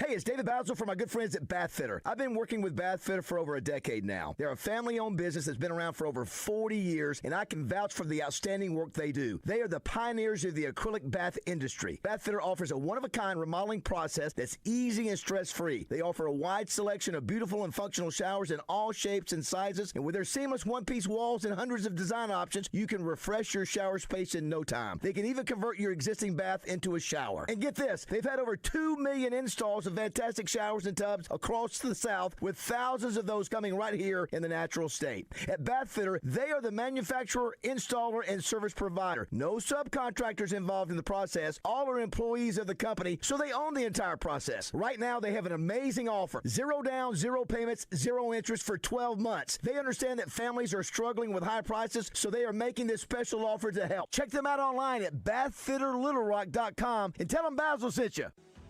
Hey, it's David BAZZEL from my good friends at Bath Fitter. I've been working with Bath Fitter for over a decade now. They're a family-owned business that's been around for over 40 years, and I can vouch for the outstanding work they do. They are the pioneers of the acrylic bath industry. Bath Fitter offers a one-of-a-kind remodeling process that's easy and stress-free. They offer a wide selection of beautiful and functional showers in all shapes and sizes, and with their seamless one-piece walls and hundreds of design options, you can refresh your shower space in no time. They can even convert your existing bath into a shower. And get this, they've had over 2 million installs of fantastic showers and tubs across the South, with thousands of those coming right here in the natural state. At Bath Fitter, they are the manufacturer, installer, and service provider. No subcontractors involved in the process. All are employees of the company, so they own the entire process. Right now, they have an amazing offer. 0 down, 0 payments, 0 interest for 12 months. They understand that families are struggling with high prices, so they are making this special offer to help. Check them out online at bathfitterlittlerock.com and tell them BAZZEL sent you.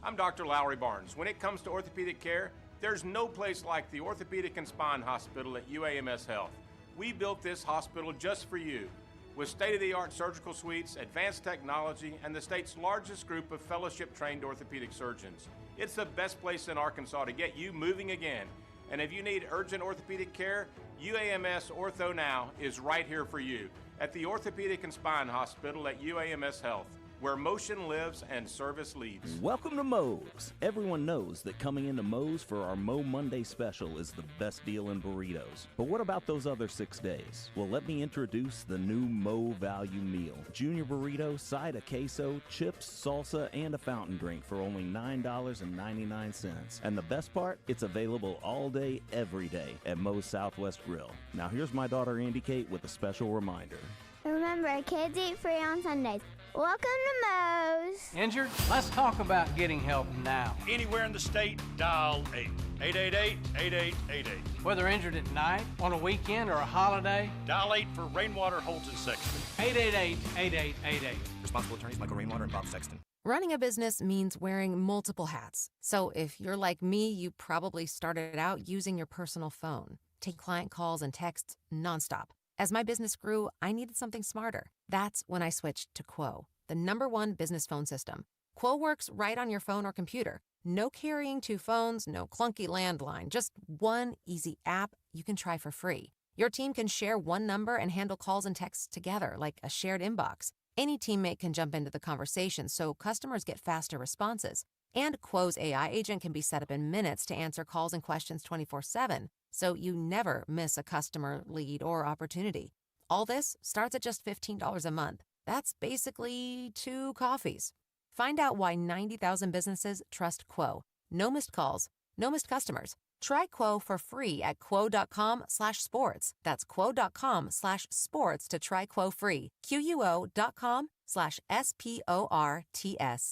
I'm Dr. Lowry Barnes. When it comes to orthopedic care, there's no place like the Orthopedic and Spine Hospital at UAMS Health. We built this hospital just for you, with state-of-the-art surgical suites, advanced technology, and the state's largest group of fellowship-trained orthopedic surgeons. It's the best place in Arkansas to get you moving again. And if you need urgent orthopedic care, UAMS Ortho Now is right here for you at the Orthopedic and Spine Hospital at UAMS Health, where motion lives and service leads. Welcome to Moe's. Everyone knows that coming into Moe's for our Mo Monday special is the best deal in burritos. But what about those other 6 days? Well, let me introduce the new Mo Value Meal. Junior burrito, side of queso, chips, salsa, and a fountain drink for only $9.99. And the best part? It's available all day, every day at Moe's Southwest Grill. Now here's my daughter Andy Kate with a special reminder. Remember, kids eat free on Sundays. Welcome to Moe's. Injured? Let's talk about getting help now. Anywhere in the state, dial 888-8888. Whether injured at night, on a weekend, or a holiday, dial 8 for Rainwater, Holton, Sexton. 888-8888. Responsible attorneys Michael Rainwater and Bob Sexton. Running a business means wearing multiple hats. So if you're like me, you probably started out using your personal phone, take client calls and texts nonstop. As my business grew, I needed something smarter. That's when I switched to Quo, the #1 business phone system. Quo works right on your phone or computer. No carrying 2 phones, no clunky landline, just one easy app you can try for free. Your team can share one number and handle calls and texts together like a shared inbox. Any teammate can jump into the conversation so customers get faster responses. And Quo's AI agent can be set up in minutes to answer calls and questions 24/7. So you never miss a customer, lead, or opportunity. All this starts at just $15 a month. That's basically 2 coffees. Find out why 90,000 businesses trust Quo. No missed calls, no missed customers. Try Quo for free at quo.com/sports. That's quo.com/sports to try Quo free. QUO.com/SPORTS.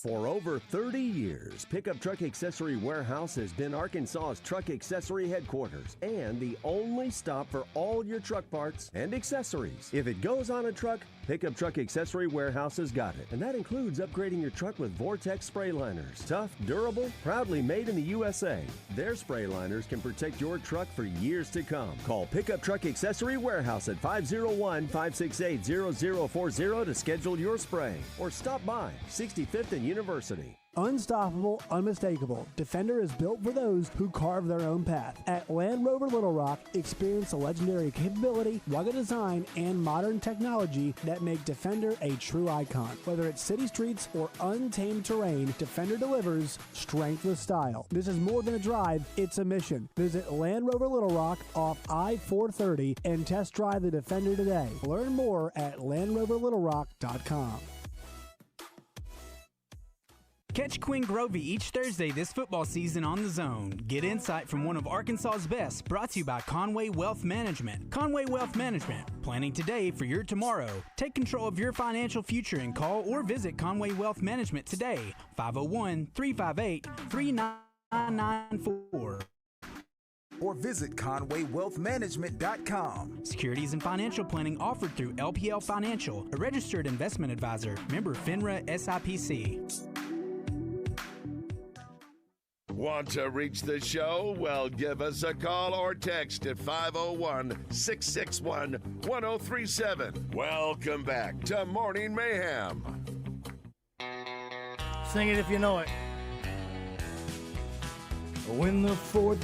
For over 30 years, Pickup Truck Accessory Warehouse has been Arkansas's truck accessory headquarters and the only stop for all your truck parts and accessories. If it goes on a truck, Pickup Truck Accessory Warehouse has got it. And that includes upgrading your truck with Vortex spray liners. Tough, durable, proudly made in the USA. Their spray liners can protect your truck for years to come. Call Pickup Truck Accessory Warehouse at 501-568-0040 to schedule your spray. Or stop by 65th and University. Unstoppable, unmistakable, Defender is built for those who carve their own path. At Land Rover Little Rock, experience the legendary capability, rugged design, and modern technology that make Defender a true icon. Whether it's city streets or untamed terrain, Defender delivers strength with style. This is more than a drive, it's a mission. Visit Land Rover Little Rock off I-430 and test drive the Defender today. Learn more at LandRoverLittleRock.com. Catch Quinn Grovey each Thursday this football season on The Zone. Get insight from one of Arkansas's best, brought to you by Conway Wealth Management. Conway Wealth Management, planning today for your tomorrow. Take control of your financial future and call or visit Conway Wealth Management today, 501-358-3994. Or visit ConwayWealthManagement.com. Securities and financial planning offered through LPL Financial, a registered investment advisor, member FINRA SIPC. Want to reach the show? Well, give us a call or text at 501-661-1037. Welcome back to Morning Mayhem. Sing it if you know it. When the fourth